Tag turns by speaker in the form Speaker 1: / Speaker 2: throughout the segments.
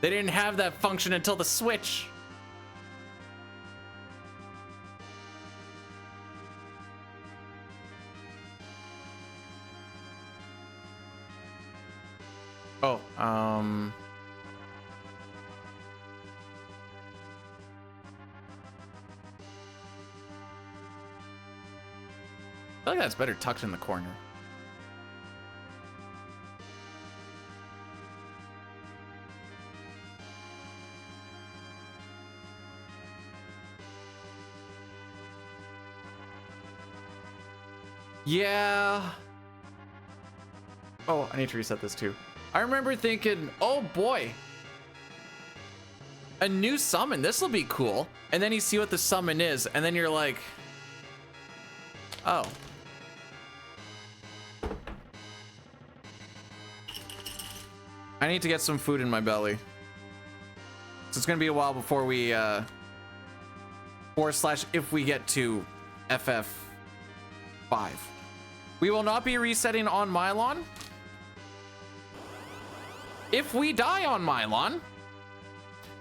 Speaker 1: They didn't have that function until the Switch. Oh, I feel like that's better tucked in the corner. Yeah. Oh, I need to reset this too. I remember thinking, oh boy, a new summon, this will be cool. And then you see what the summon is, and then you're like, oh. I need to get some food in my belly. So it's gonna be a while before we, if we get to FF5. We will not be resetting on Mylon. If we die on Mylon,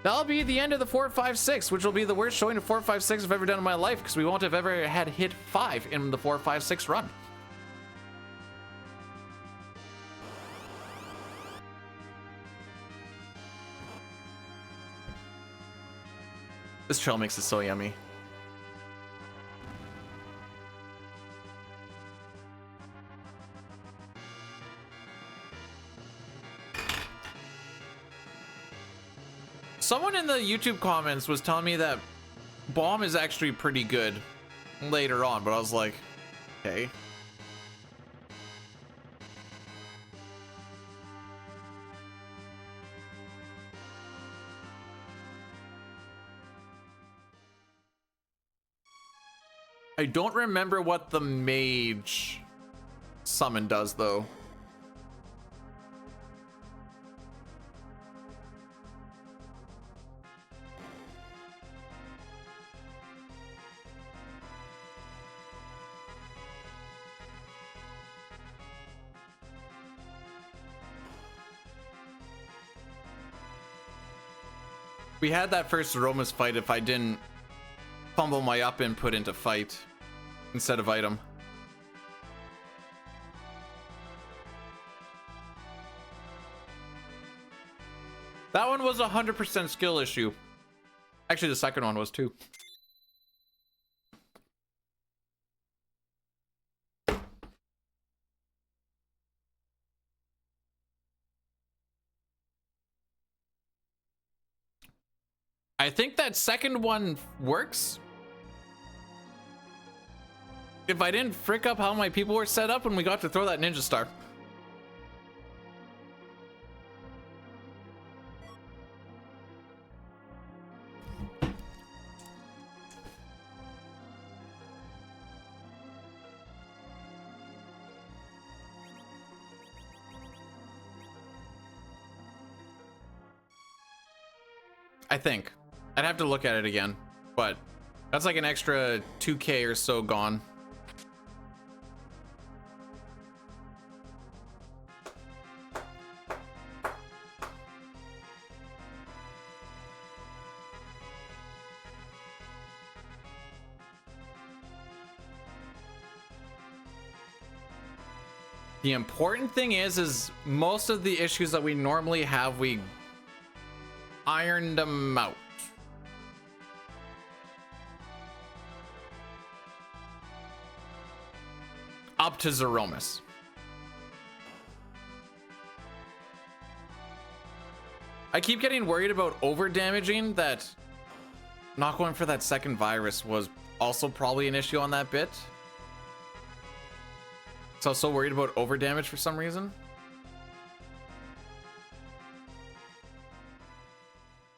Speaker 1: that'll be the end of the 456, which will be the worst showing of 456 I've ever done in my life, because we won't have ever had hit 5 in the 456 run. This trail mix is so yummy. Someone in the YouTube comments was telling me that Bomb is actually pretty good later on, but I was like, okay. I don't remember what the mage summon does though. We had that first Zeromus fight if I didn't fumble my up input into fight instead of item. That one was 100% skill issue. Actually, the second one was too. I think that second one works. If I didn't frick up how my people were set up when we got to throw that ninja star. I think. I'd have to look at it again, but that's like an extra 2K or so gone. The important thing is most of the issues that we normally have, we ironed them out. Up to Zeromus. I keep getting worried about over damaging. That not going for that second virus was also probably an issue on that bit. So I was so worried about over damage for some reason.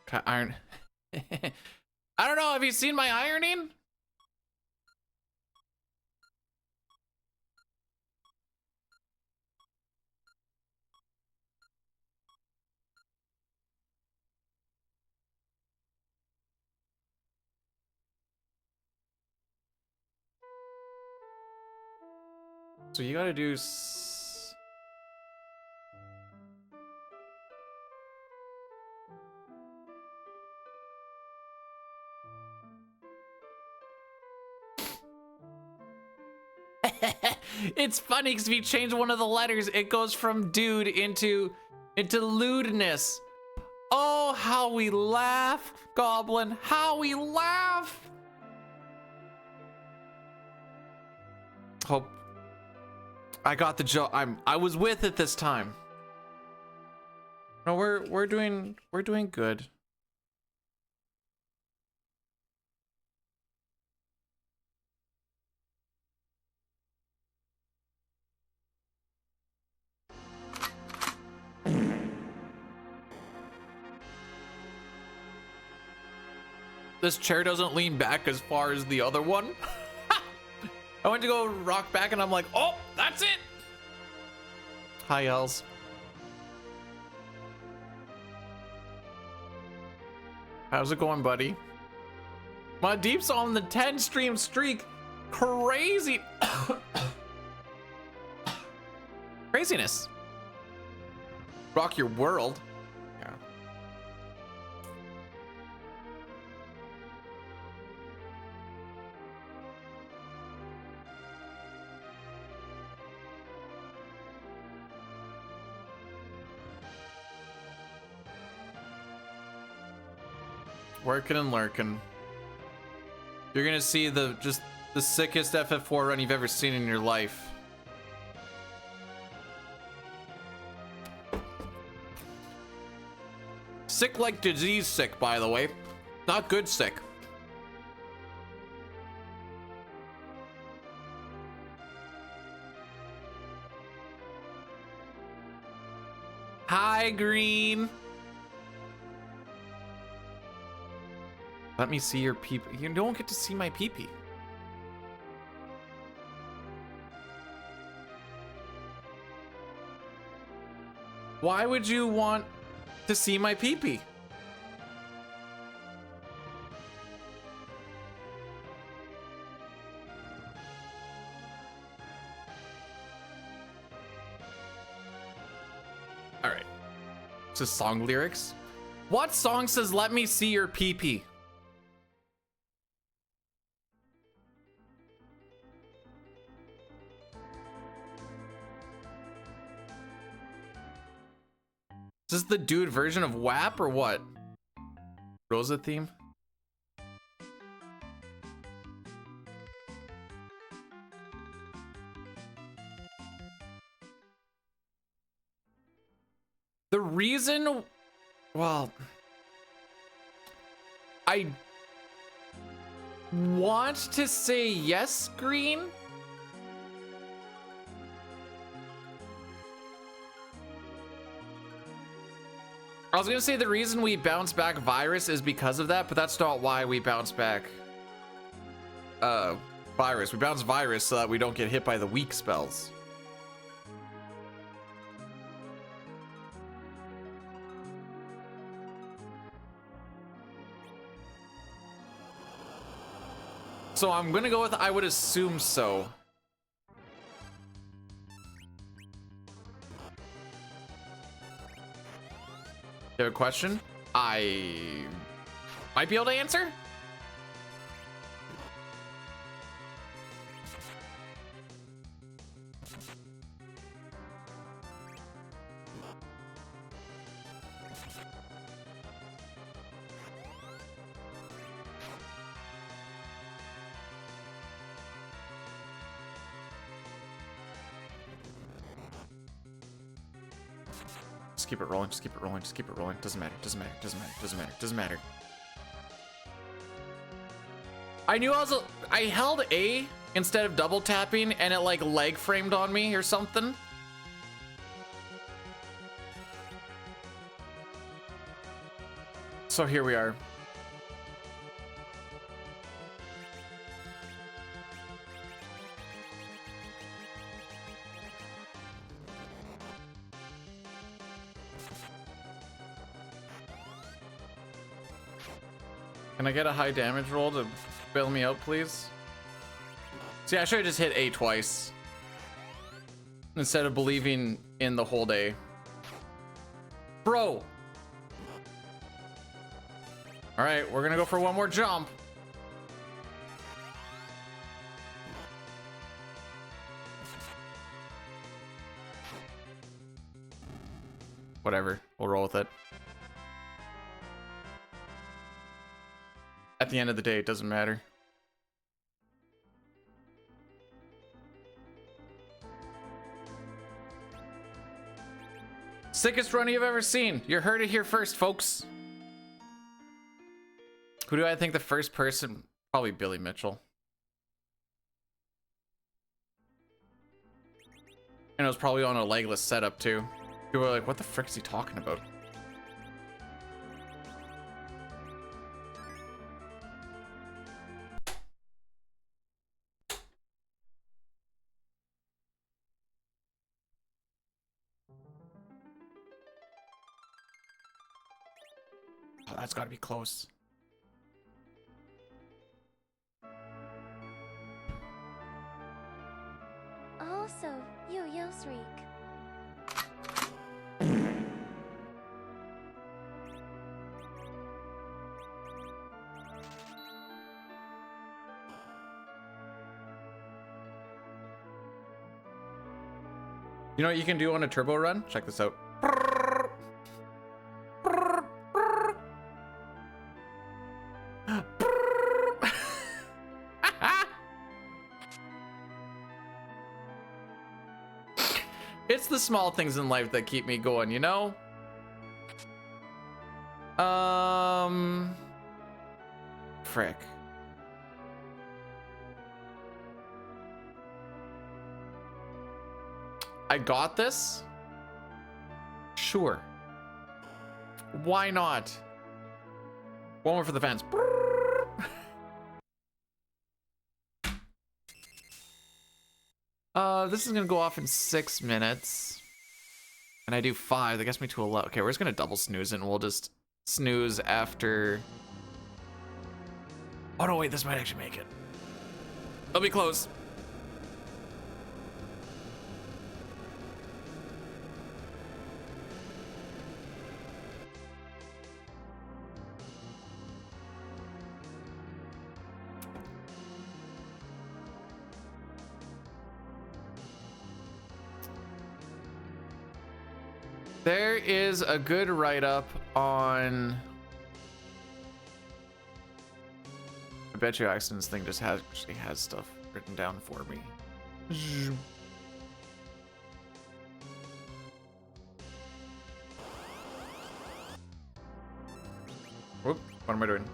Speaker 1: Okay, iron. I don't know. Have you seen my ironing? So you gotta do It's funny because if you change one of the letters, it goes from dude into lewdness. Oh, how we laugh, Goblin. How we laugh. Hope I got the joke. I was with it this time. No, we're doing good. This chair doesn't lean back as far as the other one. I went to go rock back and I'm like, oh, that's it. Hi, Els. How's it going, buddy? My Deep's on the 10 stream streak. Crazy. Craziness. Rock your world. Yeah. Working and lurking. You're gonna see the sickest FF4 run you've ever seen in your life. Sick like disease sick, by the way. Not good sick. Hi, Green. Let me see your peep. You don't get to see my peepee. Why would you want to see my peepee? All right. This is song lyrics. What song says "Let me see your peepee"? Is this the dude version of WAP or what? Rosa theme? The reason, well, I want to say yes, Green. I was gonna say the reason we bounce back Virus is because of that, but that's not why we bounce back Virus. We bounce Virus so that we don't get hit by the weak spells. So I'm gonna go with I would assume so. You have a question? I might be able to answer. Just keep it rolling, just keep it rolling, just keep it rolling. Doesn't matter, doesn't matter, doesn't matter, doesn't matter, doesn't matter. I knew I held A instead of double tapping and it like leg framed on me or something. So here we are. Can I get a high damage roll to bail me out, please? See, I should have just hit A twice instead of believing in the whole day. Bro. All right, we're gonna go for one more jump. whatever. We'll roll with it. At the end of the day, it doesn't matter. Sickest run you've ever seen. You heard it here first, folks. Who do I think the first person? Probably Billy Mitchell. And it was probably on a legless setup too. People were like, what the frick is he talking about? Oh, that's gotta be close.
Speaker 2: Also, yo-yo streak.
Speaker 1: You know what you can do on a turbo run? Check this out. It's the small things in life that keep me going, you know? Frick. I got this? Sure. Why not? One more for the fans. This is gonna go off in 6 minutes. And I do 5, that gets me to 11. Okay, we're just gonna double snooze it and we'll just snooze after. Oh no, wait, this might actually make it. It'll be close. There is a good write-up on. I bet you Accidents thing just actually has stuff written down for me. Whoop, what am I doing?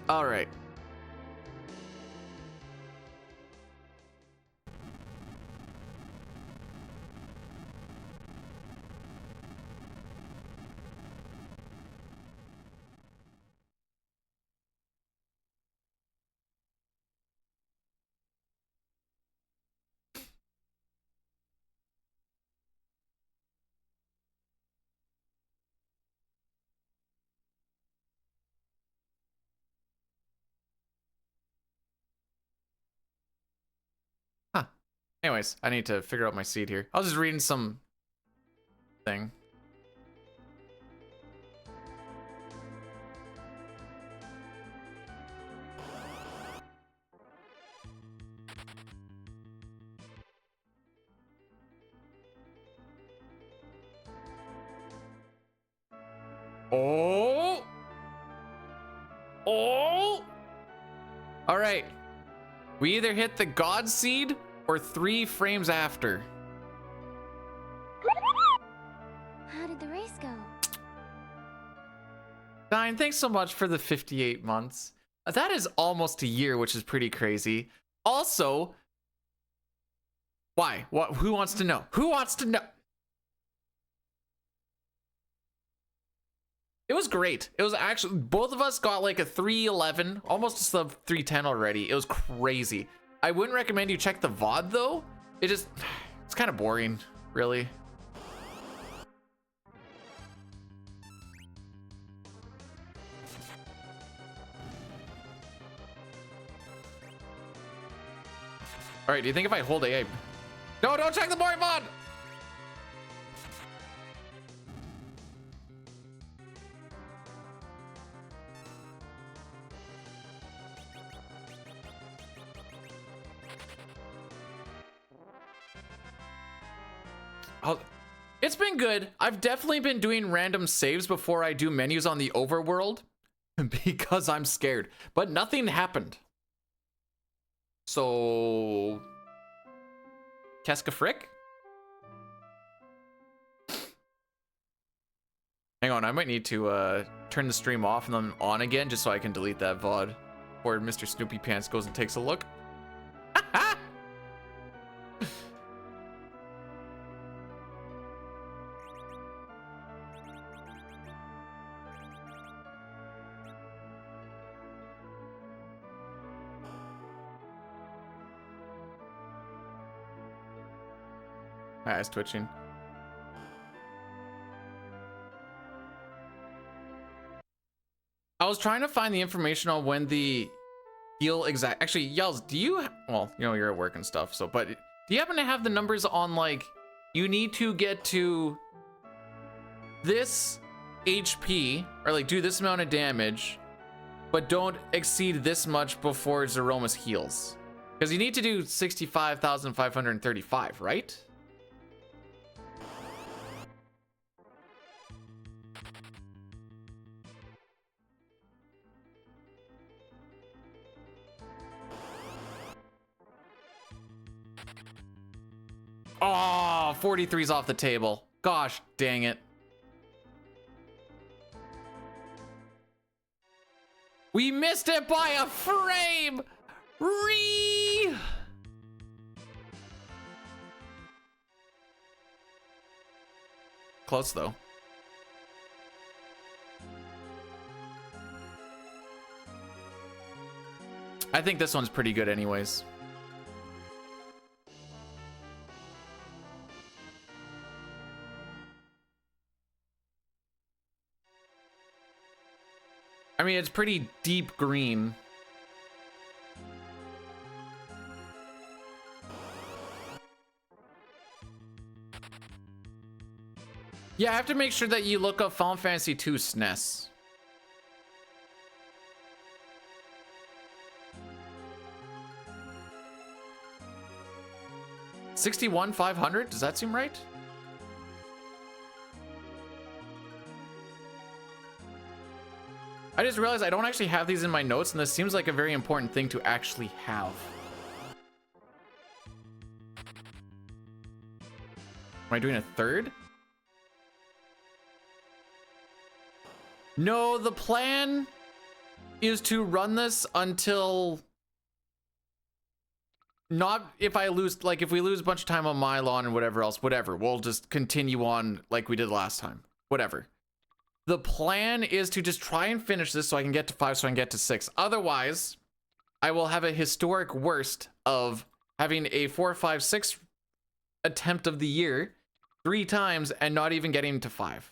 Speaker 1: All right. Huh. Anyways, I need to figure out my seed here. I was just reading some thing. Oh. Oh. All right. We either hit the God seed or 3 frames after.
Speaker 2: How did the race go?
Speaker 1: Nine, thanks so much for the 58 months. That is almost a year, which is pretty crazy. Also, why? What? Who wants to know? Who wants to know? It was great. It was actually, both of us got like a 311, almost a sub 310 already. It was crazy. I wouldn't recommend you check the VOD though. It's kind of boring, really. All right, do you think if I hold A? No, don't check the boring VOD! It's been good. I've definitely been doing random saves before I do menus on the overworld because I'm scared, but nothing happened. So, Keska Frick? Hang on, I might need to turn the stream off and then on again just so I can delete that VOD before Mr. Snoopy Pants goes and takes a look. My eyes twitching. I was trying to find the information on when the heal exact. Actually, Yells, do you? Well, you know you're at work and stuff. So, but do you happen to have the numbers on like you need to get to this HP or like do this amount of damage, but don't exceed this much before Zeromus heals? Because you need to do 65,535, right? Oh, 43's off the table. Gosh, dang it. We missed it by a frame. Close though. I think this one's pretty good anyways. I mean, it's pretty deep green. Yeah, I have to make sure that you look up Final Fantasy II SNES. $61,500? Does that seem right? I just realized I don't actually have these in my notes, and this seems like a very important thing to actually have. Am I doing a third? No, the plan is to run this until not if I lose, like if we lose a bunch of time on Mylon and whatever else, whatever, we'll just continue on like we did last time, whatever. The plan is to just try and finish this so I can get to 5, so I can get to 6. Otherwise, I will have a historic worst of having a 4, 5, 6 attempt of the year 3 times and not even getting to 5.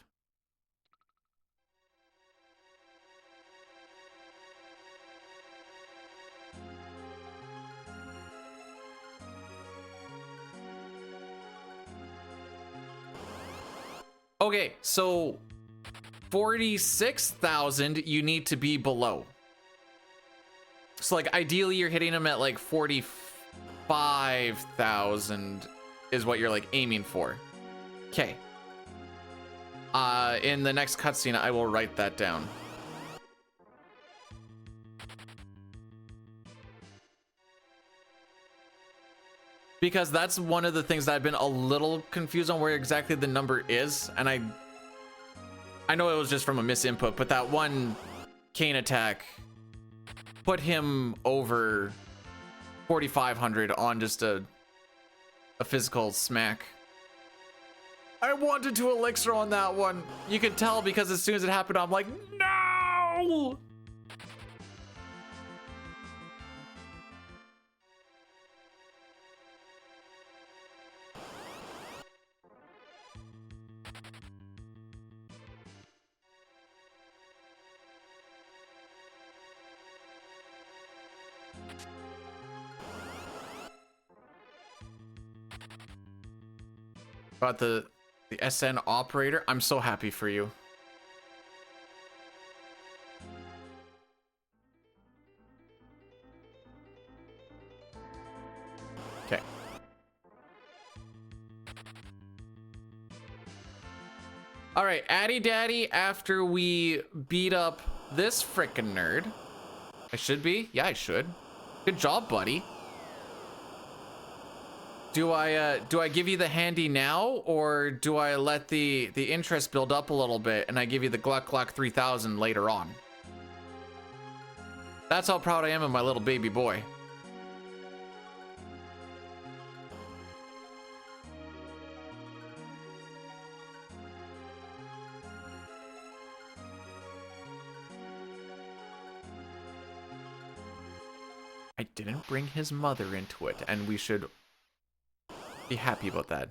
Speaker 1: Okay, so 46,000 you need to be below. So like ideally you're hitting them at like 45,000 is what you're like aiming for. Okay. In the next cutscene I will write that down. Because that's one of the things that I've been a little confused on where exactly the number is, and I know it was just from a misinput, but that one cane attack put him over 4,500 on just a physical smack. I wanted to elixir on that one. You could tell because as soon as it happened, I'm like, no! About the SN operator, I'm so happy for you. Okay. All right, Addy Daddy, after we beat up this frickin' nerd. I should be? Yeah, I should. Good job, buddy. Do I give you the handy now, or do I let the interest build up a little bit and I give you the Gluck Gluck 3000 later on? That's how proud I am of my little baby boy. I didn't bring his mother into it, and we should be happy about that.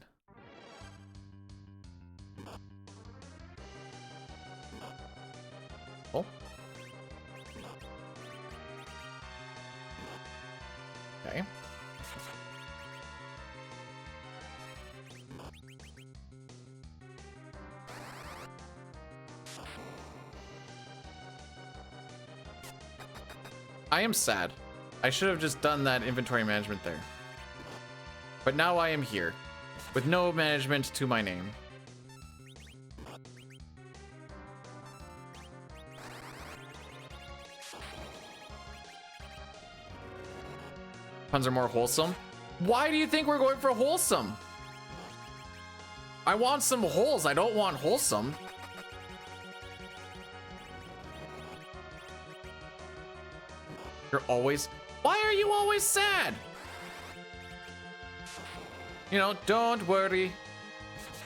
Speaker 1: Oh. Okay. I am sad. I should have just done that inventory management there. But now I am here, with no management to my name. Puns are more wholesome. Why do you think we're going for wholesome? I want some holes, I don't want wholesome. You're always... Why are you always sad? You know, don't worry.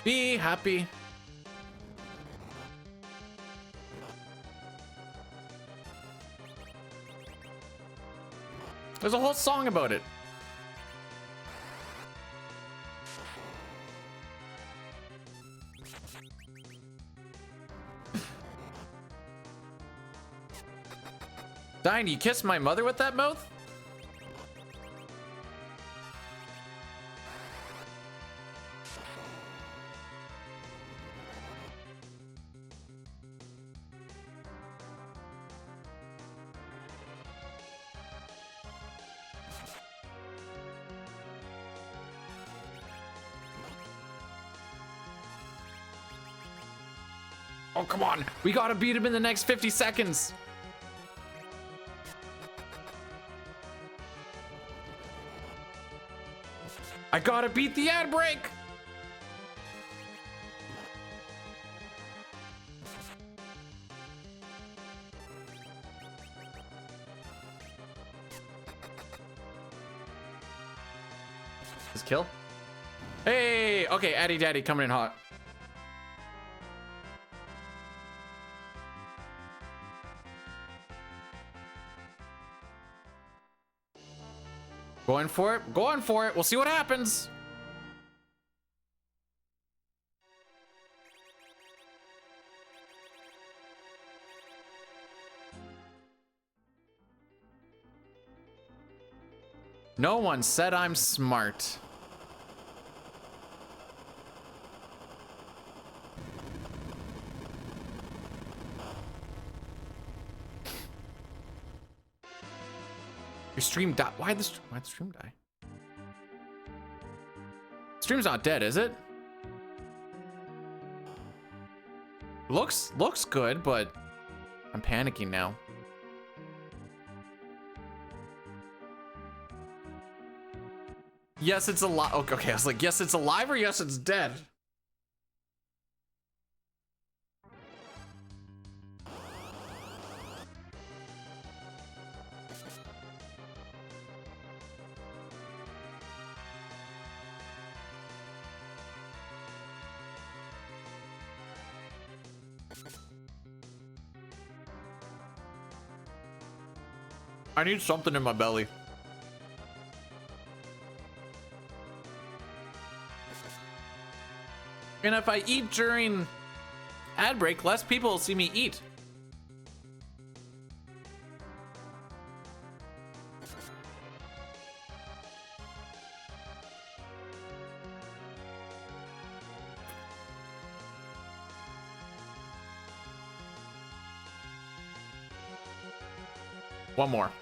Speaker 1: Be happy. There's a whole song about it. Diane, you kissed my mother with that mouth? Oh, come on. We gotta beat him in the next 50 seconds. I gotta beat the ad break. Just kill. Hey, okay, Addy Daddy coming in hot. Going for it, going for it. We'll see what happens. No one said I'm smart. Your stream died. Why'd the stream die? Stream's not dead, is it? Looks good, but I'm panicking now. Yes, it's alive. Okay, I was like, yes, it's alive, or yes, it's dead. I need something in my belly. And if I eat during ad break, less people will see me eat. One more.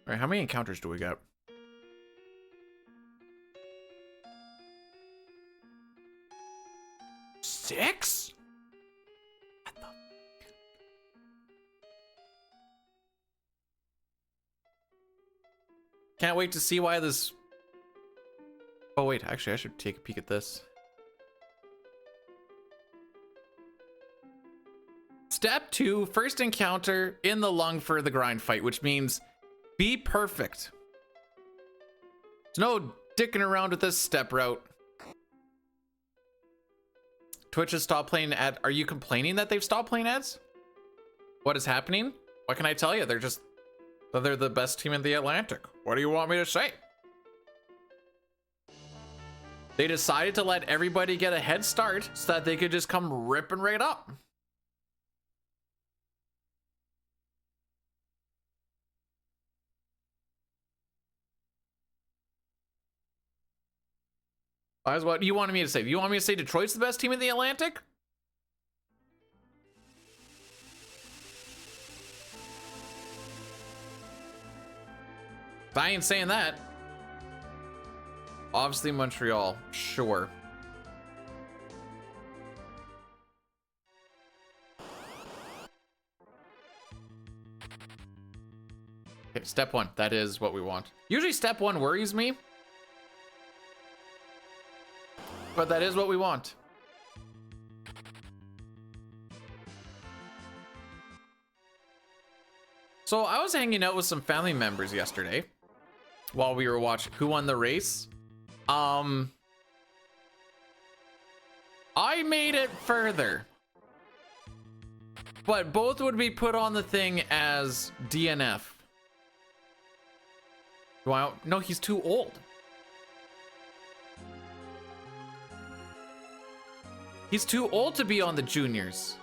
Speaker 1: All right, how many encounters do we got? Six? What the? Can't wait to see why this... Oh wait, actually I should take a peek at this. Step 2, first encounter in the lung for the grind fight, which means be perfect. There's no dicking around with this step route. Twitch has stopped playing ad. Are you complaining that they've stopped playing ads? What is happening? What can I tell you? They're the best team in the Atlantic. What do you want me to say? They decided to let everybody get a head start so that they could just come ripping right up. That's what you wanted me to say. You want me to say Detroit's the best team in the Atlantic? I ain't saying that. Obviously Montreal, sure. Okay, step 1, that is what we want. Usually step 1 worries me, but that is what we want. So I was hanging out with some family members yesterday while we were watching Who Won the Race. I made it further, but both would be put on the thing as DNF. Wow, no, he's too old. He's too old to be on the juniors.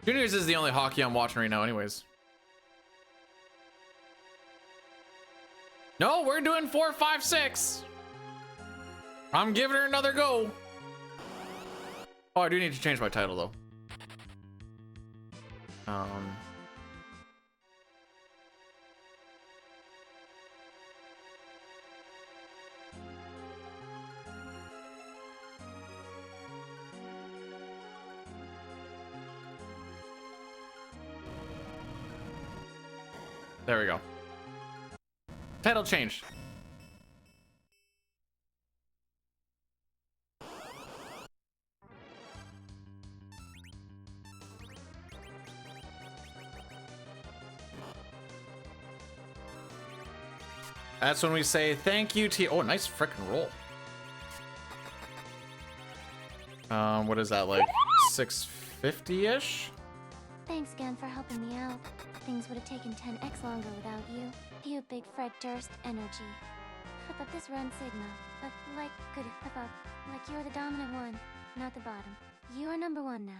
Speaker 1: Juniors is the only hockey I'm watching right now anyways. No, we're doing 4, 5, 6. I'm giving her another go. Oh, I do need to change my title though. There we go. Title change. That's when we say thank you to... Oh, nice frickin' roll. What is that, like 650-ish?
Speaker 2: Thanks again for helping me out. Things would have taken 10x longer without you. You big Fred Durst energy. I thought this run Sigma, but like, good, I thought, like you're the dominant one, not the bottom. You are number 1 now.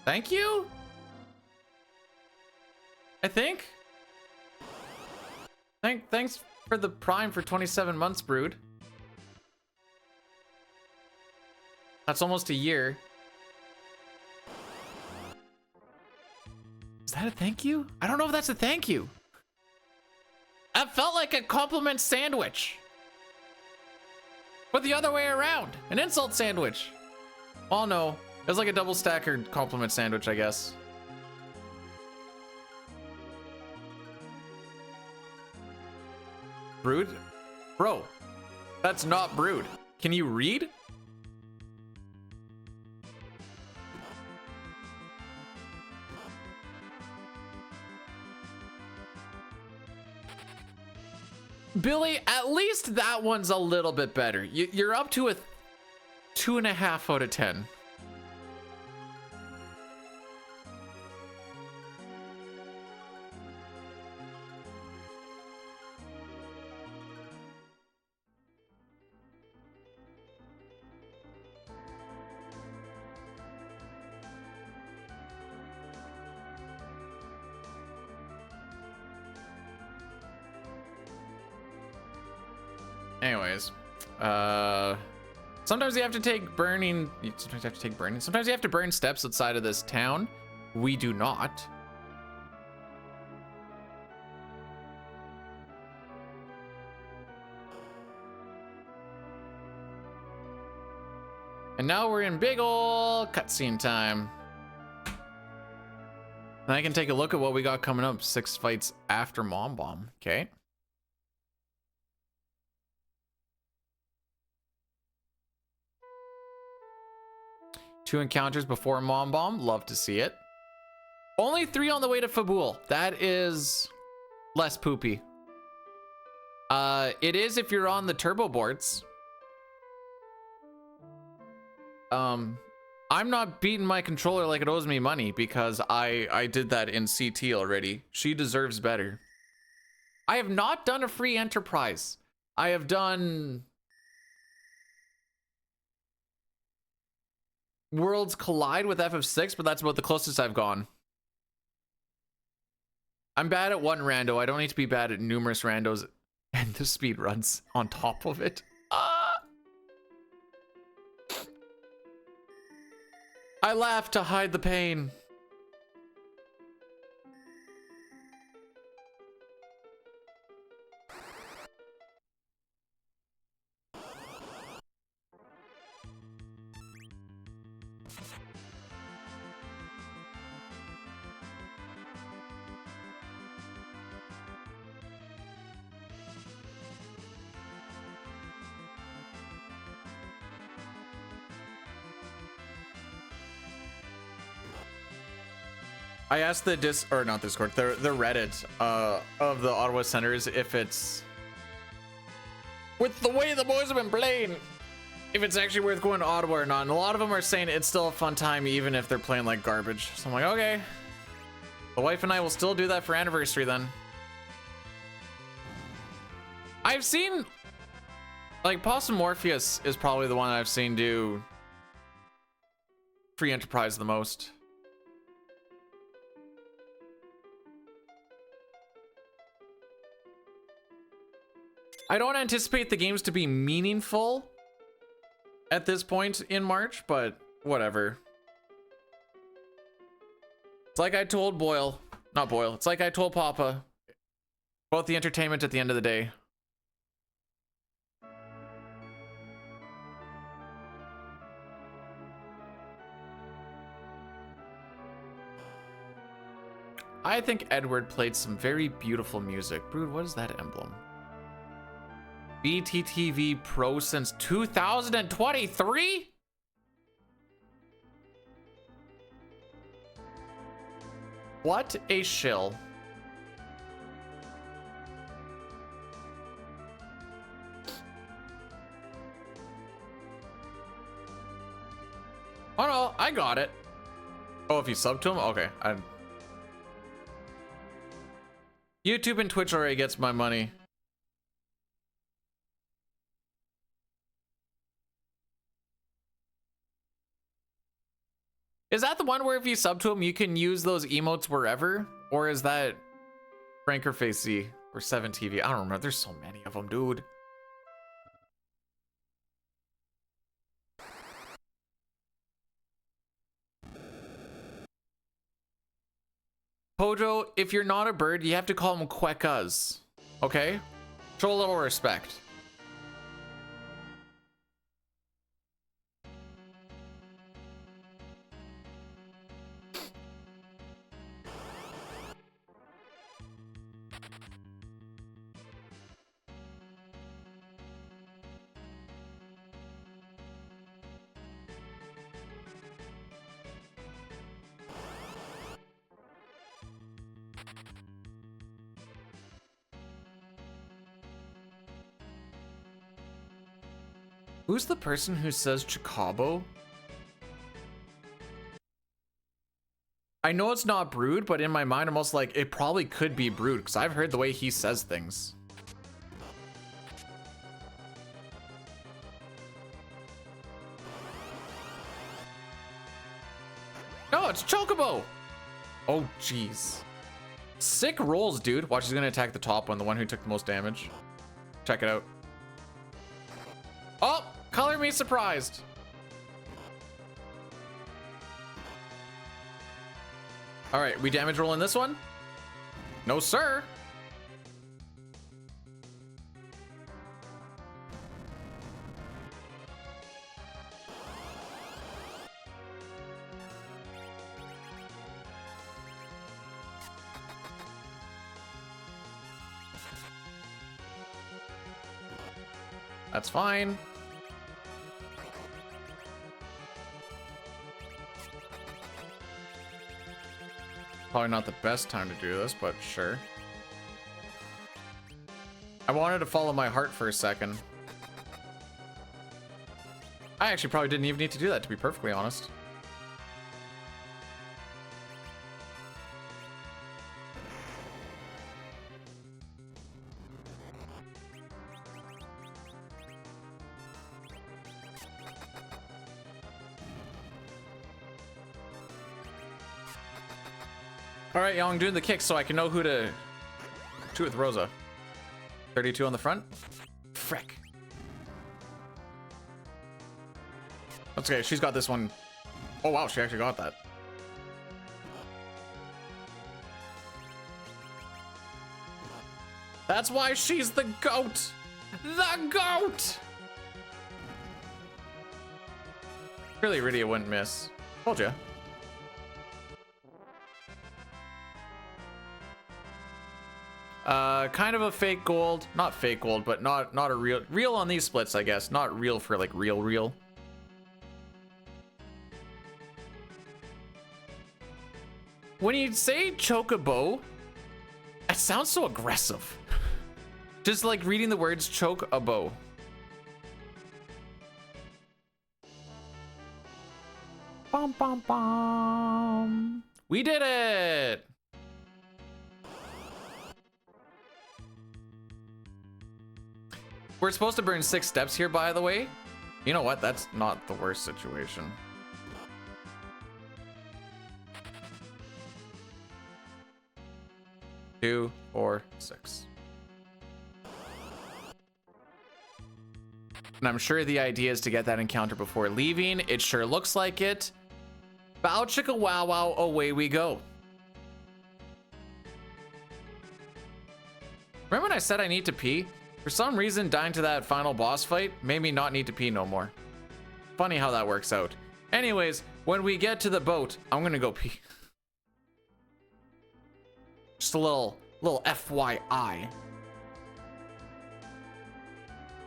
Speaker 1: Thank you? I think. Thanks for the prime for 27 months, Brood. That's almost a year. Is that a thank you? I don't know if that's a thank you. That felt like a compliment sandwich. But the other way around. An insult sandwich. Oh no. It was like a double stacker compliment sandwich, I guess. Brood? Bro, that's not Brood. Can you read? Billy, at least that one's a little bit better. You're up to a 2.5 out of 10. Anyways, sometimes you have to take burning. Sometimes you have to take burning. Sometimes you have to burn steps outside of this town. We do not. And now we're in big ol' cutscene time. And I can take a look at what we got coming up. 6 fights after Mom Bomb. Okay. Two encounters before Mom Bomb. Love to see it. Only 3 on the way to Fabul. That is less poopy. It is if you're on the turbo boards. I'm not beating my controller like it owes me money because I did that in CT already. She deserves better. I have not done a free enterprise. I have done Worlds Collide with FF6, but that's about the closest I've gone. I'm bad at one rando. I don't need to be bad at numerous randos and the speed runs on top of it. I laugh to hide the pain. I asked the the Reddit of the Ottawa Centers if it's, with the way the boys have been playing, if it's actually worth going to Ottawa or not. And a lot of them are saying it's still a fun time even if they're playing like garbage. So I'm like, okay, the wife and I will still do that for anniversary then. I've seen, like, Possum Morpheus is probably the one I've seen do free enterprise the most. I don't anticipate the games to be meaningful at this point in March, but whatever. It's like I told Boyle, not Boyle, it's like I told Papa about the entertainment at the end of the day. I think Edward played some very beautiful music. Brood, what is that emblem? BTTV Pro since 2023? What a shill. Oh no, I got it. Oh, if you sub to him? Okay. YouTube and Twitch already gets my money. Is that the one where if you sub to him, you can use those emotes wherever? Or is that Franker Facey or 7TV? I don't remember. There's so many of them, dude. Pojo, if you're not a bird, you have to call him Queckas. Okay? Show a little respect. Who's the person who says Chicabo? I know it's not Brood, but in my mind, I'm also like, it probably could be Brood, because I've heard the way he says things. No, it's Chocobo! Oh, jeez. Sick rolls, dude. Watch, he's gonna attack the top one, the one who took the most damage. Check it out. me surprised. All right, we damage rolling this one? No, sir. That's fine. Probably not the best time to do this, but sure. I wanted to follow my heart for a second. I actually probably didn't even need to do that, to be perfectly honest. All right, y'all, I'm doing the kicks so I can know who to shoot with Rosa. 32 on the front. Frick. That's okay, she's got this one. Oh wow, she actually got that. That's why she's the GOAT. The GOAT! Really, Rydia wouldn't miss. Told ya. Kind of a fake gold, not fake gold, but not a real on these splits, I guess. Not real for like real. When you say chocobo, it sounds so aggressive. Just like reading the words chocobo. Bum bum bum. We did it. We're supposed to burn 6 steps here, by the way. You know what? That's not the worst situation. Two, 4, 6. And I'm sure the idea is to get that encounter before leaving. It sure looks like it. Bow chicka wow wow, away we go. Remember when I said I need to pee? For some reason, dying to that final boss fight made me not need to pee no more. Funny how that works out. Anyways, when we get to the boat, I'm gonna go pee. Just a little FYI.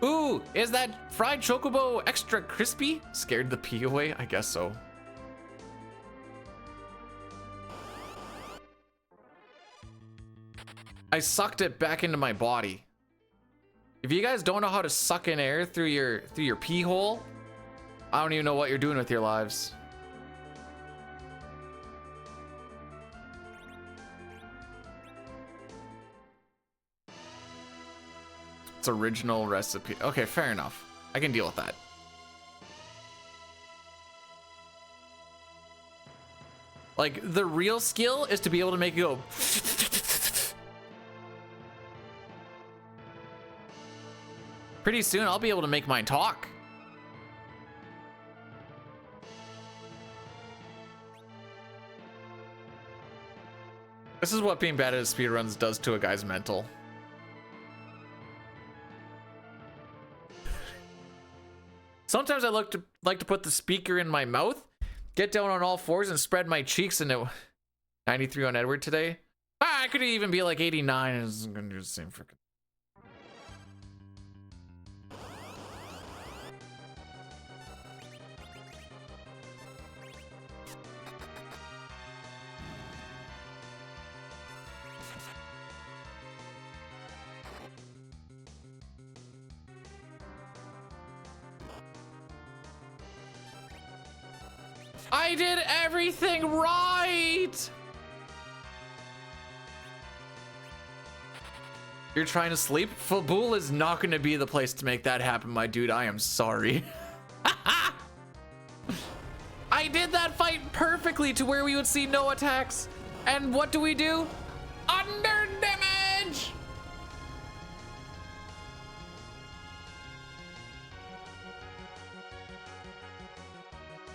Speaker 1: Ooh, is that fried chocobo extra crispy? Scared the pee away? I guess so. I sucked it back into my body. If you guys don't know how to suck in air through your pee hole, I don't even know what you're doing with your lives. It's original recipe. Okay, fair enough. I can deal with that. Like, the real skill is to be able to make it go. Pretty soon, I'll be able to make mine talk. This is what being bad at speedruns does to a guy's mental. Sometimes I like to put the speaker in my mouth, get down on all fours, and spread my cheeks into 93 on Edward today. I could even be like 89 and it's gonna do the same freaking. I did everything right! You're trying to sleep? Fabul is not going to be the place to make that happen, my dude. I am sorry. I did that fight perfectly to where we would see no attacks. And what do? Under damage!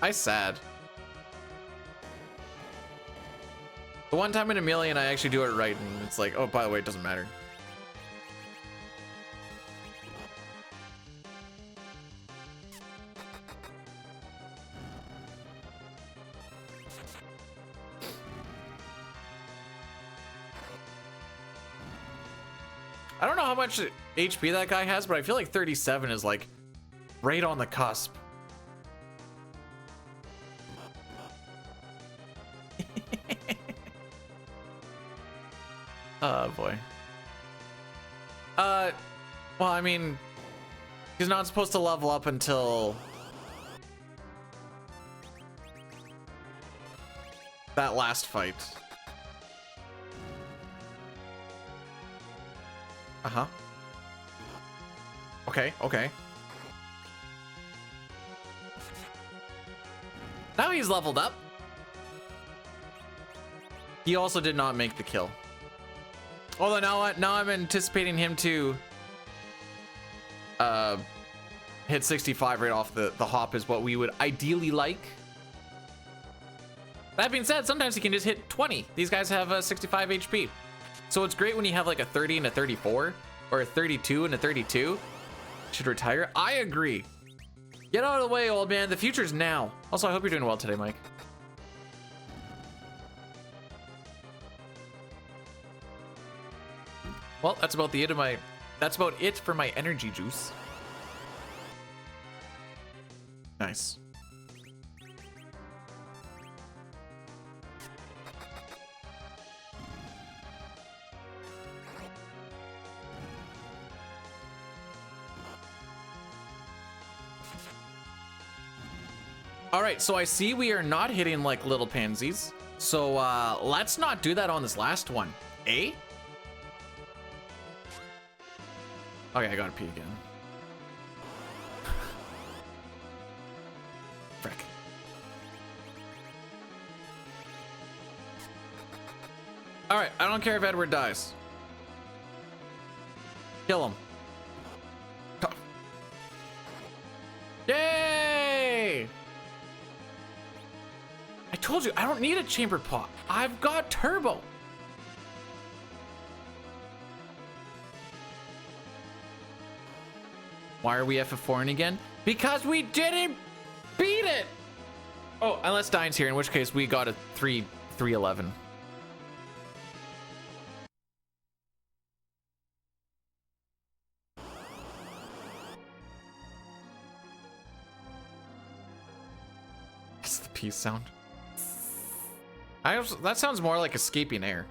Speaker 1: I sad. The one time in a million I actually do it right, and it's like, oh, by the way, it doesn't matter. I don't know how much HP that guy has, but I feel like 37 is like right on the cusp. Oh boy. Well, I mean, he's not supposed to level up until that last fight. Uh-huh. Okay, okay. Now he's leveled up. He also did not make the kill. Although now I'm anticipating him to hit 65 right off the hop is what we would ideally like. That being said, sometimes he can just hit 20. These guys have 65 HP. So it's great when you have like a 30 and a 34 or a 32 and a 32. Should retire. I agree. Get out of the way, old man. The future's now. Also, I hope you're doing well today, Mike. Well, that's about it for my energy juice. Nice. All right, so I see we are not hitting like little pansies. So let's not do that on this last one, eh? Okay, I gotta pee again. Frick. All right, I don't care if Edward dies. Kill him. Yay! I told you, I don't need a chamber pot. I've got turbo. Why are we FF4ing again? Because we didn't beat it. Oh, unless Dine's here, in which case we got a 311. That's the peace sound. That sounds more like escaping air.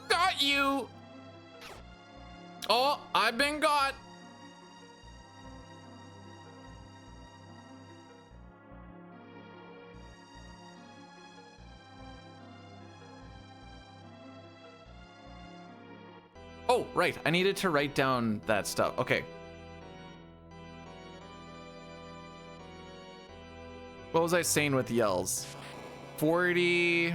Speaker 1: Got you! Oh, I've been got. Oh, right. I needed to write down that stuff. Okay. What was I saying with yells? 40...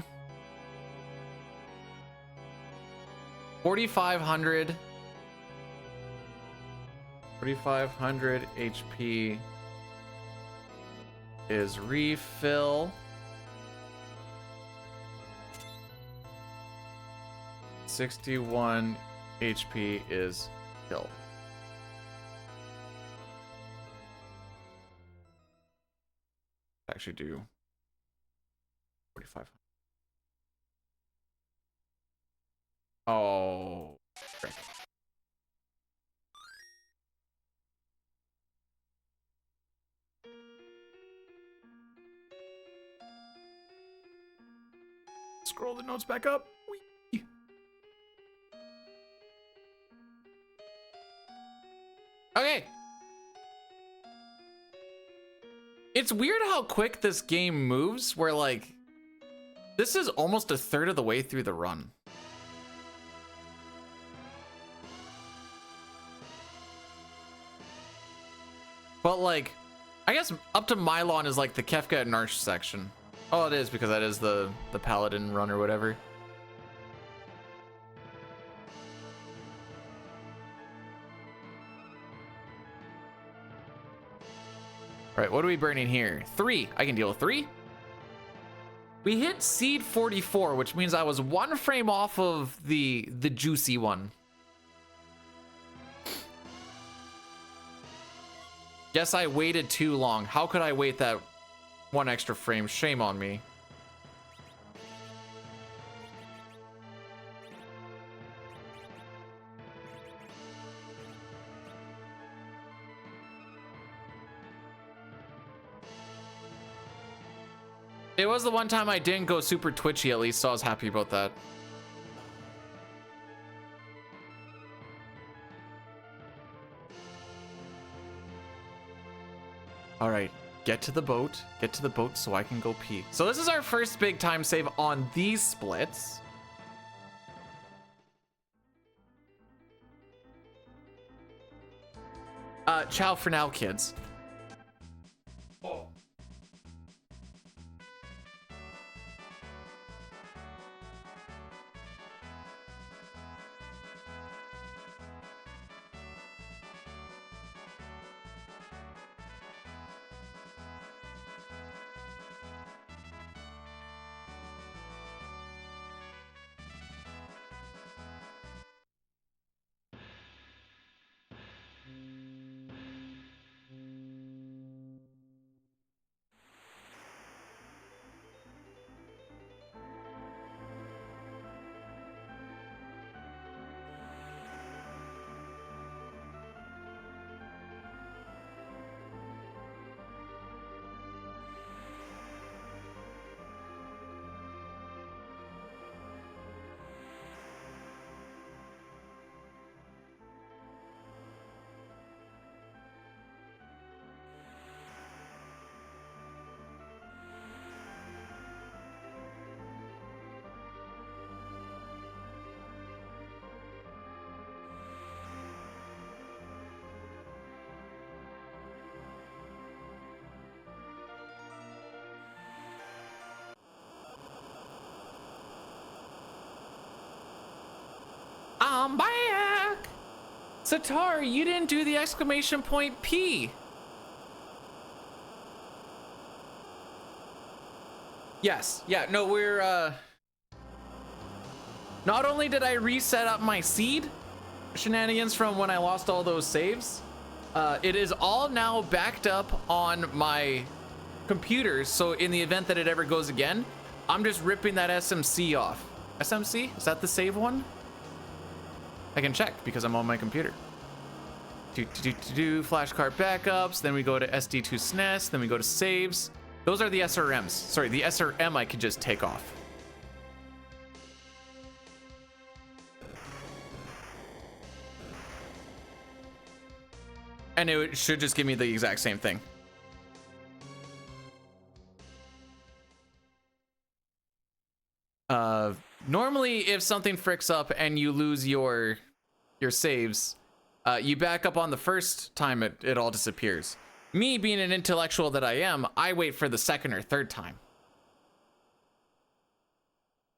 Speaker 1: 4,500 HP is refill. 61 HP is kill. Actually do 4,500. Oh, frick. Scroll the notes back up. Whee. Okay. It's weird how quick this game moves, where like, this is almost a third of the way through the run. But like, I guess up to Mylon is like the Kefka and Narsh section. Oh, it is, because that is the Paladin run or whatever. All right, what are we burning here? 3. I can deal with 3. We hit seed 44, which means I was 1 frame off of the juicy one. Guess I waited too long. How could I wait that 1 extra frame? Shame on me. It was the one time I didn't go super twitchy, at least, so I was happy about that. All right, get to the boat so I can go pee. So this is our first big time save on these splits. Ciao for now, kids. I'm back! Satari, you didn't do the exclamation point P. Yes, yeah, no, we're, not only did I reset up my seed shenanigans from when I lost all those saves, it is all now backed up on my computer, so in the event that it ever goes again, I'm just ripping that SMC off. SMC? Is that the save one? I can check because I'm on my computer. Flashcard backups, then we go to SD2 SNES, then we go to saves. Those are the SRMs. Sorry, the SRM I could just take off. And it should just give me the exact same thing. Normally, if something fricks up and you lose your saves, you back up on the first time it all disappears. Me being an intellectual that I am, I wait for the second or third time.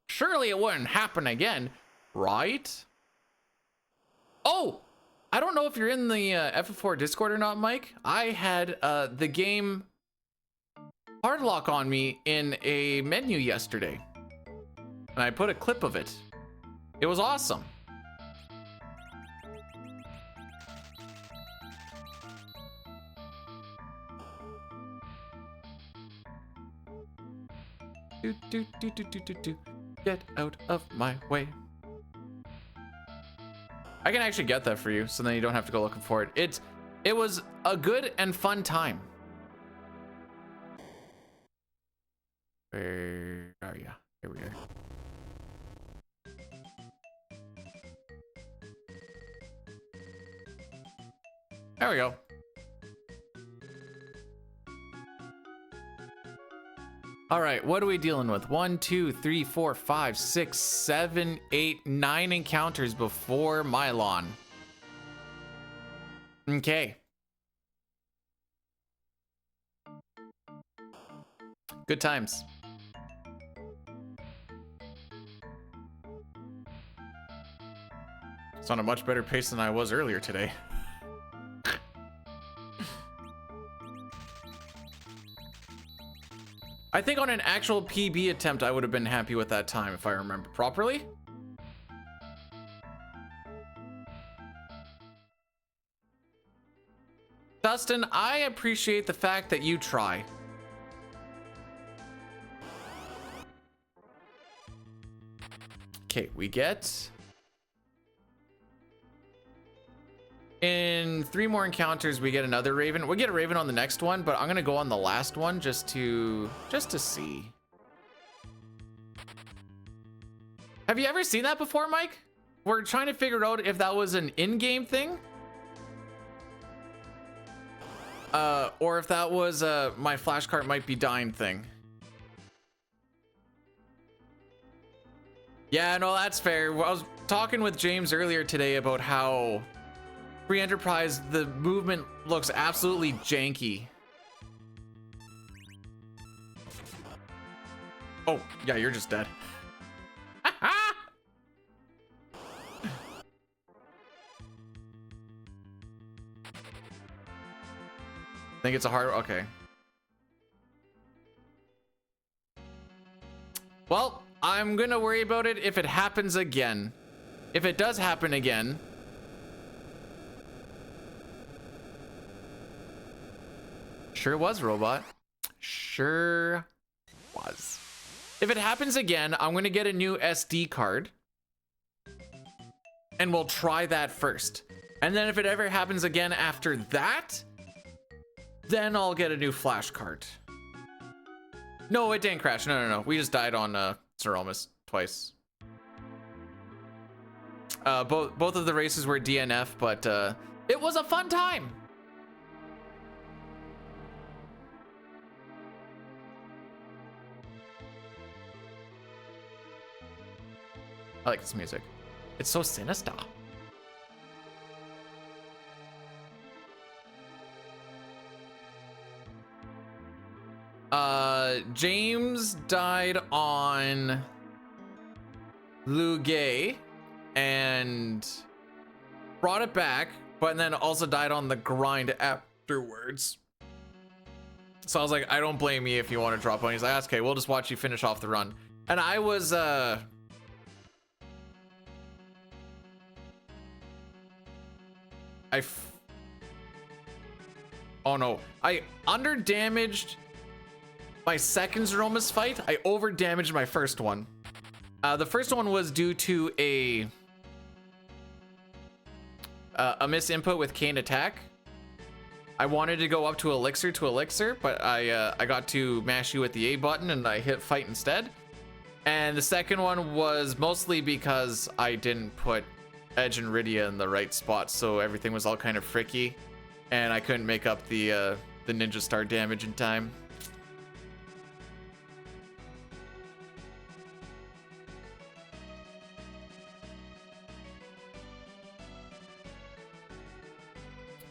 Speaker 1: Surely it wouldn't happen again, right? Oh, I don't know if you're in the FF4 Discord or not, Mike. I had the game hardlock on me in a menu yesterday. And I put a clip of it. It was awesome. Get out of my way. I can actually get that for you, so then you don't have to go looking for it. It was a good and fun time. Where are you? Here we are. There we go. All right, what are we dealing with? 1, 2, 3, 4, 5, 6, 7, 8, 9 encounters before Mylon. Okay. Good times. It's on a much better pace than I was earlier today. I think on an actual PB attempt, I would have been happy with that time if I remember properly. Dustin, I appreciate the fact that you try. Okay, we get... In 3 more encounters, we get another Raven. We'll get a Raven on the next one, but I'm gonna go on the last one just to see. Have you ever seen that before, Mike? We're trying to figure out if that was an in-game thing. Or if that was my flashcard might be dying thing. Yeah, no, that's fair. I was talking with James earlier today about how Free Enterprise, the movement looks absolutely janky. Oh, yeah, you're just dead. Think it's a hard, okay. Well, I'm gonna worry about it if it happens again. If it does happen again. Sure was, robot. Sure was. If it happens again, I'm gonna get a new SD card. And we'll try that first. And then if it ever happens again after that, then I'll get a new flash card. No, it didn't crash. No. We just died on Zeromus twice. Both of the races were DNF, but it was a fun time. I like this music. It's so sinister. James died on Lugay and brought it back, but then also died on the grind afterwards. So I was like, I don't blame you if you want to drop one. He's like, okay, we'll just watch you finish off the run. And I was oh no, I under damaged my second Zeromus fight. I over damaged my first one. The first one was due to a misinput with Cane attack. I wanted to go up to elixir, but I got to mash you with the A button and I hit fight instead. And the second one was mostly because I didn't put Edge and Rydia in the right spot, so everything was all kind of fricky, and I couldn't make up the ninja star damage in time.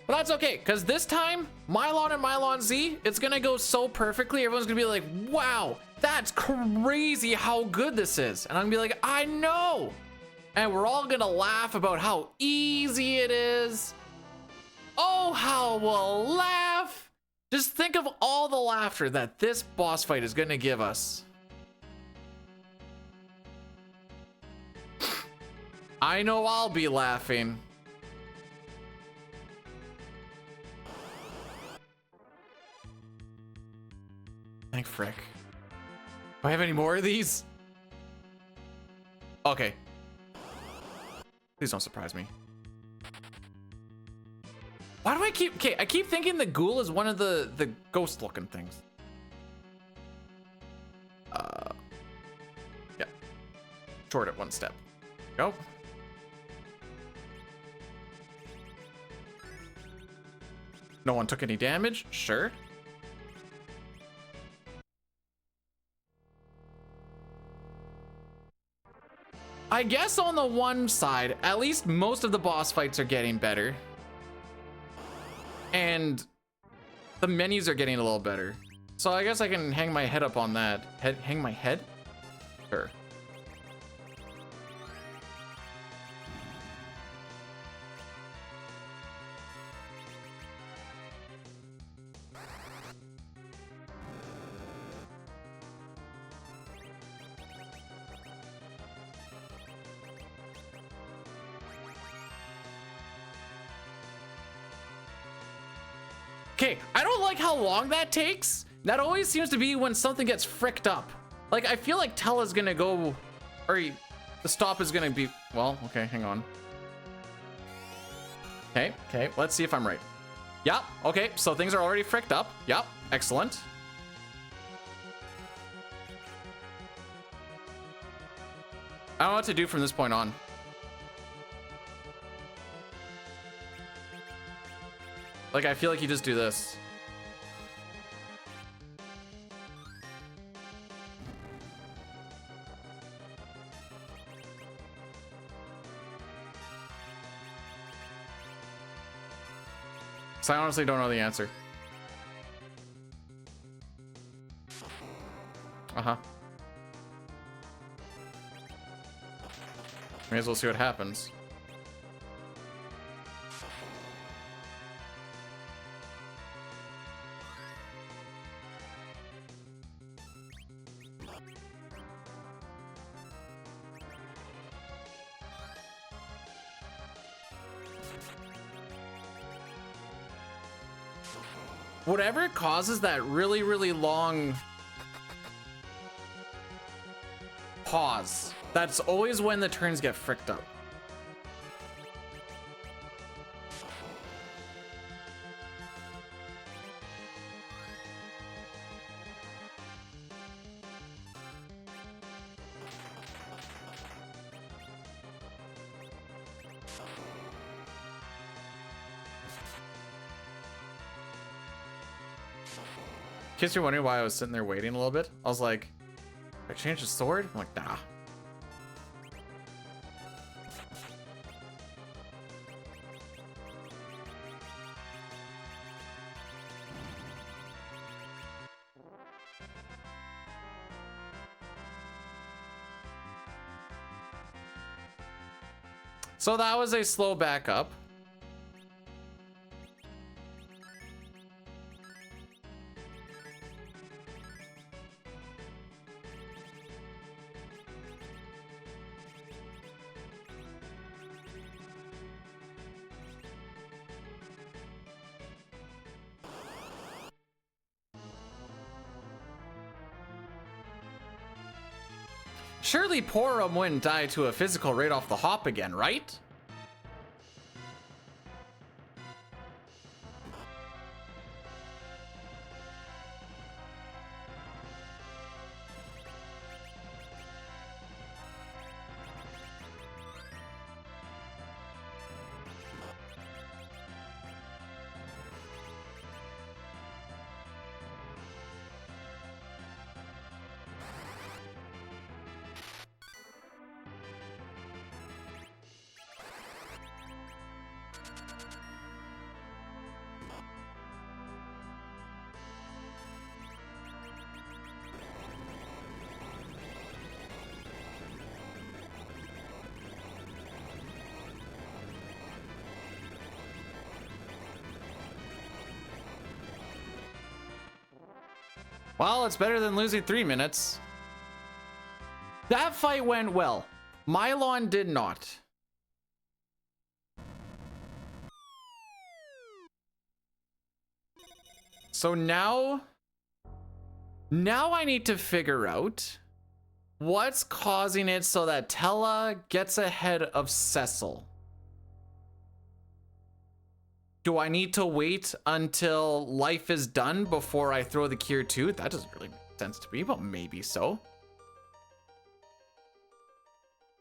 Speaker 1: But that's okay, because this time, Mylon and Mylon Z, it's gonna go so perfectly. Everyone's gonna be like, wow, that's crazy how good this is. And I'm gonna be like, I know. And we're all gonna laugh about how easy it is. Oh, how we'll laugh. Just think of all the laughter that this boss fight is gonna give us. I know I'll be laughing. Thank frick. Do I have any more of these? Okay. Please don't surprise me. Why do I keep... Okay, I keep thinking the ghoul is one of the ghost-looking things. Yeah. Short it one step. Go. No one took any damage? Sure. I guess on the one side, at least most of the boss fights are getting better. And the menus are getting a little better. So I guess I can hang my head up on that. Hang my head? Sure. Okay, I don't like how long that takes. That always seems to be when something gets fricked up. Like, I feel like Tella's gonna go, or the stop is gonna be, well, okay, hang on. Okay, let's see if I'm right. Yep, okay, so things are already fricked up. Yep, excellent. I don't know what to do from this point on. Like, I feel like you just do this. So I honestly don't know the answer. Uh-huh. May as well see what happens. Whatever causes that really, really long pause, that's always when the turns get fricked up. In case you're wondering why I was sitting there waiting a little bit, I was like, I changed the sword? I'm like, nah. So that was a slow backup. Surely Porum wouldn't die to a physical right off the hop again, right? Well, it's better than losing 3 minutes. That fight went well. Mylon did not. So now I need to figure out what's causing it so that Tella gets ahead of Cecil. Do I need to wait until life is done before I throw the cure too? That doesn't really make sense to me, but maybe so.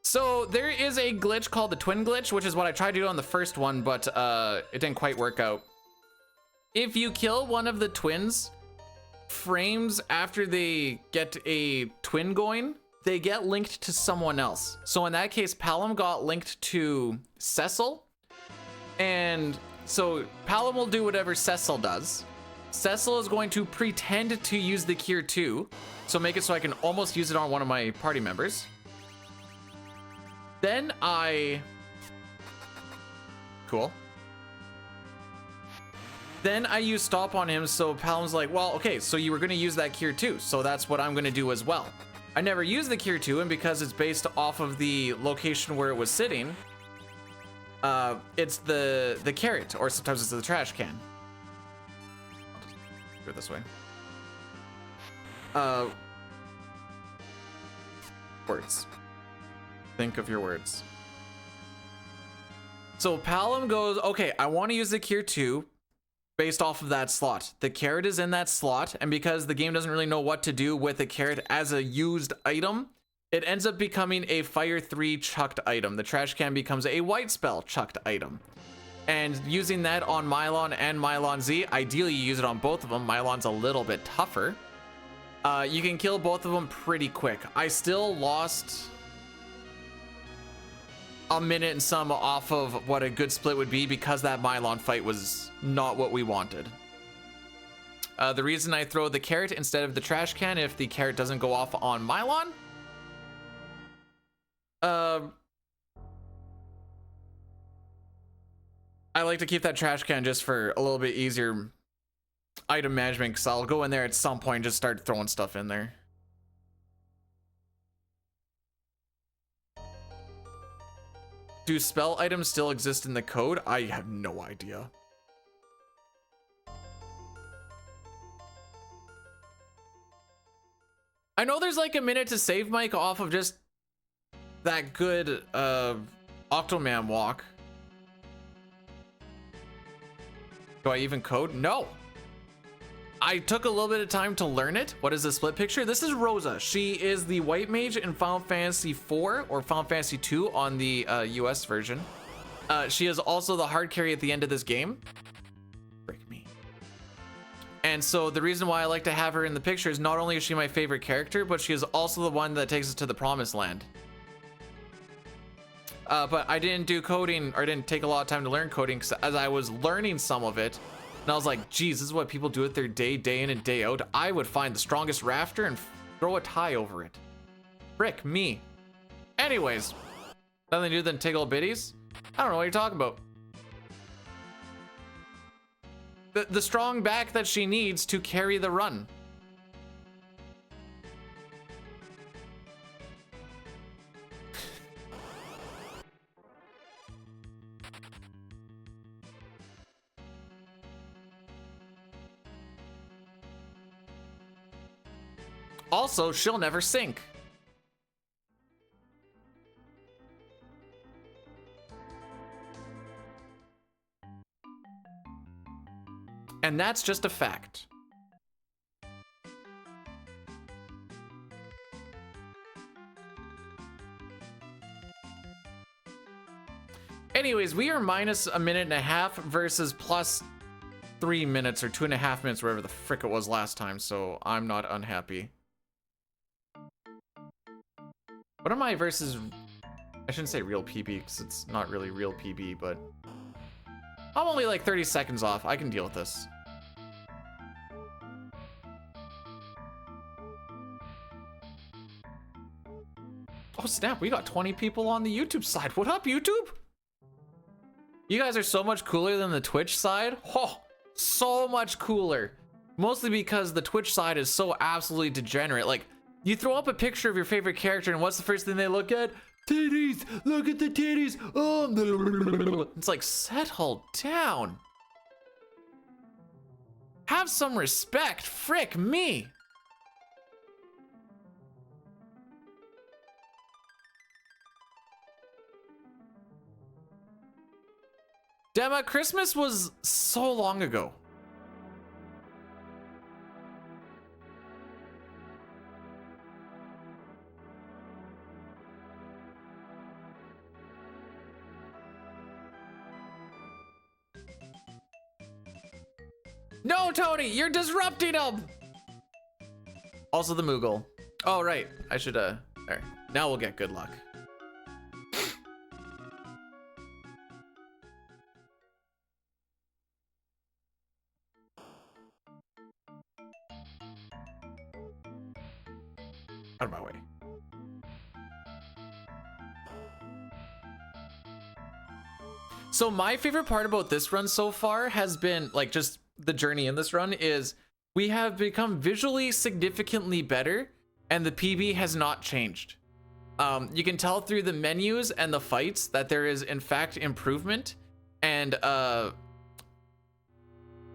Speaker 1: So there is a glitch called the twin glitch, which is what I tried to do on the first one, but it didn't quite work out. If you kill one of the twins, frames after they get a twin going, they get linked to someone else. So in that case, Palom got linked to Cecil, and so Palom will do whatever Cecil does. Cecil is going to pretend to use the cure too, so make it so I can almost use it on one of my party members. Then cool. Then I use stop on him, so Palom's like, well, okay, so you were gonna use that cure too, so that's what I'm gonna do as well. I never used the cure too, and because it's based off of the location where it was sitting, it's the carrot, or sometimes it's the trash can. Go this way. Words. Think of your words. So Palom goes, okay, I want to use the Cure 2 based off of that slot. The carrot is in that slot, and because the game doesn't really know what to do with a carrot as a used item, it ends up becoming a Fire 3 chucked item. The trash can becomes a White Spell chucked item. And using that on Mylon and Mylon Z, ideally you use it on both of them. Mylon's a little bit tougher. You can kill both of them pretty quick. I still lost a minute and some off of what a good split would be because that Mylon fight was not what we wanted. The reason I throw the carrot instead of the trash can if the carrot doesn't go off on Mylon, I like to keep that trash can just for a little bit easier item management, because I'll go in there at some point and just start throwing stuff in there. Do spell items still exist in the code? I have no idea. I know there's like a minute to save Mike off of just that good Octoman walk. Do I even code? No. I took a little bit of time to learn it. What is the split picture? This is Rosa. She is the white mage in Final Fantasy 4 or Final Fantasy 2 on the US version. She is also the hard carry at the end of this game. Break me. And so the reason why I like to have her in the picture is not only is she my favorite character, but she is also the one that takes us to the promised land. But I didn't do coding, or I didn't take a lot of time to learn coding, because as I was learning some of it, and I was like, geez, this is what people do with their day in and day out. I would find the strongest rafter and throw a tie over it. Frick me. Anyways, nothing to do than tickle biddies. I don't know what you're talking about. The strong back that she needs to carry the run. Also, she'll never sink. And that's just a fact. Anyways, we are minus a minute and a half versus plus 3 minutes or 2.5 minutes, wherever the frick it was last time, so I'm not unhappy. What am I versus... I shouldn't say real PB because it's not really real PB, but... I'm only like 30 seconds off. I can deal with this. Oh snap, we got 20 people on the YouTube side. What up, YouTube? You guys are so much cooler than the Twitch side. Oh, so much cooler. Mostly because the Twitch side is so absolutely degenerate. Like, you throw up a picture of your favorite character and what's the first thing they look at? Titties! Look at the titties! Oh, it's like, settle down. Have some respect, frick me. Dema, Christmas was so long ago. No, Tony, you're disrupting him. Also the Moogle. Oh, right. I should, there. Now we'll get good luck. Out of my way. So my favorite part about this run so far has been, like, just the journey in this run is we have become visually significantly better and the PB has not changed. You can tell through the menus and the fights that there is in fact improvement, and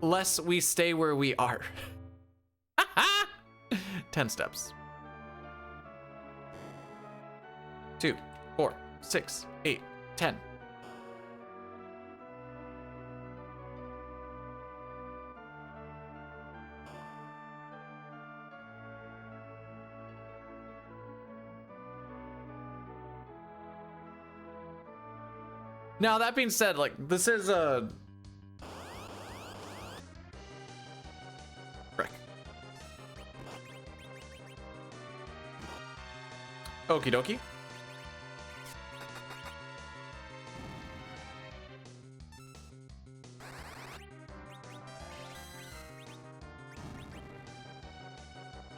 Speaker 1: less we stay where we are. 10 steps. 2, 4, 6, 8, 10. Now, that being said, like, this is a... Frick. Okie dokie.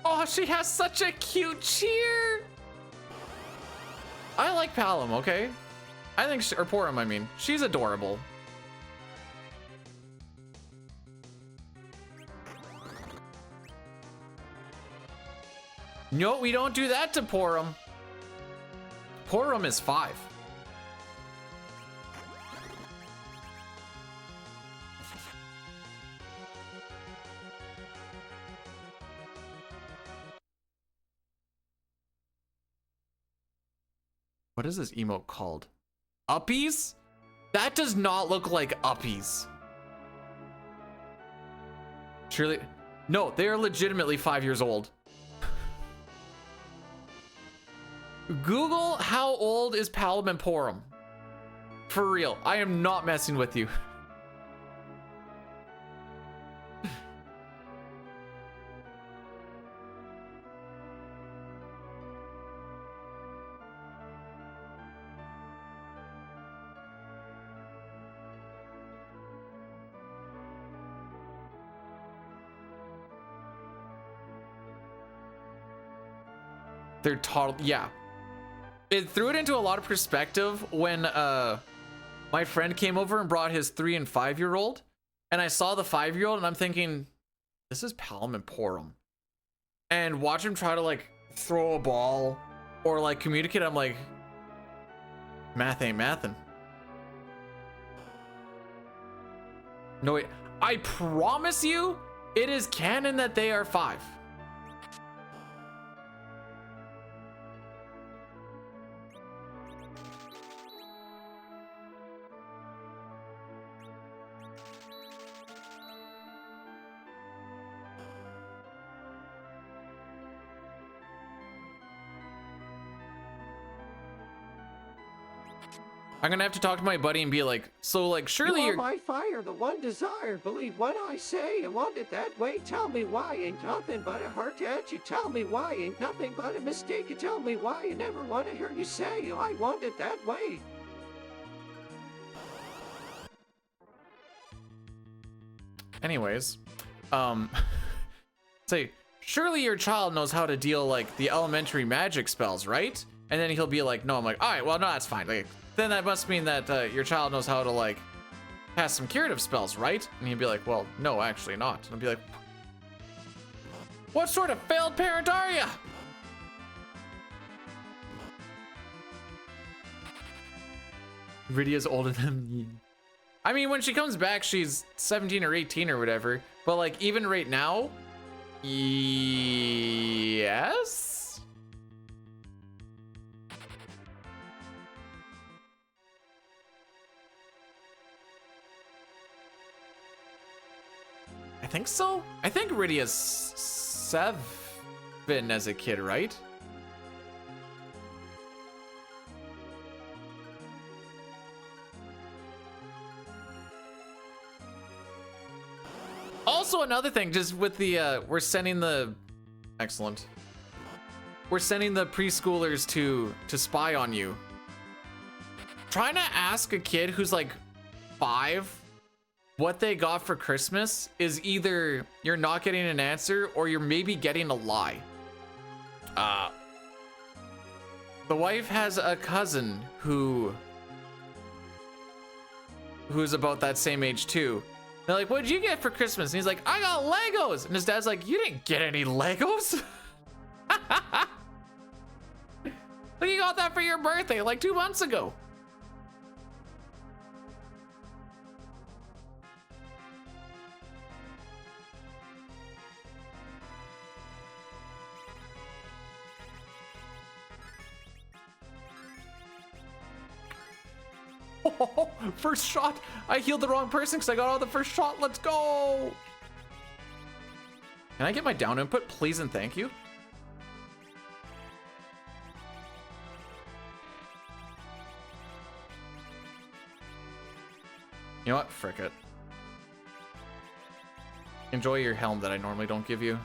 Speaker 1: Oh, she has such a cute cheer. I like Palom, okay? I think, or Porum, I mean. She's adorable. No, we don't do that to Porum. Porum is 5. What is this emote called? Uppies? That does not look like uppies. Surely, no, they are legitimately 5 years old. Google how old is Palom and Porum. For real, I am not messing with you. They're total, yeah. It threw it into a lot of perspective when my friend came over and brought his 3 and 5-year-old, and I saw the 5-year-old and I'm thinking, this is Palom and Porum. And watch him try to like throw a ball or like communicate, I'm like, math ain't mathin'. No, wait, I promise you, it is canon that they are 5. I'm gonna have to talk to my buddy and be like, so like, surely you're
Speaker 3: my fire, the one desire. Believe what I say. I want it that way. Tell me why. Ain't nothing but a hurt at you. Tell me why. Ain't nothing but a mistake. You tell me why. I never want to hear you say I want it that way.
Speaker 1: Anyways, say, surely your child knows how to deal like the elementary magic spells, right? And then he'll be like, no. I'm like, all right, well, no, that's fine. Like, then that must mean that your child knows how to like cast some curative spells, right? And he'd be like, well, no, actually not. And I'd be like, what sort of failed parent are ya? Rydia's older than me. I mean, when she comes back, she's 17 or 18 or whatever. But like, even right now, yes. I think so. I think Rydia's 7 as a kid, right? Also, another thing, just with the we're sending the excellent. We're sending the preschoolers to spy on you. Trying to ask a kid who's like 5 what they got for Christmas is either you're not getting an answer or you're maybe getting a lie. The wife has a cousin who's about that same age too. They're like, what'd you get for Christmas? And he's like, I got Legos. And his dad's like, you didn't get any Legos? Like, you got that for your birthday like 2 months ago. First shot. I healed the wrong person because I got out of the first shot. Let's go. Can I get my down input, please and thank you? You know what? Frick it. Enjoy your helm that I normally don't give you.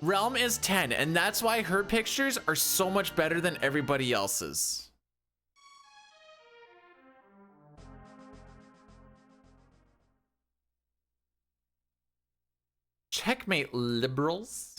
Speaker 1: Realm is 10, and that's why her pictures are so much better than everybody else's. Checkmate, liberals.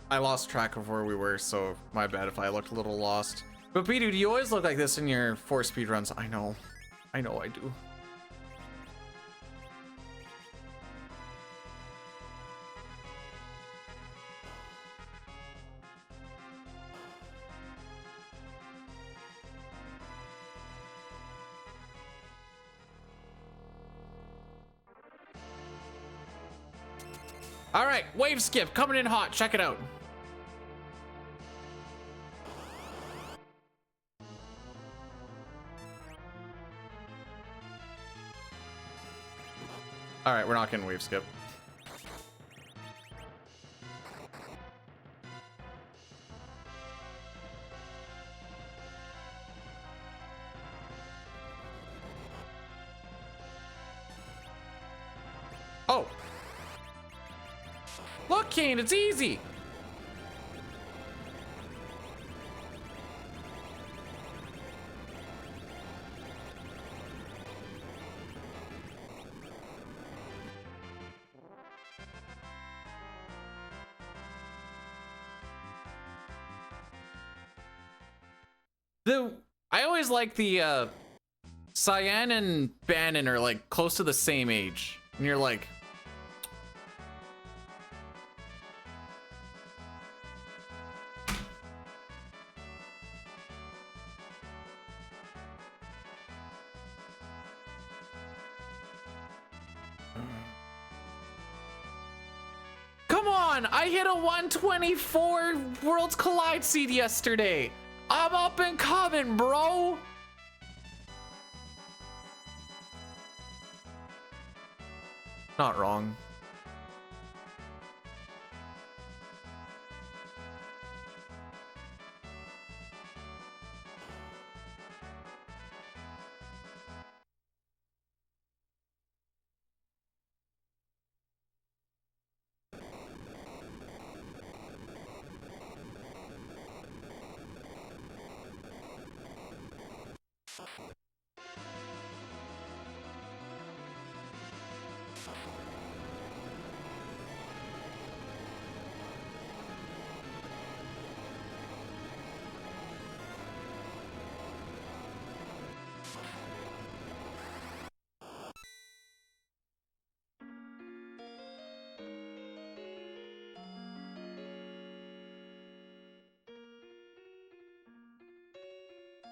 Speaker 1: I lost track of where we were, so my bad if I looked a little lost. But B-Dude, you always look like this in your 4 speedruns. I know I do. All right, wave skip coming in hot. Check it out. All right, we're not getting wave skip. Oh. Look, Kane, it's easy. I always like the Cyan and Bannon are like close to the same age, and you're like, come on! I hit a 124 Worlds Collide seed yesterday. I'm up and coming, bro. Not wrong.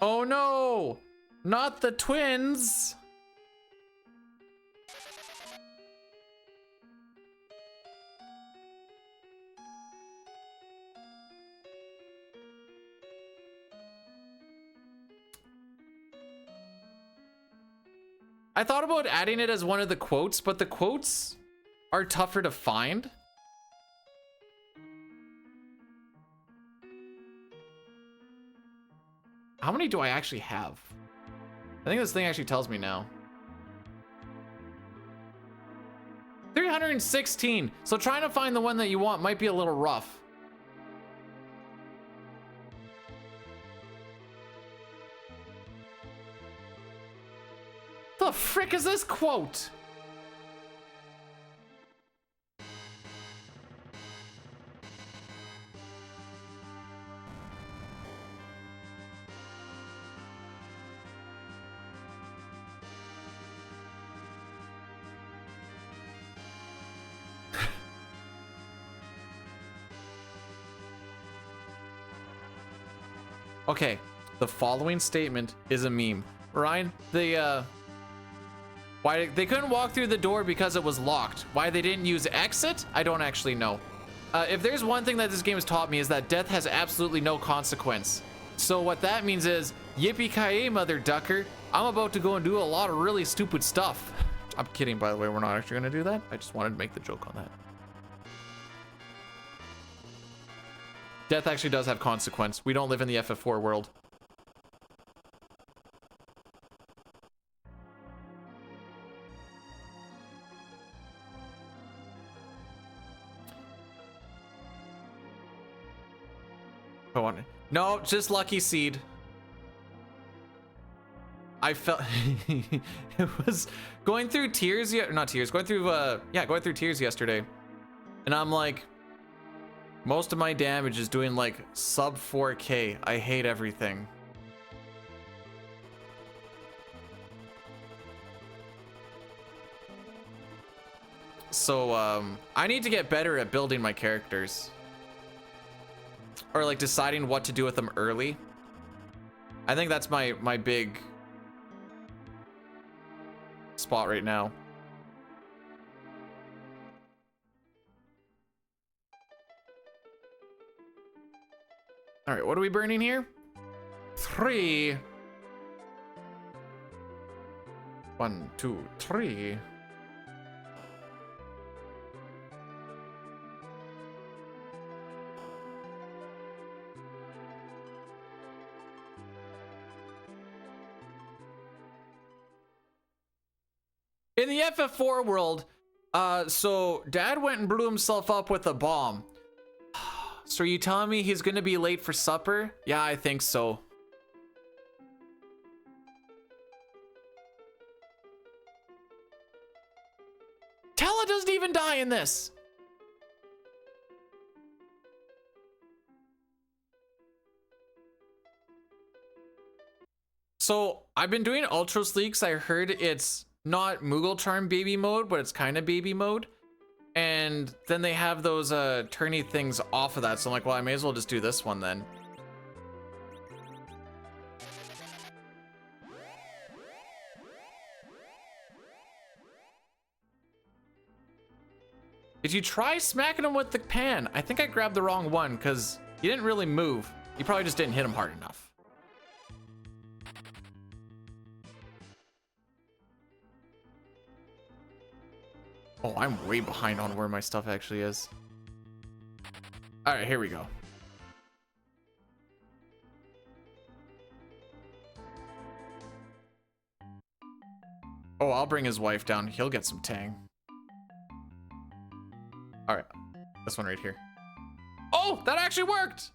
Speaker 1: Oh no, not the twins. I thought about adding it as one of the quotes, but the quotes are tougher to find. How many do I actually have? I think this thing actually tells me now. 316. So trying to find the one that you want might be a little rough. The frick is this quote? Okay, the following statement is a meme. Ryan, why they couldn't walk through the door because it was locked. Why they didn't use exit? I don't actually know. If there's one thing that this game has taught me is that death has absolutely no consequence. So what that means is, yippee-ki-yay, mother ducker. I'm about to go and do a lot of really stupid stuff. I'm kidding, by the way. We're not actually gonna do that. I just wanted to make the joke on that. Death actually does have consequence. We don't live in the FF4 world. Go on. No, just lucky seed. I felt it was going through tears, not tears, going through going through tears yesterday. And I'm like, most of my damage is doing like sub 4K. I hate everything. So I need to get better at building my characters. Or like deciding what to do with them early. I think that's my big spot right now. All right, what are we burning here? 3. 1, 2, 3. In the FF4 world, so Dad went and blew himself up with a bomb. So are you telling me he's gonna be late for supper? Yeah, I think so. Tella doesn't even die in this. So I've been doing Ultra Sleeks. I heard it's not Moogle Charm baby mode, but it's kind of baby mode. And then they have those turny things off of that. So I'm like, well, I may as well just do this one then. Did you try smacking him with the pan? I think I grabbed the wrong one because he didn't really move. You probably just didn't hit him hard enough. Oh, I'm way behind on where my stuff actually is. All right, here we go. Oh, I'll bring his wife down. He'll get some tang. All right, this one right here. Oh, that actually worked.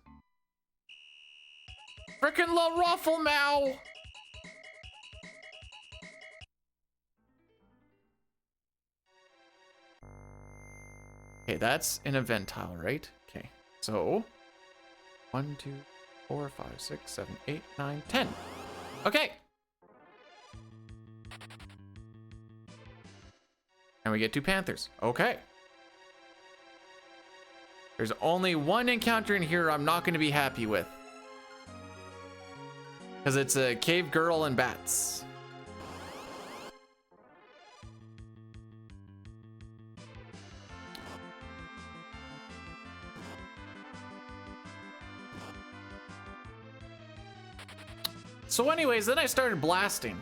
Speaker 1: Frickin' La Ruffle Mow. Okay, that's an event tile, right? Okay, so 1, 2, 4, 5, 6, 7, 8, 9, 10. Okay. And we get 2 panthers. Okay. There's only one encounter in here I'm not going to be happy with. Because it's a cave girl and bats. So anyways, then I started blasting.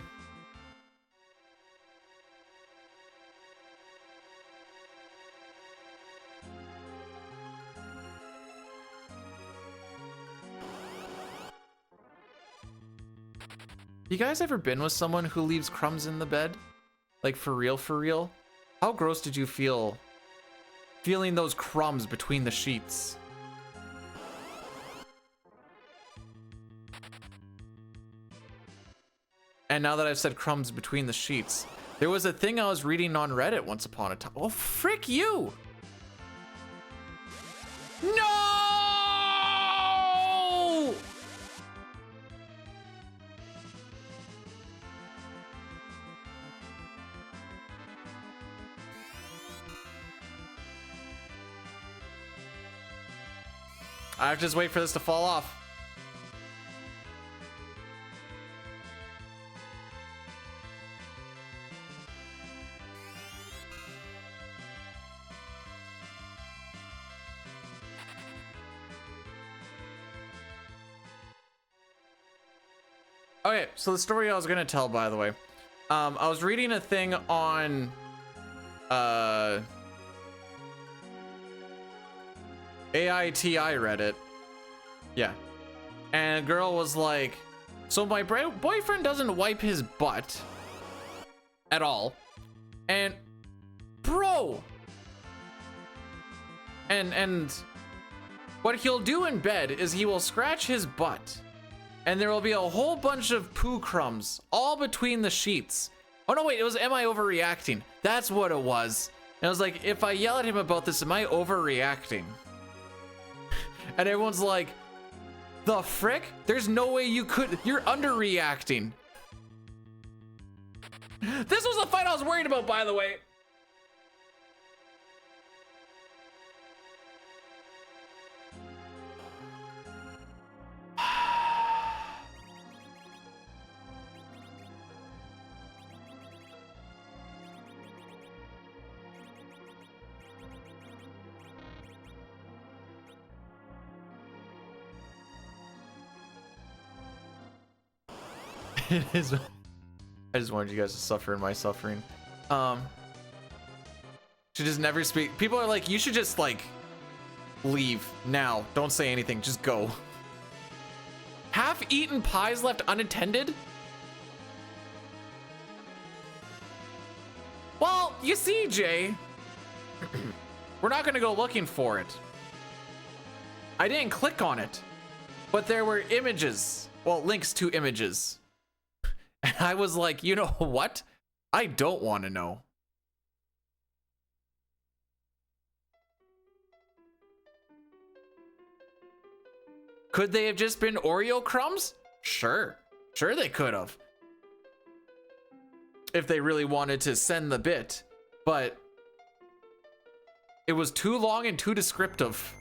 Speaker 1: You guys ever been with someone who leaves crumbs in the bed? Like for real, for real? How gross did you feel feeling those crumbs between the sheets? And now that I've said crumbs between the sheets, there was a thing I was reading on Reddit once upon a time. Oh, frick you! No! I have to just wait for this to fall off. Okay, so the story I was gonna tell, by the way, I was reading a thing on AITI Reddit. Yeah. And a girl was like, so my boyfriend doesn't wipe his butt at all. And bro. And what he'll do in bed is he will scratch his butt and there will be a whole bunch of poo crumbs all between the sheets. Oh no, wait, it was, am I overreacting? That's what it was. And I was like, if I yell at him about this, am I overreacting? And everyone's like, the frick? There's no way you could, you're underreacting. This was the fight I was worried about, by the way. It is. I just wanted you guys to suffer in my suffering. Should just never speak. People are like, you should just like leave now. Don't say anything. Just go. Half-eaten pies left unattended? Well, you see, Jay, we're not gonna go looking for it. I didn't click on it, but there were images. Well, links to images. And I was like, you know what? I don't want to know. Could they have just been Oreo crumbs? Sure. Sure they could have. If they really wanted to send the bit. But it was too long and too descriptive.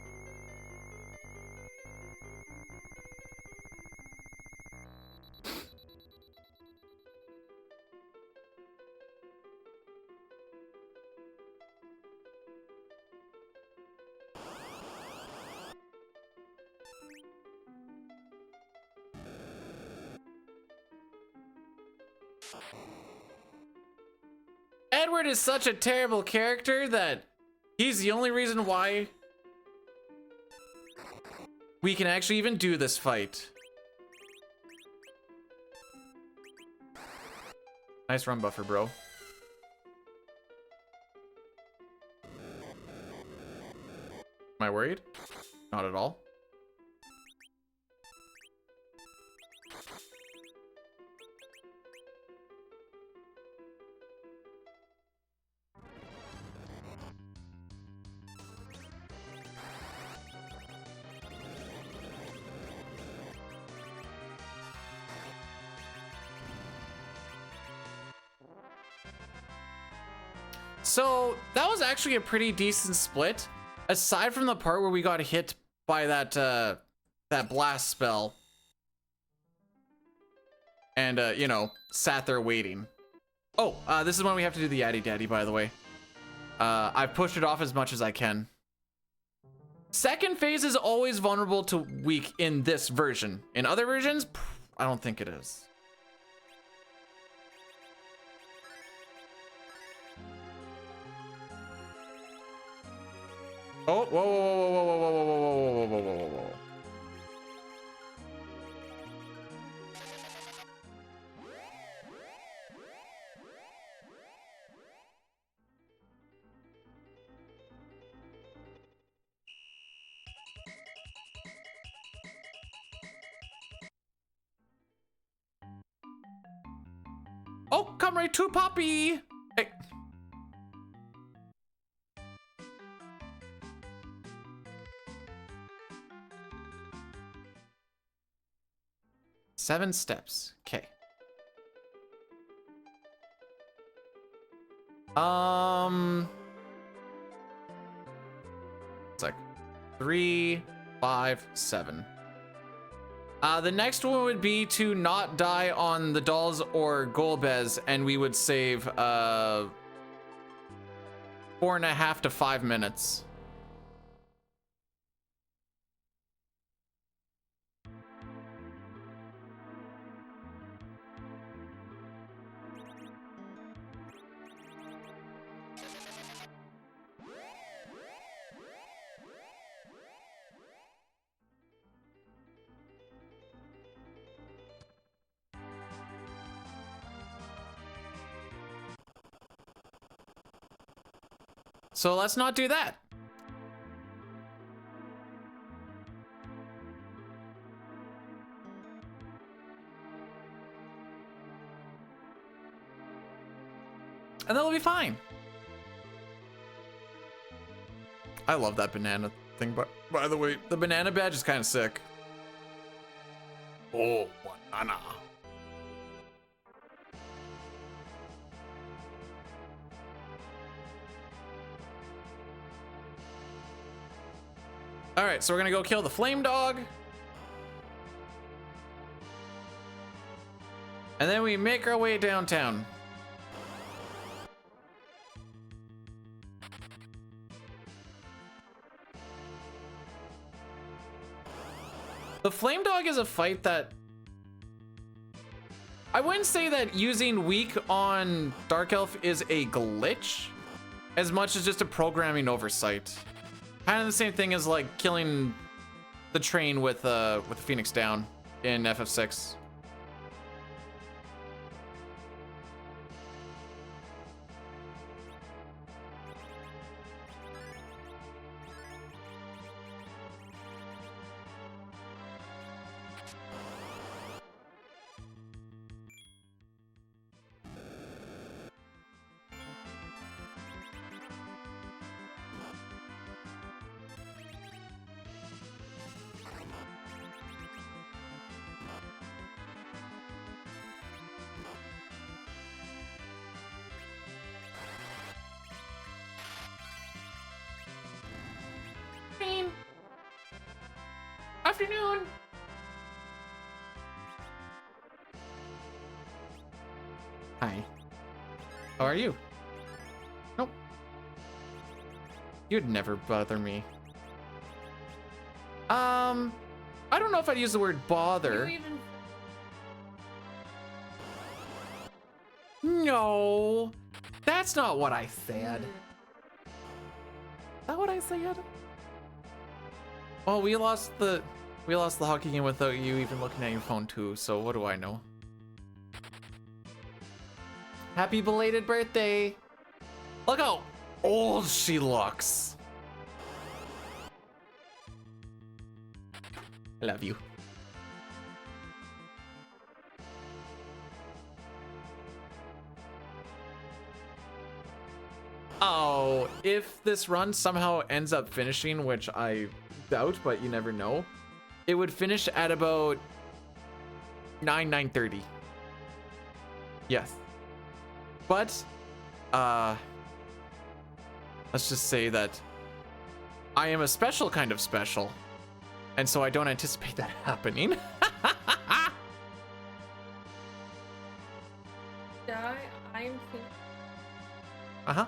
Speaker 1: Edward is such a terrible character that he's the only reason why we can actually even do this fight. Nice run buffer, bro. Am I worried? Not at all. So that was actually a pretty decent split, aside from the part where we got hit by that that blast spell, and you know, sat there waiting. Oh, this is when we have to do the Yaddy Daddy, by the way. I've pushed it off as much as I can. Second phase is always vulnerable to weak in this version. In other versions, I don't think it is. Oh, whoa, whoa, whoa, whoa, whoa, whoa, whoa, whoa, whoa, whoa, whoa, whoa. Oh, come right to Poppy. Hey. Seven steps. Okay. It's like 3, 5, 7. The next one would be to not die on the dolls or Golbez, and we would save 4.5 to 5 minutes. So let's not do that. And that'll be fine. I love that banana thing, but by the way, the banana badge is kind of sick. Oh, banana. All right, so we're gonna go kill the flame dog. And then we make our way downtown. The flame dog is a fight that I wouldn't say that using weak on Dark Elf is a glitch as much as just a programming oversight. Kind of the same thing as like killing the train with Phoenix Down in FF6. Afternoon. Hi. How are you? Nope. You'd never bother me. I don't know if I'd use the word bother. No, that's not what I said. Is that what I said? Well, we lost the hockey game without you even looking at your phone too, so what do I know? Happy belated birthday! Look how old she looks. I love you. Oh, if this run somehow ends up finishing, which I doubt, but you never know, it would finish at about 9:30. Yes. But let's just say that I am a special kind of special, and so I don't anticipate that happening.
Speaker 4: I'm
Speaker 1: uh-huh.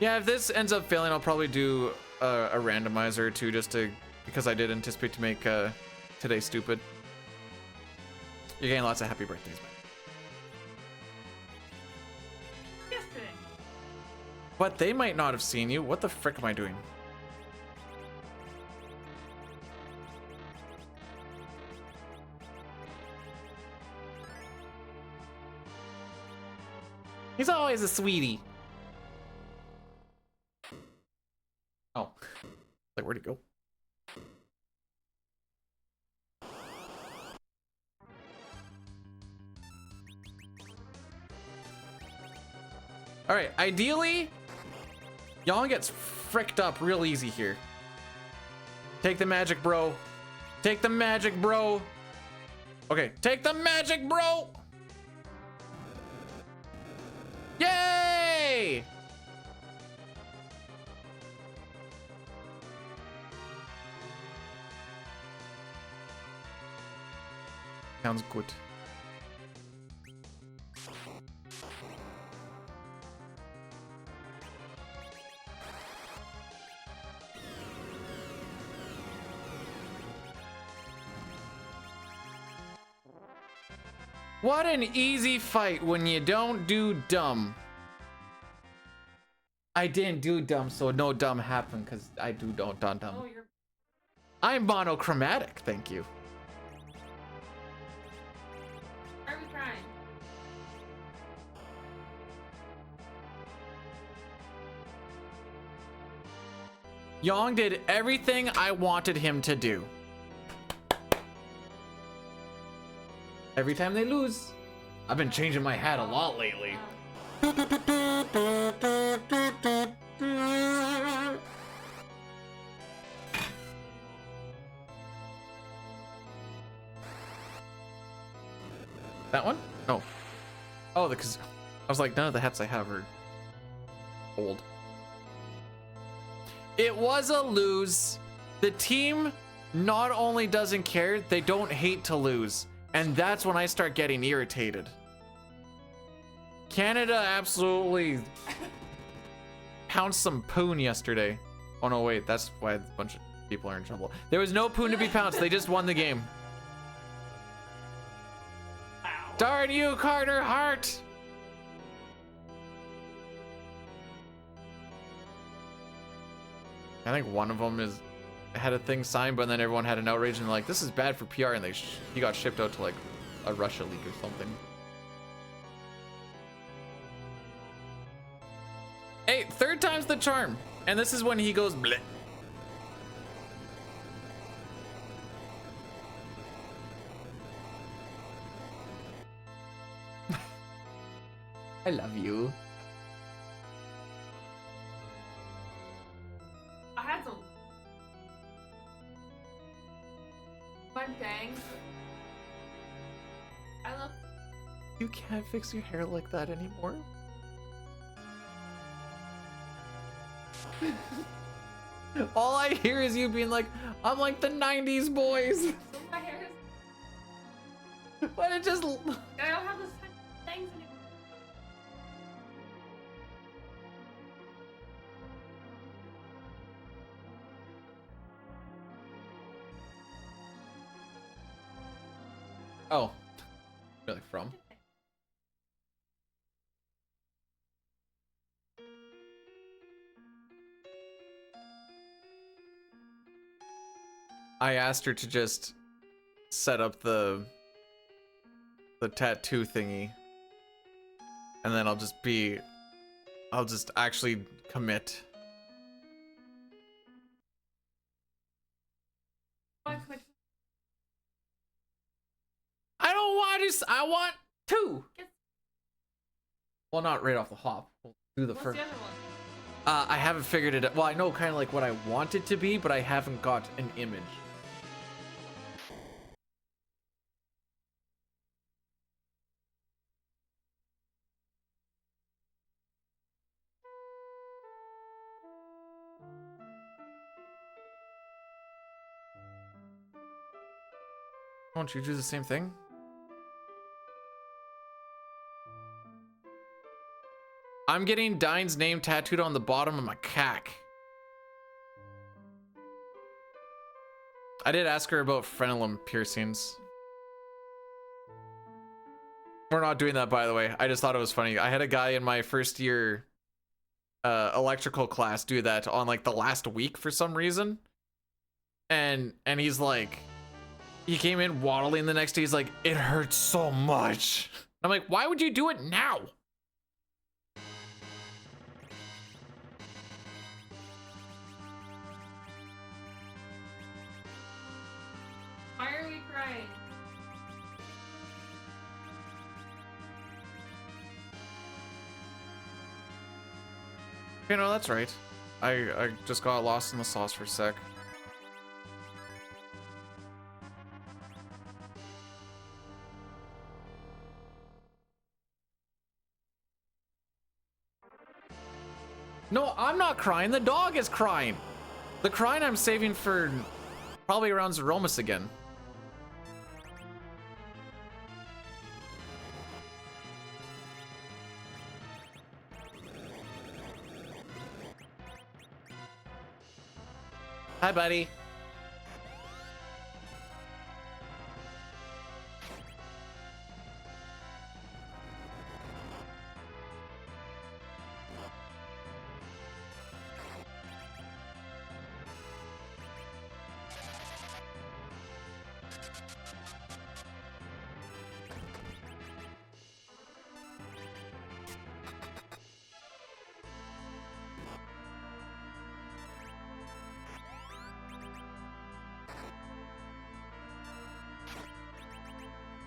Speaker 1: Yeah, if this ends up failing, I'll probably do a randomizer or two, just because I did anticipate to make today stupid. You're getting lots of happy birthdays, man.
Speaker 4: yesterday.
Speaker 1: But they might not have seen you. What the frick am I doing? He's always a sweetie. Oh, like where'd he go? All right, ideally, Yang gets fricked up real easy here. Take the magic, bro. Take the magic, bro. Okay, take the magic, bro. Yay! Sounds good. What an easy fight when you don't do dumb. I didn't do dumb, so no dumb happened because I do don't dumb.
Speaker 4: Oh, you're.
Speaker 1: I'm monochromatic, thank you.
Speaker 4: Why are we crying?
Speaker 1: Yang did everything I wanted him to do. Every time they lose, I've been changing my hat a lot lately. That one? No. Oh, because I was like, none of the hats I have are old. It was a lose. The team not only doesn't care, they don't hate to lose. And that's when I start getting irritated. Canada absolutely pounced some poon yesterday. Oh no, wait, that's why a bunch of people are in trouble. There was no poon to be pounced, they just won the game.
Speaker 4: Wow.
Speaker 1: Darn you, Carter Hart! I think one of them had a thing signed, but then everyone had an outrage and like, this is bad for PR, and he got shipped out to like a Russia league or something. Hey, third time's the charm, and this is when he goes bleh. I love you.
Speaker 4: I had some. One thing. I love.
Speaker 1: You can't fix your hair like that anymore. All I hear is you being like, I'm like the 90s boys.
Speaker 4: My hair is.
Speaker 1: But it just.
Speaker 4: I don't have those things anymore.
Speaker 1: Oh. Really from? I asked her to just set up the tattoo thingy, and then I'll just actually commit. I don't want to. I want two. Well, not right off the hop. We'll do the
Speaker 4: What's
Speaker 1: first.
Speaker 4: the other one?
Speaker 1: I haven't figured it out. Well, I know kind of like what I want it to be, but I haven't got an image. Won't you do the same thing? I'm getting Dine's name tattooed on the bottom of my cack. I did ask her about frenulum piercings. We're not doing that, by the way. I just thought it was funny. I had a guy in my first year electrical class do that on like the last week for some reason. And he's like, he came in waddling the next day. He's like, it hurts so much. I'm like, why would you do it now?
Speaker 4: Why are we crying?
Speaker 1: You know, that's right. I just got lost in the sauce for a sec. No, I'm not crying. The dog is crying. The crying I'm saving for probably around Zeromus again. Hi, buddy.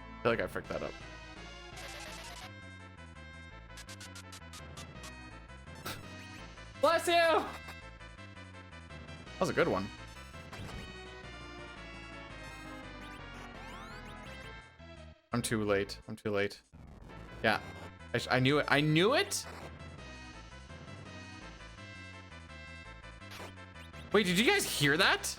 Speaker 1: I feel like I fricked that up. Bless you! That was a good one. I'm too late. I'm too late. Yeah. I knew it. I knew it? Wait, did you guys hear that?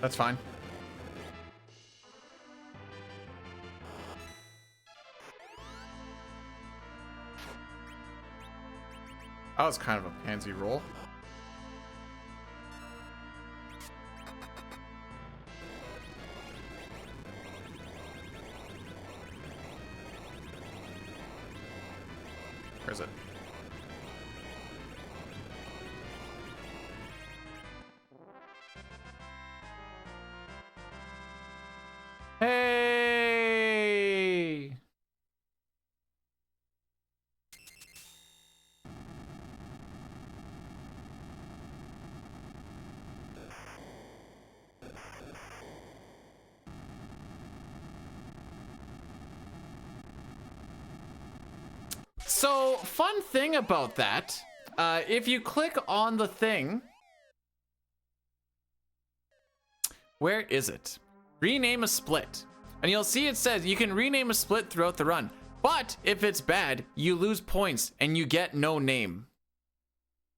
Speaker 1: That's fine. That was kind of a pansy roll. Where is it? Hey! So, fun thing about that, if you click on the thing, where is it? Rename a split. And you'll see it says you can rename a split throughout the run. But if it's bad, you lose points and you get no name.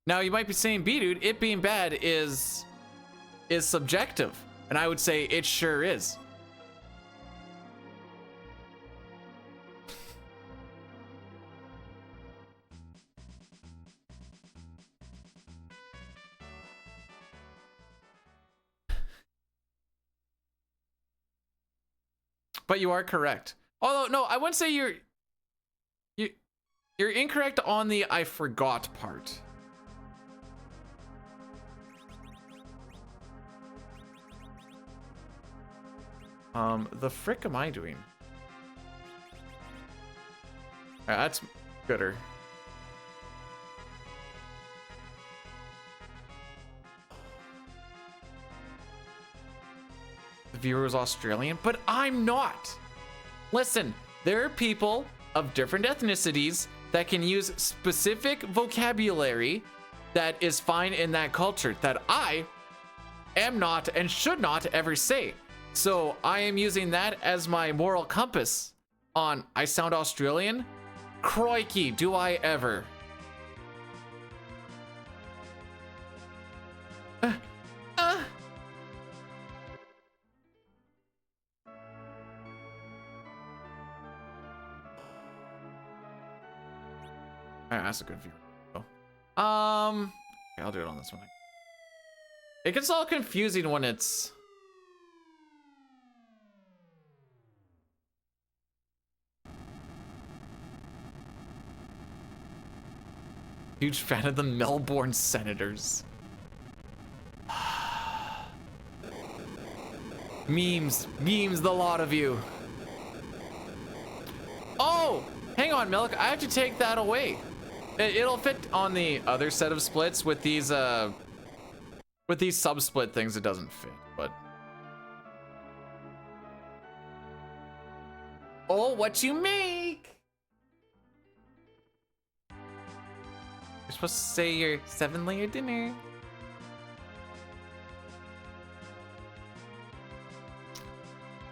Speaker 1: Now you might be saying, B-Dude, it being bad is subjective. And I would say it sure is. But you are correct. Although, no, I wouldn't say you're incorrect on the I forgot part. The frick am I doing? Alright, that's gooder. The viewer is Australian, but I'm not. Listen, there are people of different ethnicities that can use specific vocabulary that is fine in that culture that I am not and should not ever say. So I am using that as my moral compass on I sound Australian? Crikey, do I ever. Alright, that's a good view. Okay, I'll do it on this one. It gets all confusing when it's... Huge fan of the Melbourne Senators. Memes, the lot of you. Oh, hang on, Milk. I have to take that away. It'll fit on the other set of splits. With these sub-split things, it doesn't fit. But oh, what you make? You're supposed to say your 7-layer dinner.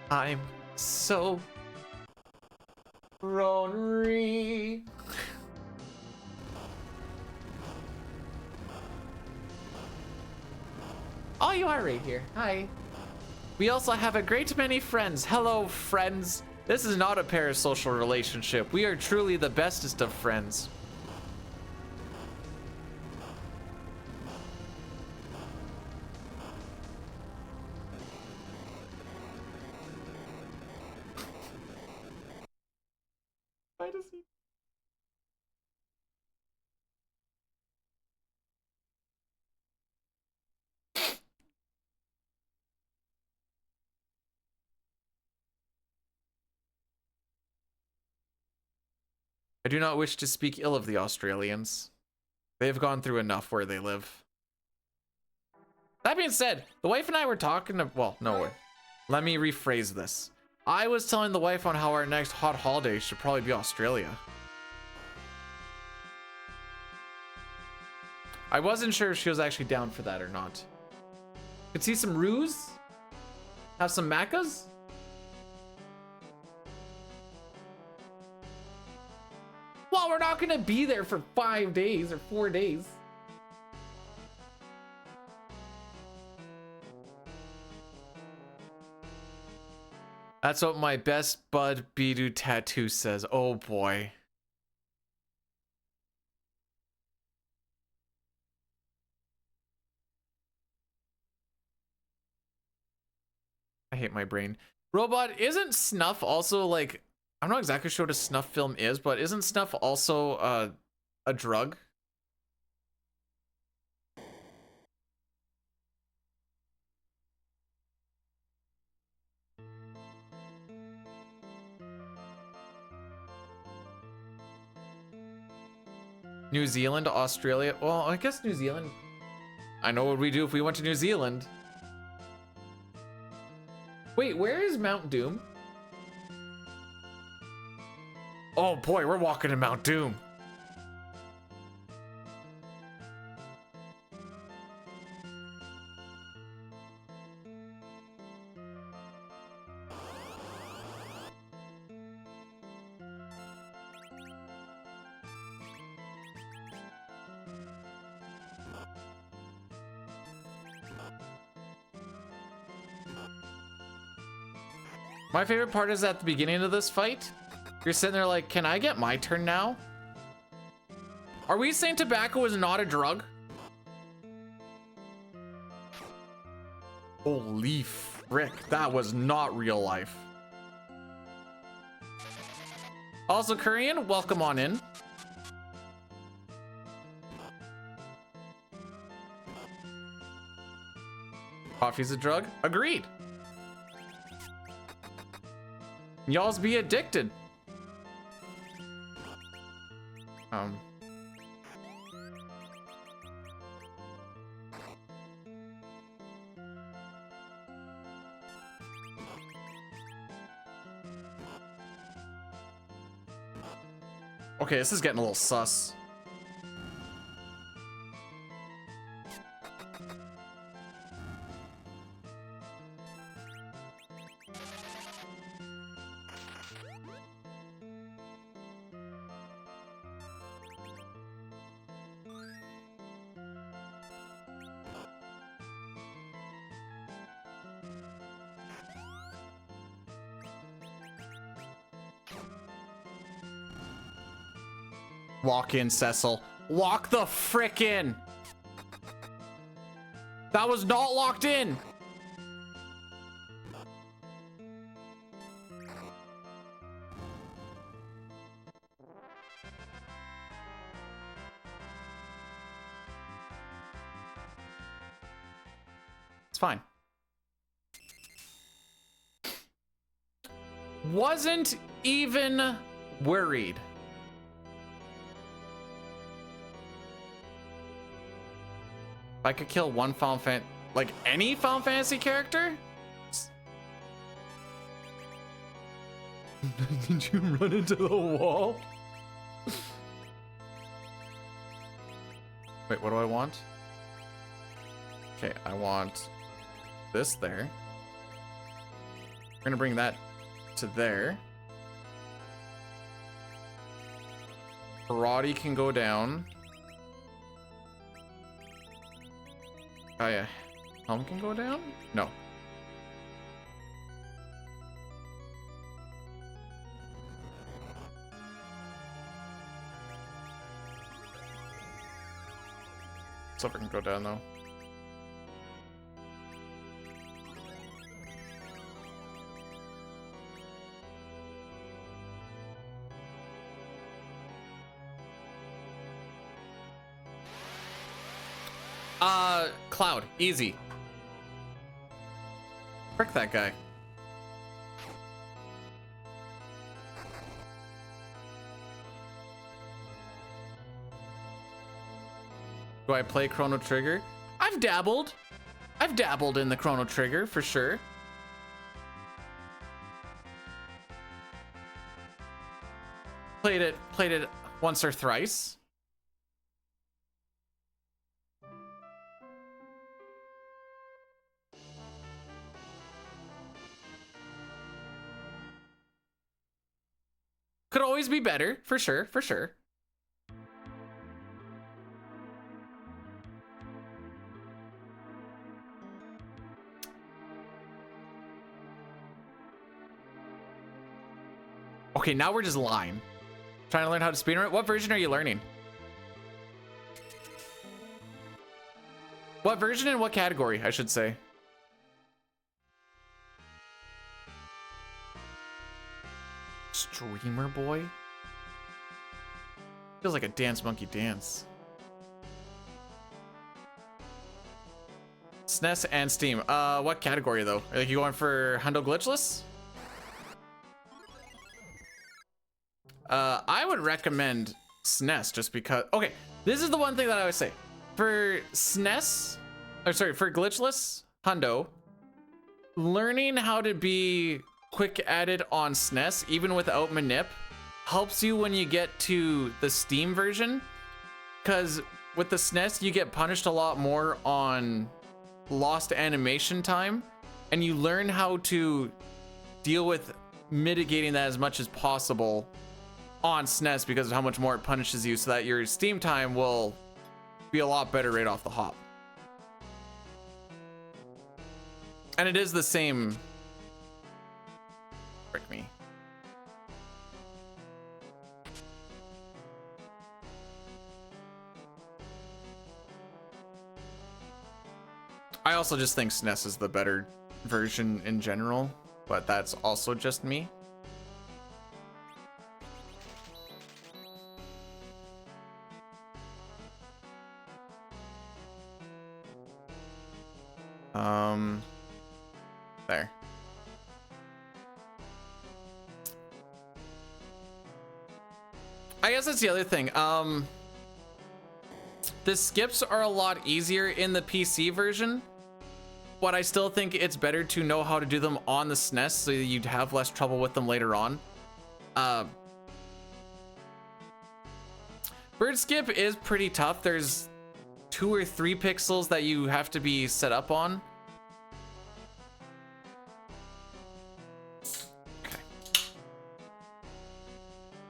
Speaker 1: I'm so ornery. Oh, you are right here. Hi. We also have a great many friends. Hello, friends. This is not a parasocial relationship. We are truly the bestest of friends. Why does he? I do not wish to speak ill of the Australians. They have gone through enough where they live. That being said, the wife and I were talking to, well, no way. Let me rephrase this. I was telling the wife on how our next hot holiday should probably be Australia. I wasn't sure if she was actually down for that or not. Could see some roos? Have some macas? Well, we're not gonna be there for 5 days or 4 days. That's what my best bud Bidu tattoo says. Oh boy. I hate my brain. Robot, isn't snuff also like, I'm not exactly sure what a snuff film is, but isn't snuff also a drug? New Zealand, Australia. Well, I guess New Zealand. I know what we do if we went to New Zealand. Wait, where is Mount Doom? Oh boy, we're walking to Mount Doom. My favorite part is at the beginning of this fight. You're sitting there like, can I get my turn now? Are we saying tobacco is not a drug? Holy frick, that was not real life. Also, Korean, welcome on in. Coffee's a drug? Agreed. Y'all's be addicted. Okay, this is getting a little sus. Walk in, Cecil. Walk the frick in. That was not locked in. It's fine. Wasn't even worried. If I could kill one like any Final Fantasy character? Did you run into the wall? Wait, what do I want? Okay, I want this there. We're gonna bring that to there. Karate can go down. Oh yeah, helm can go down? No. Silver can go down though. Cloud, easy. Frick that guy. Do I play Chrono Trigger? I've dabbled. I've dabbled in the Chrono Trigger for sure. Played it once or thrice. Could always be better, for sure, for sure. Okay, now we're just lying. Trying to learn how to speedrun it. What version are you learning? What version and what category, I should say? Streamer boy? Feels like a Dance Monkey Dance. SNES and Steam. What category though? Are you going for Hundo Glitchless? I would recommend SNES just because, okay, this is the one thing that I always say. For SNES, or sorry, for Glitchless, Hundo, learning how to be quick at it on SNES, even without manip, helps you when you get to the Steam version. Because with the SNES, you get punished a lot more on lost animation time, and you learn how to deal with mitigating that as much as possible on SNES because of how much more it punishes you, so that your Steam time will be a lot better right off the hop. And it is the same. Frick me. I also just think SNES is the better version in general, but that's also just me. There. I guess that's the other thing. The skips are a lot easier in the PC version, but I still think it's better to know how to do them on the SNES so that you'd have less trouble with them later on. Bird skip is pretty tough. There's 2 or 3 pixels that you have to be set up on. Okay.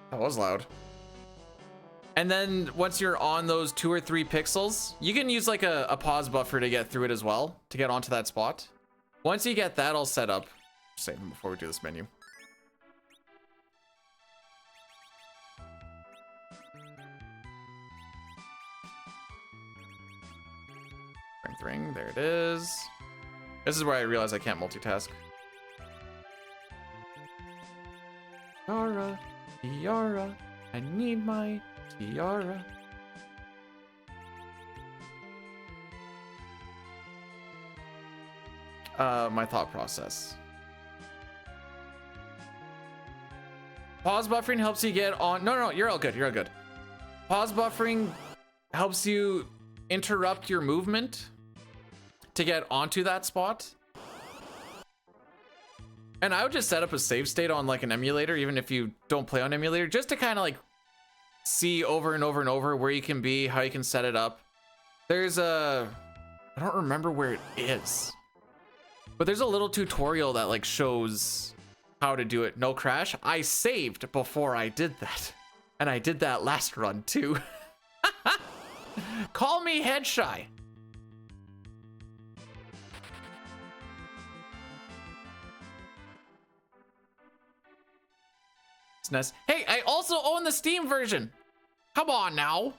Speaker 1: That was loud. And then once you're on those 2 or 3 pixels, you can use like a pause buffer to get through it as well, to get onto that spot. Once you get that all set up, save them before we do this menu. Bring string. There it is. This is where I realize I can't multitask. Tiara, tiara, I need my tiara. My thought process. Pause buffering helps you get on. No, you're all good. You're all good. Pause buffering helps you interrupt your movement to get onto that spot. And I would just set up a save state on like an emulator, even if you don't play on emulator, just to kind of like see over and over and over where you can be, how you can set it up. There's a, I don't remember where it is, but there's a little tutorial that like shows how to do it. No crash. I saved before I did that. And I did that last run too. Call me head shy. SNES. Hey, I also own the Steam version. Come on now.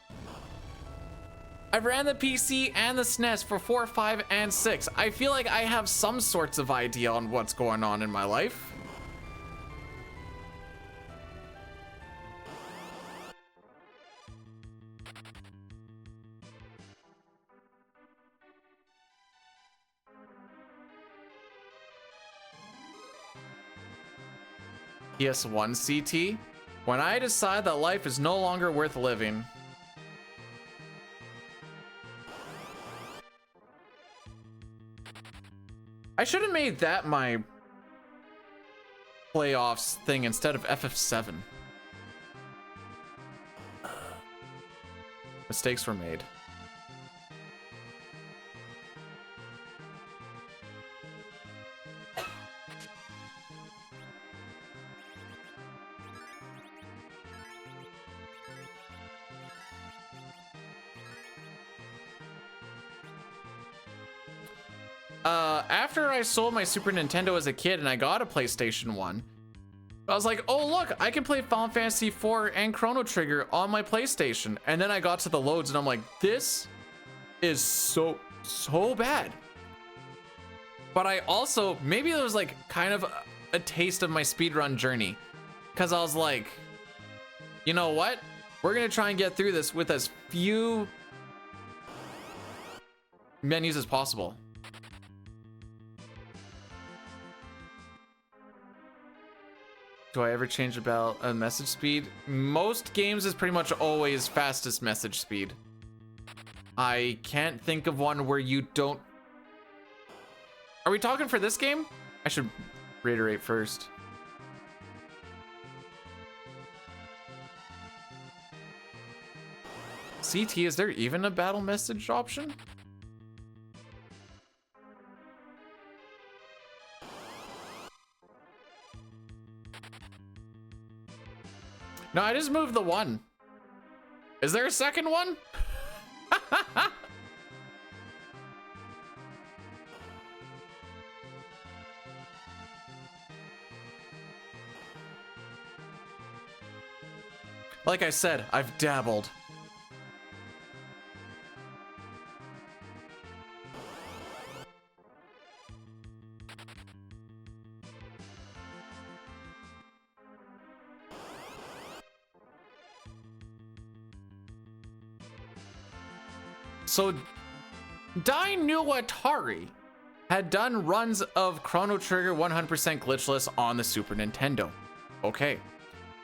Speaker 1: I ran the PC and the SNES for 4, 5, and 6. I feel like I have some sorts of idea on what's going on in my life. PS1 CT. When I decide that life is no longer worth living. I should have made that my playoffs thing instead of FF7. Mistakes were made. After I sold my Super Nintendo as a kid and I got a PlayStation 1, I was like, oh look, I can play Final Fantasy 4 and Chrono Trigger on my PlayStation. And then I got to the loads and I'm like, this is so bad. But I also, maybe it was like kind of a taste of my speedrun journey, because I was like, you know what? We're gonna try and get through this with as few menus as possible. Do I ever change about a message speed? Most games is pretty much always fastest message speed. I can't think of one where you don't. Are we talking for this game? I should reiterate first. CT, is there even a battle message option? No, I just moved the one. Is there a second one? Like I said, I've dabbled. So, Atari had done runs of Chrono Trigger 100% glitchless on the Super Nintendo. Okay.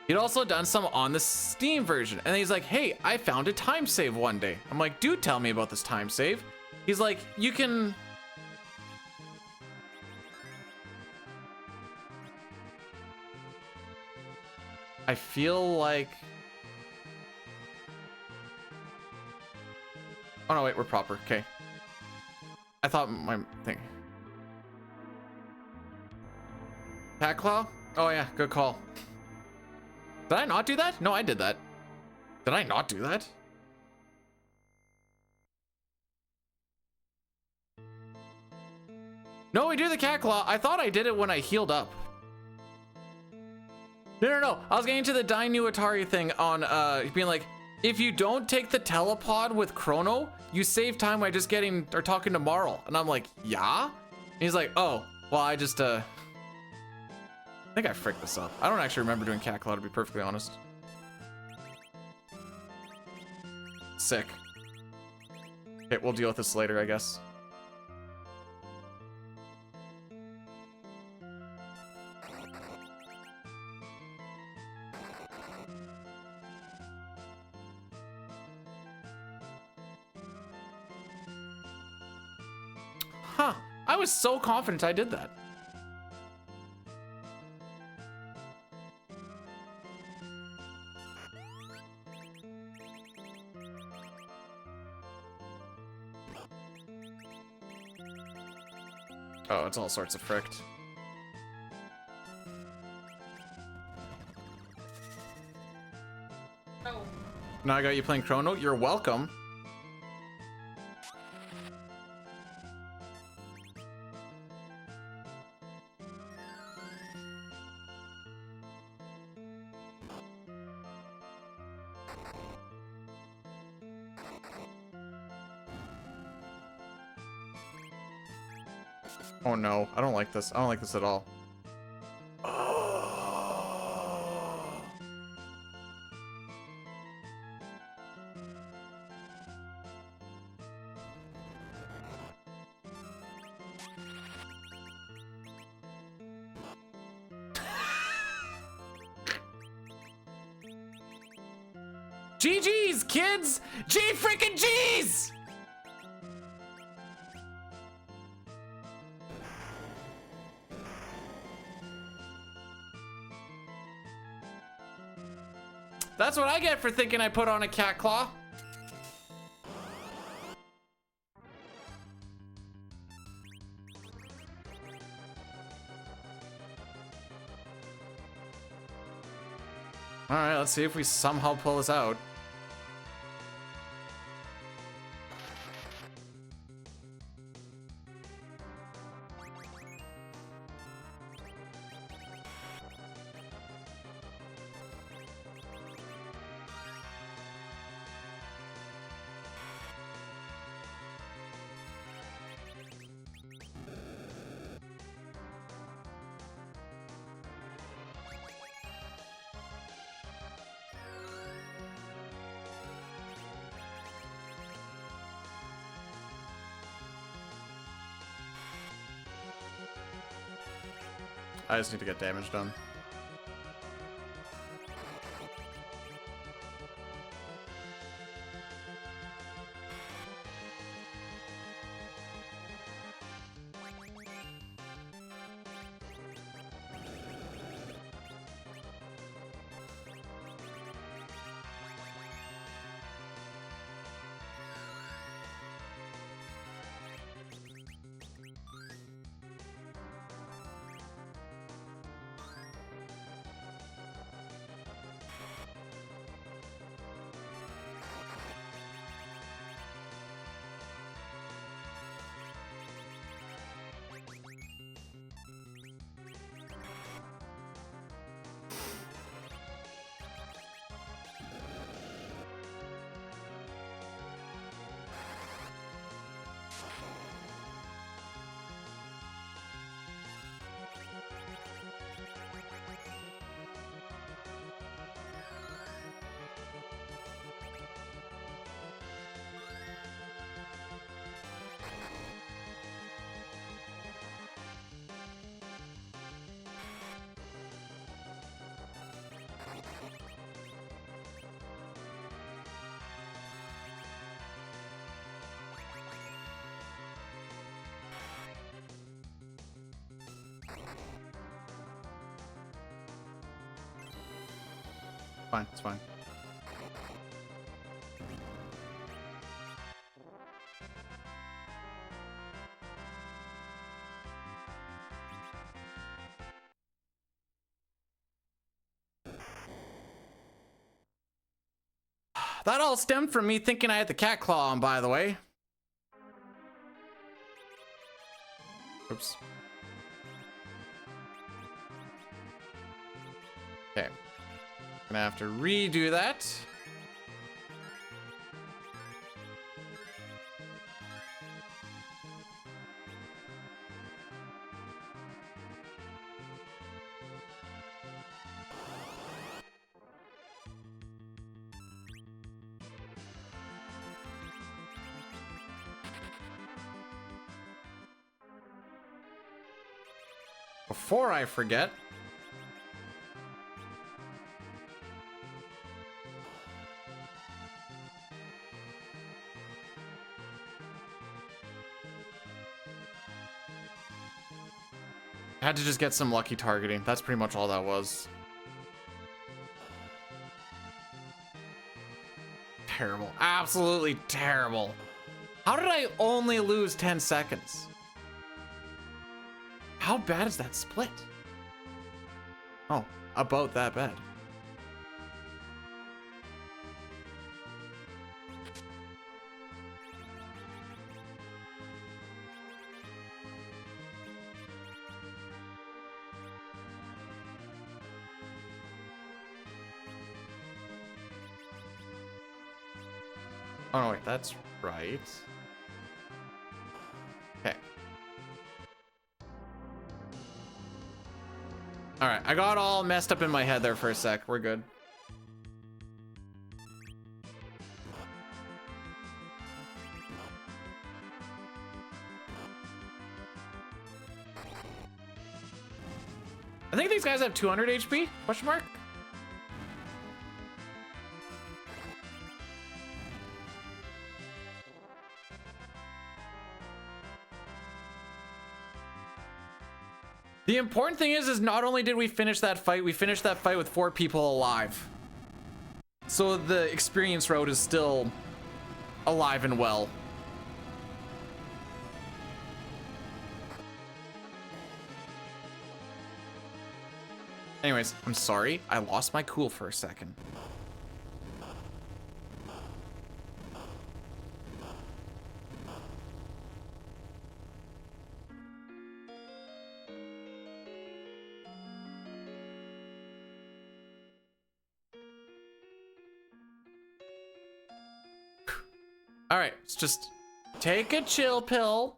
Speaker 1: He'd also done some on the Steam version. And he's like, hey, I found a time save one day. I'm like, dude, tell me about this time save. He's like, you can... I feel like... Oh no, wait, we're proper. Okay. I thought my thing. Cat Claw? Oh yeah, good call. Did I not do that? No, I did that. Did I not do that? No, we do the Cat Claw. I thought I did it when I healed up. No. I was getting to the New Atari thing on being like, if you don't take the telepod with Chrono, you save time by just getting or talking to Marl. And I'm like, yeah? And he's like, oh, well, I just, I think I fricked this up. I don't actually remember doing Cat Claw, to be perfectly honest. Sick. Okay, we'll deal with this later, I guess. Huh. I was so confident I did that. Oh, it's all sorts of fricked.
Speaker 4: Oh.
Speaker 1: Now I got you playing Chrono. You're welcome. Oh no, I don't like this. I don't like this at all. Oh. GG's, kids! G freaking G's! That's what I get for thinking I put on a cat claw. All right, let's see if we somehow pull this out. I just need to get damage done. Fine, it's fine. That all stemmed from me thinking I had the cat claw on, by the way. Oops. Okay. Gonna have to redo that. Before I forget, I had to just get some lucky targeting. That's pretty much all that was. Terrible. Absolutely terrible. How did I only lose 10 seconds? How bad is that split? Oh, about that bad. Oh, no, wait, that's right. Okay. All right, I got all messed up in my head there for a sec. We're good. I think these guys have 200 HP? Question mark? The important thing is not only did we finish that fight, we finished that fight with 4 people alive. So the experience road is still alive and well. Anyways, I'm sorry. I lost my cool for a second. All right, let's just take a chill pill,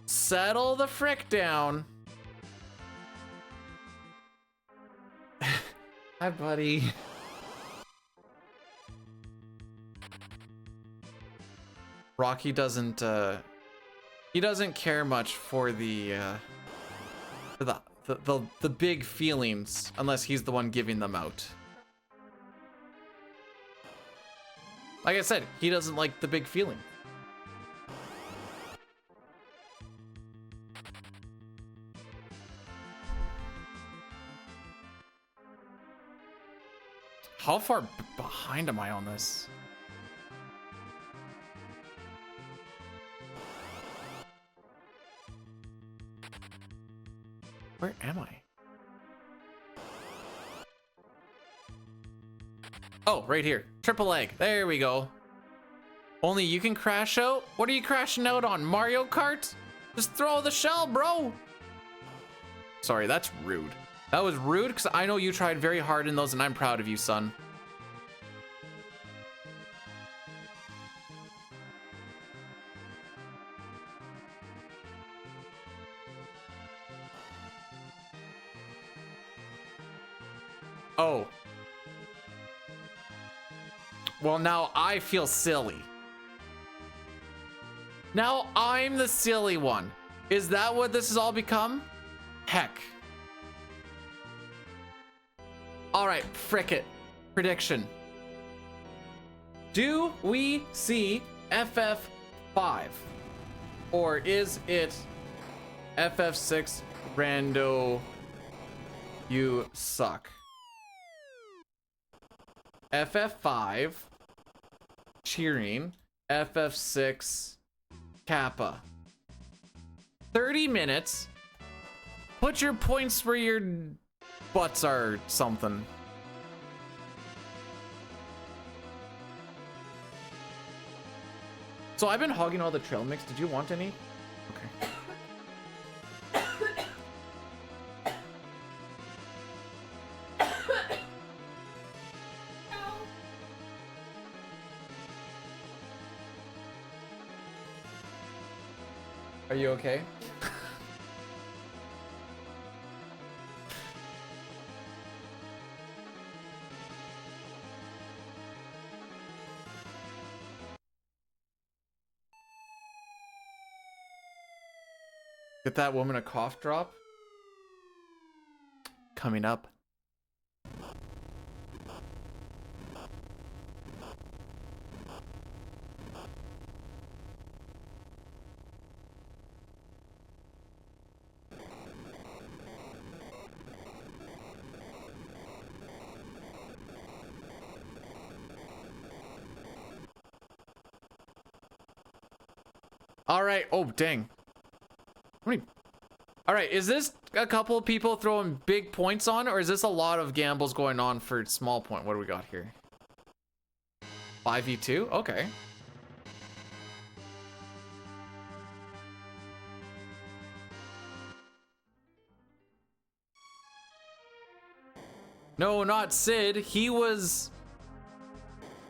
Speaker 1: settle the frick down. Hi, buddy. Rocky doesn't he doesn't care much for the big feelings unless he's the one giving them out. Like I said, he doesn't like the big feeling. How far behind am I on this? Where am I? Oh, right here. Triple egg. There we go. Only you can crash out? What are you crashing out on? Mario Kart? Just throw the shell, bro. Sorry, that's rude. That was rude because I know you tried very hard in those and I'm proud of you, son. Oh. Well, now I feel silly. Now I'm the silly one. Is that what this has all become? Heck. All right, frick it. Prediction. Do we see FF5? Or is it FF6 rando? You suck. FF5 cheering, FF6 Kappa. 30 minutes. Put your points where your butts are something. So I've been hogging all the trail mix. Did you want any? Okay. Are you okay? Get that woman a cough drop? coming up. All right. Oh, dang. How many? All right. Is this a couple of people throwing big points on, or is this a lot of gambles going on for small point? What do we got here? 5v2? Okay. No, not Sid. He was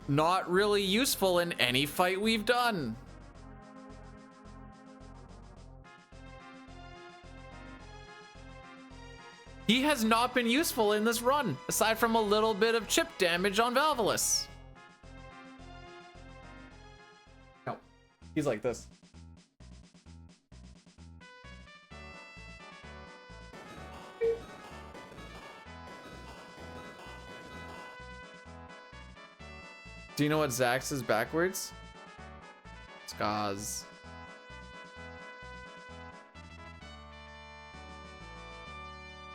Speaker 1: not really useful in any fight we've done. He has not been useful in this run, aside from a little bit of chip damage on Valvalus. No, he's like this. Do you know what Zax is backwards? Skaz.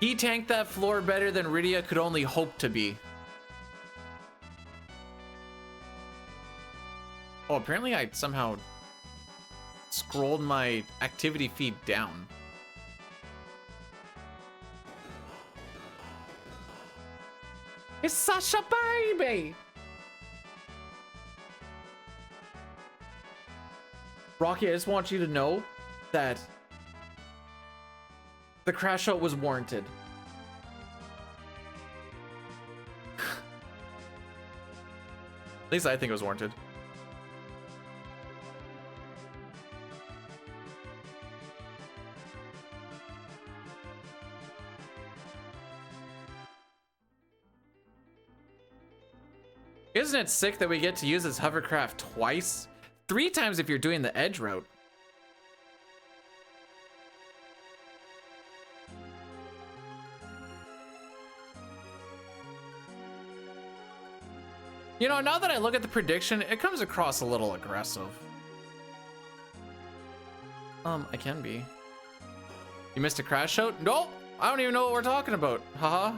Speaker 1: He tanked that floor better than Rydia could only hope to be. Oh, apparently I somehow scrolled my activity feed down. It's such a baby! Rocky, I just want you to know that the crash out was warranted. At least I think it was warranted. Isn't it sick that we get to use this hovercraft twice? 3 times if you're doing the edge route. You know, now that I look at the prediction, it comes across a little aggressive. I can be. You missed a crash out? Nope! I don't even know what we're talking about. Haha.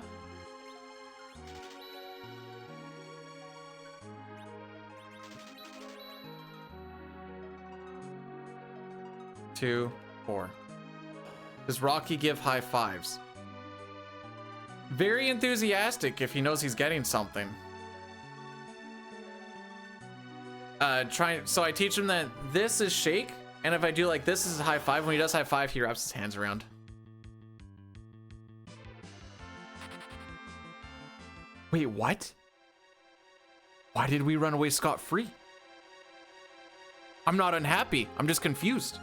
Speaker 1: Two, 4. Does Rocky give high fives? Very enthusiastic if he knows he's getting something. So I teach him that this is shake, and if I do like this is a high five. When he does high five, he wraps his hands around. Wait, what? Why did we run away scot-free? I'm not unhappy. I'm just confused.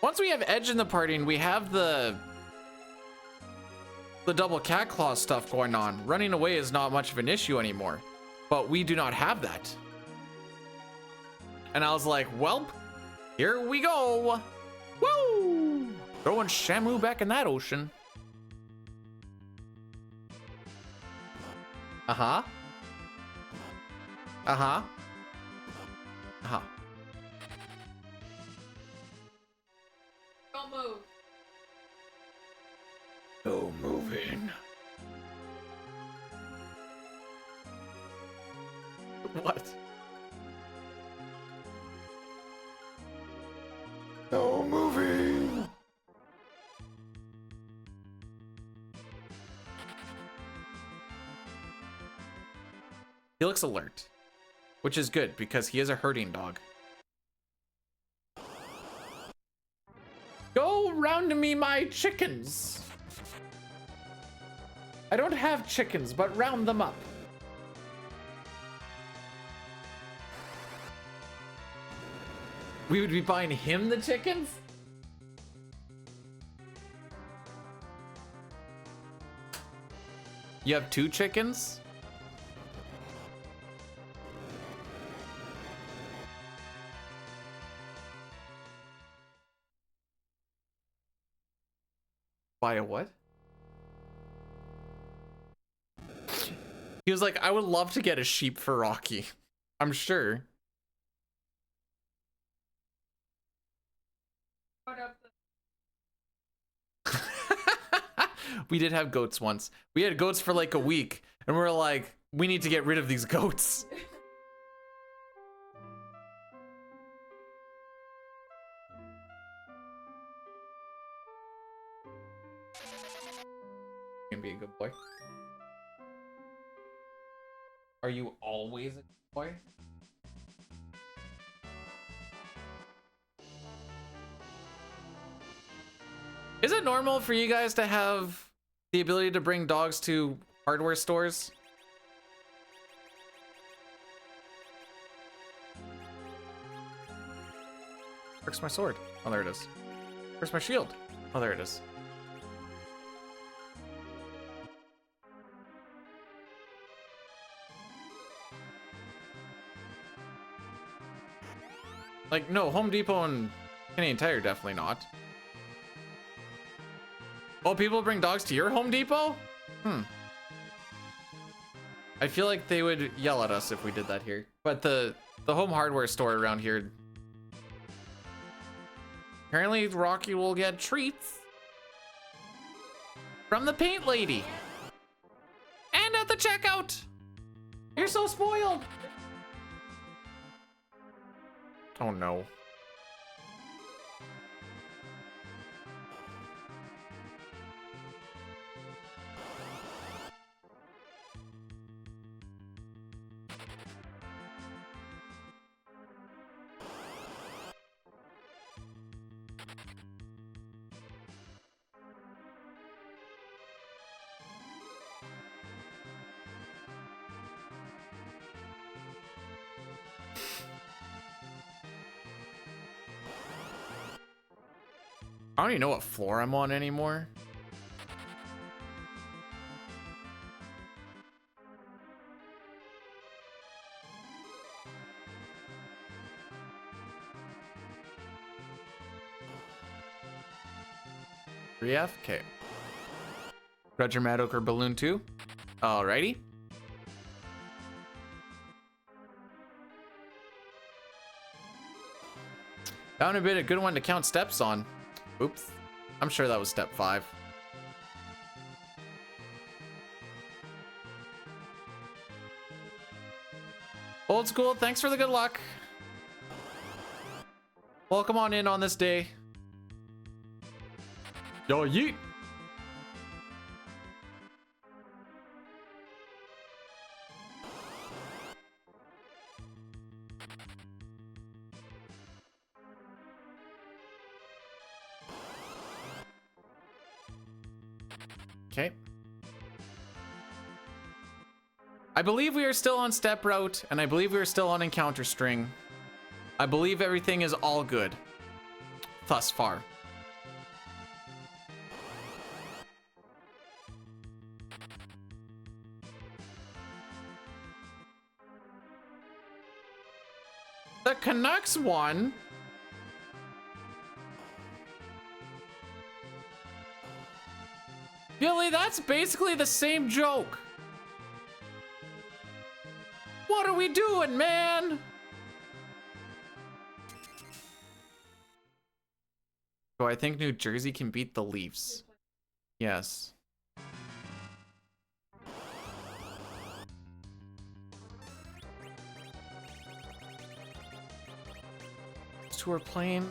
Speaker 1: Once we have Edge in the party and we have the double cat claw stuff going on, running away is not much of an issue anymore. But we do not have that. And I was like, well, here we go. Woo! Throwing Shamu back in that ocean. Uh-huh. Uh-huh. Uh-huh.
Speaker 4: Don't move.
Speaker 1: No moving. What? No moving. He looks alert, which is good because he is a herding dog. Go round me my chickens. I don't have chickens, but round them up. We would be buying him the chickens? You have 2 chickens? Buy a what? He was like, I would love to get a sheep for Rocky. I'm sure. We did have goats once. We had goats for like a week, and we were like, we need to get rid of these goats. You can be a good boy. Are you always a good boy? Is it normal for you guys to have the ability to bring dogs to hardware stores? Where's my sword? Oh, there it is. Where's my shield? Oh, there it is. Like, no, Home Depot and Canadian Tire, definitely not. Oh, people bring dogs to your Home Depot? I feel like they would yell at us if we did that here. But the home hardware store around here, apparently Rocky will get treats from the paint lady. And at the checkout. You're so spoiled. Oh no. I don't even know what floor I'm on anymore. Okay. Roger Maddock or Balloon 2. Alrighty. Found a bit a good one to count steps on. Oops. I'm sure that was step 5. Old school, thanks for the good luck. Welcome on in on this day. Yo, yeet. Okay. I believe we are still on step route, and I believe we are still on encounter string. I believe everything is all good thus far. The Canucks won. Billy, that's basically the same joke. What are we doing, man? So I think New Jersey can beat the Leafs. Yes. Those two are playing.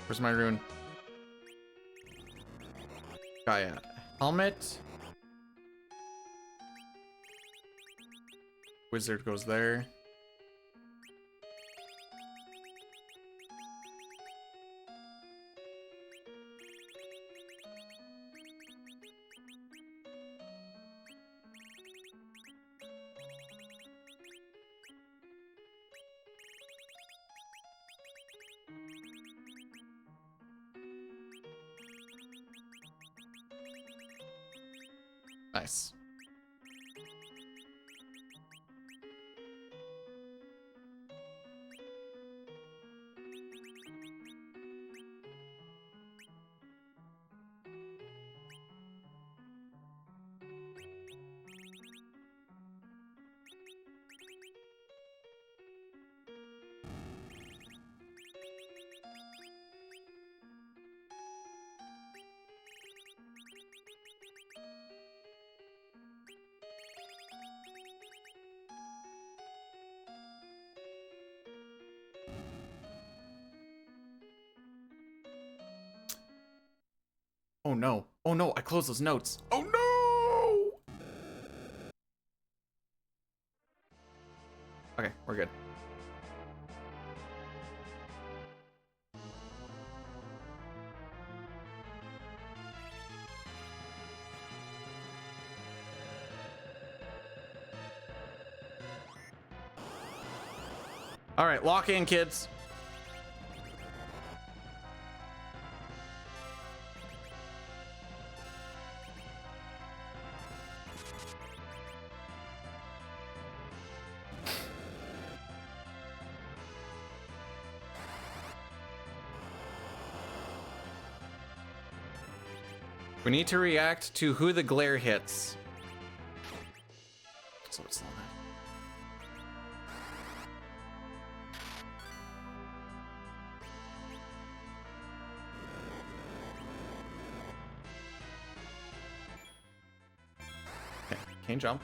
Speaker 1: Where's my rune? Gaia. Helmet. Wizard goes there. Nice. Oh no. Oh no, I closed those notes. Oh no! Okay, we're good. All right, lock in, kids. We need to react to who the glare hits. So it's not that. Okay, can't jump.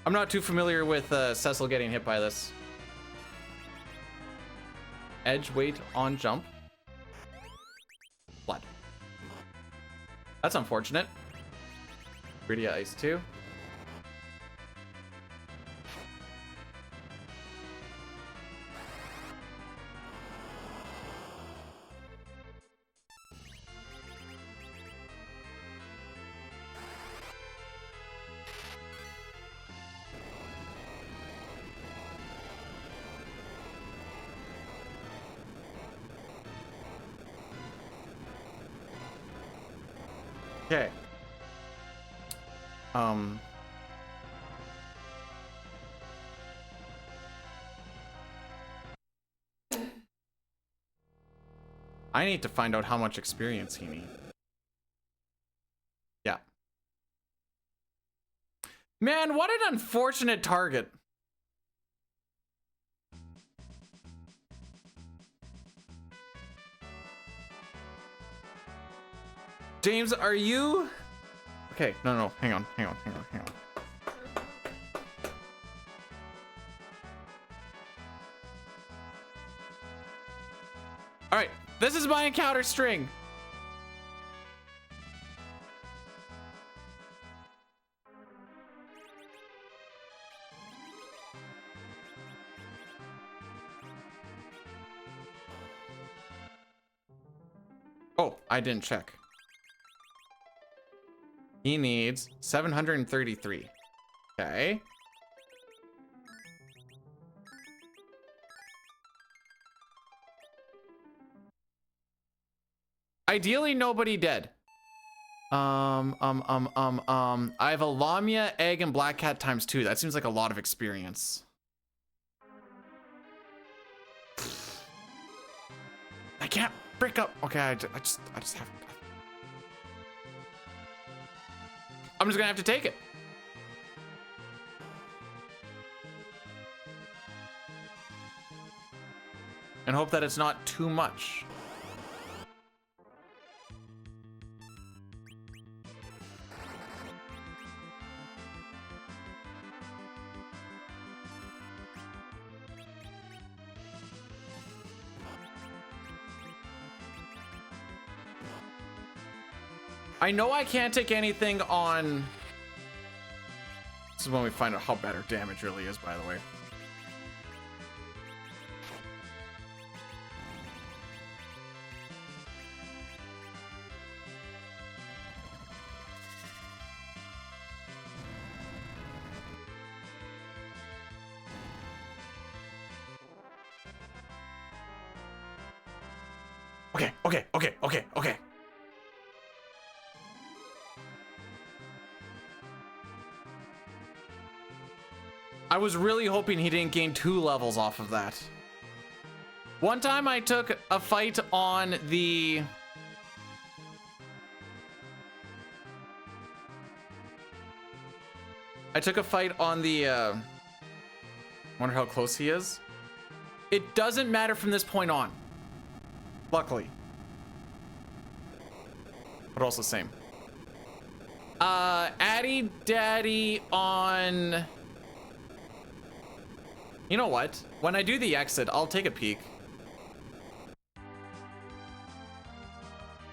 Speaker 1: I'm not too familiar with Cecil getting hit by this. Edge, wait on jump. Blood. That's unfortunate. Gritty Ice 2. Okay. I need to find out how much experience he needs. Yeah. Man, what an unfortunate target. James, are you... Okay, no, hang on. All right, this is my encounter string. Oh, I didn't check. He needs 733. Okay. Ideally, nobody dead. I have a Lamia, egg, and black cat ×2. That seems like a lot of experience. I can't break up. Okay, I just have. I'm just gonna have to take it. And hope that it's not too much. I know I can't take anything on... This is when we find out how bad our damage really is, by the way. Okay. I was really hoping he didn't gain 2 levels off of that. One time I took a fight on the... Wonder how close he is. It doesn't matter from this point on. Luckily. But also same. Addy Daddy on... You know what? When I do the exit, I'll take a peek.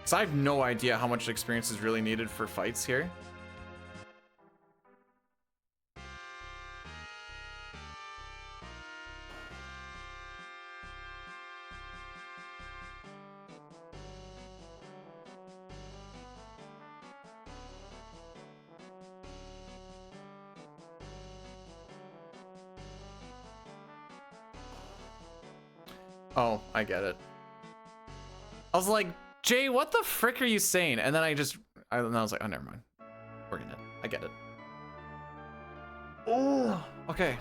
Speaker 1: So I have no idea how much experience is really needed for fights here. Oh, I get it. I was like, Jay, what the frick are you saying? And then I was like, oh, never mind. We're in it. I get it. Oh, okay.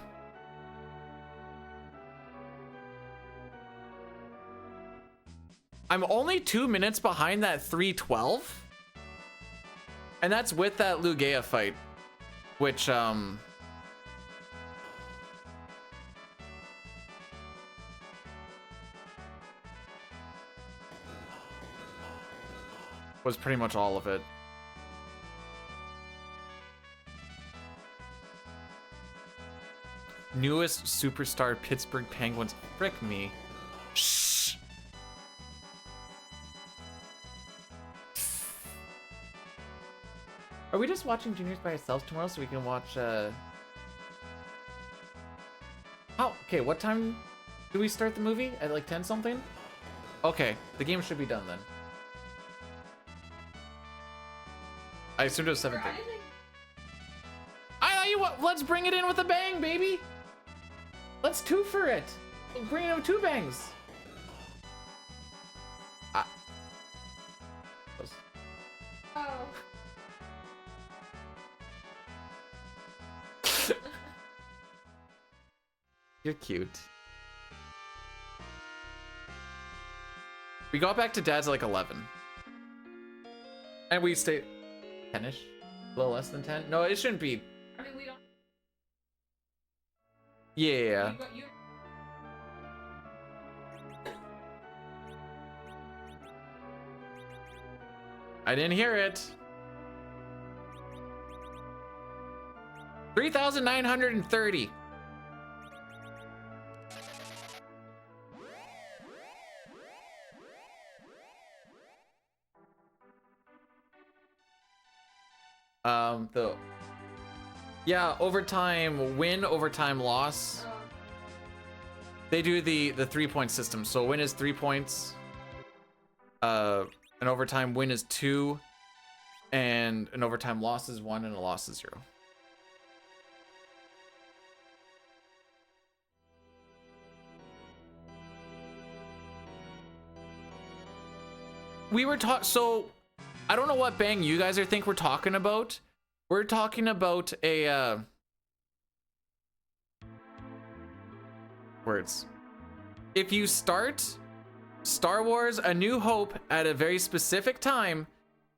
Speaker 1: I'm only 2 minutes behind that 312. And that's with that Lugia fight, which, was pretty much all of it. Newest superstar Pittsburgh Penguins. Frick me. Shh. Are we just watching juniors by ourselves tomorrow so we can watch okay, what time do we start the movie? At like 10 something? Okay, the game should be done then. I assumed it was 7:30. I thought you what? Let's bring it in with a bang, baby. Let's 2 for it. We'll bring it with 2 bangs.
Speaker 4: Oh.
Speaker 1: You're cute. We got back to Dad's at like 11. And we stayed 10-ish? A little less than 10? No, it shouldn't be.
Speaker 4: I mean, we don't.
Speaker 1: Yeah.
Speaker 4: You
Speaker 1: I didn't hear it. 3,930. Yeah, overtime win, overtime loss. They do the 3-point system. So win is 3 points. An overtime win is 2, and an overtime loss is 1, and a loss is 0. We were so I don't know what bang you guys think we're talking about. We're talking about a words. If you start Star Wars A New Hope at a very specific time,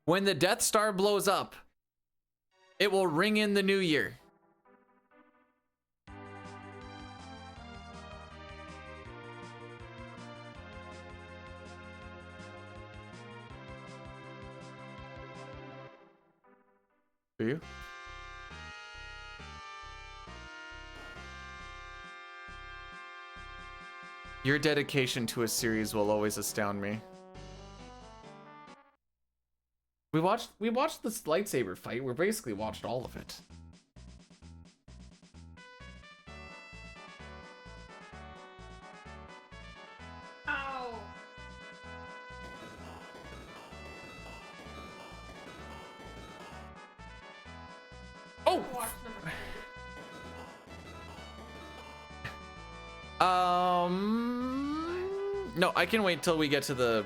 Speaker 1: when the Death Star blows up, it will ring in the new year. Do you? Your dedication to a series will always astound me. We watched this lightsaber fight. We basically watched all of it.
Speaker 4: Ow.
Speaker 1: Oh!
Speaker 4: Watch number
Speaker 1: No, I can wait till we get to the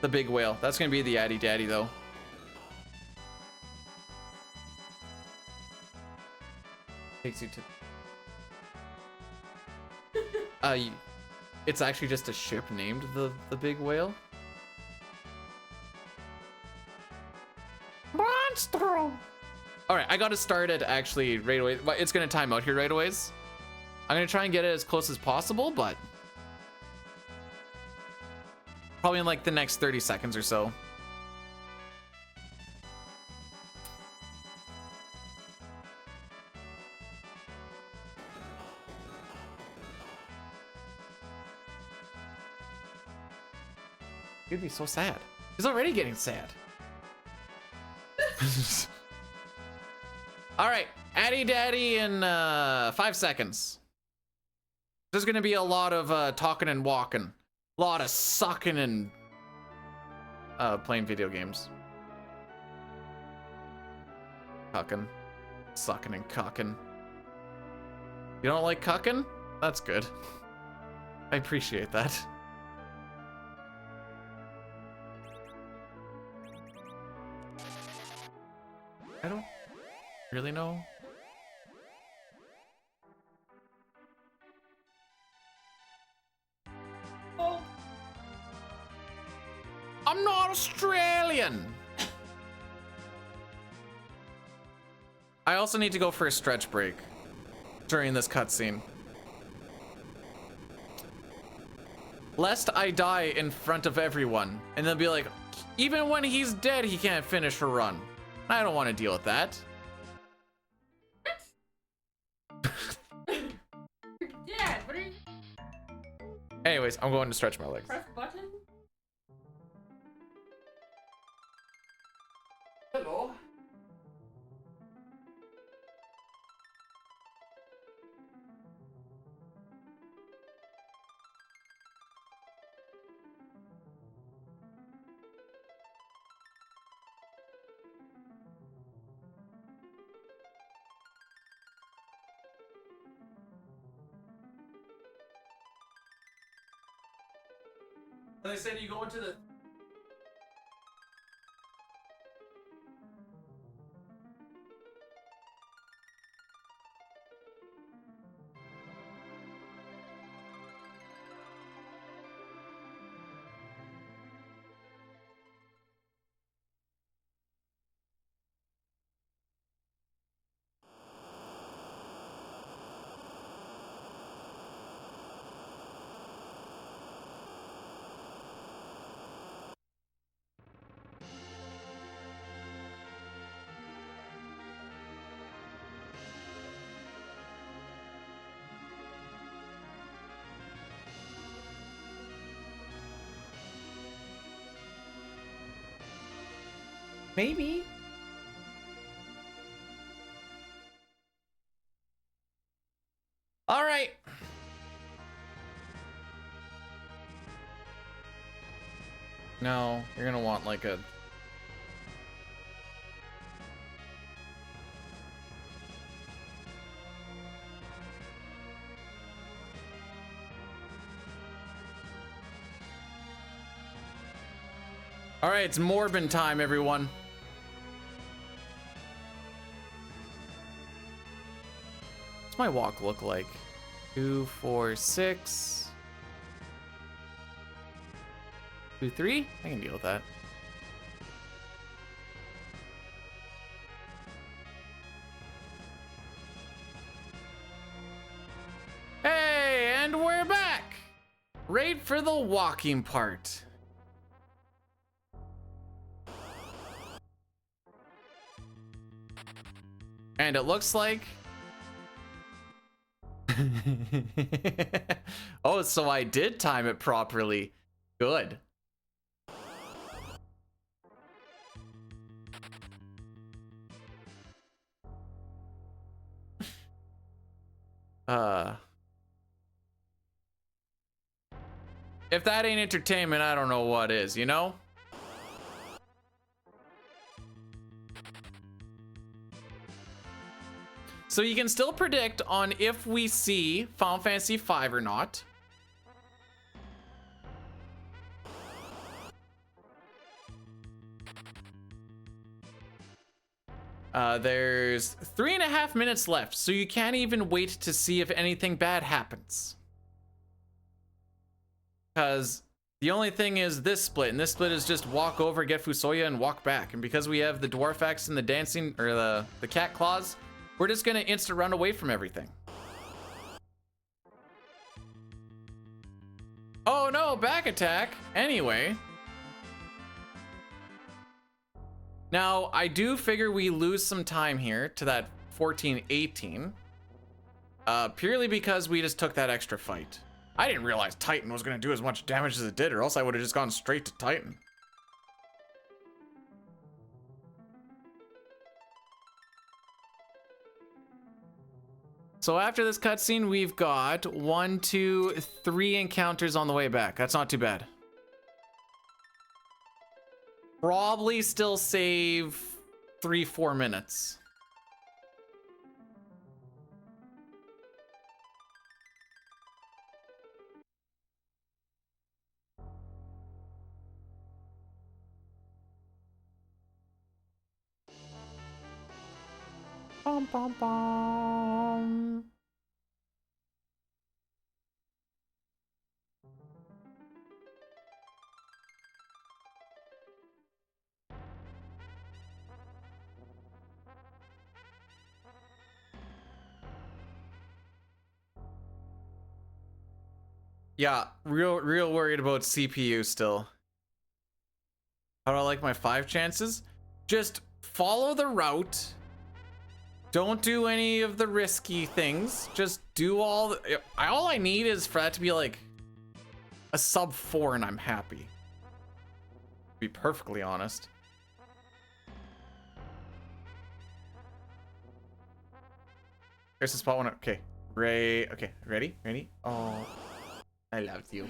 Speaker 1: big whale. That's gonna be the Addy Daddy though. Takes you to it's actually just a ship named the big whale. Monster. All right, I got to start it actually right away. It's gonna time out here right away. I'm gonna try and get it as close as possible, but probably in like the next 30 seconds or so. He'd be so sad. He's already getting sad. All right, Addy Daddy in 5 seconds. There's gonna be a lot of talking and walking, a lot of sucking and playing video games. Cucking, sucking and cucking. You don't like cucking? That's good. I appreciate that. I don't really know.
Speaker 4: Oh.
Speaker 1: I'm not Australian. I also need to go for a stretch break during this cutscene. Lest I die in front of everyone and then be like, even when he's dead, he can't finish a run. I don't want to deal with that.
Speaker 4: Dad, what are you?
Speaker 1: Anyways, I'm going to stretch my legs.
Speaker 4: Press button?
Speaker 1: Hello. They said you go into the... Maybe. All right. No, you're gonna want like a... All right, it's Morbin time, everyone. What's my walk look like? 2, 4, 6. 2, 3? I can deal with that. Hey, and we're back! Right for the walking part. And it looks like... Oh, so I did time it properly. Good. If that ain't entertainment, I don't know what is, you know? So you can still predict on if we see Final Fantasy V or not. There's 3.5 minutes left, so you can't even wait to see if anything bad happens. Because the only thing is this split, and this split is just walk over, get Fusoya, and walk back. And because we have the Dwarf X and the dancing, or the cat claws, we're just gonna instant run away from everything. Oh no, back attack! Anyway. Now, I do figure we lose some time here to that 14-18. Purely because we just took that extra fight. I didn't realize Titan was going to do as much damage as it did, or else I would have just gone straight to Titan. So after this cutscene, we've got 1, 2, 3 encounters on the way back. That's not too bad. Probably still save 3-4 minutes. Bum, bum, bum. Yeah, real worried about CPU still. How do I like my 5 chances? Just follow the route. Don't do any of the risky things. Just do all I need is for that to be like a sub 4 and I'm happy. To be perfectly honest. Here's the spot one. Okay. Okay, ready? Oh, I loved you.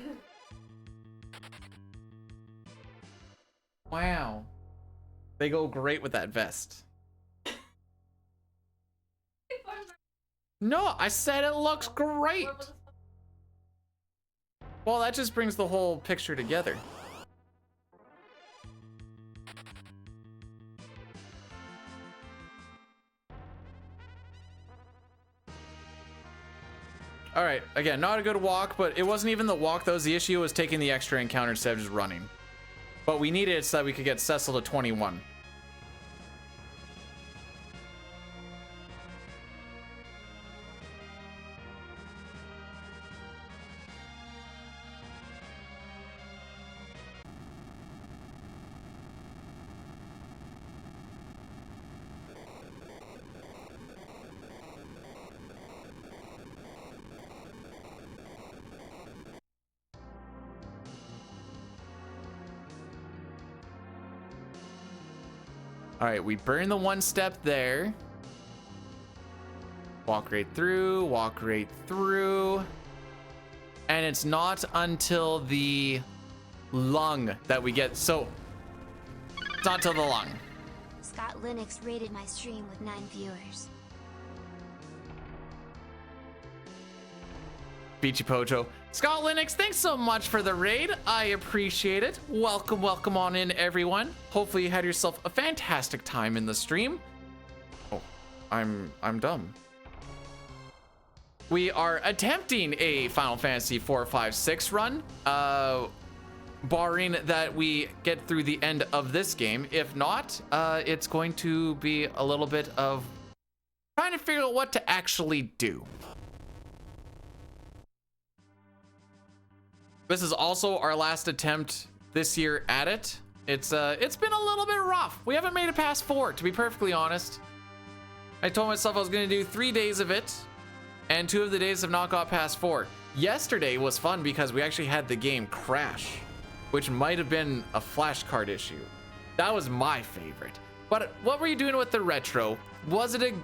Speaker 1: Wow. They go great with that vest. No, I said it looks great. Well, that just brings the whole picture together. All right, again, not a good walk, but it wasn't even the walk that was the issue. It was taking the extra encounter instead of just running. But we needed it so that we could get Cecil to 21. All right, we burn the 1 step there. Walk right through, walk right through. And it's not until the lung that we get, so it's not till the lung.
Speaker 2: Scott Linux rated my stream with 9 viewers.
Speaker 1: Beachy Pojo. Scott Linux, thanks so much for the raid. I appreciate it. Welcome on in, everyone. Hopefully you had yourself a fantastic time in the stream. Oh, I'm dumb. We are attempting a Final Fantasy 4, 5, 6 run. Barring that we get through the end of this game. If not, it's going to be a little bit of trying to figure out what to actually do. This is also our last attempt this year at it. It's been a little bit rough. We haven't made it past 4, to be perfectly honest. I told myself I was gonna do 3 days of it, and 2 of the days have not got past 4. Yesterday was fun because we actually had the game crash, which might have been a flashcard issue. That was my favorite. But what were you doing with the retro? Was it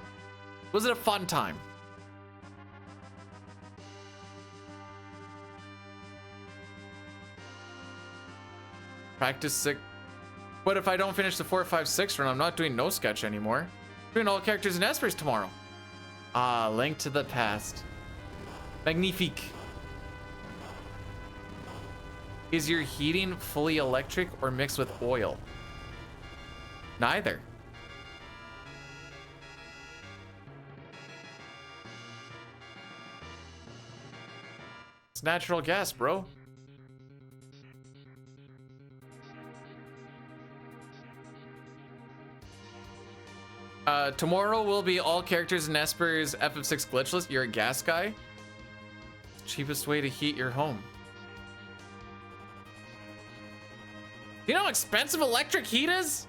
Speaker 1: a fun time? Practice 6. But if I don't finish the 4, 5, 6 run, I'm not doing no sketch anymore. I'm doing all characters and espers tomorrow. Ah, Link to the Past. Magnifique. Is your heating fully electric or mixed with oil? Neither. It's natural gas, bro. Tomorrow will be all characters and espers FF6 glitchless. You're a gas guy. Cheapest way to heat your home. You know how expensive electric heat is?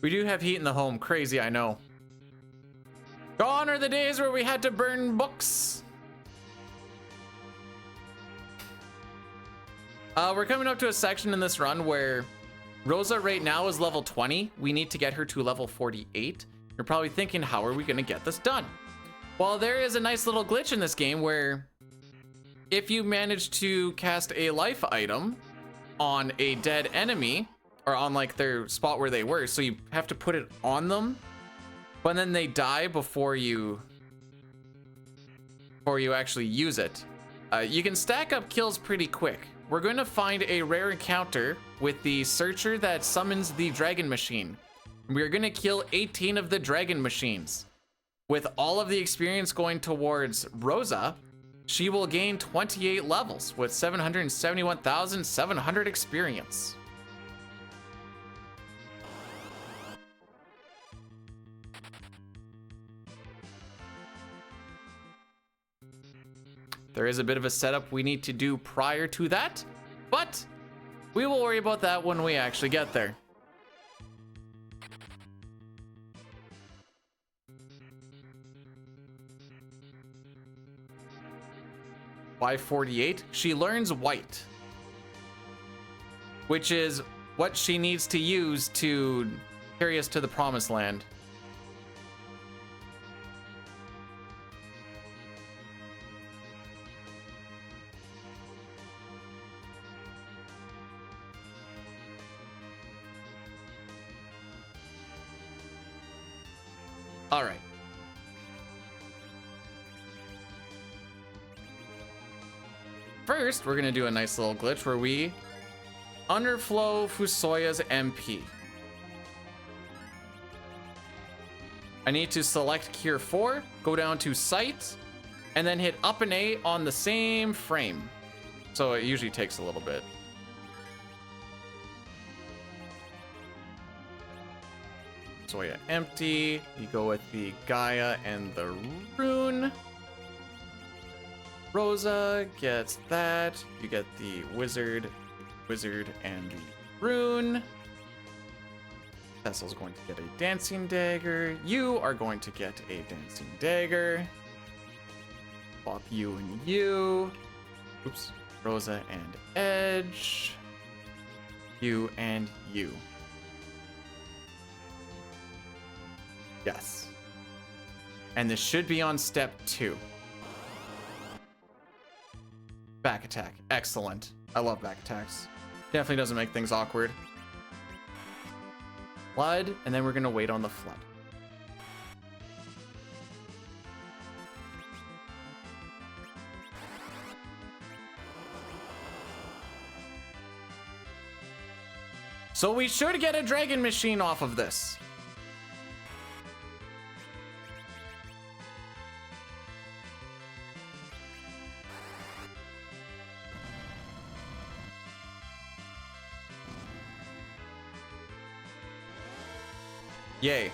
Speaker 1: We do have heat in the home. Crazy, I know. Gone are the days where we had to burn books. We're coming up to a section in this run where Rosa right now is level 20. We need to get her to level 48. You're probably thinking, how are we going to get this done? Well, there is a nice little glitch in this game where if you manage to cast a life item on a dead enemy, or on like their spot where they were, so you have to put it on them, but then they die before you actually use it. You can stack up kills pretty quick. We're going to find a rare encounter with the searcher that summons the dragon machine. We're going to kill 18 of the dragon machines. With all of the experience going towards Rosa, she will gain 28 levels with 771,700 experience. There is a bit of a setup we need to do prior to that, but we will worry about that when we actually get there. By 48, she learns white, which is what she needs to use to carry us to the promised land. All right. First, we're gonna do a nice little glitch where we underflow Fusoya's MP. I need to select Cure 4, go down to Sight, and then hit up and A on the same frame. So it usually takes a little bit. Fusoya empty. You go with the Gaia and the rune. Rosa gets that. You get the wizard and the rune. Cecil's going to get a dancing dagger. You are going to get a dancing dagger. Swap you and you. Oops. Rosa and Edge. You and you. Yes. And this should be on step 2. Back attack. Excellent. I love back attacks. Definitely doesn't make things awkward. Flood, and then we're gonna wait on the flood. So we should get a dragon machine off of this. Yay.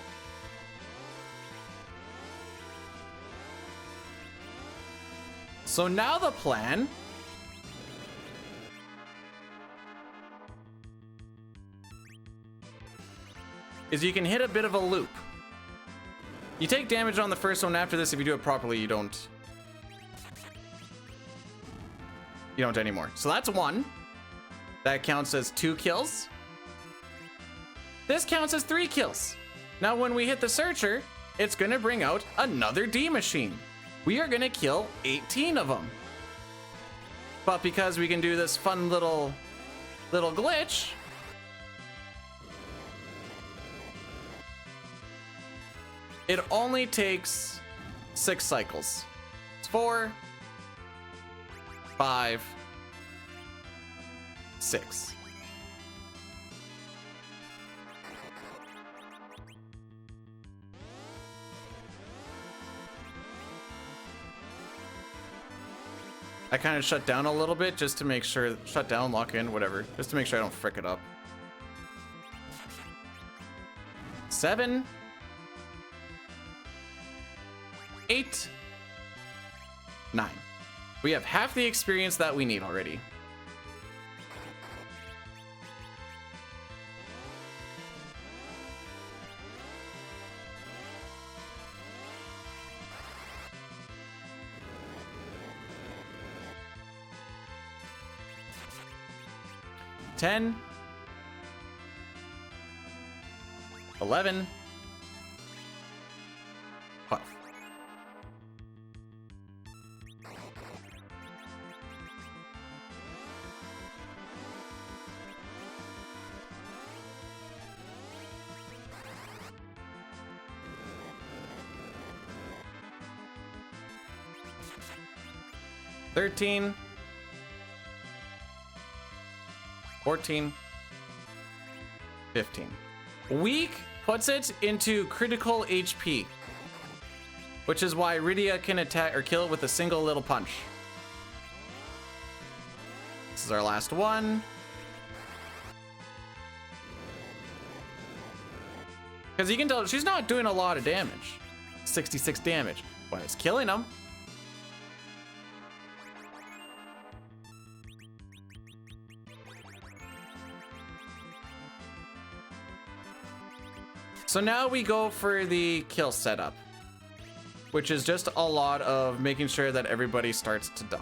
Speaker 1: So now the plan is you can hit a bit of a loop. You take damage on the first one. After this, if you do it properly, you don't You don't anymore. So that's 1. That counts as 2 kills. This counts as 3 kills. Now when we hit the searcher, it's gonna bring out another D machine. We are gonna kill 18 of them. But because we can do this fun little glitch, it only takes 6 cycles. It's 4, 5, 6. I kind of shut down a little bit just to make sure, shut down, lock in, whatever, just to make sure I don't frick it up. 7, 8, 9. We have half the experience that we need already. Ten, 11, 12. Thirteen, 14, 15. Weak puts it into critical HP, which is why Rydia can attack or kill it with a single little punch. This is our last one. Because you can tell she's not doing a lot of damage. 66 damage, but it's killing them. So now we go for the kill setup, which is just a lot of making sure that everybody starts to die.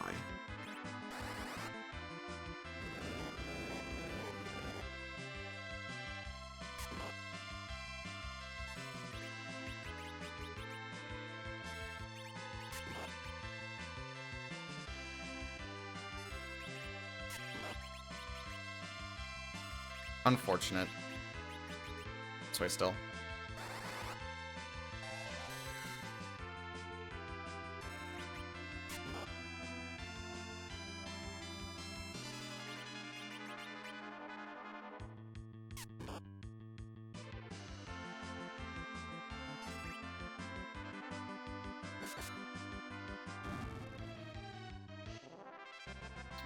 Speaker 1: Unfortunate. This way still.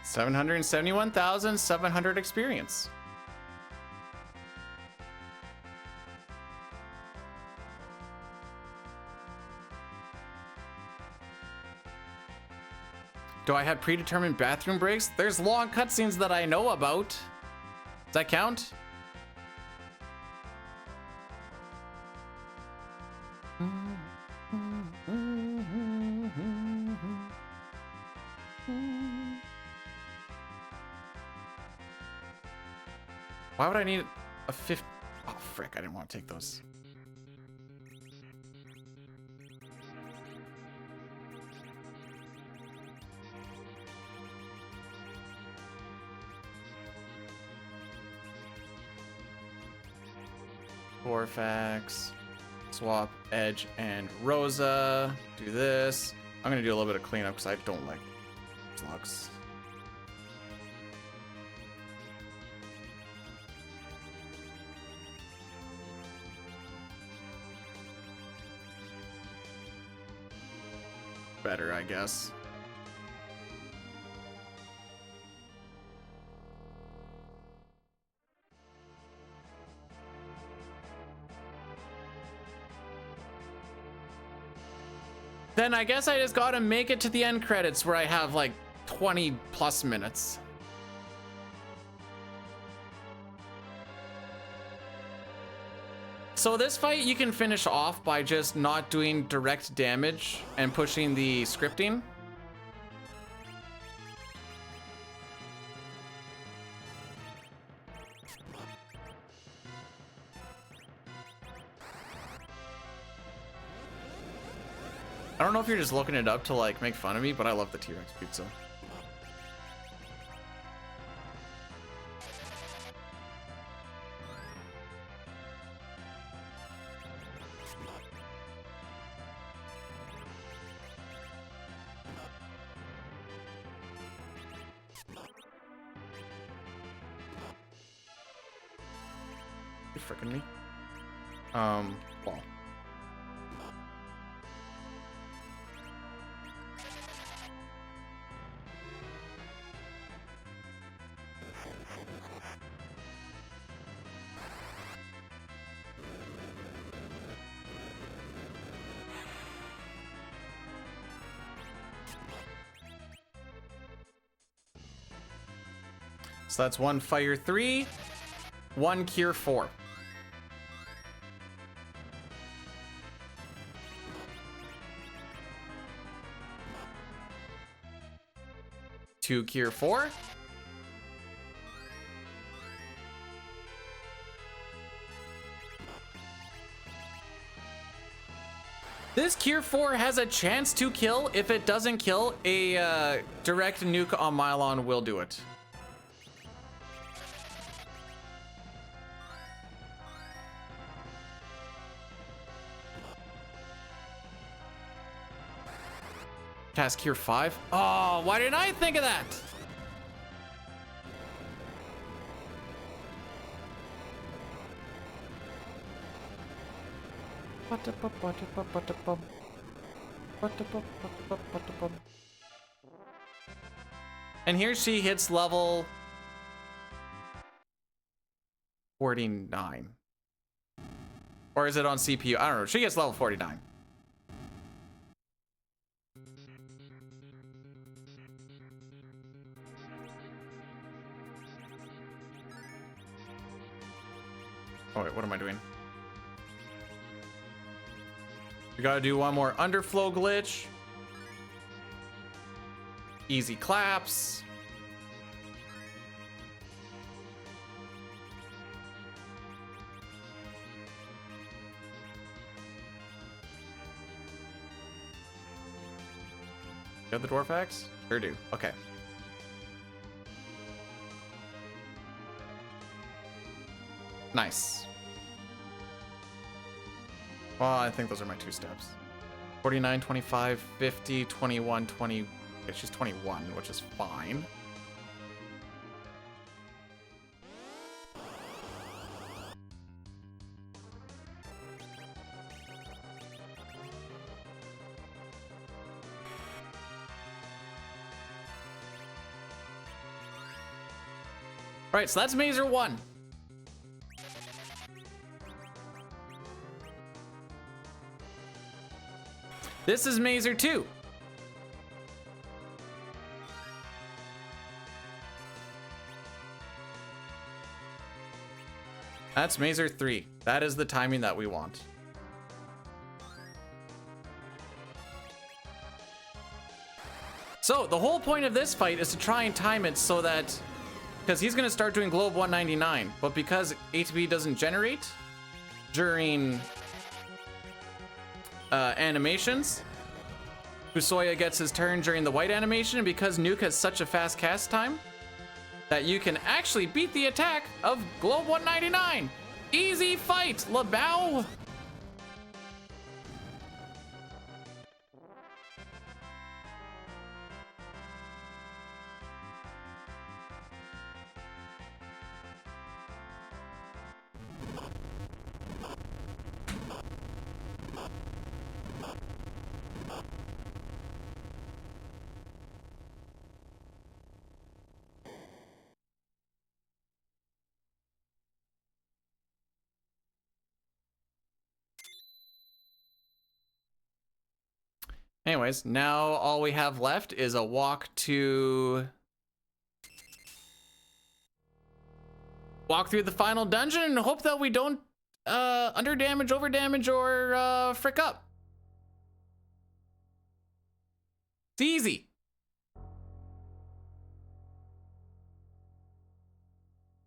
Speaker 1: $771,700 experience. Do I have predetermined bathroom breaks? There's long cutscenes that I know about. Does that count? Why would I need a 50? Oh, frick, I didn't want to take those. Corfax, swap Edge and Rosa. Do this. I'm gonna do a little bit of cleanup because I don't like flux. Better, I guess. Then I guess I just gotta make it to the end credits where I have like 20 plus minutes. So this fight you can finish off by just not doing direct damage and pushing the scripting. I don't know if you're just looking it up to like make fun of me, but I love the T-Rex pizza. You frickin' me. Ball. So that's 1 fire 3, 1 cure 4. Two cure 4. This cure 4 has a chance to kill. If it doesn't kill, a direct nuke on Mylon will do it. Cast cure 5. Oh, why didn't I think of that? And here she hits level 49. Or is it on CPU? I don't know. She gets level 49. Oh wait, what am I doing? We gotta do one more underflow glitch. Easy claps. You have the dwarf axe? Sure do. Okay. Nice. Well, I think those are my 2 steps. 49, 25, 50, 21, 20. Okay, she's 21, which is fine. All right, so that's Mazer 1. This is Mazer 2. That's Mazer 3. That is the timing that we want. So the whole point of this fight is to try and time it so that, because he's going to start doing Globe 199, but because ATB doesn't generate during animations, Fusoya gets his turn during the white animation, and because Nuke has such a fast cast time that you can actually beat the attack of Globe 199. Easy fight, LaBao. Anyways, now all we have left is a walk through the final dungeon and hope that we don't underdamage, overdamage, or frick up. It's easy.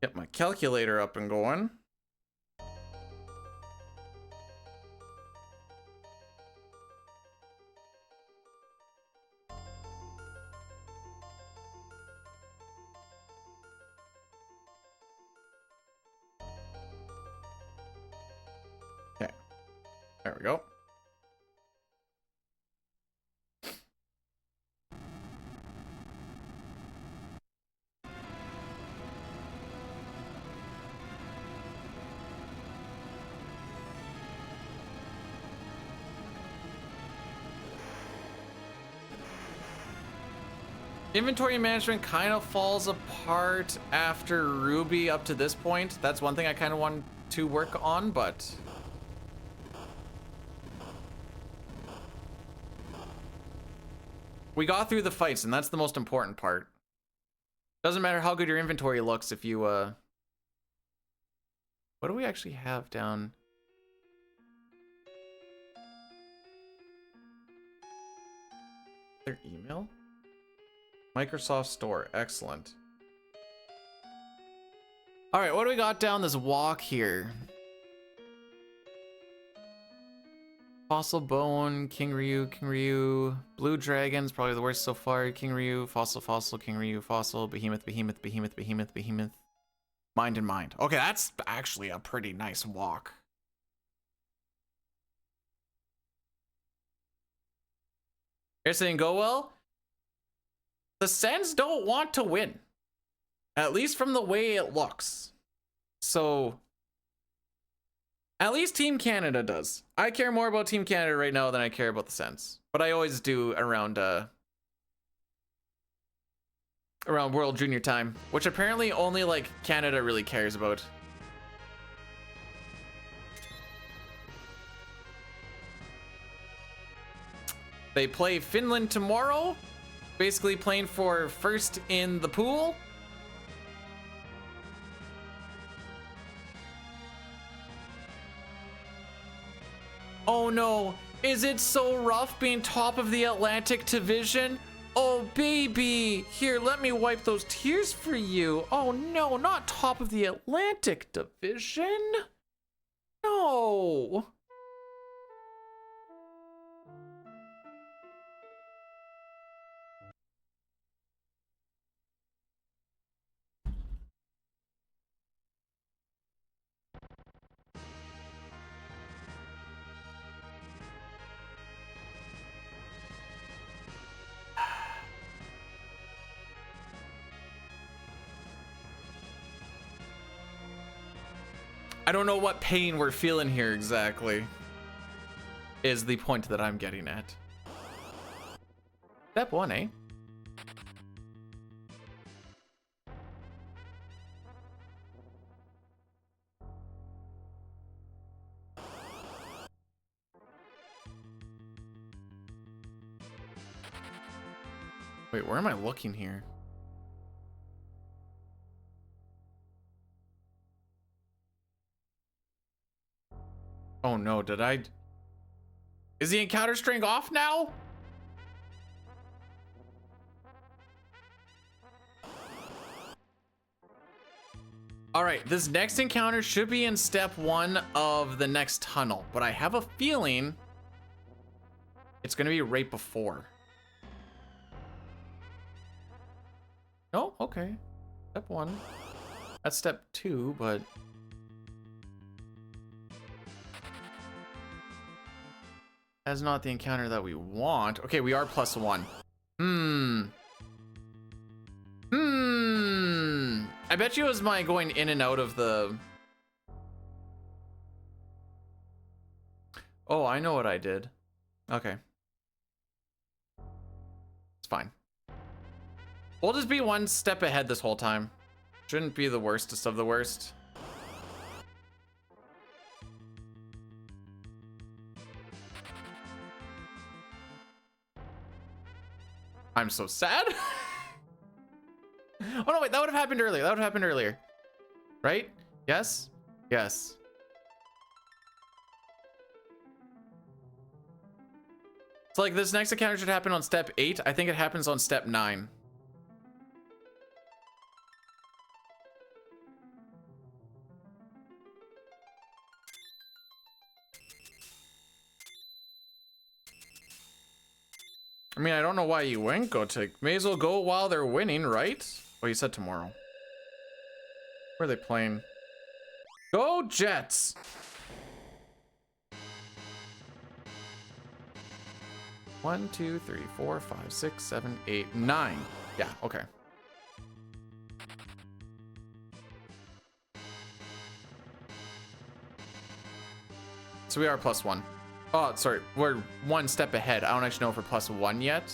Speaker 1: Get my calculator up and going. Okay, there we go. Inventory management kind of falls apart after Ruby up to this point. That's one thing I kind of want to work on, but we got through the fights, and that's the most important part. Doesn't matter how good your inventory looks if you what do we actually have down? Their email? Microsoft Store, excellent. All right, what do we got down this walk here? Fossil Bone, King Ryu, Blue Dragon's probably the worst so far. King Ryu, Fossil, King Ryu, Fossil, Behemoth. Mind and Mind. Okay, that's actually a pretty nice walk. Everything didn't go well? The Sens don't want to win. At least from the way it looks. So, at least Team Canada does. I care more about Team Canada right now than I care about the Sens. But I always do around World Junior time, which apparently only like Canada really cares about. They play Finland tomorrow. Basically playing for first in the pool. Oh no, is it so rough being top of the Atlantic Division? Oh baby, here, let me wipe those tears for you. Oh no, not top of the Atlantic Division. No. I don't know what pain we're feeling here exactly, is the point that I'm getting at. Step 1, eh? Wait, where am I looking here? Oh no, did I? Is the encounter string off now? All right, this next encounter should be in step 1 of the next tunnel, but I have a feeling it's gonna be right before. Oh, okay. Step 1. That's step 2, but that's not the encounter that we want. Okay, we are +1. I bet you it was my going in and out of the... Oh, I know what I did. Okay. It's fine. We'll just be one step ahead this whole time. Shouldn't be the worstest of the worst. I'm so sad. Oh no, wait, that would have happened earlier. That would have happened earlier. Right? Yes? Yes. So like this next encounter should happen on step 8. I think it happens on step 9. I mean, I don't know why you wouldn't go to. May as well go while they're winning, right? Oh, you said tomorrow. Where are they playing? Go Jets! One, two, three, four, five, six, seven, eight, nine. Yeah, okay. So we are +1. Oh, sorry. We're one step ahead. I don't actually know if we're +1 yet.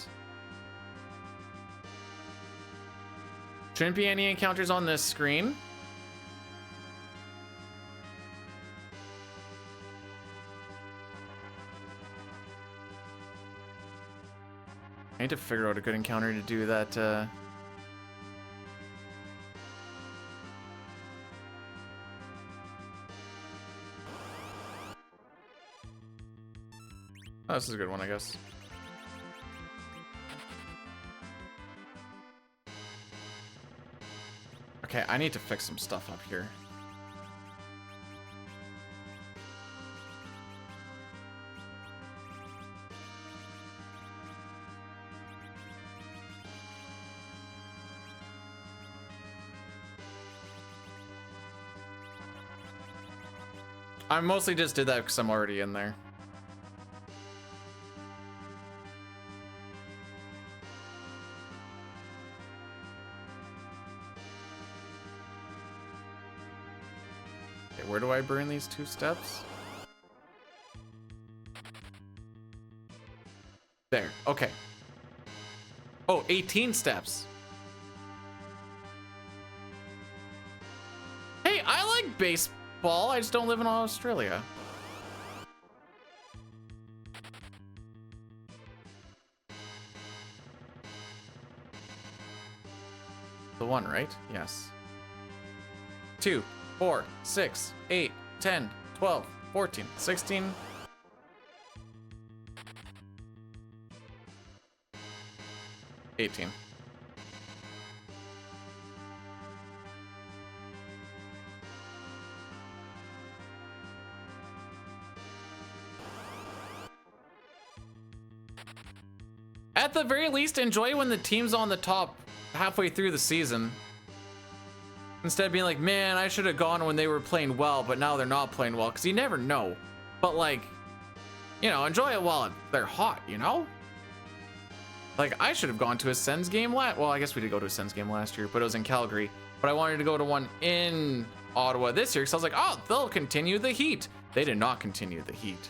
Speaker 1: Shouldn't be any encounters on this screen. I need to figure out a good encounter to do that. Oh, this is a good one, I guess. Okay, I need to fix some stuff up here. I mostly just did that because I'm already in there. Okay, where do I burn these 2 steps? There, okay. Oh, 18 steps. Hey, I like baseball. I just don't live in Australia. The one, right? Yes. 2, 4, 6, 8, 10, 12, 14, 16. $18. At the very least, enjoy when the team's on the top halfway through the season. Instead of being like, man, I should have gone when they were playing well, but now they're not playing well, because you never know. But like, you know, enjoy it while they're hot, you know? Like, I should have gone to a Sens game well, I guess we did go to a Sens game last year, but it was in Calgary. But I wanted to go to one in Ottawa this year, because I was like, oh, they'll continue the heat. They did not continue the heat.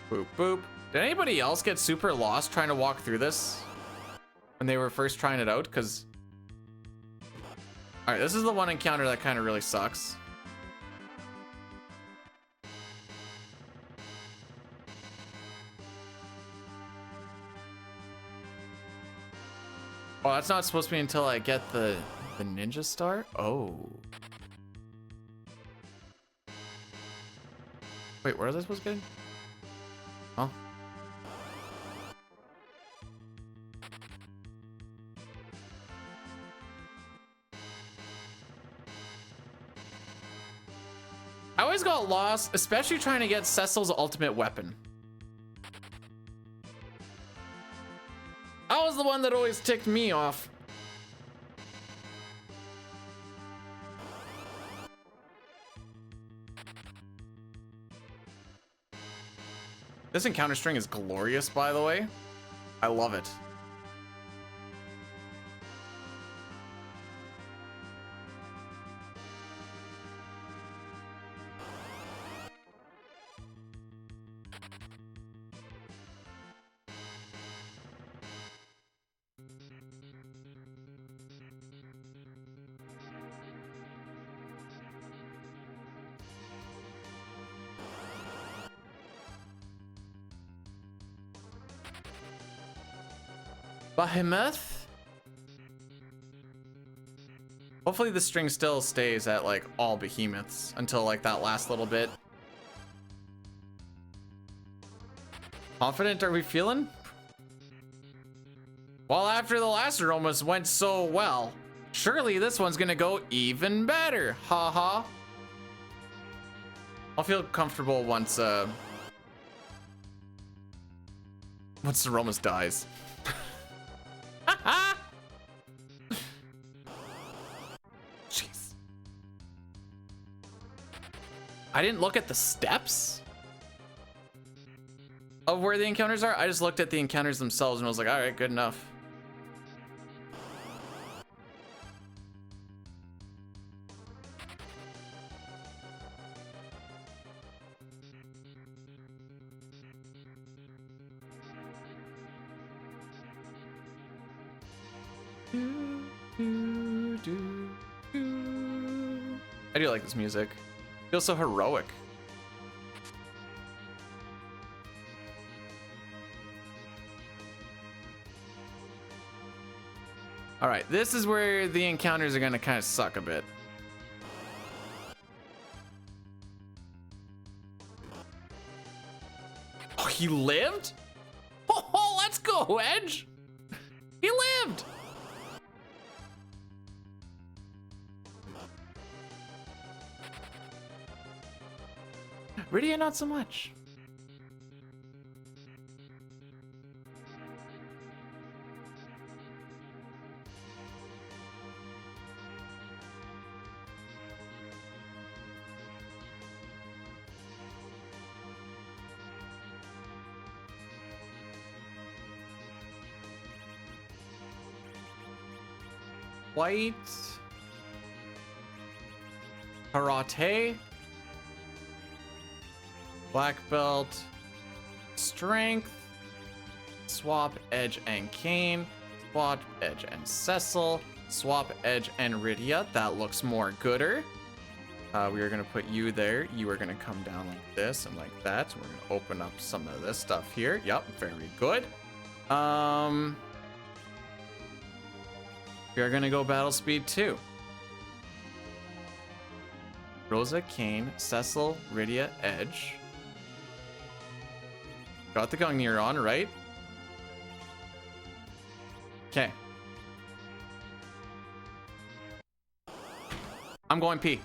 Speaker 1: Boop, boop. Did anybody else get super lost trying to walk through this when they were first trying it out? Because, all right, this is the one encounter that kind of really sucks. Oh, that's not supposed to be until I get the ninja star? Oh. Wait, where was I supposed to get? Huh? I always got lost, especially trying to get Cecil's ultimate weapon. I was the one that always ticked me off. This encounter string is glorious, by the way. I love it. Behemoth? Hopefully the string still stays at like all behemoths until like that last little bit. Confident are we feeling? Well, after the last Zeromus went so well, surely this one's gonna go even better. Ha ha. I'll feel comfortable once Zeromus dies. Jeez. I didn't look at the steps of where the encounters are. I just looked at the encounters themselves and was like, all right, good enough. I do like this music. It feels so heroic. All right, this is where the encounters are gonna kind of suck a bit. Oh, he lived? Oh, let's go, Edge. He lived. Rydia, not so much. White. Karate. Black belt. Strength. Swap Edge and Kane. Swap Edge and Cecil. Swap Edge and Rydia. That looks more gooder. We are gonna put you there. You are gonna come down like this and like that. We're gonna open up some of this stuff here. Yep, very good. We are gonna go battle speed 2. Rosa, Kane, Cecil, Rydia, Edge. Got the Gungnir on, right? Okay. I'm going P.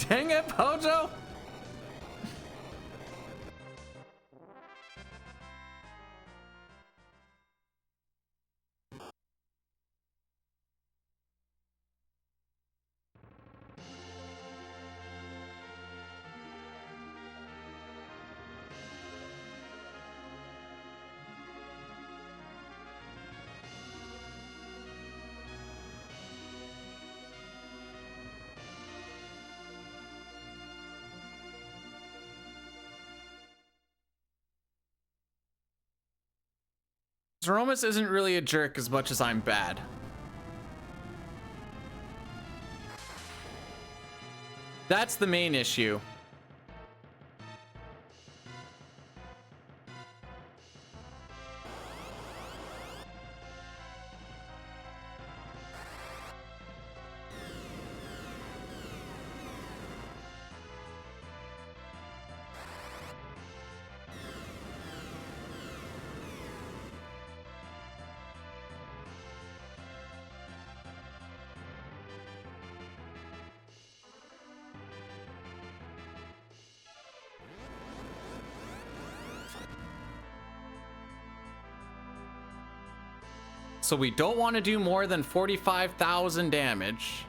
Speaker 1: Dang it, Pojo! Zeromus isn't really a jerk as much as I'm bad. That's the main issue. So we don't want to do more than 45,000 damage.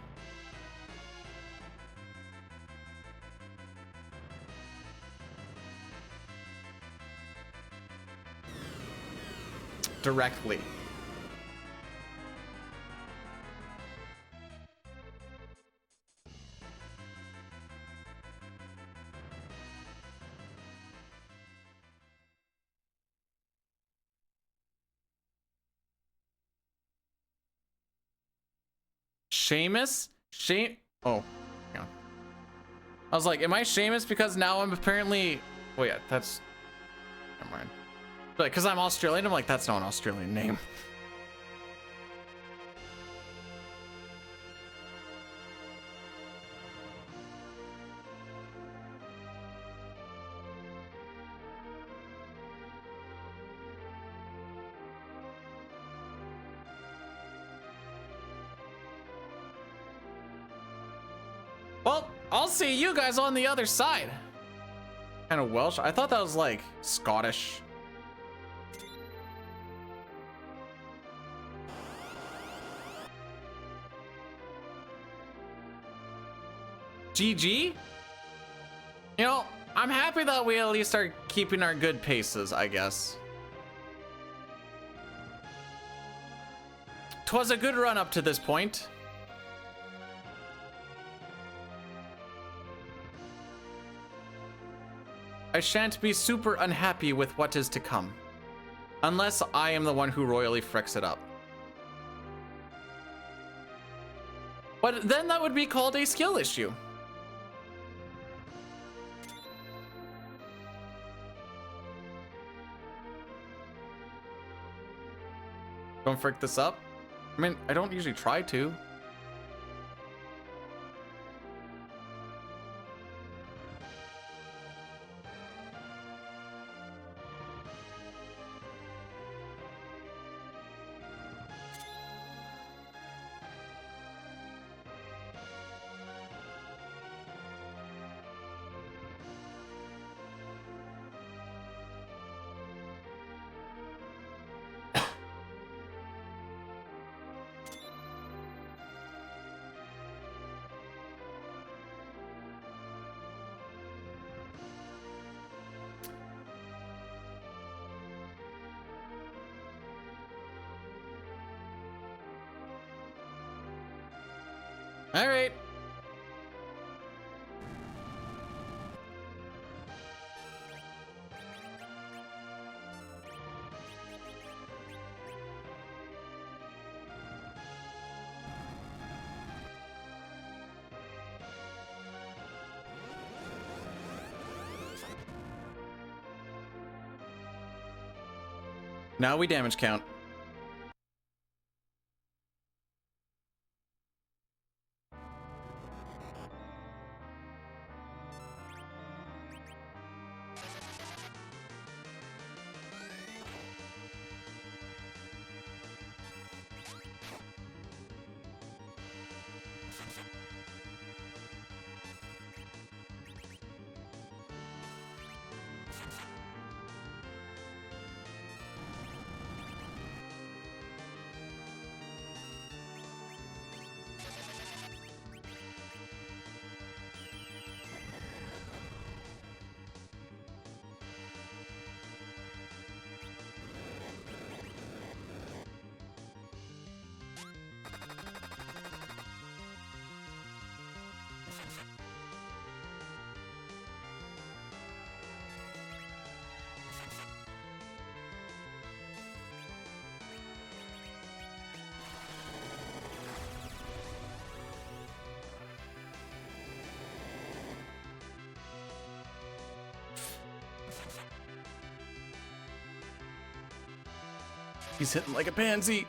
Speaker 1: Directly. Seamus? Oh, hang on. I was like, am I Seamus because now I'm apparently... Oh yeah, that's... Never mind. Like, because I'm Australian, I'm like, that's not an Australian name. Well, I'll see you guys on the other side. Kind of Welsh. I thought that was like Scottish. GG? You know, I'm happy that we at least are keeping our good paces, I guess. 'Twas a good run up to this point. I shan't be super unhappy with what is to come. Unless I am the one who royally fricks it up. But then that would be called a skill issue. Don't frick this up? I mean, I don't usually try to. All right. Now we damage count. He's hitting like a pansy.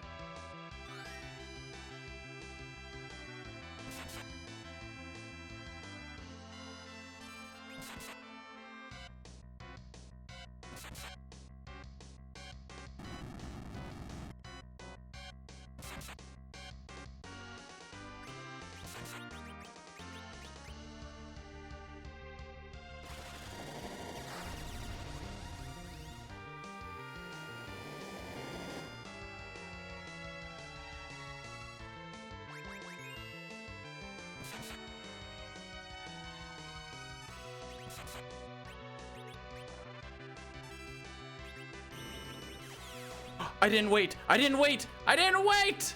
Speaker 1: I didn't wait. I didn't wait. I didn't wait.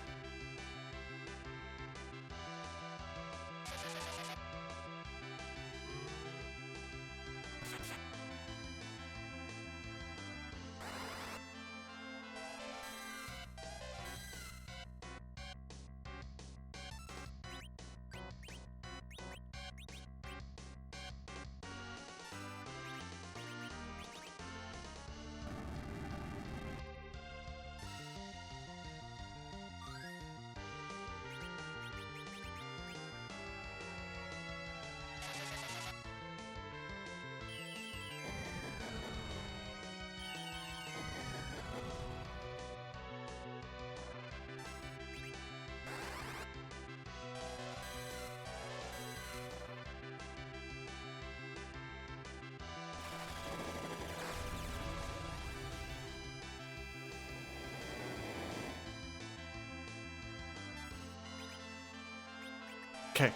Speaker 1: Okay.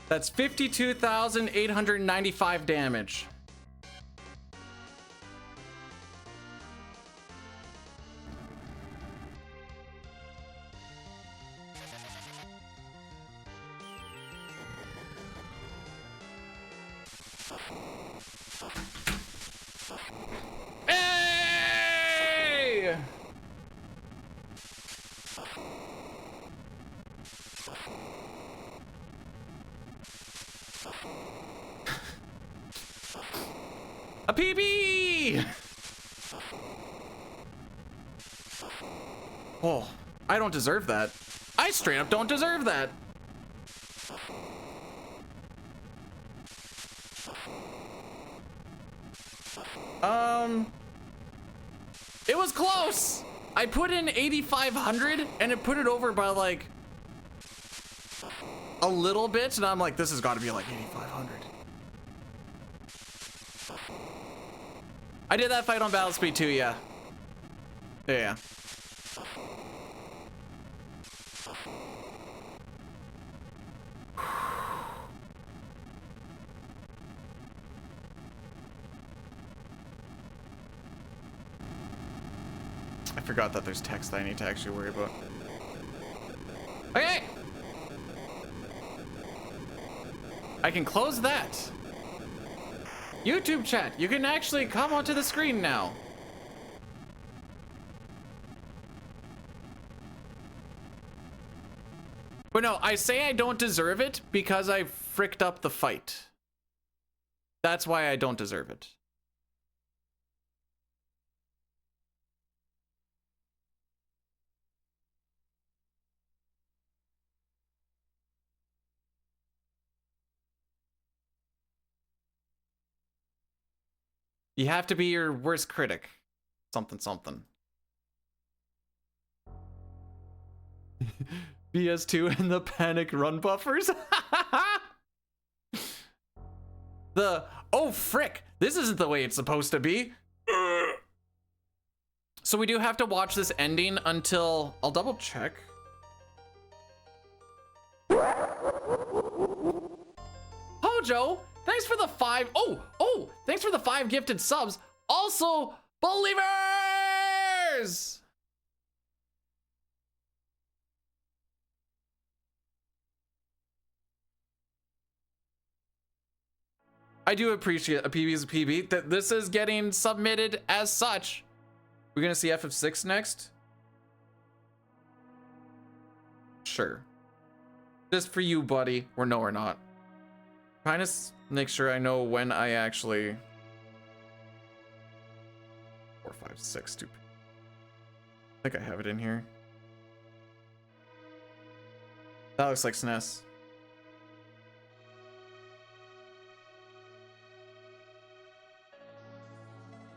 Speaker 1: That's 52,895 damage. Hey! A PB! Oh, I don't deserve that. I straight up don't deserve that. It was close. I put in 8,500 and it put it over by like a little bit, and I'm like, this has got to be like 8,500. I did that fight on battle speed too, yeah. Yeah. I forgot that there's text I need to actually worry about. Okay! I can close that. YouTube chat, you can actually come onto the screen now. But no, I say I don't deserve it because I fricked up the fight. That's why I don't deserve it. You have to be your worst critic. Something, something. BS2 and the panic run buffers. Oh frick, this isn't the way it's supposed to be. So we do have to watch this ending until, I'll double check. Hojo, thanks for the 5. Oh, thanks for the 5 gifted subs. Also, believers. I do appreciate a PB is a PB. That this is getting submitted as such. We're gonna see FF6 next. Sure. Just for you, buddy. Or no, we're not. Trying to make sure I know when I actually 4, 5, 6. Stupid. I think I have it in here. That looks like SNES.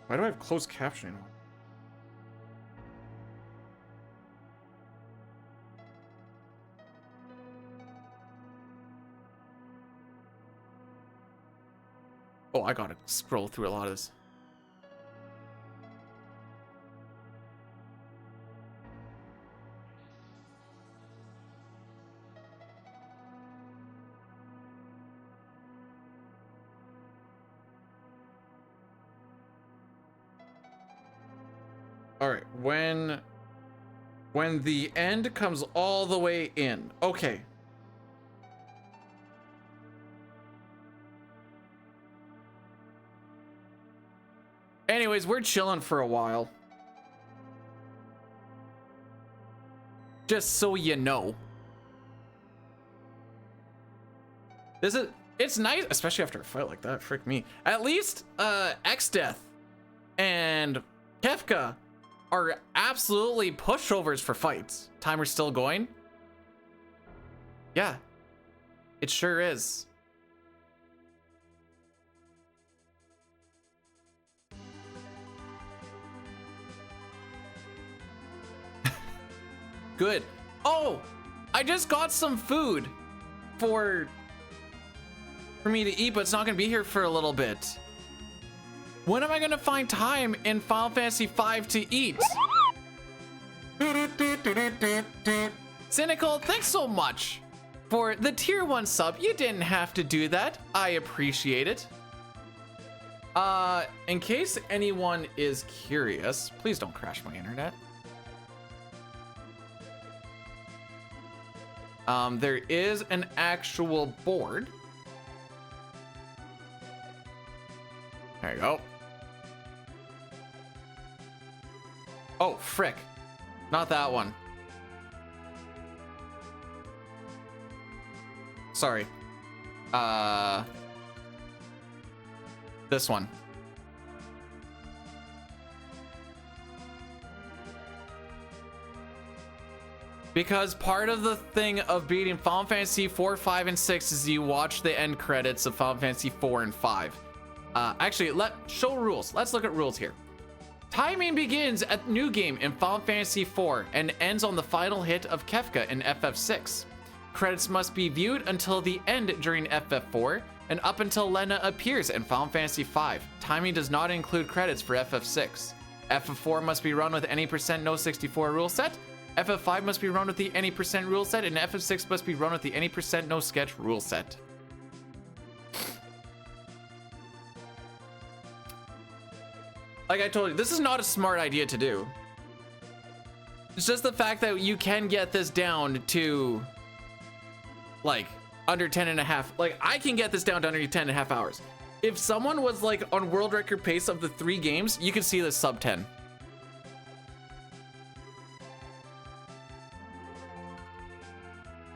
Speaker 1: Why do I have closed captioning on? Oh, I gotta scroll through a lot of this. All right, when the end comes all the way in. Okay. Anyways, we're chilling for a while. Just so you know. It's nice, especially after a fight like that. Frick me. At least X-Death and Kefka are absolutely pushovers for fights. Timer's still going? Yeah, it sure is. Good. Oh, I just got some food for me to eat, but it's not gonna be here for a little bit. When am I gonna find time in Final Fantasy V to eat? Cynical, thanks so much for the tier 1 sub. You didn't have to do that. I appreciate it. In case anyone is curious, please don't crash my internet. There is an actual board. There you go. Oh, frick. Not that one. Sorry. This one. Because part of the thing of beating Final Fantasy 4, 5, and 6 is you watch the end credits of Final Fantasy 4 and 5. Actually, show rules. Let's look at rules here. Timing begins at new game in Final Fantasy 4 and ends on the final hit of Kefka in FF6. Credits must be viewed until the end during FF4 and up until Lena appears in Final Fantasy 5. Timing does not include credits for FF6. FF4 must be run with any % no 64 rule set. FF5 must be run with the any % rule set, and FF6 must be run with the any % no sketch rule set. Like I told you, this is not a smart idea to do. It's just the fact that you can get this down to like under 10 and a half. Like I can get this down to under 10 and a half hours. If someone was like on world record pace of the 3 games, you could see this sub 10.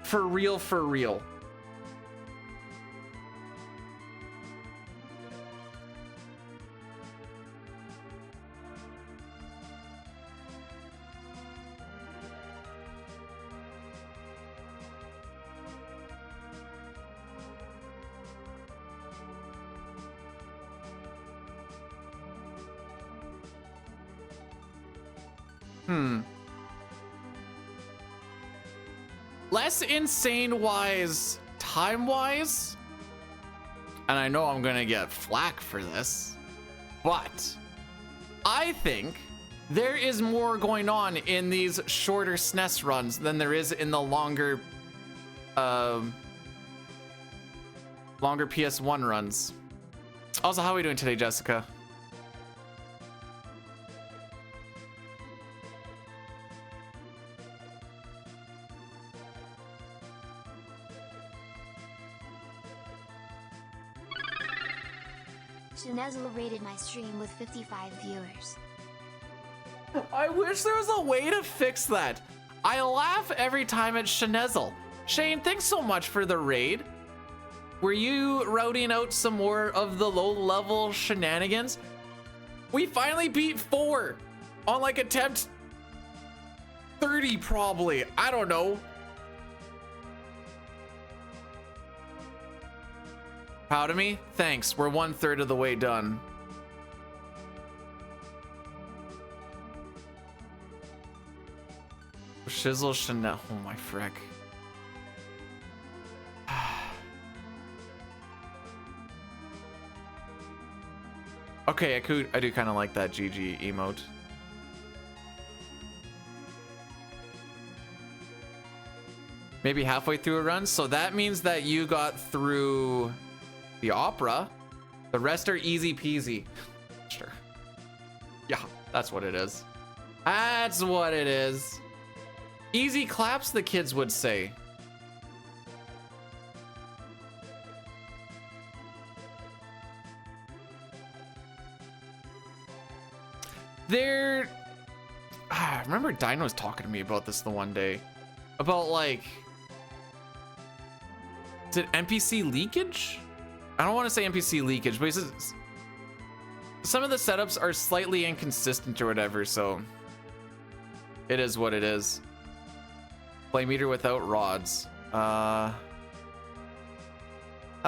Speaker 1: For real, for real. Less insane wise, time wise, and I know I'm gonna get flack for this, but I think there is more going on in these shorter SNES runs than there is in the longer PS1 runs. Also, how are we doing today, Jessica?
Speaker 2: Shenezzel rated my stream with 55 viewers.
Speaker 1: I wish there was a way to fix that. I laugh every time at Shenezzel. Shane, thanks so much for the raid. Were you routing out some more of the low-level shenanigans? We finally beat 4 on like attempt 30 probably. I don't know. Proud of me? Thanks. We're 1/3 of the way done. Shizzle Chanel. Oh my frick. Okay, I do kind of like that GG emote. Maybe halfway through a run. So that means that you got through the opera. The rest are easy peasy. Sure. Yeah, that's what it is. That's what it is. Easy claps, the kids would say. I remember Dino was talking to me about this the one day. About like, is it NPC leakage? I don't want to say NPC leakage, but he says some of the setups are slightly inconsistent or whatever, so it is what it is. Play meter without rods. Have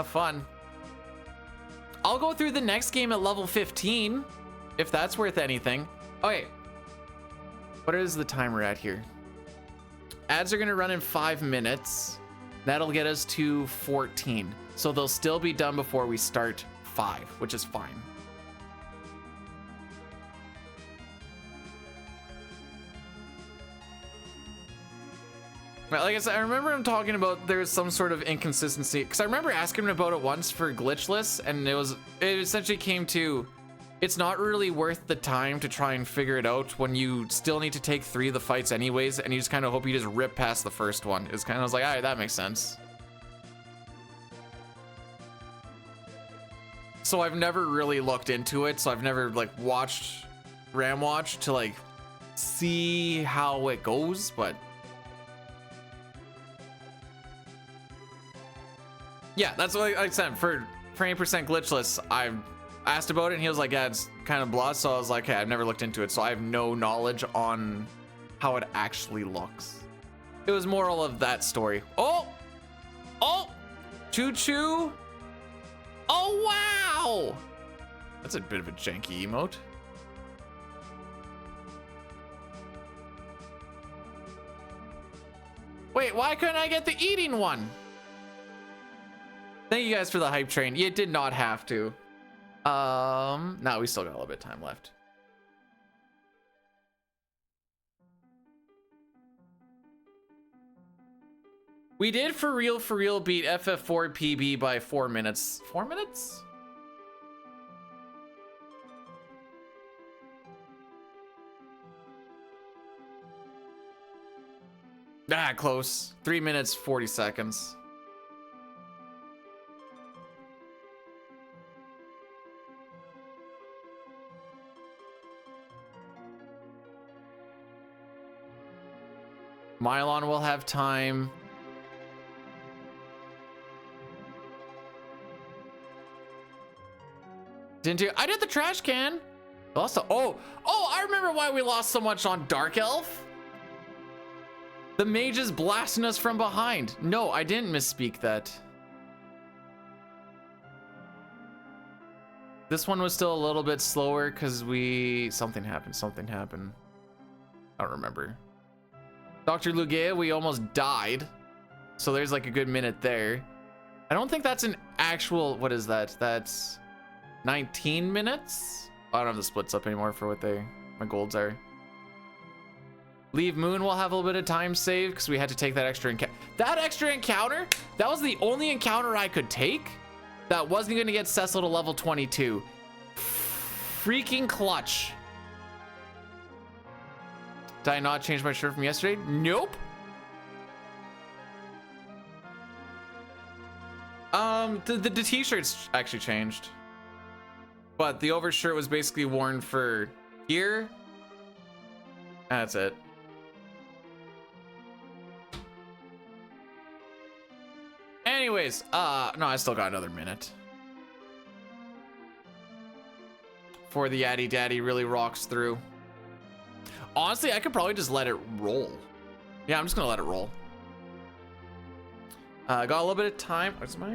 Speaker 1: fun. I'll go through the next game at level 15, if that's worth anything. Okay. What is the timer at here? Ads are gonna run in 5 minutes. That'll get us to 14. So they'll still be done before we start 5, which is fine. Like I said, I remember him talking about there's some sort of inconsistency, because I remember asking him about it once for glitchless, and it essentially came to, it's not really worth the time to try and figure it out when you still need to take 3 of the fights anyways, and you just kind of hope you just rip past the first one. It's kind of like, all right, that makes sense. So I've never really looked into it, so I've never like watched Ramwatch to like see how it goes, but yeah, that's what I said. For 8% glitchless, I asked about it and he was like, yeah, it's kind of blah. So I was like, hey, I've never looked into it, so I have no knowledge on how it actually looks. It was moral of that story. Oh, choo choo. Oh, wow. That's a bit of a janky emote. Wait, why couldn't I get the eating one? Thank you guys for the hype train. You did not have to. No, we still got a little bit of time left. We did for real beat FF4 PB by 4 minutes. 4 minutes? Ah, close. 3 minutes, 40 seconds. Mylon will have time. Didn't you? I did the trash can. Also, oh, I remember why we lost so much on Dark Elf. The mage is blasting us from behind. No, I didn't misspeak that. This one was still a little bit slower because something happened. I don't remember. Dr. Lugea, we almost died. So there's like a good minute there. I don't think that's an actual, what is that? That's 19 minutes? I don't have the splits up anymore for what my golds are. Leave Moon will have a little bit of time saved because we had to take that extra encounter. That extra encounter, that was the only encounter I could take that wasn't going to get Cecil to level 22. Freaking clutch. Did I not change my shirt from yesterday? Nope. The t-shirts actually changed. But the overshirt was basically worn for here. That's it. Anyways, no, I still got another minute. Before the Yaddy Daddy really rocks through. Honestly, I could probably just let it roll. Yeah, I'm just gonna let it roll. Got a little bit of time. Is my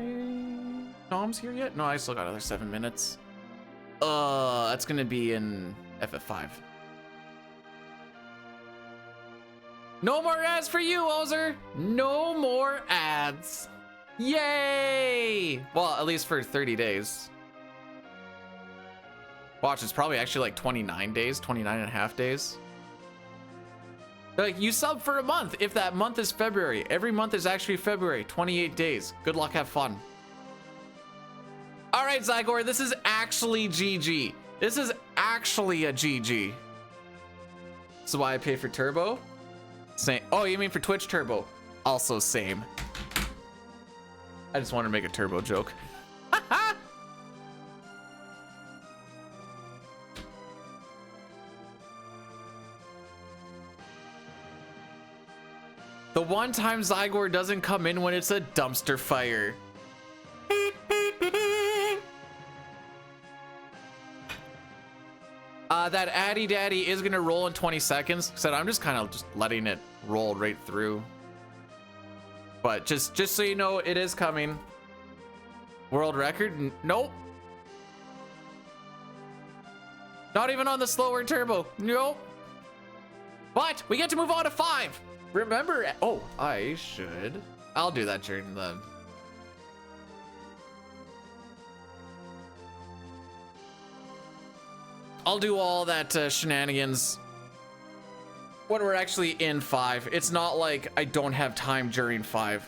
Speaker 1: noms here yet? No, I still got another 7 minutes. That's gonna be in FF5. No more ads for you, Ozer. No more ads. Yay! Well, at least for 30 days. Watch, it's probably actually like 29 days, 29 and a half days. Like, you sub for a month. If that month is February, every month is actually February. 28 days. Good luck, have fun. All right, Zygor, this is actually GG. This is actually a GG. So why I pay for Turbo? Same. Oh, you mean for Twitch Turbo? Also same. I just wanted to make a Turbo joke. The one time Zygor doesn't come in when it's a dumpster fire. That Addy Daddy is gonna roll in 20 seconds. So I'm just kind of just letting it roll right through. But just so you know, it is coming. World record? Nope. Not even on the slower turbo. Nope. But we get to move on to 5. Remember, oh, I should. I'll do that during the. I'll do all that shenanigans when we're actually in 5. It's not like I don't have time during 5.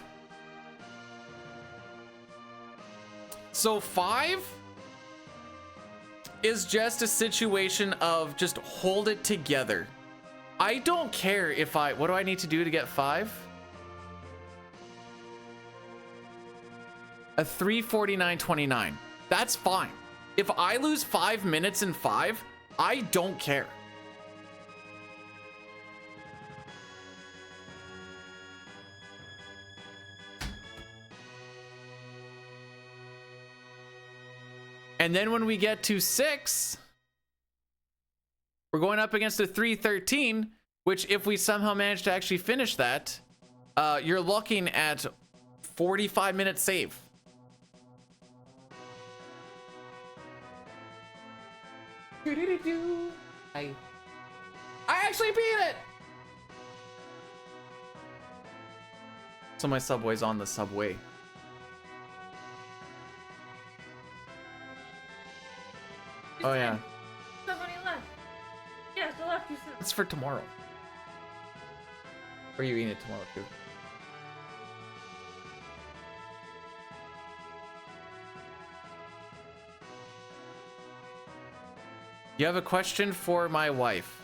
Speaker 1: So 5 is just a situation of just hold it together. I don't care if what do I need to do to get 5? A 349.29. That's fine. If I lose 5 minutes in 5, I don't care. And then when we get to 6, we're going up against a 313, which if we somehow manage to actually finish that, you're looking at 45-minute save. I actually beat it! So my subway's on the subway. Oh yeah.
Speaker 4: Somebody left. Yeah, still left you some.
Speaker 1: It's for tomorrow. Or you eating it tomorrow too? You have a question for my wife.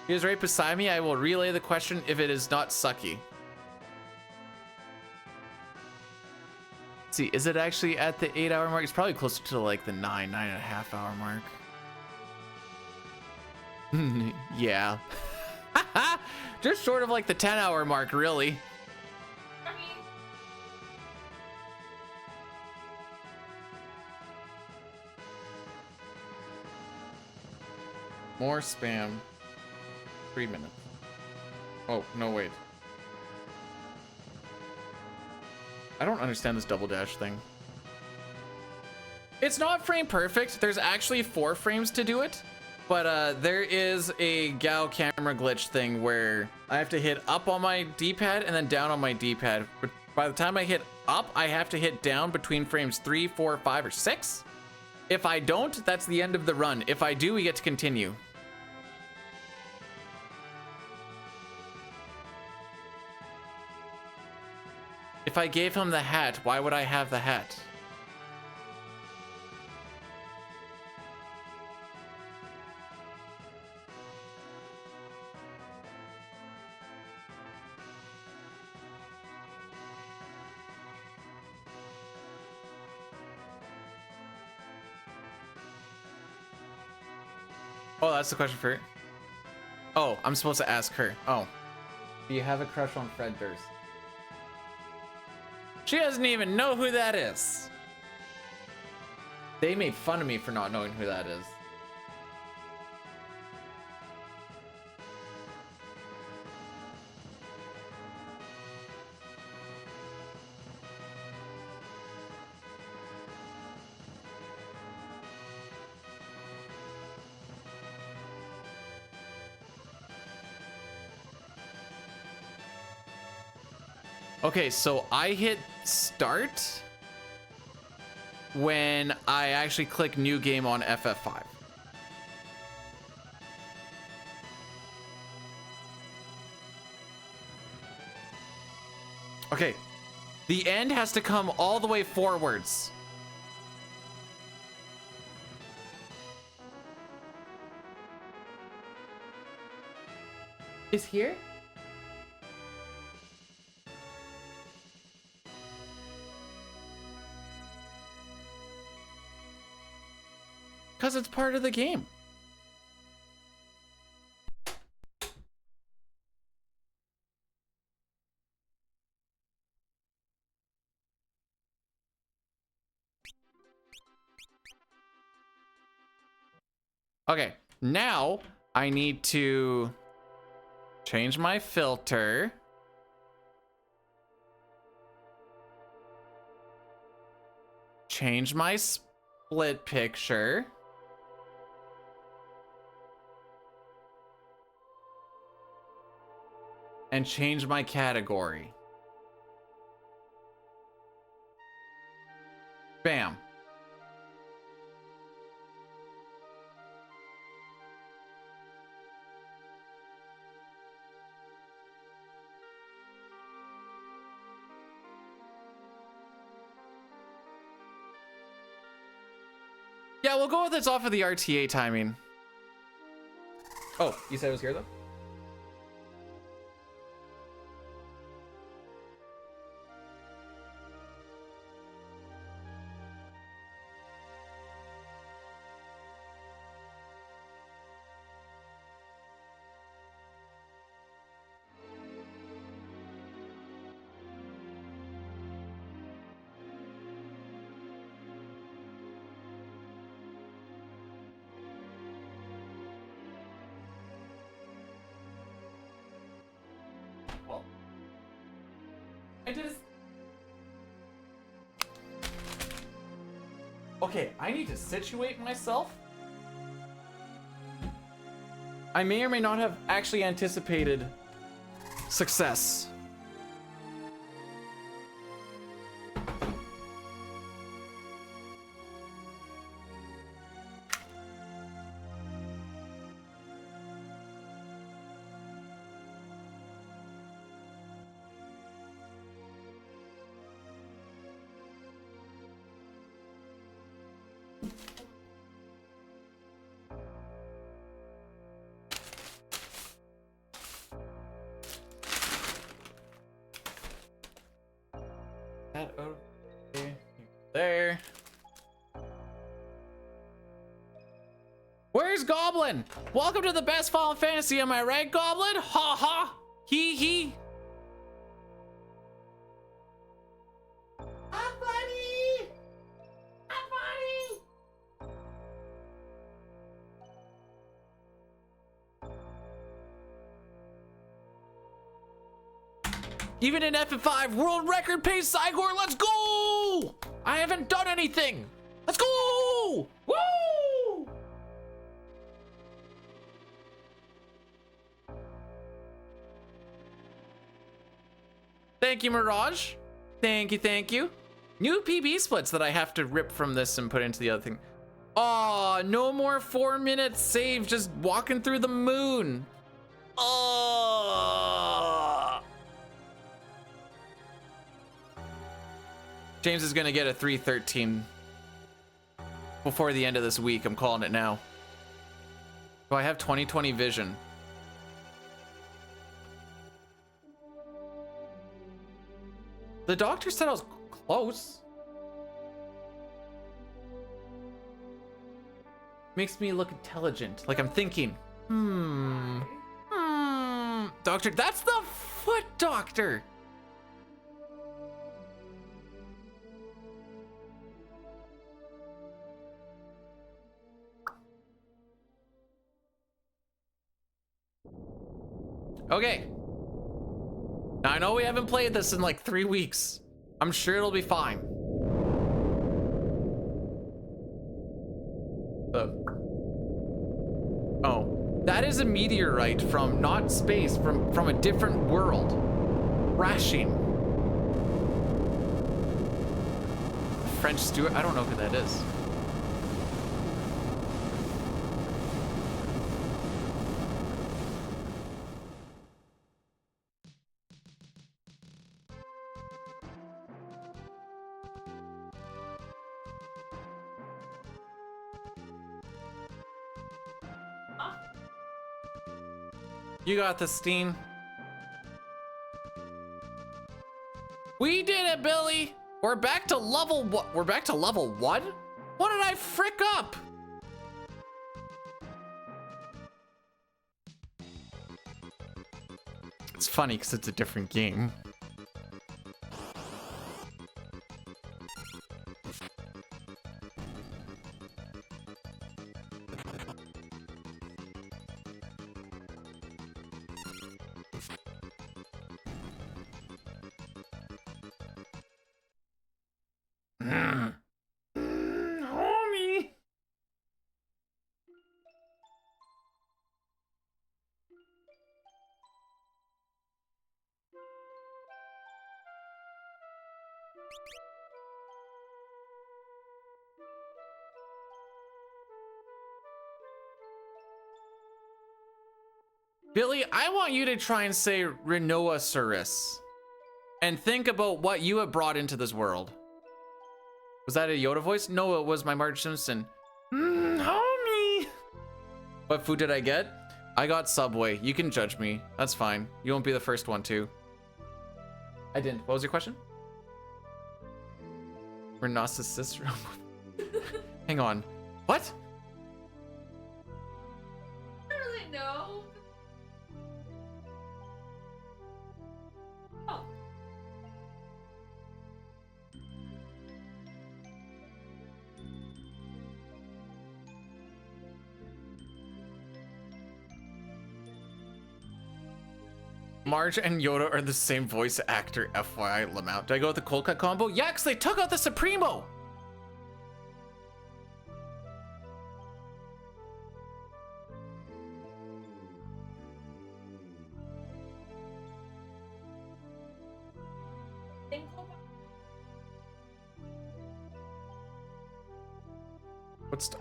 Speaker 1: He is right beside me. I will relay the question if it is not sucky. Let's see, is it actually at the 8-hour mark? It's probably closer to like the 9.5 hour mark. Yeah. Just sort of like the 10-hour mark, really. More spam. 3 minutes. Oh, no, wait. I don't understand this double dash thing. It's not frame perfect. There's actually 4 frames to do it. But there is a Gao camera glitch thing where I have to hit up on my D-pad and then down on my D-pad. But by the time I hit up, I have to hit down between frames 3, 4, 5, or 6. If I don't, that's the end of the run. If I do, we get to continue. If I gave him the hat, why would I have the hat? Oh, that's the question for her. Oh, I'm supposed to ask her. Oh. Do you have a crush on Fred Durst? She doesn't even know who that is. They made fun of me for not knowing who that is. Okay, so I hit start when I actually click new game on FF5. Okay, the end has to come all the way forwards. is here? Because it's part of the game. Okay, now I need to change my filter. Change my split picture. And change my category. Bam. Yeah, we'll go with it's off of the RTA timing. Oh, you said it was here though? Well, I just... Okay, I need to situate myself. I may or may not have actually anticipated success. That okay. There. Where's Goblin? Welcome to the best Final Fantasy, am I right, Goblin? Ha ha! Hee hee! I'm funny! I'm funny! Even in FF5, world record pace, Cygor, let's go! I haven't done anything! Let's go! Woo! Thank you, Mirage. Thank you, thank you. New PB splits that I have to rip from this and put into the other thing. Aw, no more 4-minute save just walking through the moon. Oh. James is gonna get a 313 before the end of this week. I'm calling it now. Do I have 20/20 vision? The doctor said I was close. Makes me look intelligent, like I'm thinking. Doctor, that's the foot doctor. Okay. Now I know we haven't played this in like 3 weeks. I'm sure it'll be fine. Oh, that is a meteorite from not space, from a different world. Crashing. French Stewart, I don't know who that is. You got this, Steen. We did it, Billy. We're back to level what? We're back to level 1? What did I frick up? It's funny because it's a different game. Homie. Billy, I want you to try and say Rhinoceros and think about what you have brought into this world. Was that a Yoda voice? No, it was my Marge Simpson. Homie. What food did I get? I got Subway. You can judge me. That's fine. You won't be the first one too. I didn't. What was your question? Rhinoceros. Hang on. What?
Speaker 4: I don't really know. Oh.
Speaker 1: Marge and Yoda are the same voice actor, FYI, Lamount. Did I go with the cold cut combo? Yeah, because they took out the Supremo!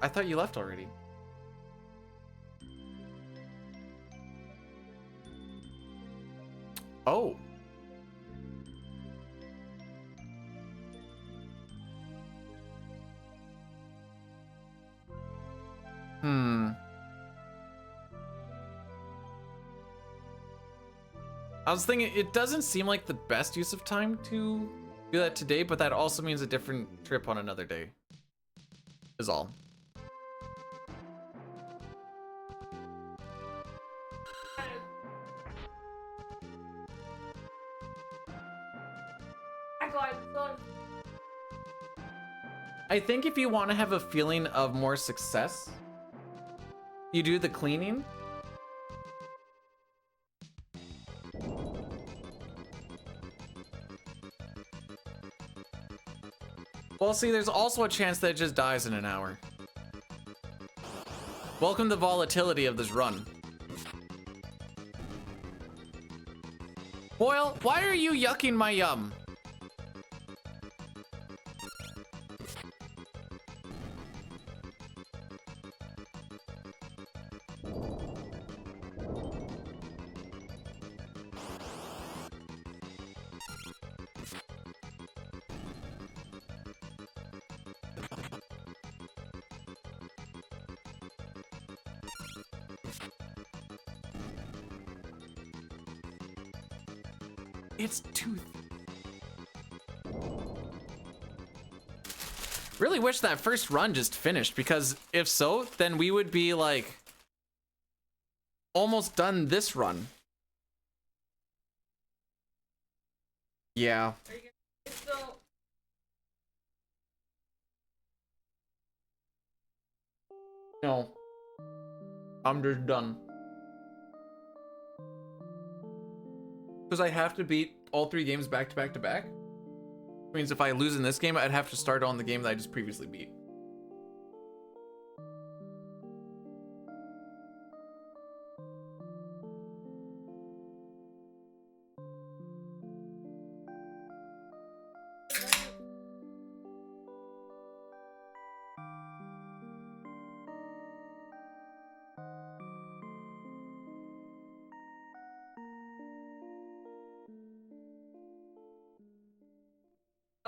Speaker 1: I thought you left already. Oh. I was thinking, it doesn't seem like the best use of time to do that today, but that also means a different trip on another day. Is all. I think if you want to have a feeling of more success, you do the cleaning. Well, see, there's also a chance that it just dies in an hour. Welcome to the volatility of this run. Boyle, why are you yucking my yum? It's tooth. Really wish that first run just finished, because if so, then we would be like almost done this run. Yeah. No. I'm just done. Because I have to beat all 3 games back to back to back. Which means if I lose in this game, I'd have to start on the game that I just previously beat.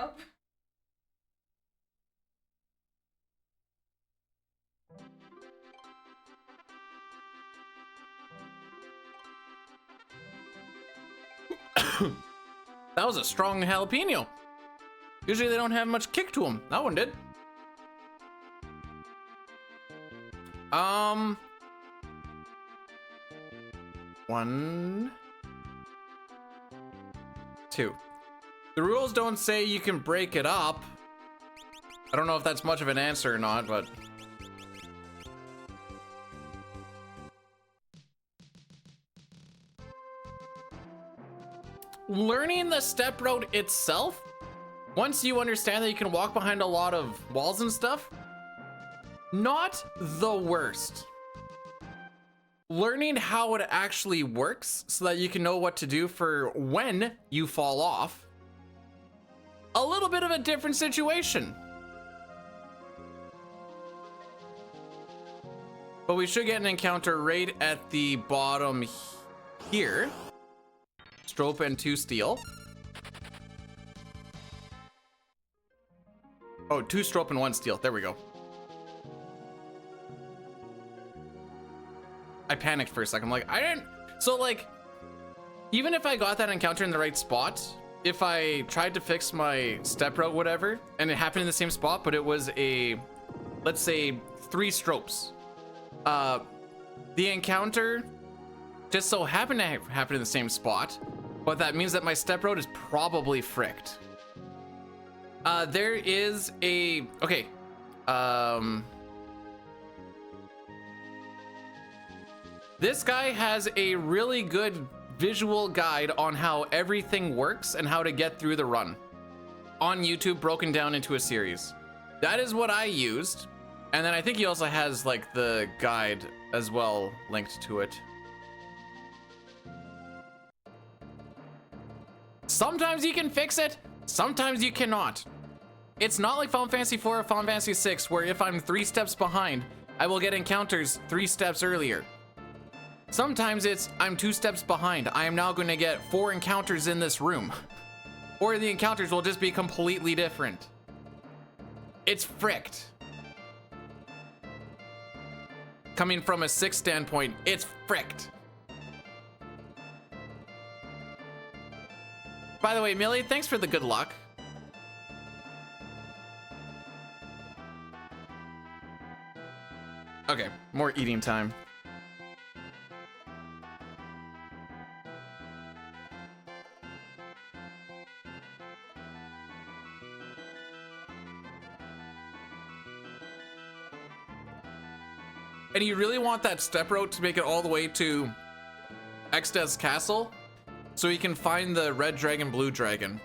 Speaker 4: Oh.
Speaker 1: That was a strong jalapeno. Usually they don't have much kick to them. That one did. 1, 2. The rules don't say you can break it up. I don't know if that's much of an answer or not, but learning the step route itself, once you understand that you can walk behind a lot of walls and stuff, not the worst. Learning how it actually works so that you can know what to do for when you fall off, a little bit of a different situation. But we should get an encounter right at the bottom here. Strope and 2 steel. Oh, 2 strope and 1 steel. There we go. I panicked for a second. I'm like, I didn't. So like, even if I got that encounter in the right spot, if I tried to fix my step route, whatever, and it happened in the same spot, but it was a, let's say 3 stropes. The encounter just so happened to happen in the same spot, but that means that my step route is probably fricked. There is a, okay. This guy has a really good visual guide on how everything works and how to get through the run on YouTube, broken down into a series. That is what I used. And then I think he also has like the guide as well linked to it. Sometimes you can fix it, sometimes you cannot. It's not like Final Fantasy 4 or Final Fantasy 6 where if I'm 3 steps behind, I will get encounters 3 steps earlier. Sometimes it's, I'm 2 steps behind. I am now going to get 4 encounters in this room. Or the encounters will just be completely different. It's fricked. Coming from a 6 standpoint, it's fricked. By the way, Millie, thanks for the good luck. Okay, more eating time. And you really want that step route to make it all the way to Exta's castle so you can find the red dragon, blue dragon.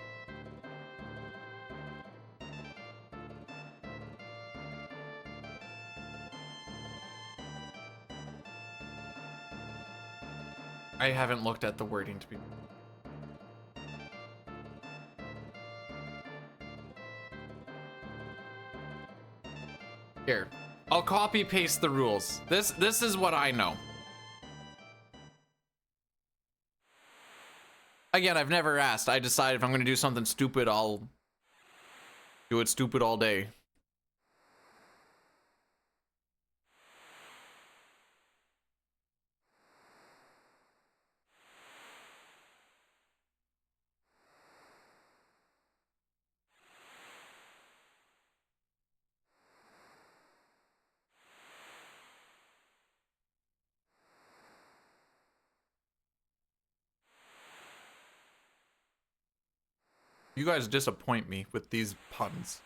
Speaker 1: I haven't looked at the wording to be. Here, I'll copy paste the rules. This is what I know. Again, I've never asked. I decide if I'm gonna do something stupid, I'll do it stupid all day. You guys disappoint me with these puns.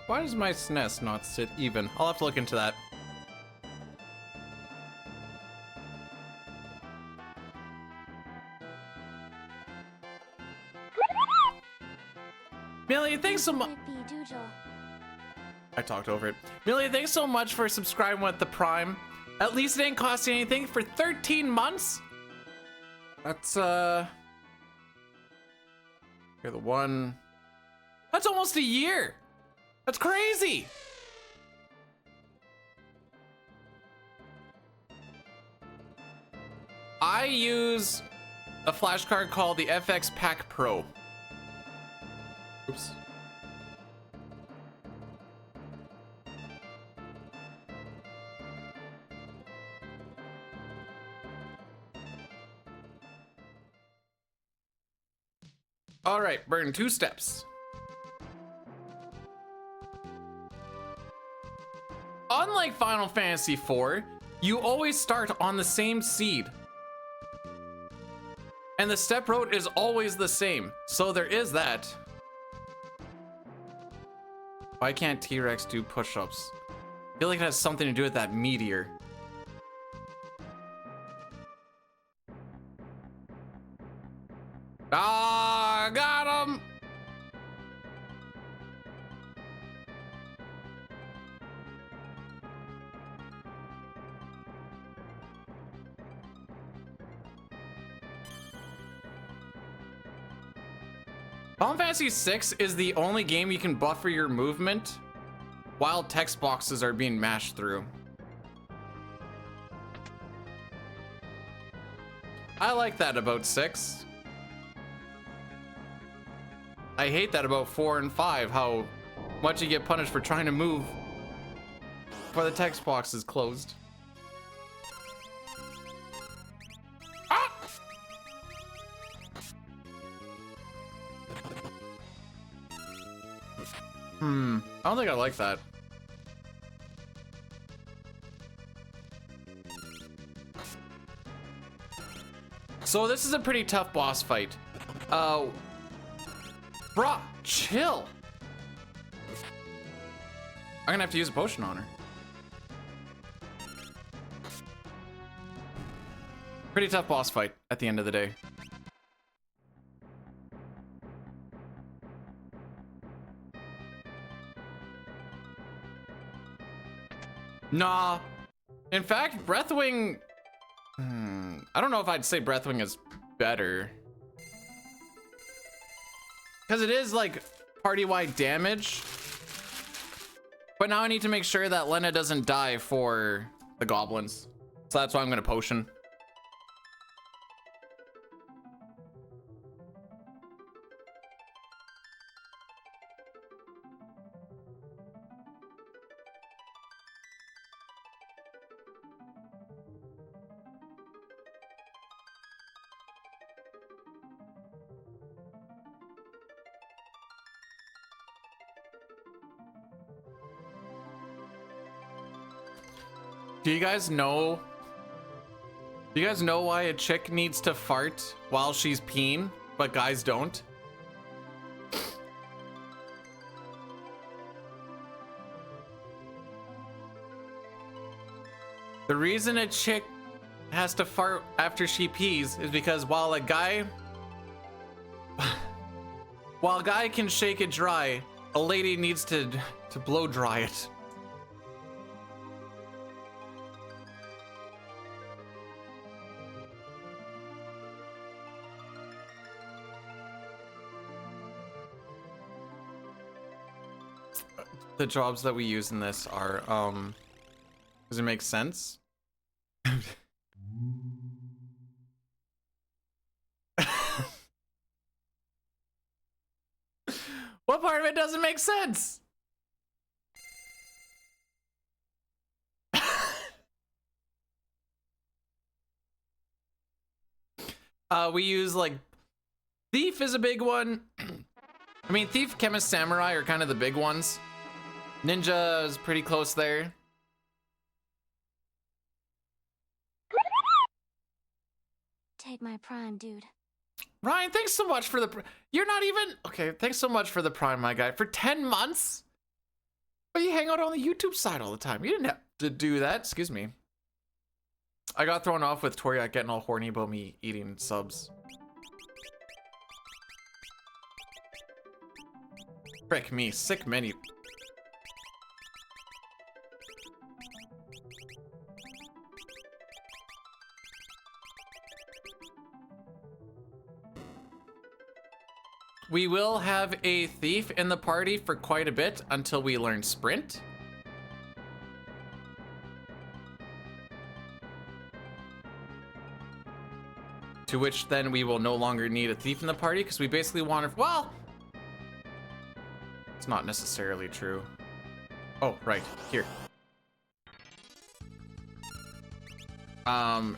Speaker 1: Why does my SNES not sit even? I'll have to look into that. thanks so much. I talked over it. Amelia, thanks so much for subscribing with the Prime. At least it didn't cost you anything for 13 months. That's you're the one. That's almost a year. That's crazy. I use a flash card called the FX Pack Pro. Oops. All right, burn 2 steps. Unlike Final Fantasy IV, you always start on the same seed. And the step route is always the same, so there is that. Why can't T-Rex do push-ups? I feel like it has something to do with that meteor. Ah, got him! Final Fantasy VI is the only game you can buffer your movement while text boxes are being mashed through. I like that about 6. I hate that about 4 and 5, how much you get punished for trying to move before the text box is closed. Ah! I don't think I like that. So this is a pretty tough boss fight. Bruh, chill. I'm gonna have to use a potion on her. Pretty tough boss fight at the end of the day. Nah. In fact, Breathwing... I don't know if I'd say Breathwing is better. Because it is like party-wide damage. But now I need to make sure that Lena doesn't die for the goblins. So that's why I'm gonna potion. Do you guys know why a chick needs to fart while she's peeing, but guys don't? The reason a chick has to fart after she pees is because while a guy can shake it dry, a lady needs to blow dry it. The jobs that we use in this are, does it make sense? What part of it doesn't make sense? We use like Thief is a big one. I mean, Thief, Chemist, Samurai are kind of the big ones. Ninja is pretty close there.
Speaker 2: Take my prime, dude.
Speaker 1: Ryan, thanks so much for the... You're not even... Okay, thanks so much for the prime, my guy. For 10 months? But you hang out on the YouTube side all the time. You didn't have to do that. Excuse me. I got thrown off with Toriak getting all horny about me eating subs. Frick me, sick menu. We will have a thief in the party for quite a bit until we learn sprint. To which then we will no longer need a thief in the party because we basically want to, well, it's not necessarily true. Oh, right, here.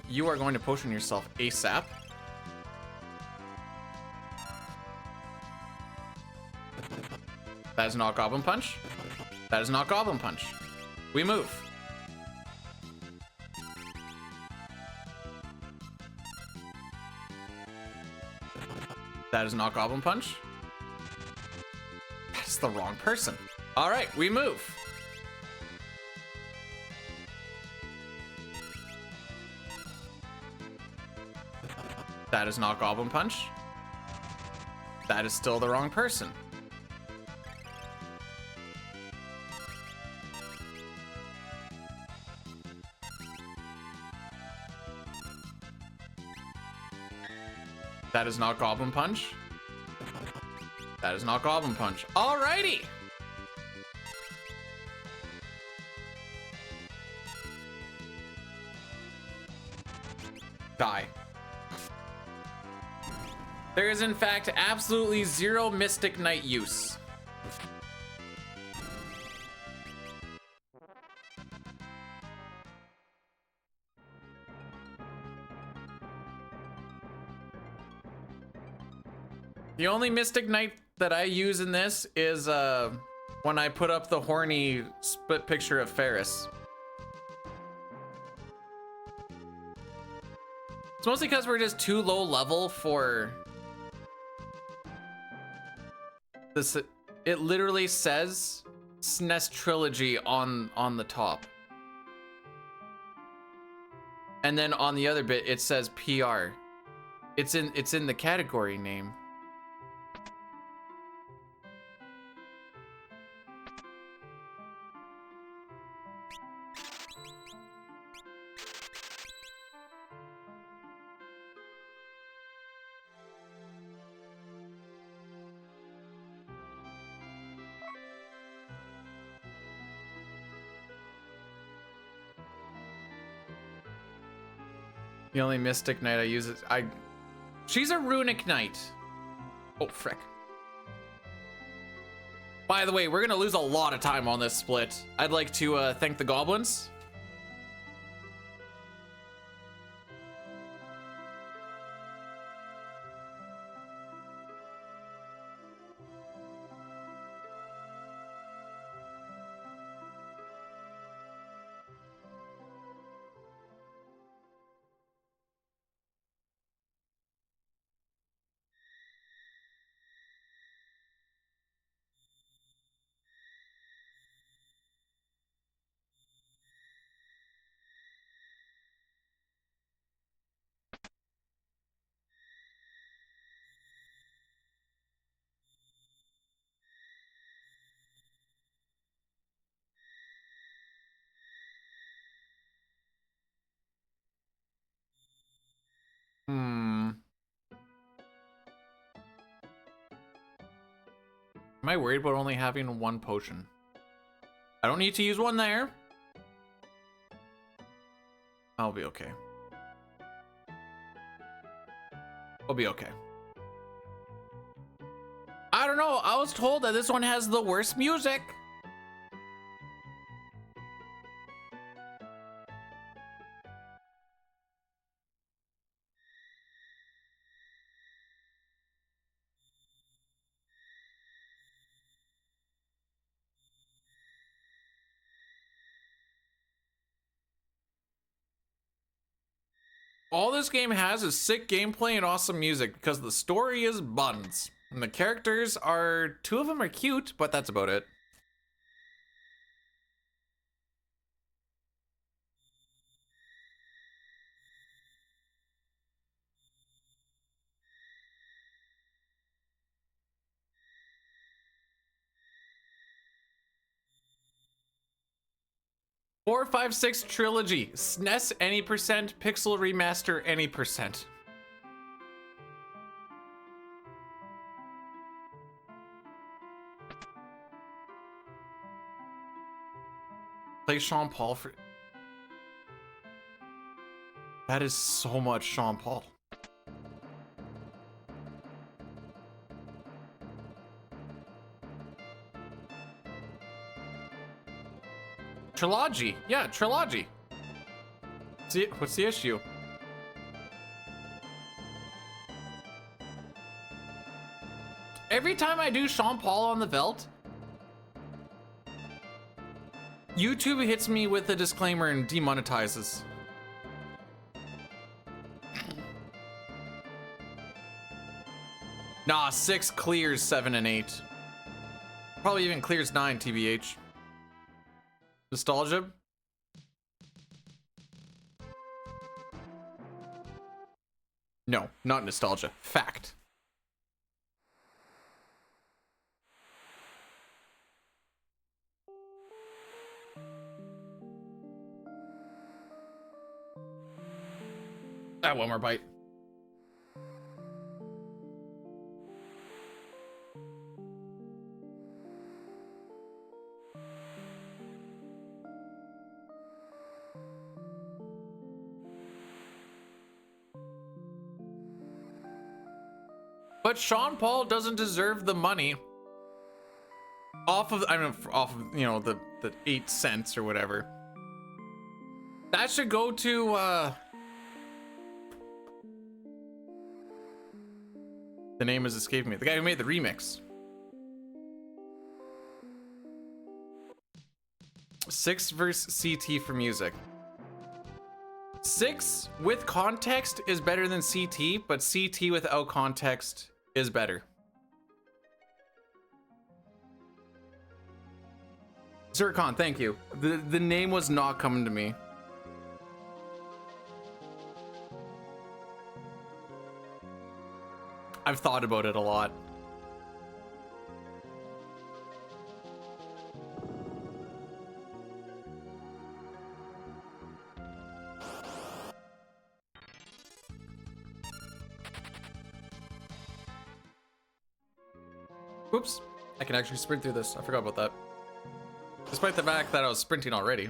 Speaker 1: You are going to potion yourself ASAP. That is not Goblin Punch. That is not Goblin Punch. We move. That is not Goblin Punch. That's the wrong person. All right, we move. That is not Goblin Punch. That is still the wrong person. That is not Goblin Punch. That is not Goblin Punch. Alrighty! Die. There is in fact absolutely zero Mystic Knight use. The only Mystic Knight that I use in this is when I put up the horny split picture of Faris. It's mostly because we're just too low level for this. It literally says SNES Trilogy on the top. And then on the other bit it says PR. It's in the category name. The only Mystic Knight I use is she's a Runic Knight. Oh, frick. By the way, we're gonna lose a lot of time on this split. I'd like to thank the goblins. Am I worried about only having one potion? I don't need to use one there. I'll be okay. I'll be okay. I don't know. I was told that this one has the worst music. All this game has is sick gameplay and awesome music because the story is buns. And the characters are, two of them are cute, but that's about it. 4, 5, 6 trilogy. SNES any percent. Pixel remaster any percent. Play Sean Paul for... That is so much Sean Paul. Trilogy. Yeah, trilogy. See, what's the issue? Every time I do Sean Paul on the Velt, YouTube hits me with a disclaimer and demonetizes. Nah, 6 clears 7 and 8. Probably even clears 9, TBH. Nostalgia? No, not nostalgia. Fact. Ah, one more bite. But Sean Paul doesn't deserve the money off of, I mean, off of, you know, the 8 cents or whatever. That should go to, the name has escaped me. The guy who made the remix. 6 versus CT for music. 6 with context is better than CT, but CT without context is better. Zircon, thank you. The name was not coming to me. I've thought about it a lot. Oops, I can actually sprint through this. I forgot about that. Despite the fact that I was sprinting already.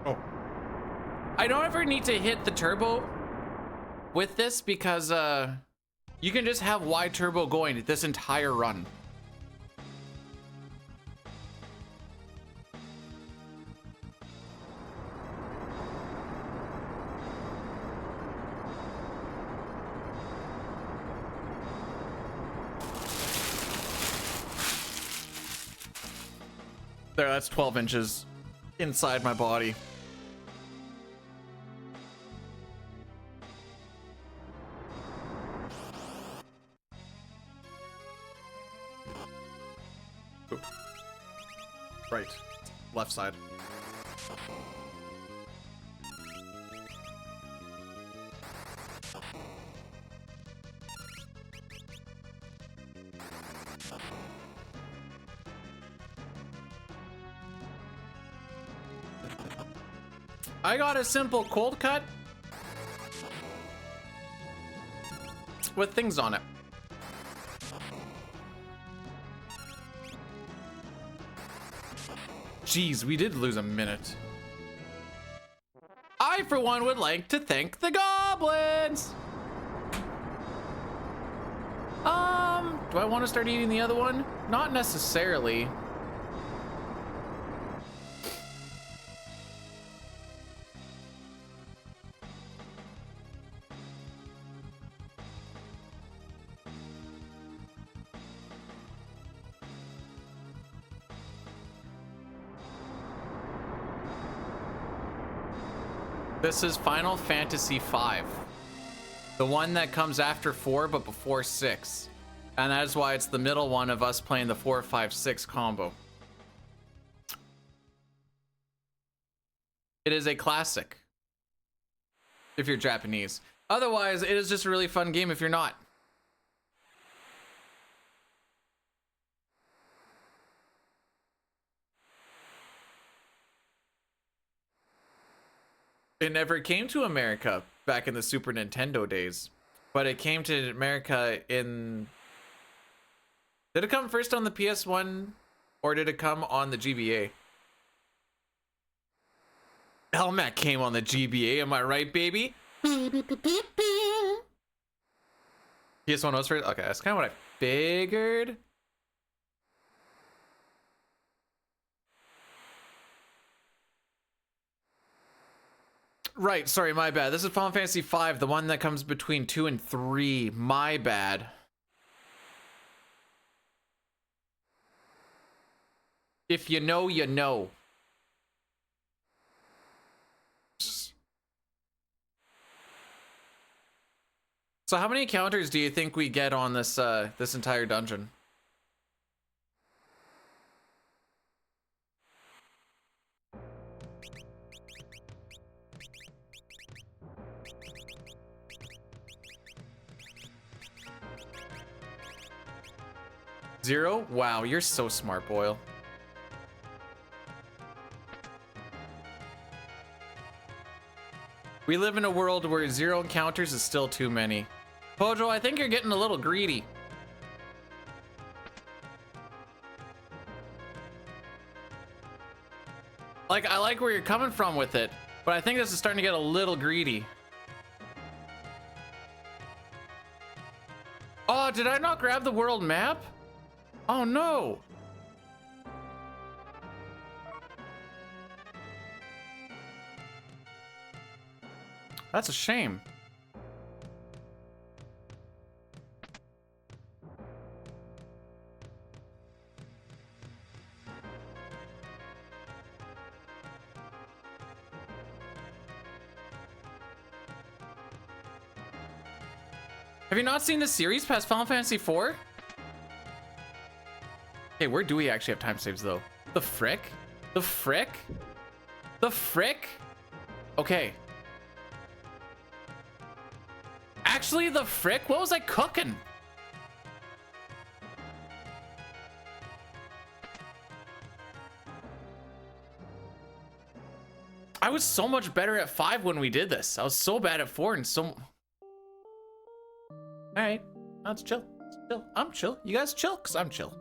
Speaker 1: Oh. I don't ever need to hit the turbo with this because you can just have Y turbo going this entire run. There, that's 12 inches inside my body. Right, left side. I got a simple cold cut with things on it. Jeez, we did lose a minute. I, for one, would like to thank the goblins. Do I want to start eating the other one? Not necessarily. This is Final Fantasy V. The one that comes after 4 but before 6. And that is why it's the middle one of us playing the 4, 5, 6 combo. It is a classic if you're Japanese. Otherwise, it is just a really fun game if you're not. It never came to America back in the Super Nintendo days, but it came to America in... Did it come first on the PS1 or did it come on the GBA? Elmac came on the GBA, am I right, baby? PS1 was first? Okay, that's kind of what I figured. Right, sorry, my bad. This is Final Fantasy V, the one that comes between 2 and 3. My bad. If you know, you know. So how many encounters do you think we get on this this entire dungeon? Zero? Wow, you're so smart, Boyle. We live in a world where 0 encounters is still too many. Pojo, I think you're getting a little greedy. Like, I like where you're coming from with it, but I think this is starting to get a little greedy. Oh, did I not grab the world map? Oh no! That's a shame. Have you not seen the series past Final Fantasy IV? Hey, where do we actually have time saves though? The frick? The frick? The frick? Okay. Actually, the frick? What was I cooking? I was so much better at 5 when we did this. I was so bad at 4 and so... Alright, let's chill. Let's chill. I'm chill. You guys chill? Because I'm chill.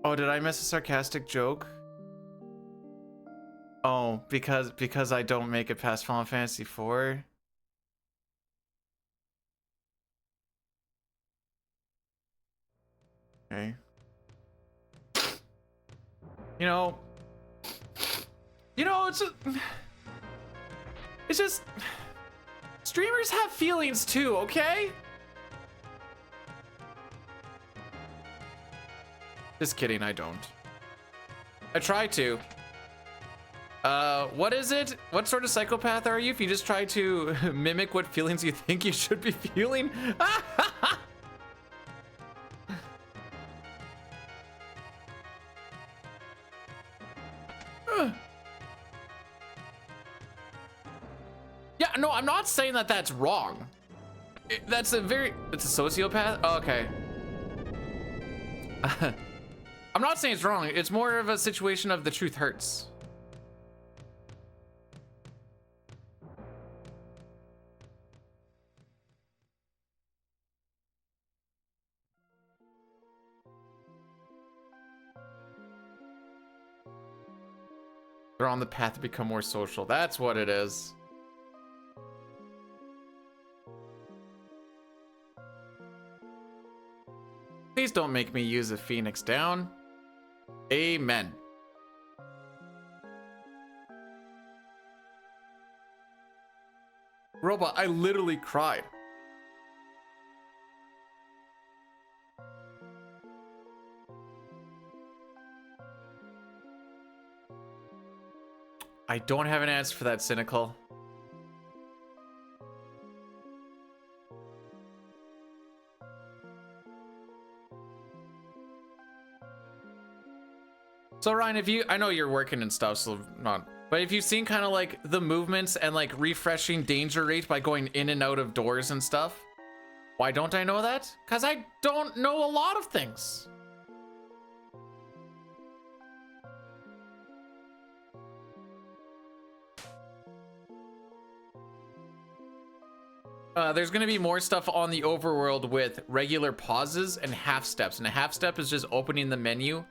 Speaker 1: Oh, did I miss a sarcastic joke? Oh, because I don't make it past Final Fantasy IV? Okay. You know, it's just, streamers have feelings too, okay? Just kidding, I don't. I try to. What is it? What sort of psychopath are you if you just try to mimic what feelings you think you should be feeling? Yeah, no, I'm not saying that that's wrong. It's a sociopath? Oh, okay. I'm not saying it's wrong. It's more of a situation of the truth hurts. They're on the path to become more social. That's what it is. Please don't make me use a Phoenix down. Amen. Robot, I literally cried. I don't have an answer for that, Cynical. So Ryan, if you, I know you're working and stuff, so not, but if you've seen kind of like the movements and like refreshing danger rate by going in and out of doors and stuff, why don't I know that? Because I don't know a lot of things. There's going to be more stuff on the overworld with regular pauses and half steps. And a half step is just opening the menu.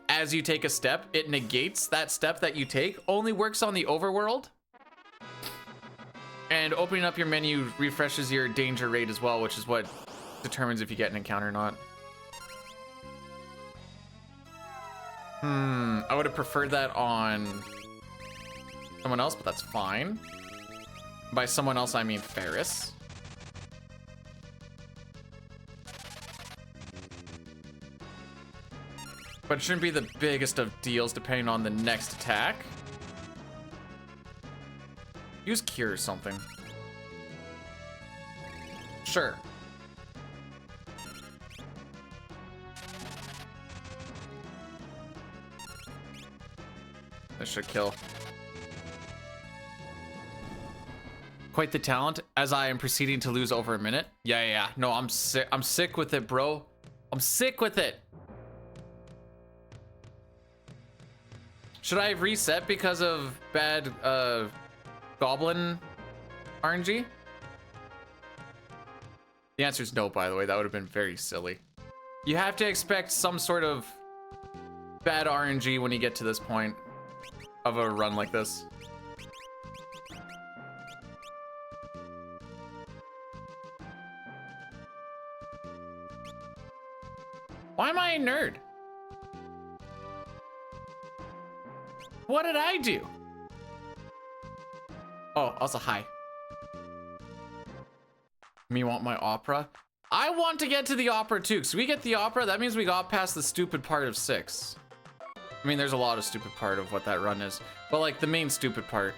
Speaker 1: As you take a step, it negates that step that you take. Only works on the overworld. And opening up your menu refreshes your danger rate as well, which is what determines if you get an encounter or not. I would have preferred that on someone else, but that's fine. By someone else, I mean Faris. But it shouldn't be the biggest of deals depending on the next attack. Use Cure or something. Sure. This should kill. Quite the talent, as I am proceeding to lose over a minute. Yeah. No, I'm sick. I'm sick with it, bro. I'm sick with it. Should I have reset because of bad goblin RNG? The answer is no, by the way. That would have been very silly. You have to expect some sort of bad RNG when you get to this point of a run like this. Why am I a nerd? What did I do? Oh, also hi. Me want my opera? I want to get to the opera too. So we get the opera, that means we got past the stupid part of 6. I mean, there's a lot of stupid part of what that run is, but like the main stupid part.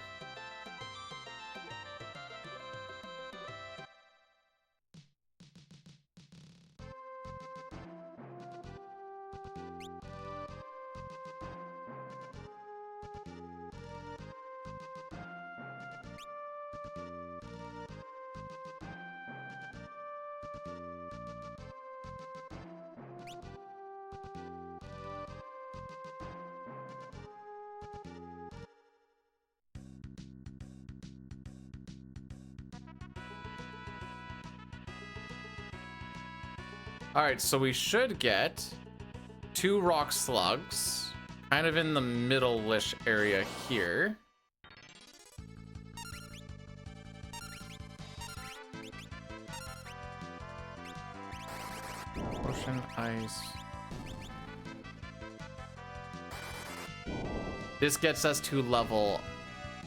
Speaker 1: All right, so we should get 2 rock slugs, kind of in the middle-ish area here. Ocean ice. This gets us to level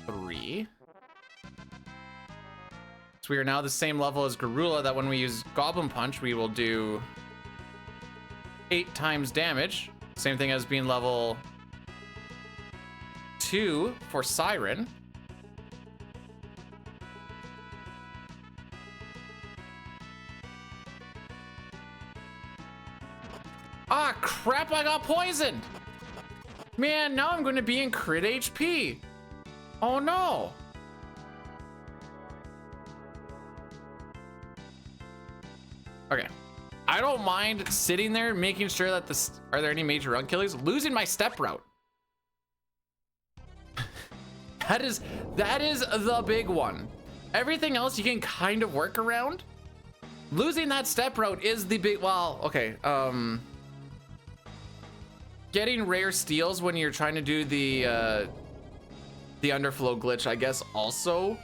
Speaker 1: 3. So we are now the same level as Garula, that when we use Goblin Punch, we will do 8 times damage. Same thing as being level 2 for Siren. Ah, crap, I got poisoned. Man, now I'm going to be in crit HP. Oh no. Okay, I don't mind sitting there making sure that are there any major run killers? Losing my step route. that is the big one. Everything else you can kind of work around. Losing that step route is the big, well, okay. Getting rare steals when you're trying to do the underflow glitch, I guess also.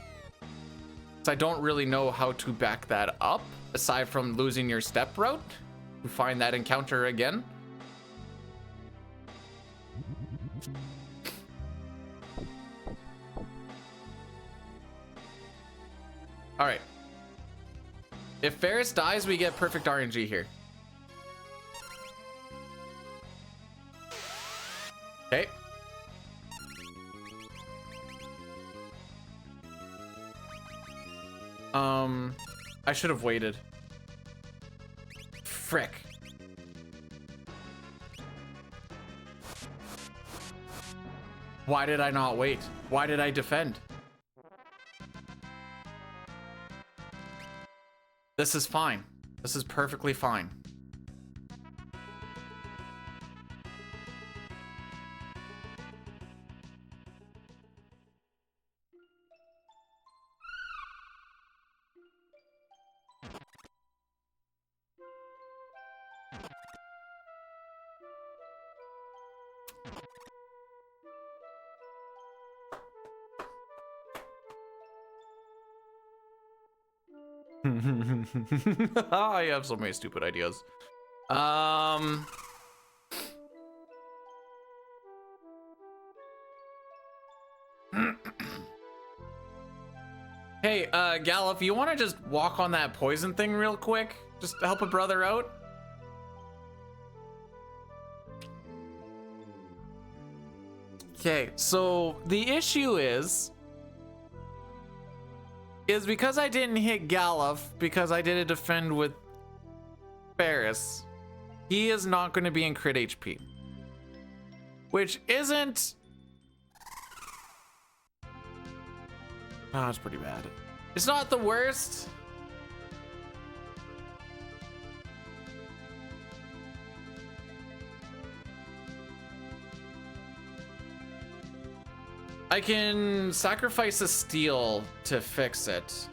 Speaker 1: So I don't really know how to back that up. Aside from losing your step route, we find that encounter again. All right. If Faris dies, we get perfect RNG here. Okay. I should have waited. Frick. Why did I not wait? Why did I defend? This is fine. This is perfectly fine. I have so many stupid ideas. Hey, Gallop, you want to just walk on that poison thing real quick? Just to help a brother out? Okay, so the issue is because I didn't hit Gallop because I did a defend with Faris, he is not going to be in crit HP, which isn't. Oh, it's pretty bad. It's not the worst. I can sacrifice a steal to fix it.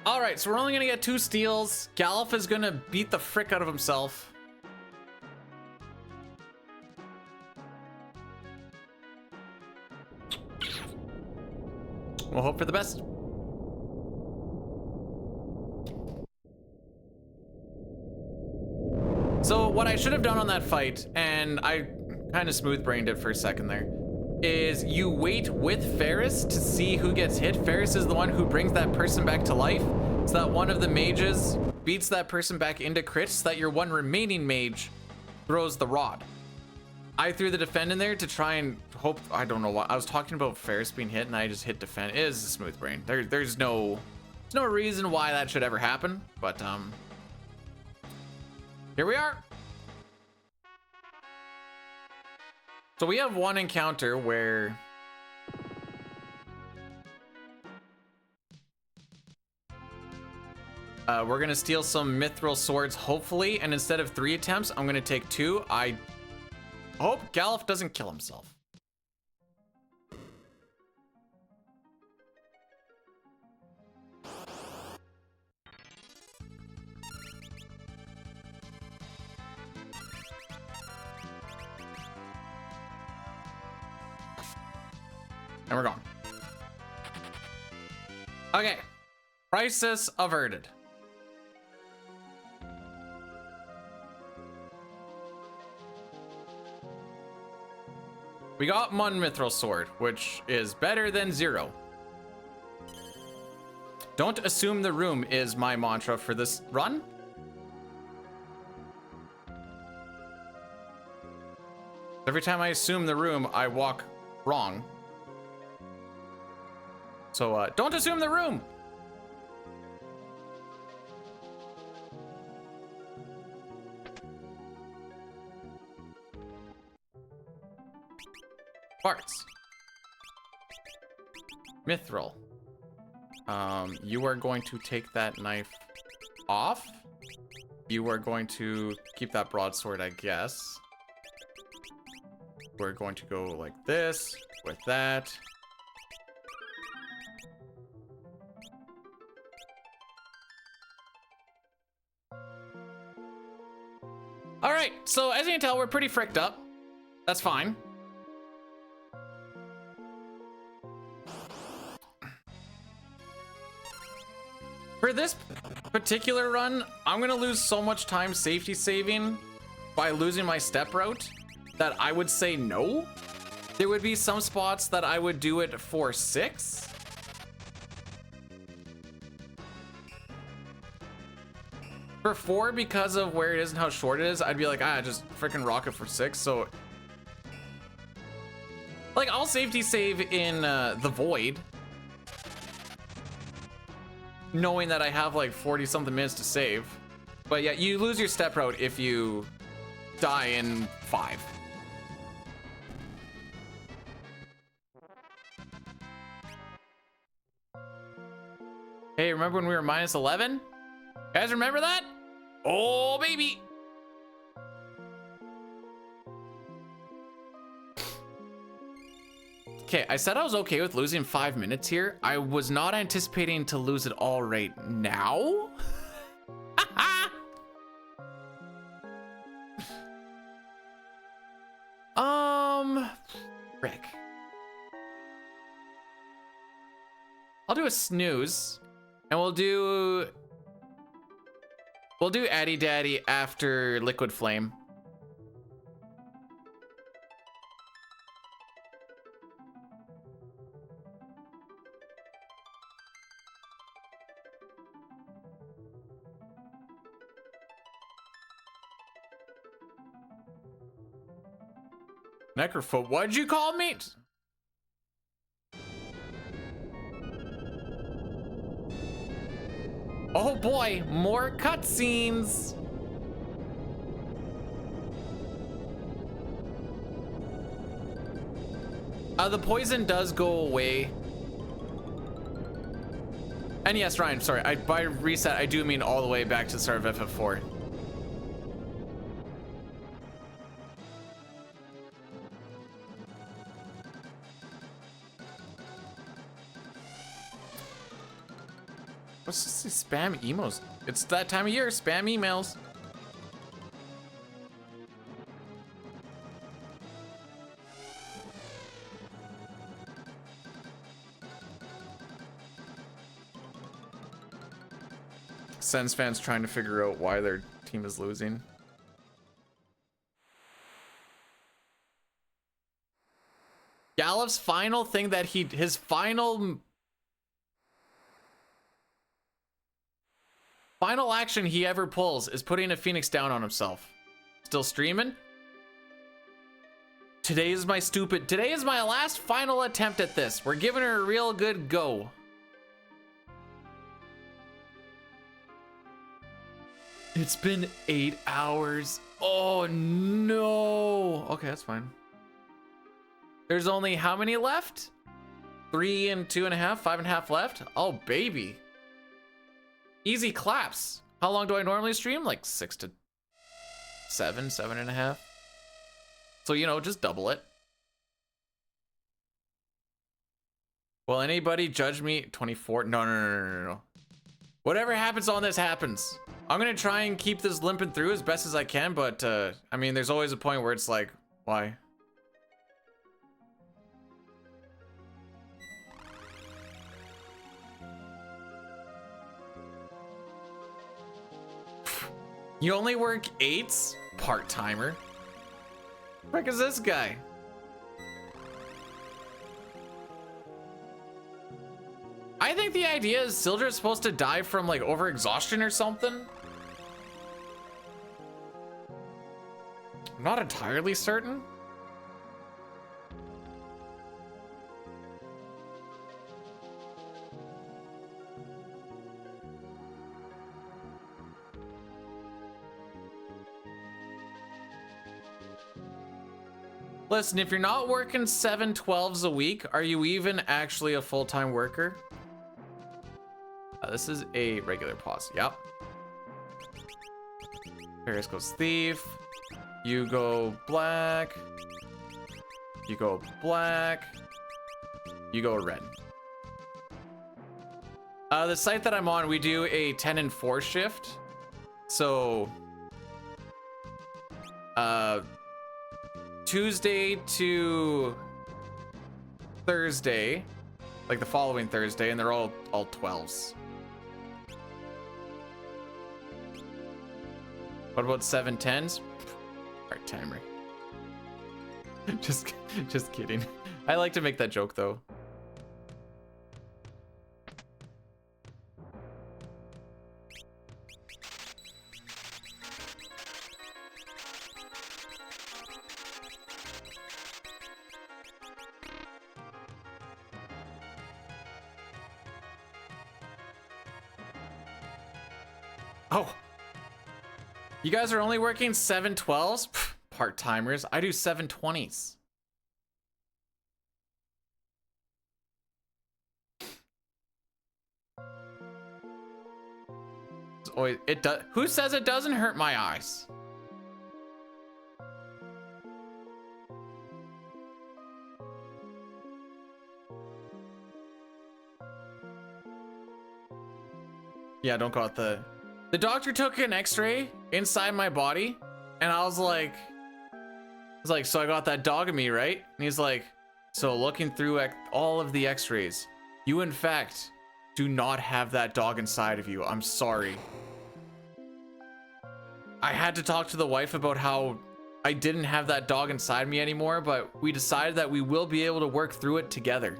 Speaker 1: All right, so we're only gonna get 2 steals. Gallop is gonna beat the frick out of himself. We'll hope for the best. So what I should have done on that fight, and I kind of smooth-brained it for a second there, is you wait with Faris to see who gets hit. Faris is the one who brings that person back to life, so that one of the mages beats that person back into crits, so that your one remaining mage throws the rod. I threw the defend in there to try and hope. I don't know why. I was talking about Faris being hit, and I just hit defend. It is a smooth brain. There's no reason why that should ever happen, but here we are. So we have one encounter where we're gonna steal some mithril swords, hopefully, and instead of 3 attempts, I'm gonna take 2. I hope Gallop doesn't kill himself. And we're gone. Okay. Crisis averted. We got one mithril sword, which is better than 0. Don't assume the room is my mantra for this run. Every time I assume the room, I walk wrong. So don't assume the room. Parts. Mithril. You are going to take that knife off. You are going to keep that broadsword, I guess. We're going to go like this with that. All right, so as you can tell, we're pretty fricked up. That's fine. For this particular run, I'm gonna lose so much time safety saving by losing my step route that I would say no. There would be some spots that I would do it for 6. For 4, because of where it is and how short it is, I'd be like, just freaking rock it for 6. So, like, I'll safety save in the Void, knowing that I have like 40 something minutes to save. But yeah, you lose your step route if you die in 5. Hey, remember when we were minus 11? Guys, remember that? Oh, baby. Okay, I said I was okay with losing 5 minutes here. I was not anticipating to lose it all right now. Frick. I'll do a snooze, and we'll do Addy Daddy after Liquid Flame. Necrophobe, what'd you call me? Oh boy, more cutscenes. The poison does go away. And yes, Ryan, sorry, by reset, I do mean all the way back to the start of FF4. What's this spam emos? It's that time of year, spam emails. Sens fans trying to figure out why their team is losing. Gallup's final thing that his final action he ever pulls is putting a Phoenix down on himself. Still streaming? Today is my last final attempt at this. We're giving her a real good go. It's been 8 hours. Oh no. Okay, that's fine. There's only how many left? 3 and 2.5, 5.5 left. Oh baby. Easy claps. How long do I normally stream? Like 6 to 7, 7.5. So, you know, just double it. Will anybody judge me? 24? No. Whatever happens on this happens. I'm gonna try and keep this limping through as best as I can, but I mean, there's always a point where it's like, why? You only work 8s? Part-timer. Frick is this guy? I think the idea is Sildra's supposed to die from like overexhaustion or something. I'm not entirely certain. Listen, if you're not working 7 12s a week, are you even actually a full-time worker? This is a regular pause. Yep. Faris goes thief. You go black. You go black. You go red. The site that I'm on, we do a 10 and 4 shift. So, Tuesday to Thursday, like the following Thursday, and they're all 12s. What about 7 10s? Part-timer. just kidding. I like to make that joke though. Oh, you guys are only working 7/12s? Part-timers. I do 7/20s. Oh, it does. Who says it doesn't hurt my eyes? Yeah, don't go out the doctor took an x-ray inside my body and I was like, so I got that dog in me, right? And he's like, so looking through all of the x-rays, you in fact do not have that dog inside of you. I'm sorry. I had to talk to the wife about how I didn't have that dog inside me anymore, but we decided that we will be able to work through it together.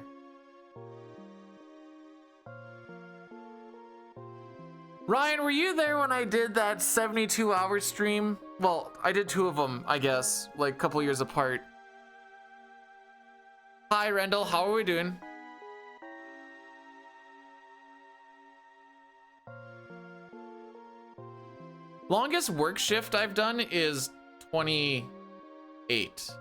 Speaker 1: Ryan, were you there when I did that 72-hour stream? Well, I did 2 of them, I guess, like a couple years apart. Hi, Rendell, how are we doing? Longest work shift I've done is 28.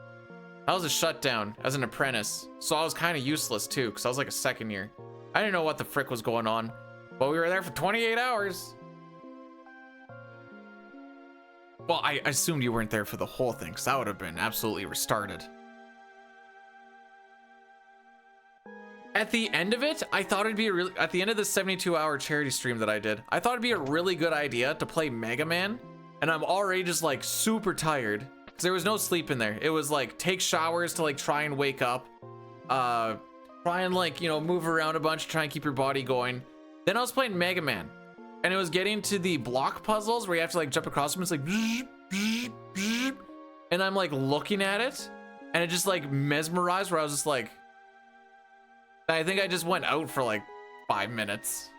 Speaker 1: That was a shutdown as an apprentice, so I was kind of useless too, because I was like a second year. I didn't know what the frick was going on. But we were there for 28 hours. Well, I assumed you weren't there for the whole thing, because that would have been absolutely restarted. At the end of it, I thought it'd be at the end of the 72-hour charity stream that I did, I thought it'd be a really good idea to play Mega Man. And I'm already just like super tired, because there was no sleep in there. It was like take showers to like try and wake up. Try and like, you know, move around a bunch, try and keep your body going. Then I was playing Mega Man, and it was getting to the block puzzles where you have to like jump across them. It's like, and I'm like looking at it, and it just like mesmerized where I was just like, I think I just went out for like 5 minutes.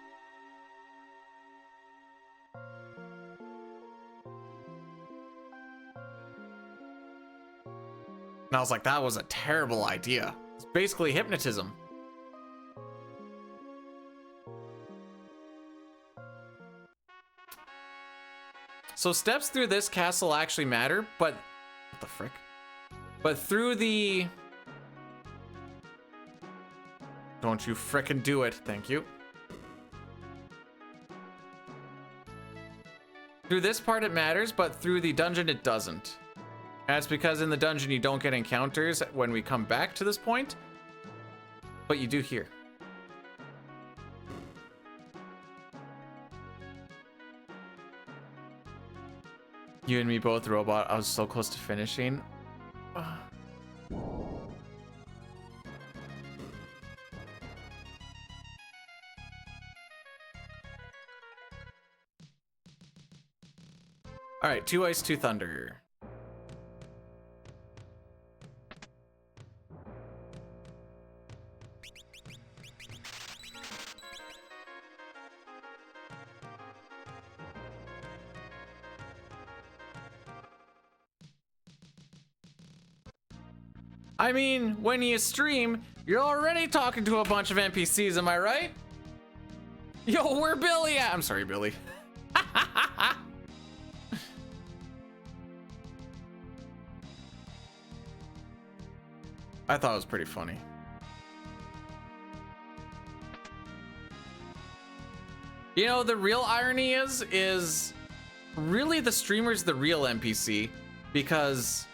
Speaker 1: And I was like, that was a terrible idea. It's basically hypnotism. So steps through this castle actually matter, but what the frick? But through the... Don't you frickin' do it, thank you. Through this part it matters, but through the dungeon it doesn't. And it's because in the dungeon you don't get encounters when we come back to this point, but you do here. You and me both, robot. I was so close to finishing. All right, 2 ice, 2 thunder. I mean, when you stream, you're already talking to a bunch of NPCs, am I right? Yo, where Billy at? I'm sorry, Billy. I thought it was pretty funny. You know, the real irony is really the streamer's the real NPC, because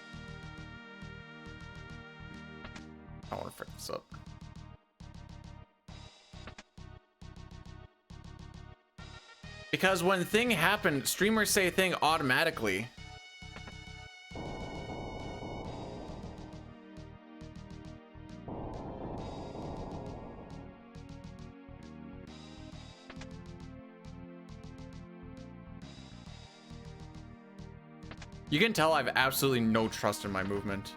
Speaker 1: I want to frick this up. Because when thing happen, streamers say thing automatically. You can tell I have absolutely no trust in my movement.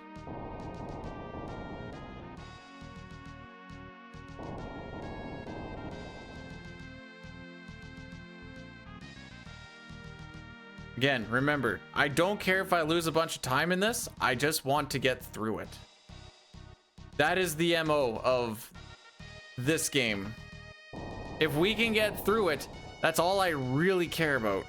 Speaker 1: Again, remember, I don't care if I lose a bunch of time in this. I just want to get through it. That is the MO of this game. If we can get through it, that's all I really care about.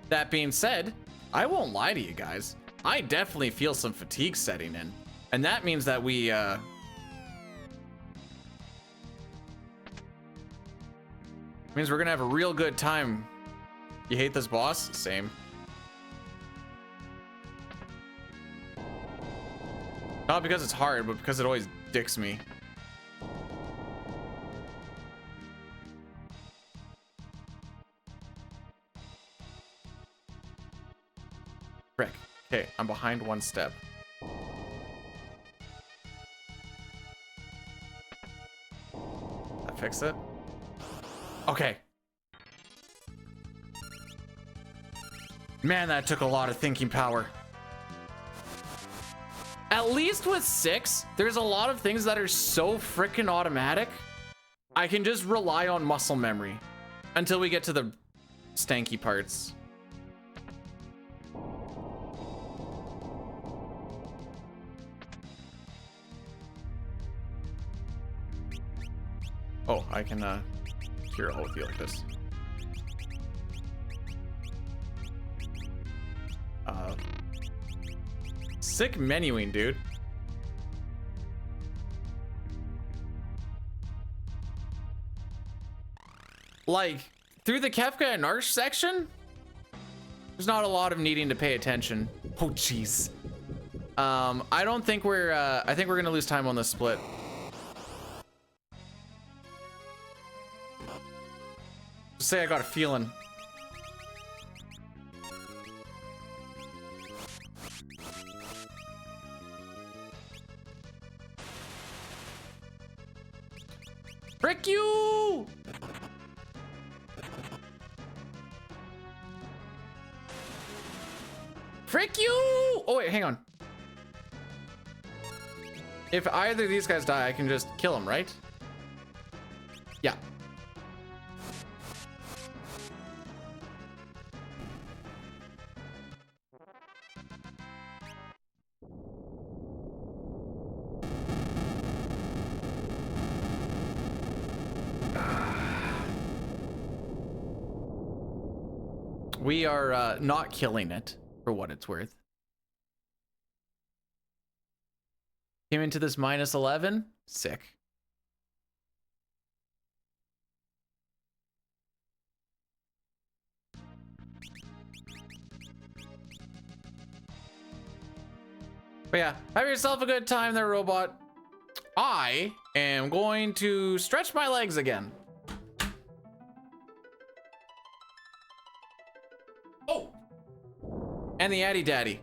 Speaker 1: That being said, I won't lie to you guys. I definitely feel some fatigue setting in. And that means that we, means we're gonna have a real good time. You hate this boss? Same. Not because it's hard, but because it always dicks me. Frick. Okay, I'm behind one step. That fix it? Okay. Man, that took a lot of thinking power. At least with 6, there's a lot of things that are so freaking automatic. I can just rely on muscle memory until we get to the stanky parts. Oh, I can cure a whole field like this. Sick menuing, dude. Like, through the Kefka and Arch section, there's not a lot of needing to pay attention. Oh, jeez. I don't think we're, I think we're gonna lose time on this split. Just say I got a feeling. Frick you! Frick you! Oh wait, hang on. If either of these guys die, I can just kill them, right? Yeah. We are not killing it, for what it's worth. Came into this minus 11. Sick. But yeah, have yourself a good time there, robot. I am going to stretch my legs again. Oh! And the Addy Daddy.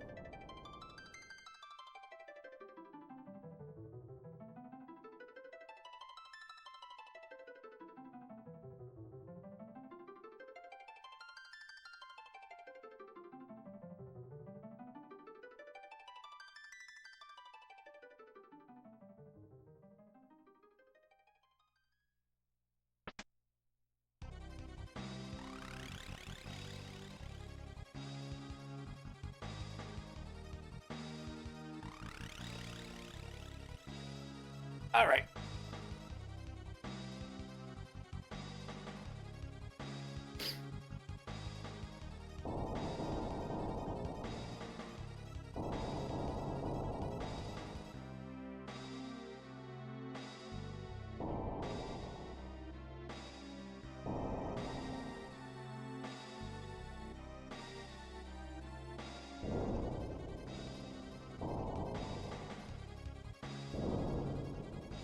Speaker 1: All right.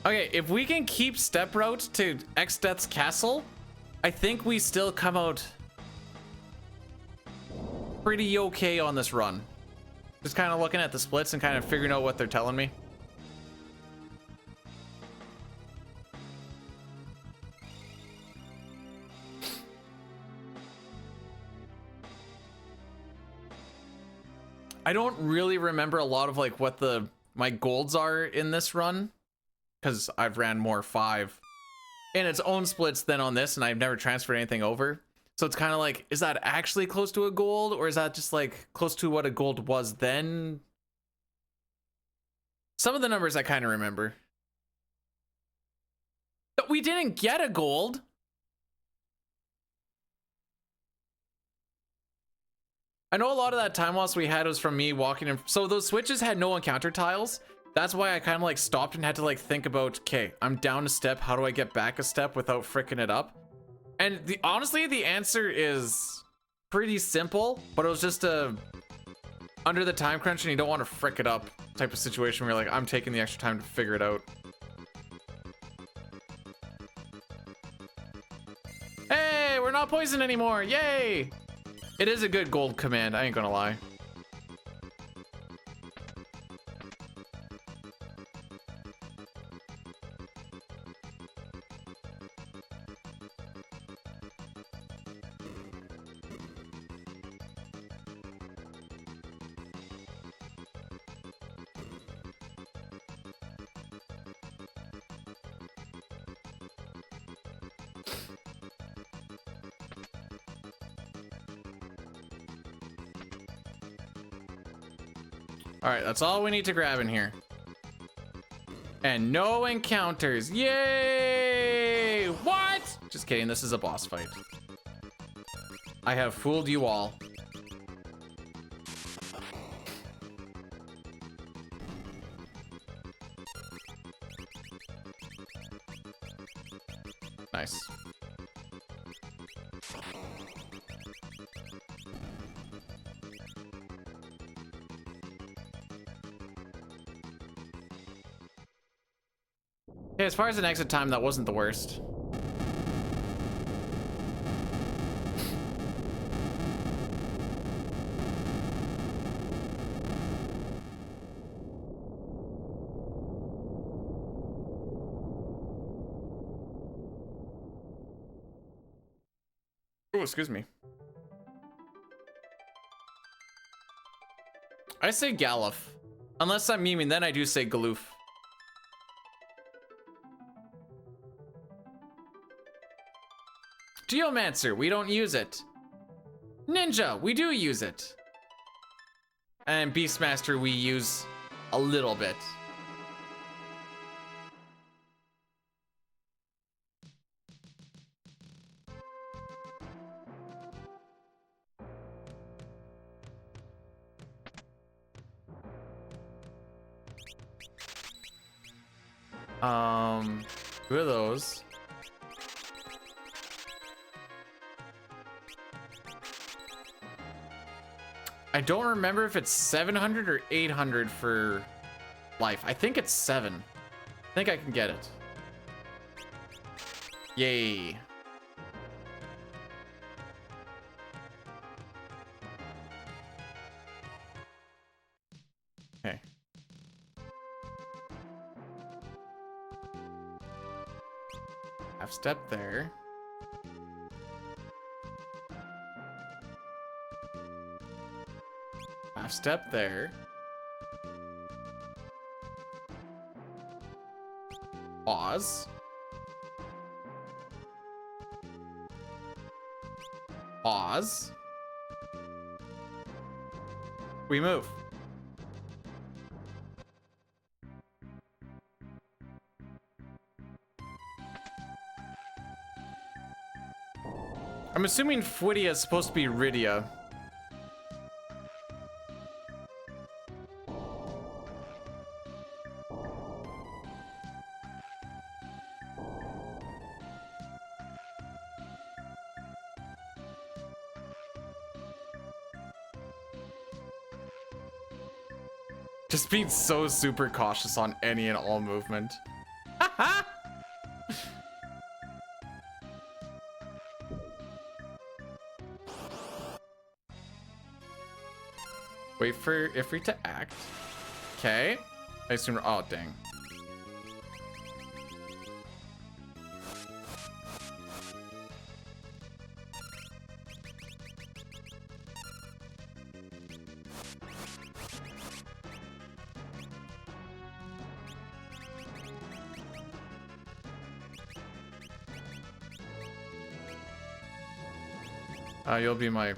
Speaker 1: Okay, if we can keep step route to X-Death's castle, I think we still come out pretty okay on this run. Just kind of looking at the splits and kind of figuring out what they're telling me. I don't really remember a lot of like what my golds are in this run, because I've ran more 5 in its own splits than on this, and I've never transferred anything over. So it's kind of like, is that actually close to a gold, or is that just like close to what a gold was then? Some of the numbers I kind of remember. But we didn't get a gold. I know a lot of that time loss we had was from me walking in. So those switches had no encounter tiles. That's why I kind of like stopped and had to like think about, okay, I'm down a step. How do I get back a step without fricking it up? And honestly, the answer is pretty simple, but it was just under the time crunch and you don't want to frick it up type of situation where you're like, I'm taking the extra time to figure it out. Hey, we're not poisoned anymore. Yay. It is a good gold command, I ain't gonna lie. All right, that's all we need to grab in here. And no encounters. Yay! What? Just kidding, this is a boss fight. I have fooled you all. Nice. Okay, as far as an exit time, that wasn't the worst. Oh, excuse me. I say Galuf. Unless I'm memeing, then I do say Galoof. Geomancer, we don't use it. Ninja, we do use it. And Beastmaster, we use a little bit. Who are those? I don't remember if it's 700 or 800 for life. I think it's 7. I think I can get it. Yay. Okay. Half step there. Half step there. Pause. Pause. We move. I'm assuming Fwidia is supposed to be Rydia. Just being so super cautious on any and all movement. Wait for Ifrit to act. Okay. I assume. Oh, dang. You'll be my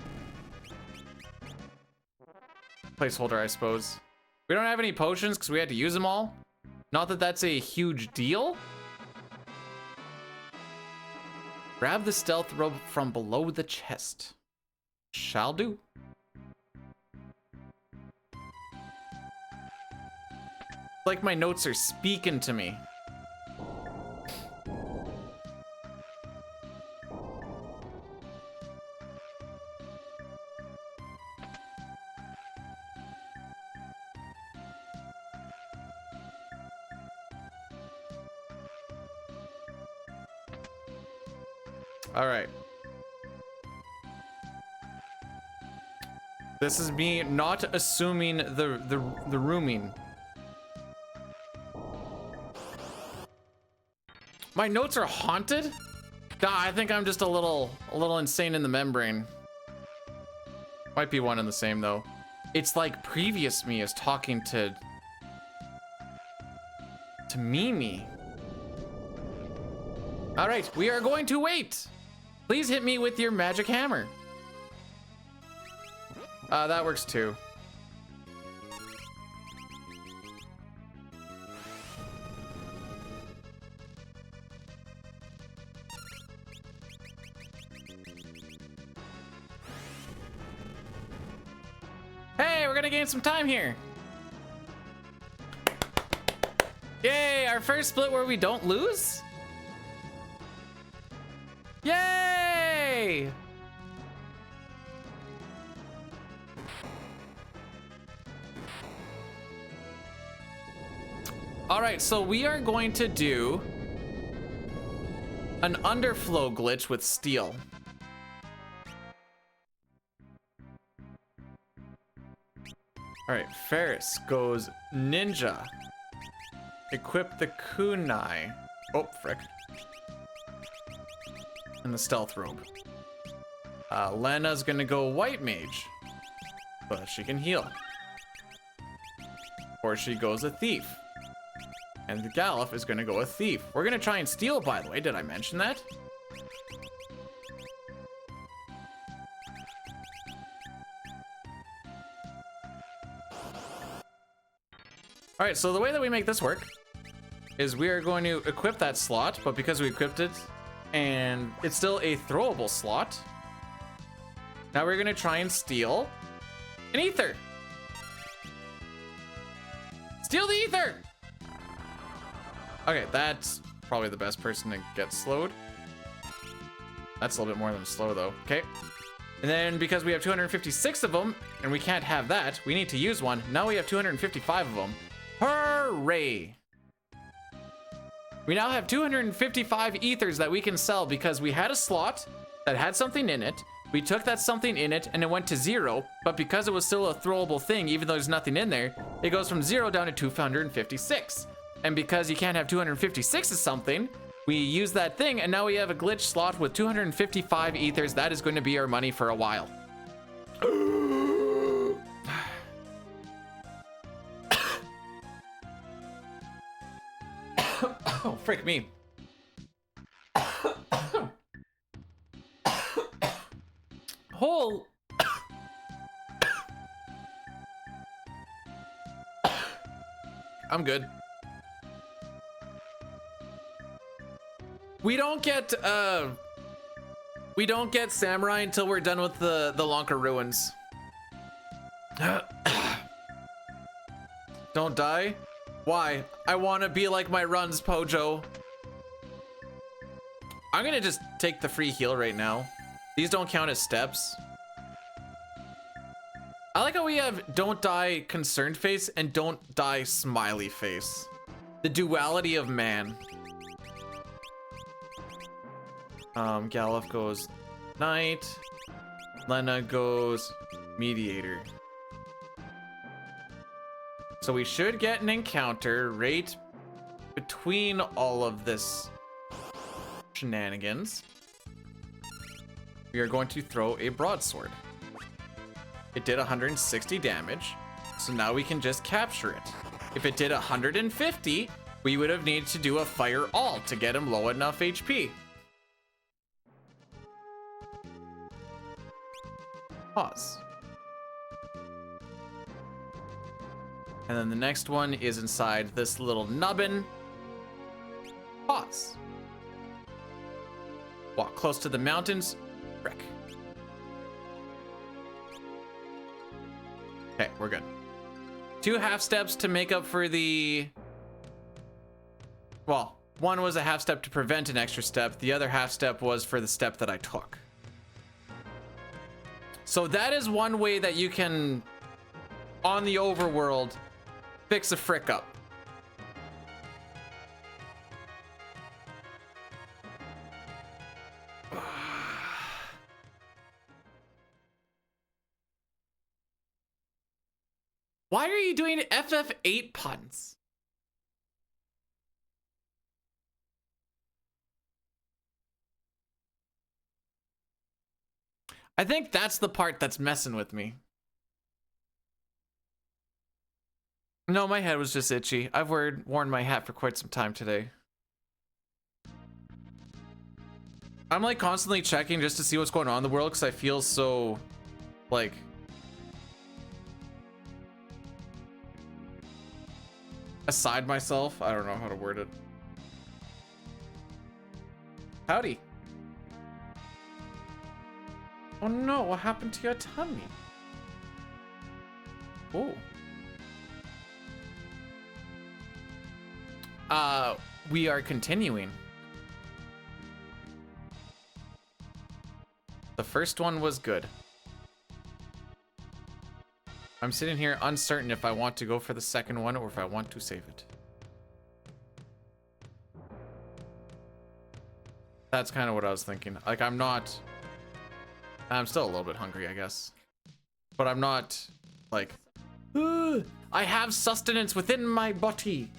Speaker 1: placeholder, I suppose. We don't have any potions because we had to use them all. Not that that's a huge deal. Grab the stealth robe from below the chest. Shall do. Like my notes are speaking to me. All right. This is me not assuming the rooming. My notes are haunted? Nah, I think I'm just a little insane in the membrane. Might be one and the same though. It's like previous me is talking to Mimi. All right, we are going to wait. Please hit me with your magic hammer. That works too. Hey, we're gonna gain some time here. Yay, our first split where we don't lose? Yay! All right, so we are going to do an underflow glitch with steel. All right, Faris goes ninja. Equip the kunai. Oh, frick. And the stealth robe. Lena's gonna go white mage, but she can heal. Or she goes a thief. And the Galuf is gonna go a thief. We're gonna try and steal, by the way. Did I mention that? All right, so the way that we make this work is we are going to equip that slot, but because we equipped it and it's still a throwable slot, now we're gonna try and steal an ether. Steal the ether! Okay, that's probably the best person to get slowed. That's a little bit more than slow though, okay. And then because we have 256 of them and we can't have that, we need to use one. Now we have 255 of them. Hooray! We now have 255 ethers that we can sell because we had a slot that had something in it. We took that something in it and it went to 0, but because it was still a throwable thing, even though there's nothing in there, it goes from 0 down to 256. And because you can't have 256 of something, we use that thing and now we have a glitch slot with 255 ethers. That is going to be our money for a while. Oh, frick me. Hole. I'm good. We don't get samurai until we're done with the Lanka ruins. Don't die? Why? I want to be like my runs, Pojo. I'm gonna just take the free heal right now. These don't count as steps. I like how we have don't die concerned face and don't die smiley face. The duality of man. Galuf goes knight. Lena goes mediator. So we should get an encounter right between all of this shenanigans. We are going to throw a broadsword. It did 160 damage, so now we can just capture it. If it did 150, we would have needed to do a fire all to get him low enough HP. Pause. And then the next one is inside this little nubbin. Pause. Walk close to the mountains. Frick. Okay, we're good. 2 half steps to make up for the... Well, one was a half step to prevent an extra step. The other half step was for the step that I took. So that is one way that you can, on the overworld, fix a frick up. Why are you doing FF8 puns? I think that's the part that's messing with me. No, my head was just itchy. I've worn my hat for quite some time today. I'm like constantly checking just to see what's going on in the world because I feel so like aside myself. I don't know how to word it. Howdy. Oh no, what happened to your tummy? Oh. We are continuing. The first one was good. I'm sitting here uncertain if I want to go for the second one or if I want to save it. That's kind of what I was thinking. Like, I'm still a little bit hungry, I guess. But I'm not, like, I have sustenance within my body.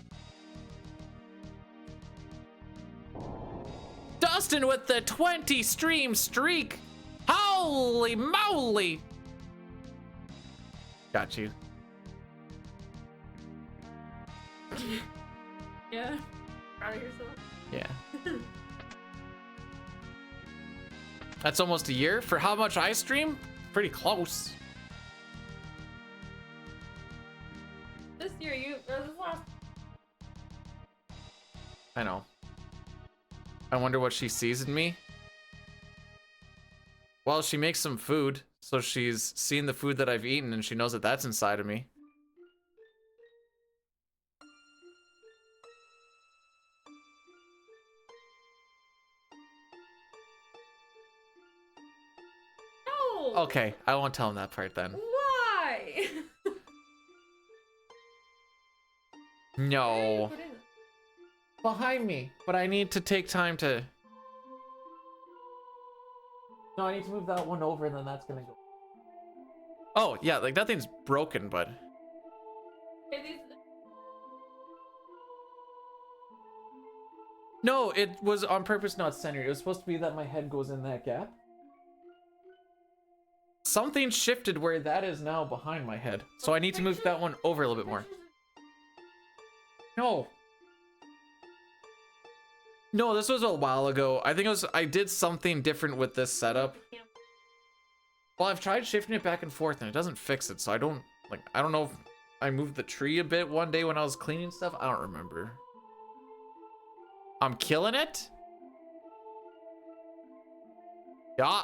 Speaker 1: Dustin with the 20 stream streak. Holy moly. Got you.
Speaker 4: Yeah. Proud of yourself.
Speaker 1: Yeah. That's almost a year for how much I stream? Pretty close.
Speaker 4: This year, this last.
Speaker 1: I know. I wonder what she sees in me. Well, she makes some food, so she's seen the food that I've eaten and she knows that that's inside of me.
Speaker 4: No.
Speaker 1: Okay, I won't tell him that part then.
Speaker 4: Why?
Speaker 1: No.
Speaker 4: Put in it.
Speaker 1: Behind me, but I need to take time to... No, I need to move that one over and then that's gonna go. Oh, yeah, like nothing's broken, but...
Speaker 4: Okay, these.
Speaker 1: No, it was on purpose not centered. It was supposed to be that my head goes in that gap. Something shifted where that is now behind my head. So I need to move that one over a little bit more. No. No, this was a while ago. I think I did something different with this setup. Well, I've tried shifting it back and forth and it doesn't fix it. So I don't know if I moved the tree a bit one day when I was cleaning stuff. I don't remember. I'm killing it. Yeah.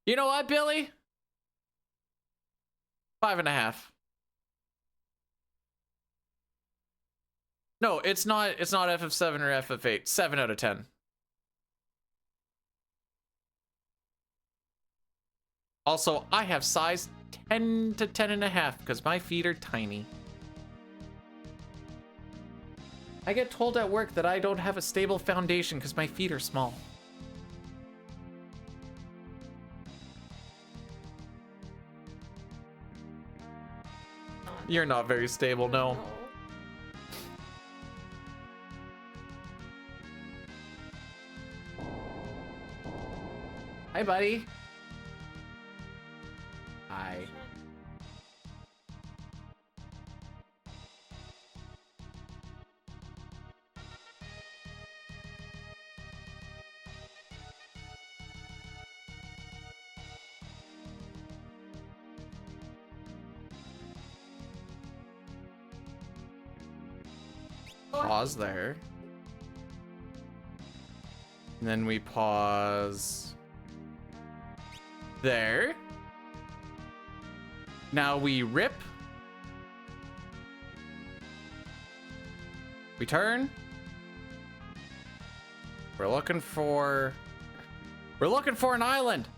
Speaker 1: You know what, Billy? 5.5. No, it's not FF7 or FF8. 7 out of 10. Also, I have size 10 to 10.5 because my feet are tiny. I get told at work that I don't have a stable foundation because my feet are small. You're not very stable, no. Hi, buddy. Hi. pause there. And then we pause there. Now we rip. We turn. We're looking for an island.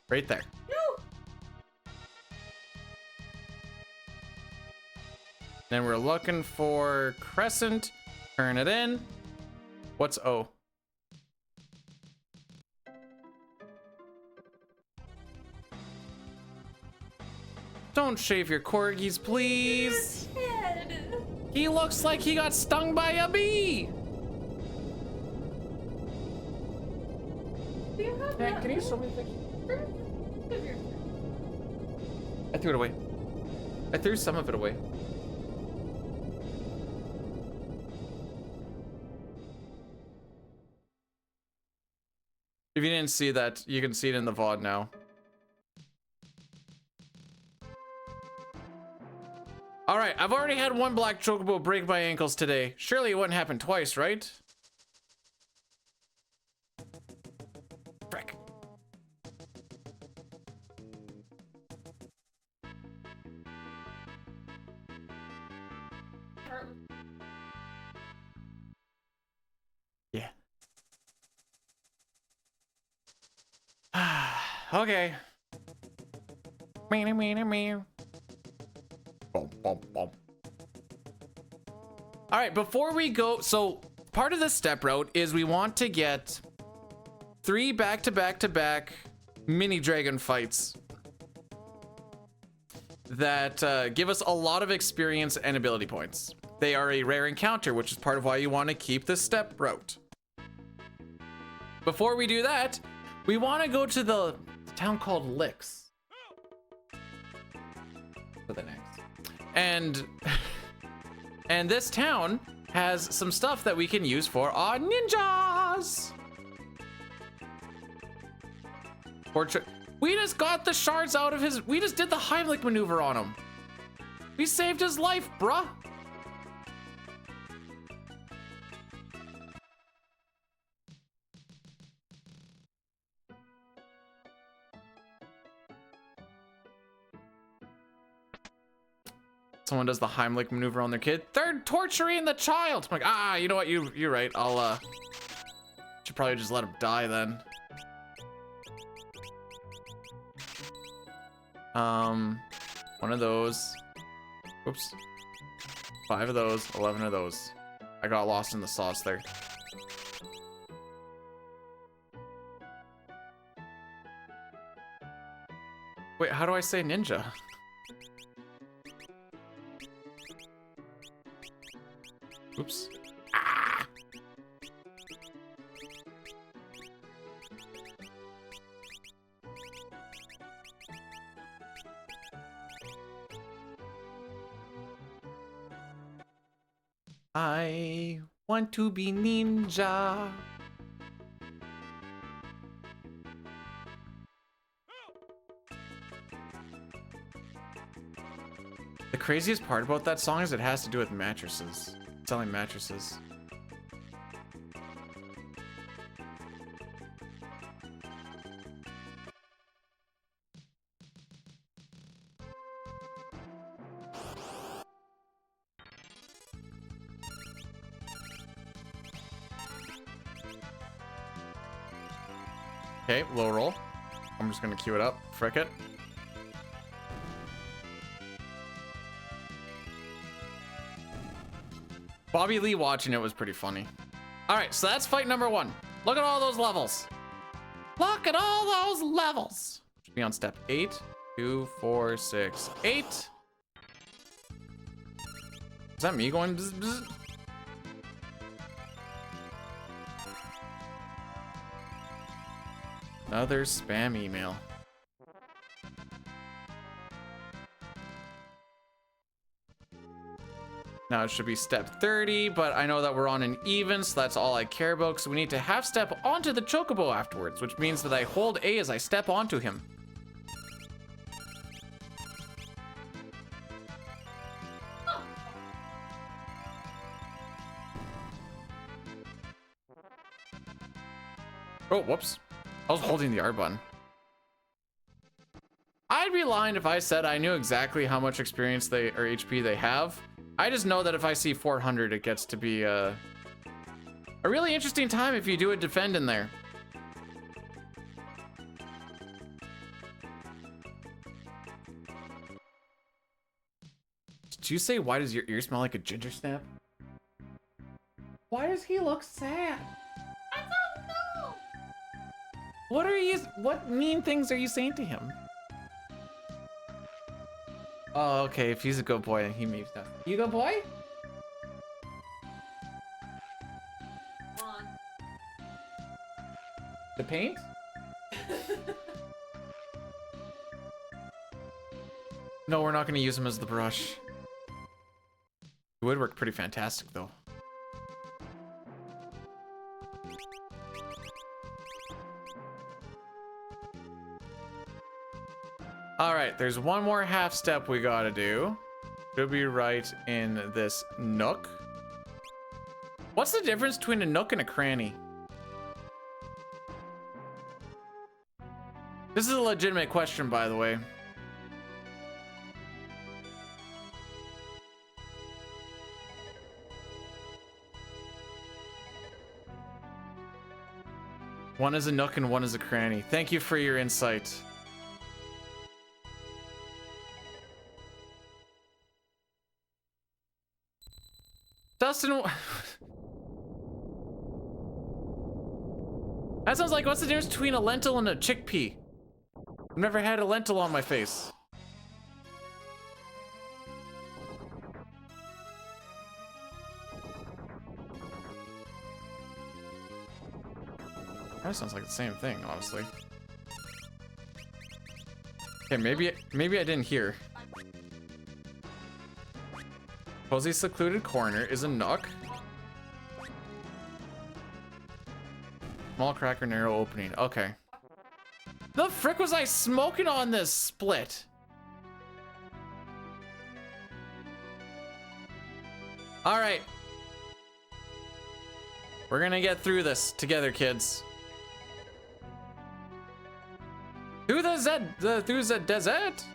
Speaker 1: Right there.
Speaker 4: No.
Speaker 1: Then we're looking for crescent. Turn it in. What's O? Don't shave your corgis, please.
Speaker 4: Head.
Speaker 1: He looks like he got stung by a bee.
Speaker 4: Do you have
Speaker 1: Yeah,
Speaker 4: that?
Speaker 1: can you show me the picture? I threw it away. I threw some of it away. If you didn't see that, you can see it in the VOD now. All right, I've already had one black chocobo break my ankles today. Surely it wouldn't happen twice, right? Frick. Yeah. Okay. Meow. Boom, boom, boom. All right, before we go, so part of the step route is we want to get 3 back-to-back-to-back mini dragon fights that give us a lot of experience and ability points. They are a rare encounter, which is part of why you want to keep the step route. Before we do that, we want to go to the town called Licks. For the next. And this town has some stuff that we can use for our ninjas. We just got the shards out of his. We just did the Heimlich maneuver on him. We saved his life, bruh. Someone does the Heimlich maneuver on their kid. They're torturing the child. I'm like, you know what? You're right. I'll should probably just let him die then. One of those. Whoops. 5 of those. 11 of those. I got lost in the sauce there. Wait, how do I say ninja? Oops. Ah! I want to be ninja. The craziest part about that song is it has to do with mattresses. Selling mattresses. Okay, low roll. I'm just gonna queue it up. Frick it. Bobby Lee watching it was pretty funny. All right, so that's fight number 1. Look at all those levels. Look at all those levels. Should be on step 8, 2, 4, 6, 8. Is that me going bzz, bzz? Another spam email. Now it should be step 30, but I know that we're on an even, so that's all I care about, because we need to half step onto the chocobo afterwards, which means that I hold A as I step onto him. Oh, whoops. I was holding the R button. I'd be lying if I said I knew exactly how much experience they or HP they have. I just know that if I see 400, it gets to be a really interesting time if you do a defend in there. Did you say, why does your ear smell like a ginger snap? Why does he look sad?
Speaker 4: I don't know.
Speaker 1: What mean things are you saying to him? Oh, okay, if he's a good boy, he means that. You a good boy?
Speaker 4: Come on.
Speaker 1: The paint? No, we're not gonna use him as the brush. It would work pretty fantastic though. All right, there's one more half step we gotta do. Should be right in this nook. What's the difference between a nook and a cranny? This is a legitimate question, by the way. One is a nook and one is a cranny. Thank you for your insight. Dustin, that sounds like, what's the difference between a lentil and a chickpea? I've never had a lentil on my face. That sounds like the same thing, honestly. Okay, maybe I didn't hear. Cozy secluded corner is a nook. Small crack or narrow opening. Okay. The frick was I smoking on this split? All right. We're gonna get through this together, kids. Through the desert.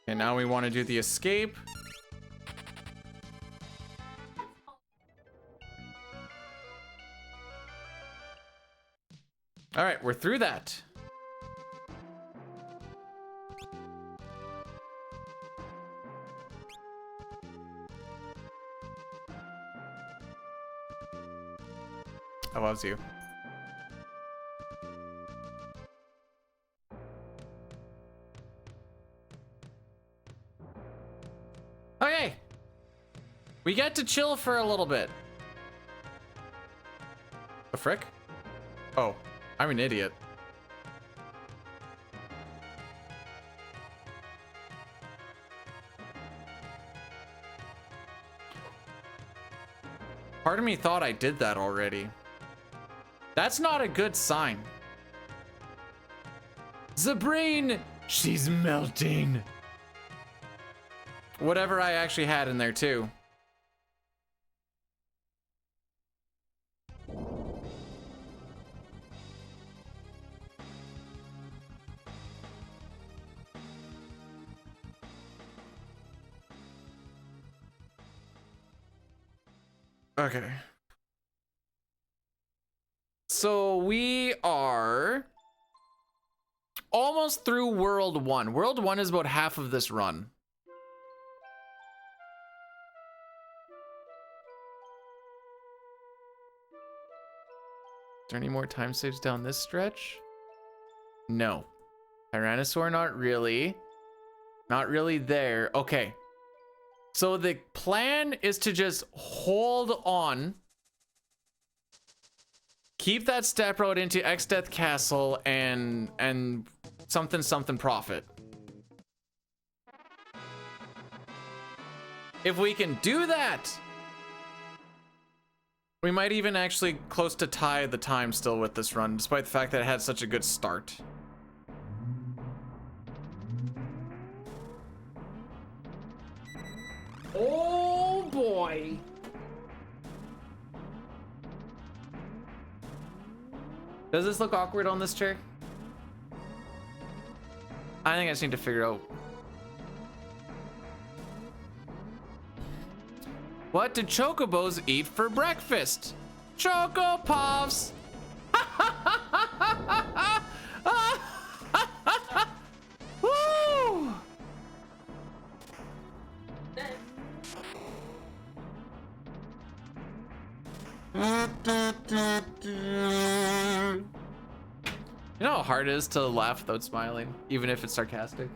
Speaker 1: And now we want to do the escape. All right, we're through that. I loves you. Okay. We get to chill for a little bit. The frick? Oh, I'm an idiot. Part of me thought I did that already. That's not a good sign. The brain, she's melting. Whatever I actually had in there too. Okay. So we are almost through World 1. World 1 is about half of this run. Is there any more time saves down this stretch? No. Tyrannosaur, not really. Not really there. Okay. So the plan is to just hold on. Keep that step road into X-Death Castle and something profit. If we can do that, We might even actually close to tie the time still with this run, despite the fact that it had such a good start.
Speaker 5: Oh boy.
Speaker 1: Does this look awkward on this chair? I think I just need to figure out. What did Chocobos eat for breakfast? Choco Puffs! Woo! You know how hard it is to laugh without smiling, even if it's sarcastic?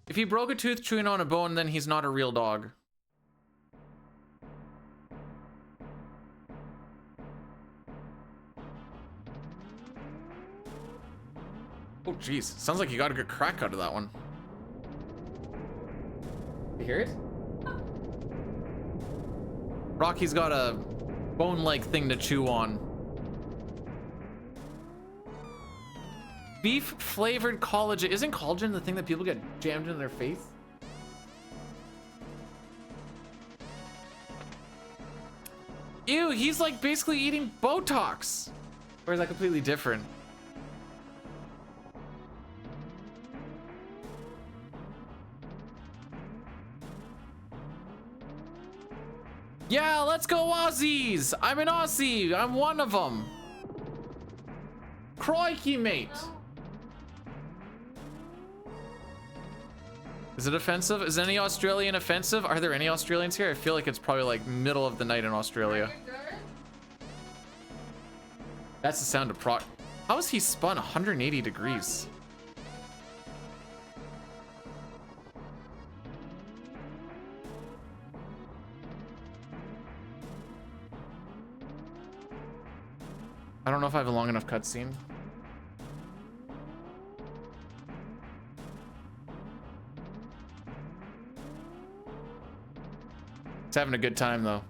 Speaker 1: If he broke a tooth chewing on a bone, then he's not a real dog. Oh, jeez. Sounds like you got a good crack out of that one. You hear it? Rocky's got a bone-like thing to chew on. Beef flavored collagen. Isn't collagen the thing that people get jammed in their face? Ew, he's like basically eating Botox. Or is that completely different? Yeah, let's go Aussies! I'm an Aussie! I'm one of them! Crikey, mate! Is it offensive? Is any Australian offensive? Are there any Australians here? I feel like it's probably like middle of the night in Australia. That's the sound of proc. How is he spun 180 degrees? I don't know if I have a long enough cutscene. It's having a good time though.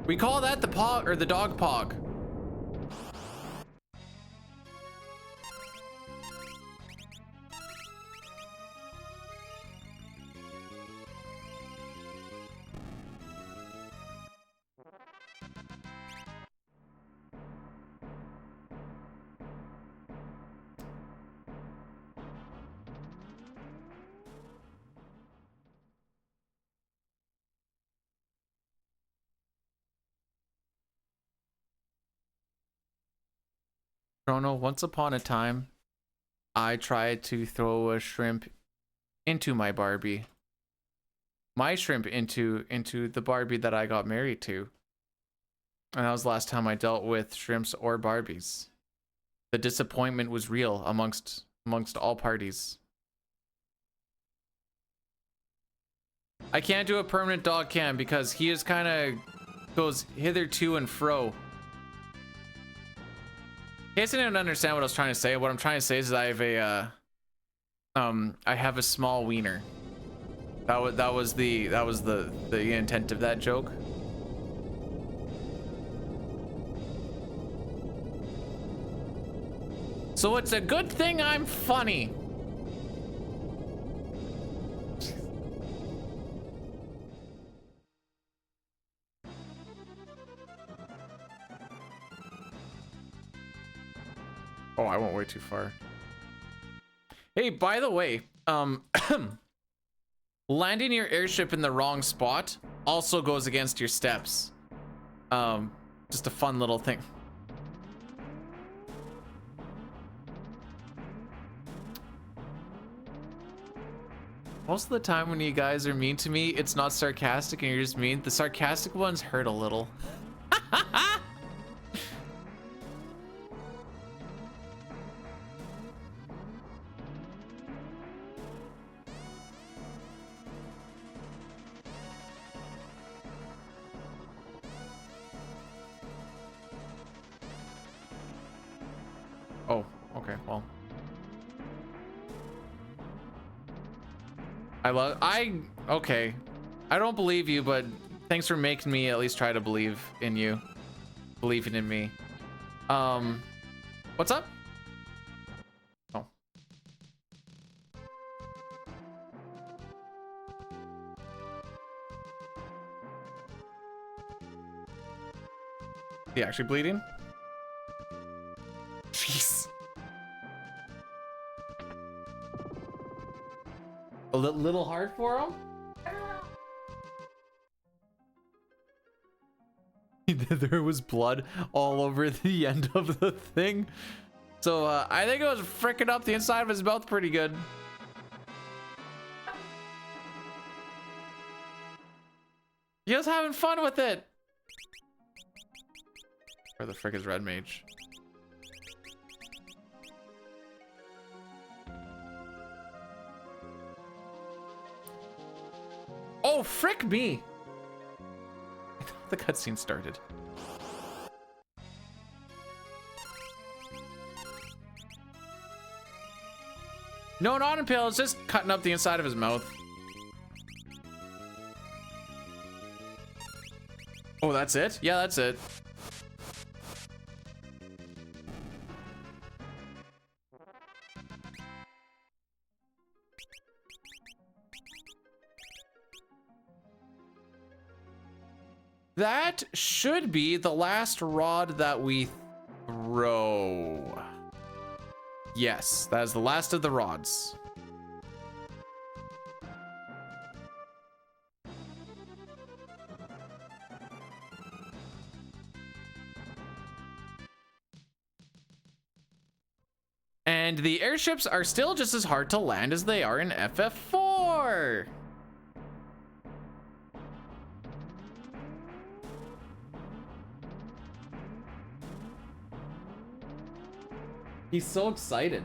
Speaker 1: We call that the pog or the dog pog. Chrono, once upon a time, I tried to throw a shrimp into my Barbie. My shrimp into the Barbie that I got married to. And that was the last time I dealt with shrimps or Barbies. The disappointment was real amongst all parties. I can't do a permanent dog cam because he just kind of goes hither to and fro. In case I didn't understand what I was trying to say, what I'm trying to say is that I have a small wiener. That was the intent of that joke. So it's a good thing I'm funny. Oh, I went way too far. Hey, by the way, landing your airship in the wrong spot also goes against your steps. Just a fun little thing. Most of the time when you guys are mean to me, it's not sarcastic and you're just mean. The sarcastic ones hurt a little. Okay, well. Okay. I don't believe you, but thanks for making me at least try to believe in you. Believing in me. What's up? Oh. He actually bleeding? Jeez. A little hard for him? There was blood all over the end of the thing. So I think it was freaking up the inside of his mouth pretty good. He was having fun with it. Where the frick is Red Mage? Oh, frick me! I thought the cutscene started. No, not impale. It's just cutting up the inside of his mouth. Oh, that's it? Yeah, that's it. That should be the last rod that we throw. Yes, that is the last of the rods. And the airships are still just as hard to land as they are in FF4. He's so excited.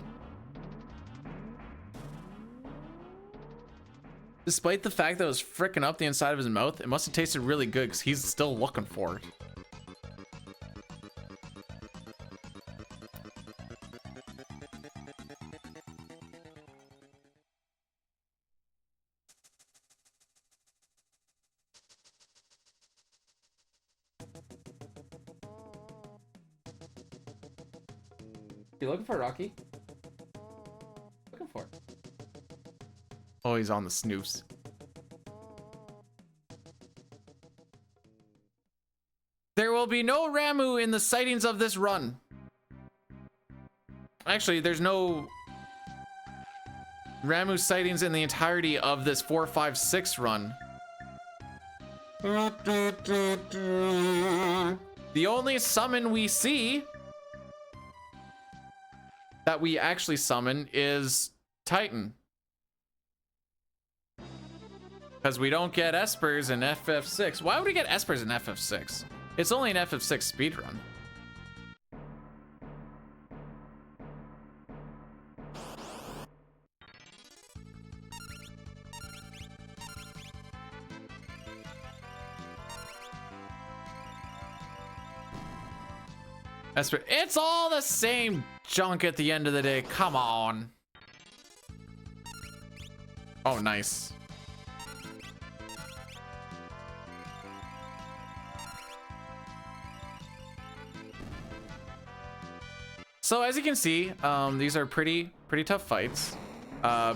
Speaker 1: Despite the fact that it was fricking up the inside of his mouth, it must have tasted really good because he's still looking for it. You looking for Rocky? Looking for it. Oh, he's on the snooze. There will be no Ramu in the sightings of this run. Actually, there's no Ramu sightings in the entirety of this 4, 5, 6 run. The only summon we see that we actually summon is Titan. Because we don't get Espers in FF6. Why would we get Espers in FF6? It's only an FF6 speedrun. Esper, it's all the same junk at the end of the day. Come on. Oh, nice. So as you can see, these are pretty tough fights.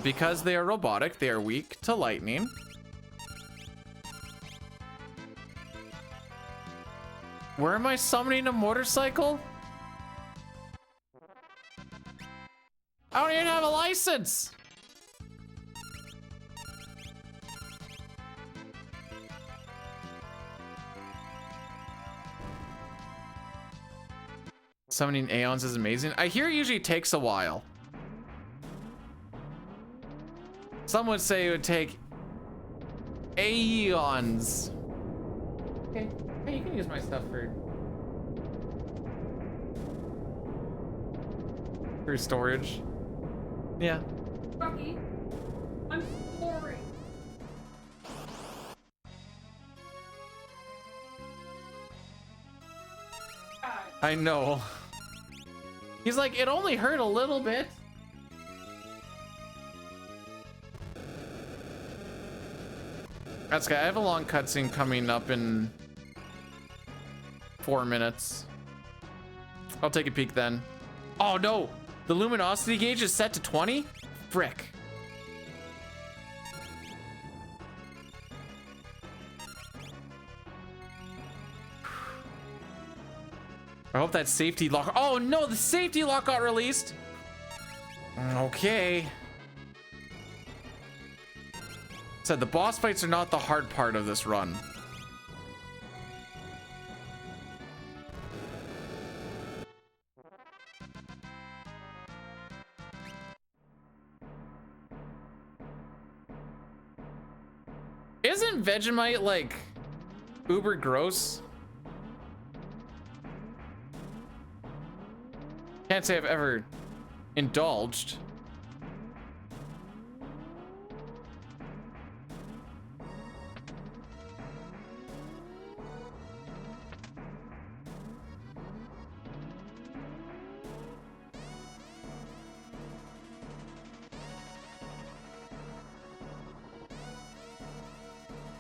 Speaker 1: Because they are robotic, they are weak to lightning. Where am I summoning a motorcycle? I don't even have a license. Summoning Aeons is amazing. I hear it usually takes a while. Some would say it would take Aeons. Okay. Hey, you can use my stuff for storage. Yeah.
Speaker 4: Rocky, I'm sorry.
Speaker 1: I know. He's like, it only hurt a little bit. That's good. I have a long cutscene coming up in 4 minutes. I'll take a peek then. Oh no, the luminosity gauge is set to 20? Frick. I hope that safety lock. Oh no, the safety lock got released. Okay. Said the boss fights are not the hard part of this run. Isn't Vegemite like uber gross? Can't say I've ever indulged.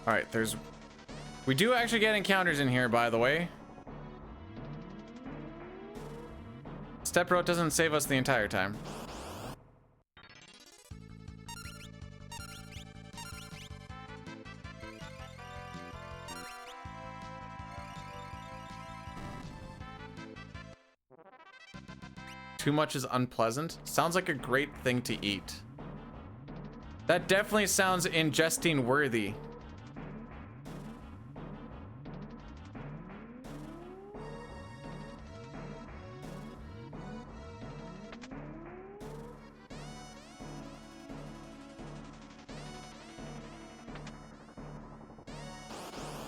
Speaker 1: All right, we do actually get encounters in here, by the way. Step road doesn't save us the entire time. Too much is unpleasant. Sounds like a great thing to eat. That definitely sounds ingesting worthy.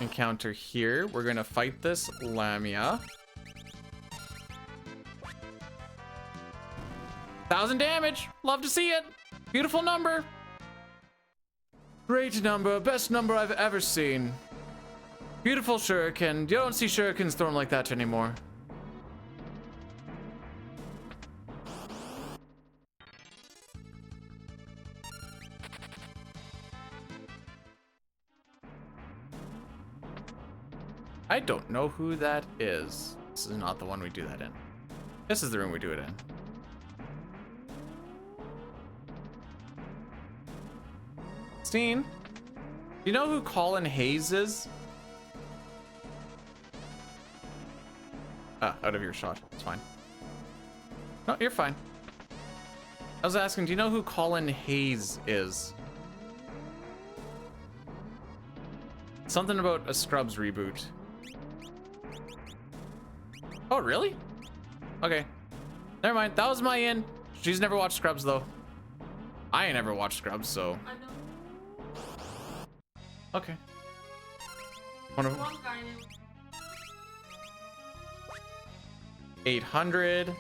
Speaker 1: Encounter here. We're gonna fight this Lamia. 1,000 damage. Love to see it. Beautiful number. Great number. Best number I've ever seen. Beautiful shuriken. You don't see shurikens thrown like that anymore. I don't know who that is. This is not the one we do that in. This is the room we do it in. Steen, do you know who Colin Hayes is? Ah, out of your shot. It's fine. No, you're fine. I was asking, do you know who Colin Hayes is? Something about a Scrubs reboot. Oh, really? Okay. Never mind. That was my in. She's never watched Scrubs, though. I ain't never watched Scrubs, so.
Speaker 4: I know.
Speaker 1: Okay. One of
Speaker 4: One guy in
Speaker 1: 800.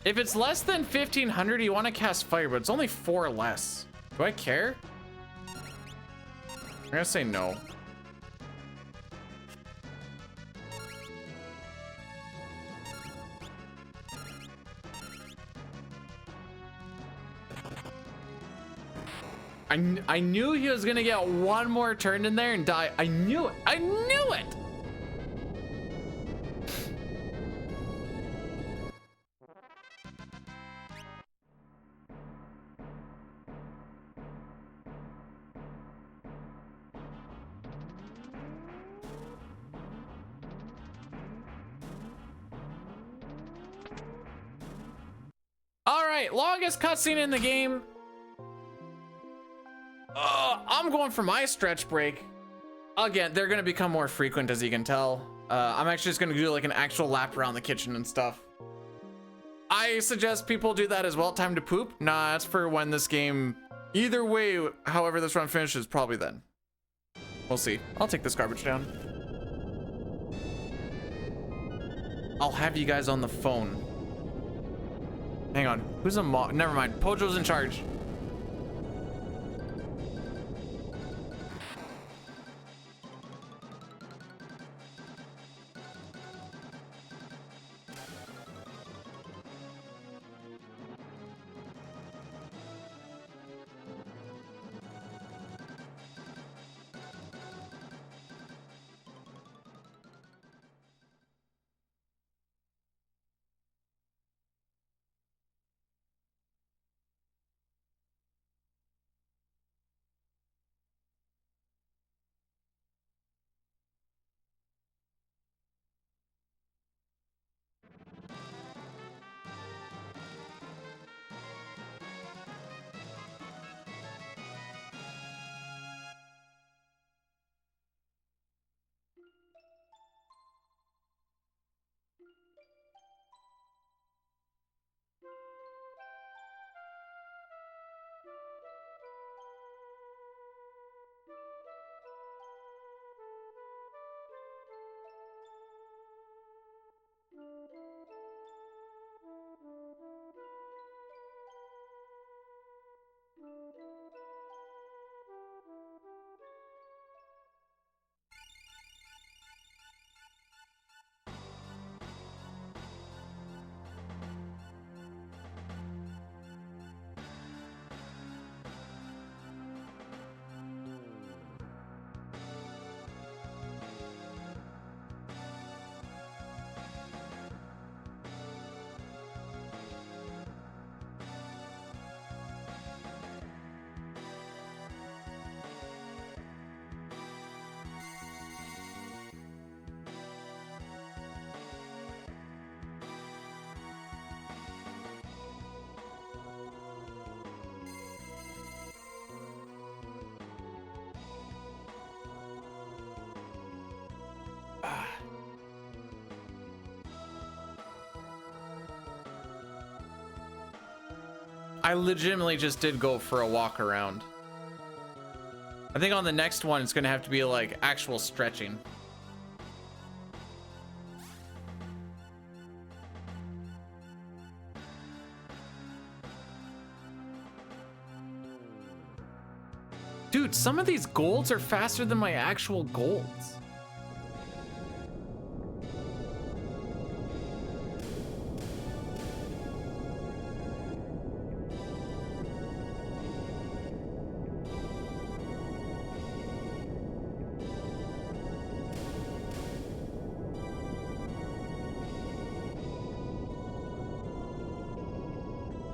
Speaker 1: If it's less than 1,500, you want to cast fire, but it's only 4 less. Do I care? I'm gonna say no. I knew he was gonna get one more turn in there and die. I knew it. I knew it. All right, longest cutscene in the game. I'm going for my stretch break. Again, they're gonna become more frequent, as you can tell. I'm actually just gonna do like an actual lap around the kitchen and stuff. I suggest people do that as well. Time to poop? Nah, that's for when this game, either way, however this run finishes, probably then. We'll see. I'll take this garbage down. I'll have you guys on the phone. Hang on, who's a mod? Never mind, Pojo's in charge. I legitimately just did go for a walk around. I think on the next one, it's gonna have to be like actual stretching. Dude, some of these golds are faster than my actual golds.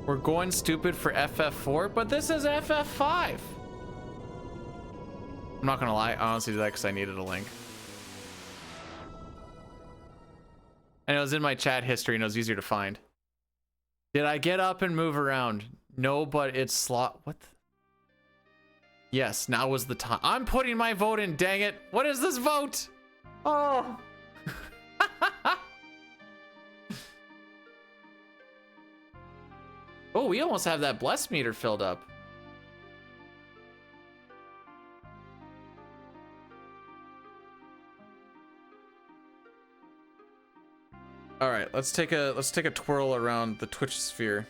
Speaker 1: We're going stupid for FF4, but this is FF5. I'm not gonna lie, I honestly did that because I needed a link. And it was in my chat history and it was easier to find. Did I get up and move around? No, but it's slot. What? Yes, now was the time. I'm putting my vote in, dang it. What is this vote? Oh. Oh, we almost have that bless meter filled up. All right, let's take a twirl around the Twitch sphere.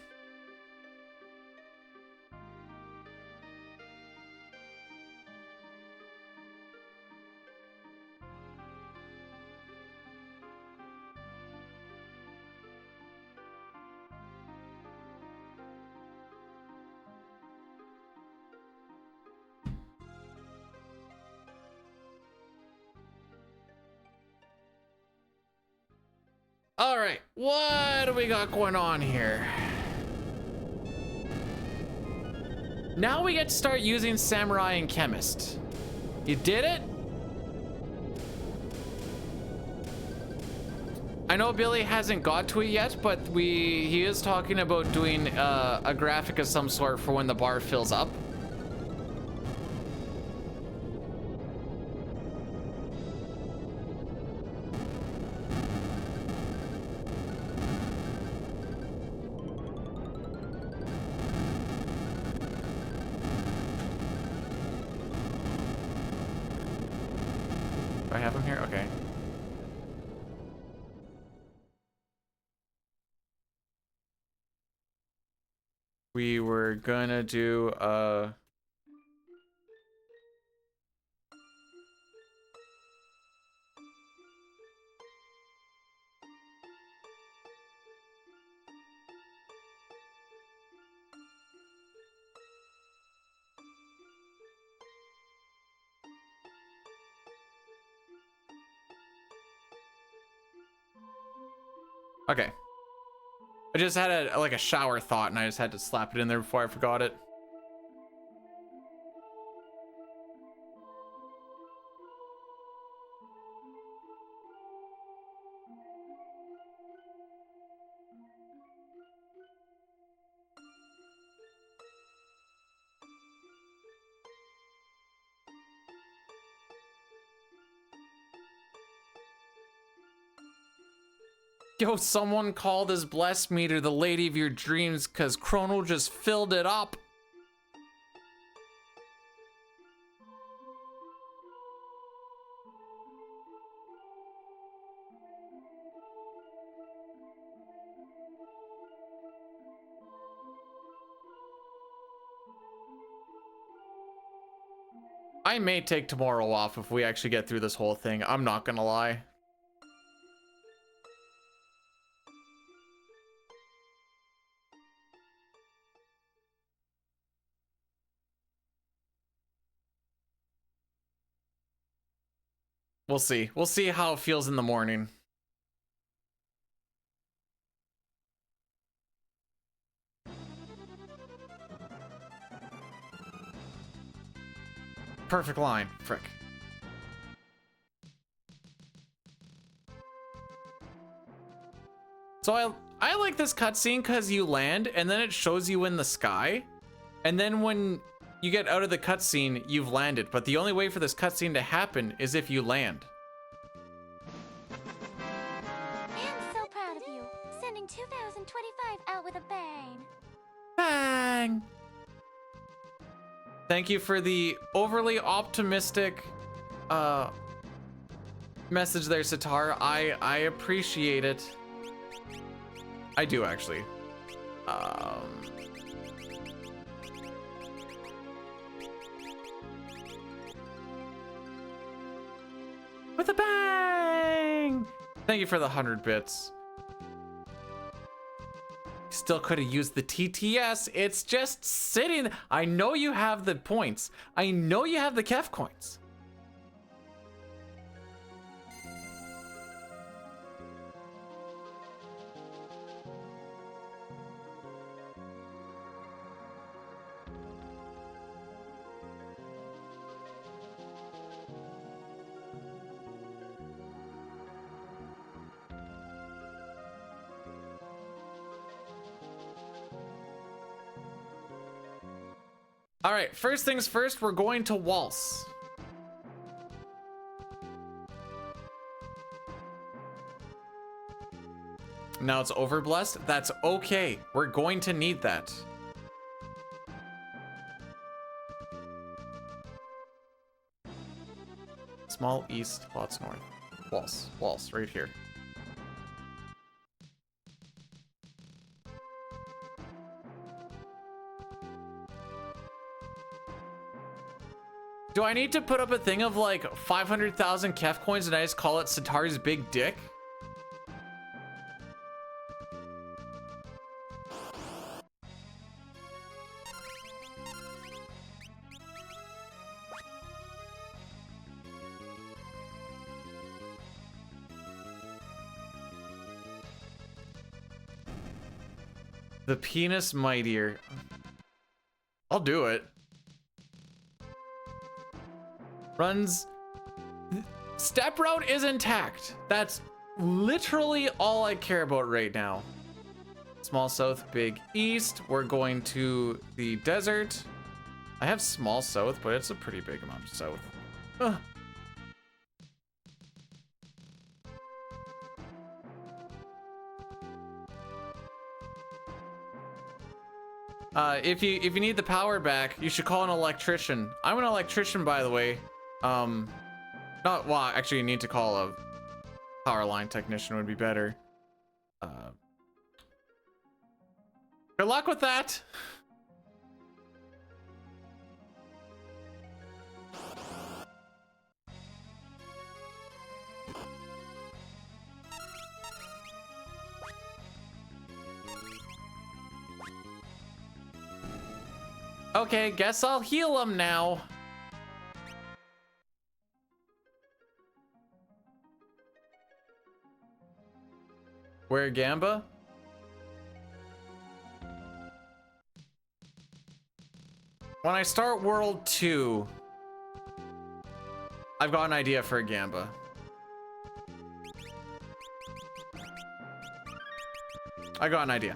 Speaker 1: All right, what do we got going on here? Now we get to start using Samurai and Chemist. You did it? I know Billy hasn't got to it yet, but he is talking about doing a graphic of some sort for when the bar fills up. I have him here? Okay. We were gonna do okay. I just had a shower thought and I just had to slap it in there before I forgot it. Yo, someone call this bless meter the lady of your dreams because Chrono just filled it up. I may take tomorrow off if we actually get through this whole thing. I'm not gonna lie. We'll see. We'll see how it feels in the morning. Perfect line. Frick. So I like this cutscene because you land and then it shows you in the sky. And then when you get out of the cutscene, you've landed. But the only way for this cutscene to happen is if you land.
Speaker 2: I'm so proud of you. Sending 2025 out with a bang.
Speaker 1: Bang! bang. Thank you for the overly optimistic message there, Sitar. I appreciate it. I do actually. With a bang! Thank you for the 100 bits. Still could have used the TTS. It's just sitting. I know you have the points. I know you have the Kef coins. All right, first things first, we're going to waltz. Now it's overblessed. That's okay. We're going to need that. Small east, lots north. Waltz, waltz, right here. Do I need to put up a thing of like 500,000 Kef coins and I just call it Sitari's big dick? The penis mightier. I'll do it. Runs. Step route is intact. That's literally all I care about right now. Small south, big east. We're going to the desert. I have small south, but it's a pretty big amount of south. Ugh. If you need the power back, you should call an electrician. I'm an electrician, by the way. Not, well, actually you need to call a power line technician would be better. Good luck with that. Okay, guess I'll heal him now. Where Gamba? When I start World 2, I've got an idea for a Gamba. I got an idea.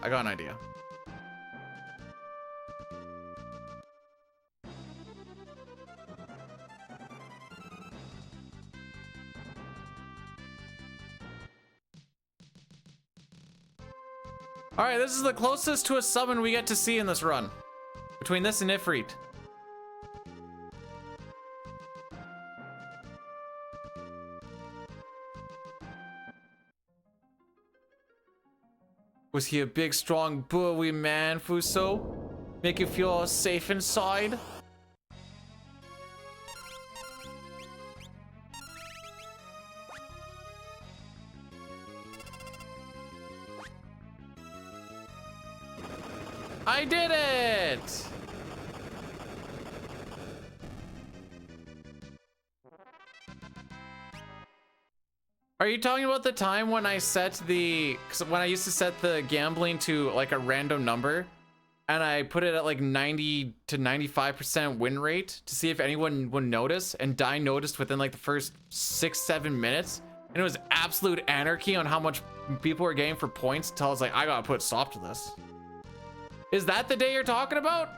Speaker 1: All right, this is the closest to a summon we get to see in this run. Between this and Ifrit. Was he a big, strong, buoy man, Fuso? Make you feel safe inside? I did it! Are you talking about the time when I set the, when I used to set the gambling to like a random number and I put it at like 90 to 95% win rate to see if anyone would notice, and Dai noticed within like the first 6-7 minutes, and it was absolute anarchy on how much people were getting for points until I was like, I gotta put a stop to this. Is that the day you're talking about?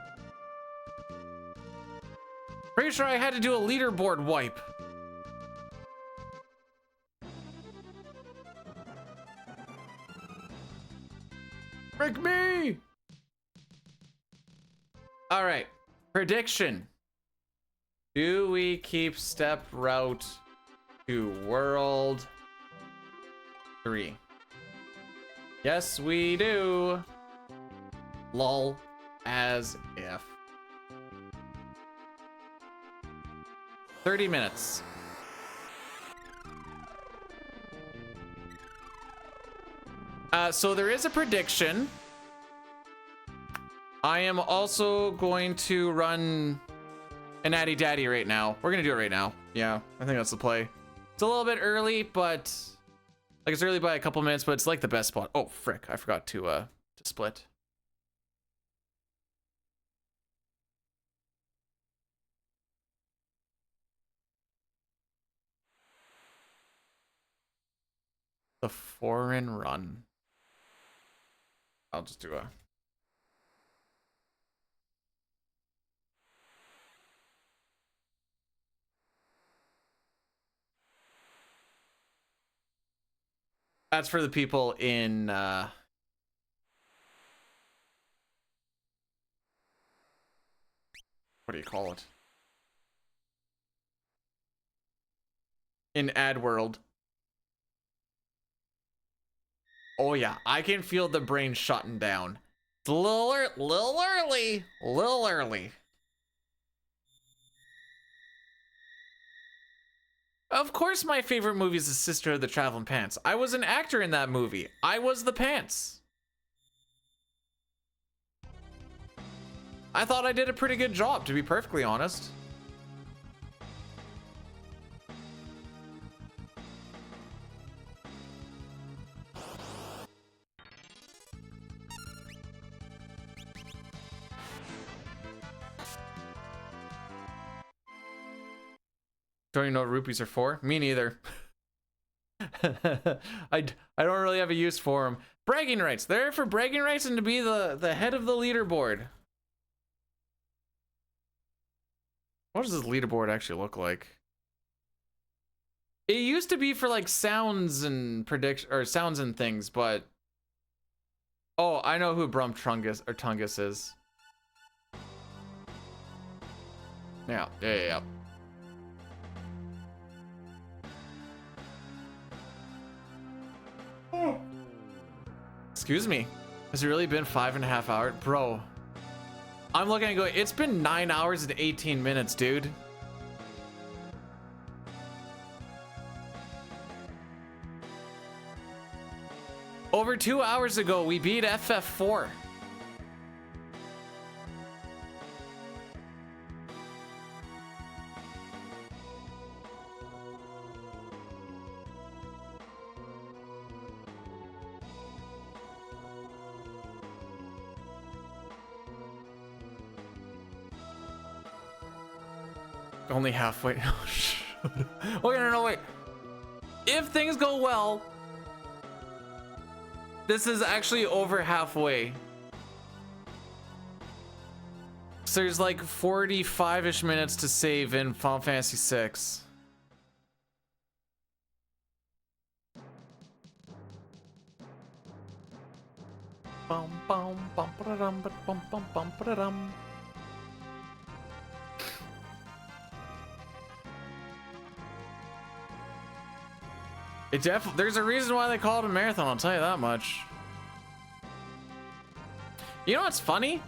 Speaker 1: Pretty sure I had to do a leaderboard wipe. Frick me! All right. Prediction. Do we keep step route to World 3? Yes, we do. Lol. As if. 30 minutes. So there is a prediction. I am also going to run an Addy Daddy right now. We're gonna do it right now. Yeah, I think that's the play. It's a little bit early, but like it's early by a couple minutes, but it's like the best spot. Oh frick, I forgot to split. The foreign run. I'll just do a. That's for the people in what do you call it? In Ad World. Oh yeah, I can feel the brain shutting down. It's a little early. Little early. Of course my favorite movie is The Sister of the Traveling Pants. I was an actor in that movie. I was the pants. I thought I did a pretty good job, to be perfectly honest. Don't you know what rupees are for? Me neither. I don't really have a use for them. Bragging rights. They're for bragging rights and to be the head of the leaderboard. What does this leaderboard actually look like? It used to be for like sounds and sounds and things, but oh, I know who Tungus is. Yeah. Excuse me. Has it really been 5.5 hours? Bro. I'm looking and going, it's been 9 hours and 18 minutes, dude. Over 2 hours ago, we beat FF4. Only halfway. Oh, no, wait. If things go well, this is actually over halfway. So there's like 45-ish minutes to save in Final Fantasy VI. Bum bum bum ba-da-dum, bum bum bum ba-da-dum. There's a reason why they call it a marathon, I'll tell you that much. You know what's funny?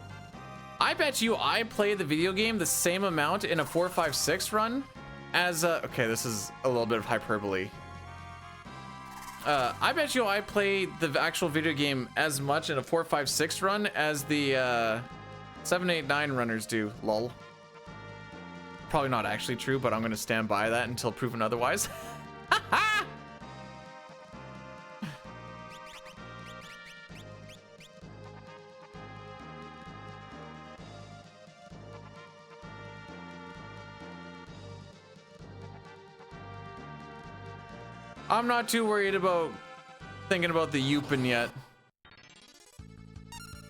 Speaker 1: I bet you I play the video game the same amount in a 456 run as okay, this is a little bit of hyperbole. I bet you I play the actual video game as much in a 456 run as the 789 runners do, lol. Probably not actually true, but I'm gonna stand by that until proven otherwise. I'm not too worried about thinking about the Yupin yet.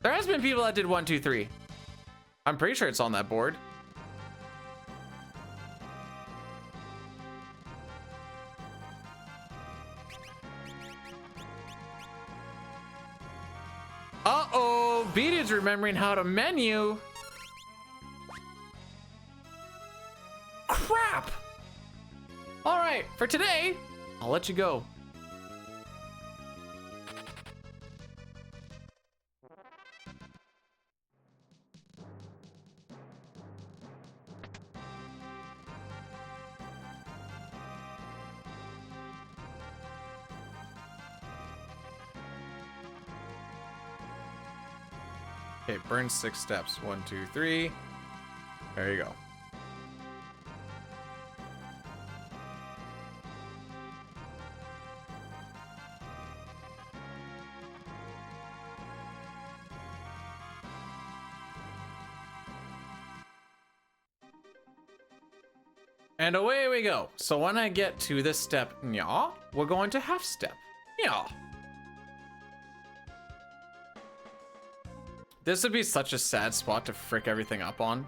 Speaker 1: There has been people that did 1, 2, 3. I'm pretty sure it's on that board. Uh-oh, Beatty's remembering how to menu. for today, I'll let you go. Okay, burn 6 steps. 1, 2, 3. There you go. And away we go. So when I get to this step, yeah, we're going to half step. Yeah. This would be such a sad spot to frick everything up on.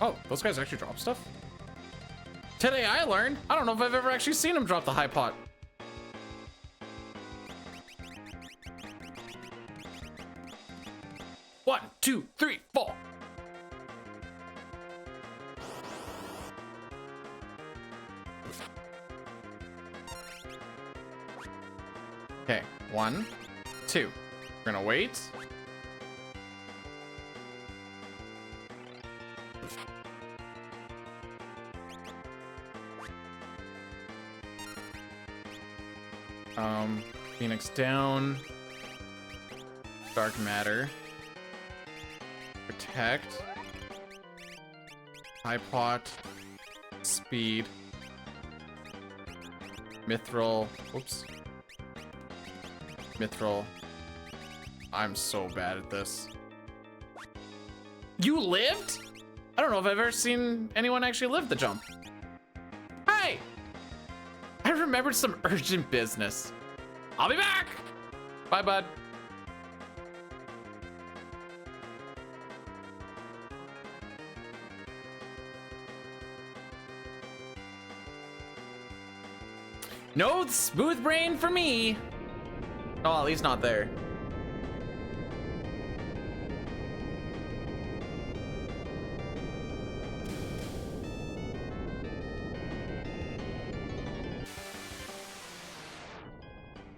Speaker 1: Oh, those guys actually drop stuff? Today I learned. I don't know if I've ever actually seen them drop the high pot. One, two, three, four. Okay, 1, 2. We're gonna wait. Phoenix down. Dark matter. Protect. High pot. Speed. Mithril. Oops. Mithril. I'm so bad at this. You lived? I don't know if I've ever seen anyone actually live the jump. Hey! I remembered some urgent business. I'll be back! Bye, bud. No smooth brain for me. Oh, at least not there.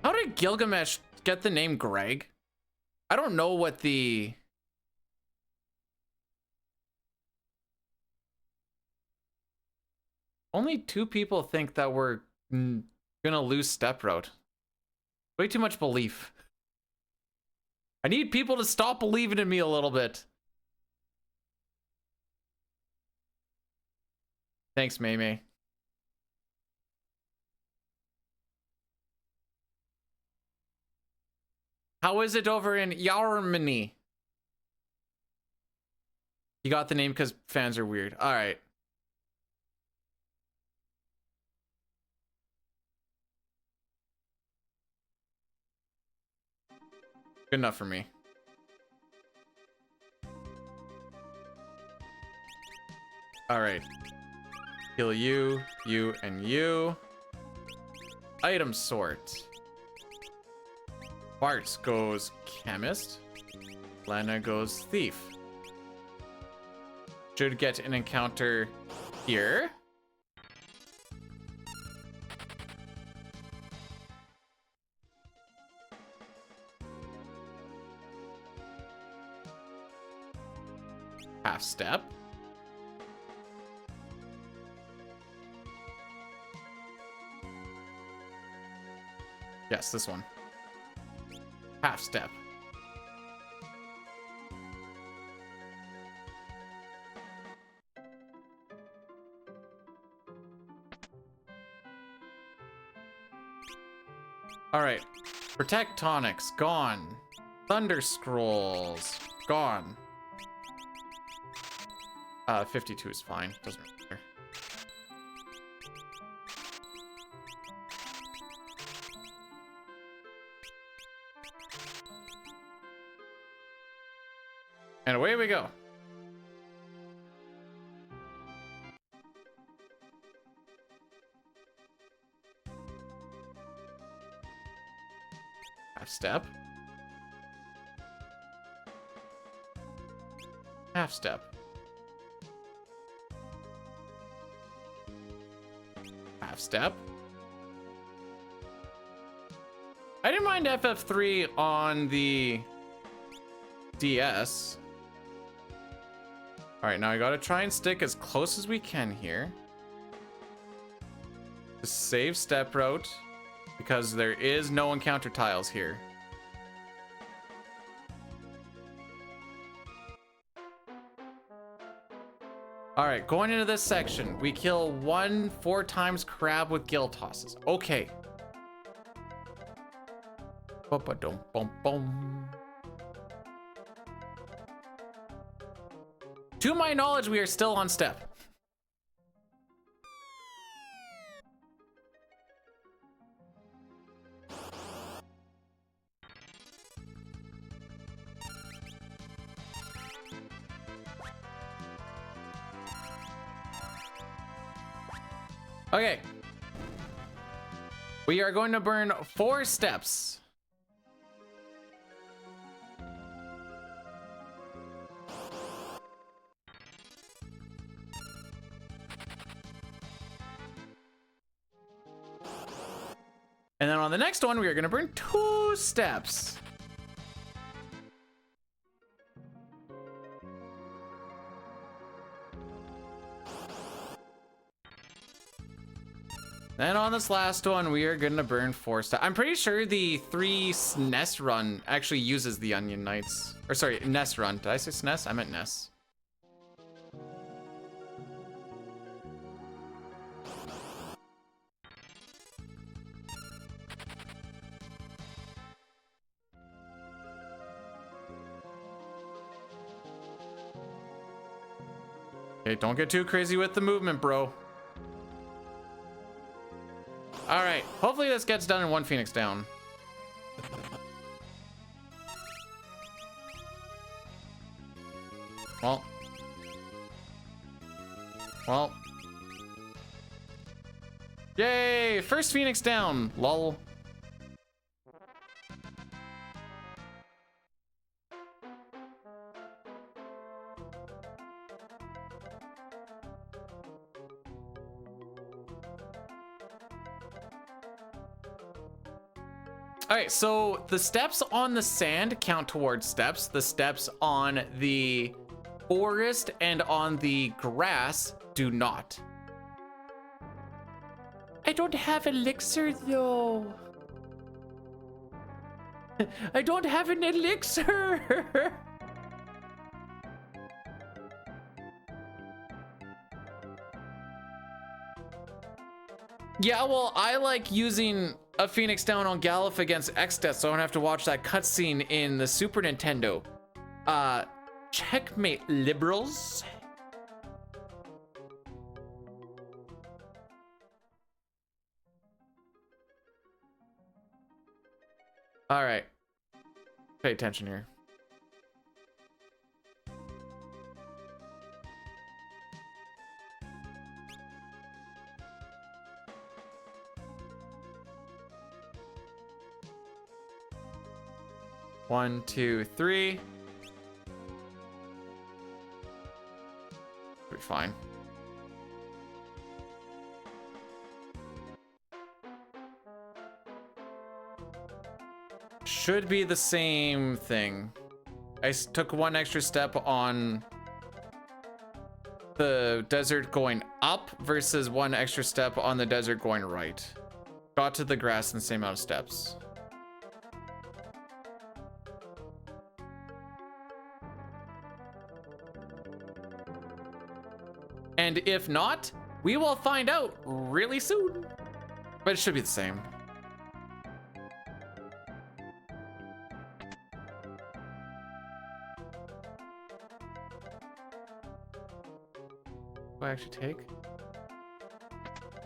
Speaker 1: How did Gilgamesh get the name Greg? I don't know what the... Only 2 people think that we're gonna lose step route. Way too much belief. I need people to stop believing in me a little bit. Thanks, May. How is it over in Yarmany? You got the name because fans are weird. All right. Good enough for me. All right. Heal you, you, and you. Item sort. Bartz goes chemist. Lana goes thief. Should get an encounter here. Half step. Yes, this one. Half step. All right. Protect tonics gone. Thunder scrolls gone. 52 is fine. Doesn't matter. And away we go. Half step. Half step. Half step. I didn't mind FF3 on the DS. All right, now I gotta try and stick as close as we can here. Just save step route because there is no encounter tiles here. All right, going into this section, we kill 1 4 times crab with gill tosses. Okay. Ba-ba-dum-bum-bum. To my knowledge, we are still on step. Okay. We are going to burn 4 steps. And then on the next one, we are going to burn 2 steps. Then on this last one, we are going to burn 4 steps. I'm pretty sure the 3 SNES run actually uses the Onion Knights. Or sorry, NES run. Did I say SNES? I meant NES. Okay, don't get too crazy with the movement, bro. All right, hopefully this gets done in 1 Phoenix down. Well. Yay, first Phoenix down, lol. All right, so the steps on the sand count towards steps. The steps on the forest and on the grass do not. I don't have elixir though. I don't have an elixir. Yeah, well, I like using a Phoenix down on Galuf against X-Death, so I don't have to watch that cutscene in the Super Nintendo. Checkmate, liberals. All right. Pay attention here. One, two, three. Be fine. Should be the same thing. I took 1 extra step on the desert going up versus 1 extra step on the desert going right. Got to the grass in the same amount of steps. And if not, we will find out really soon. But it should be the same. What do I actually take?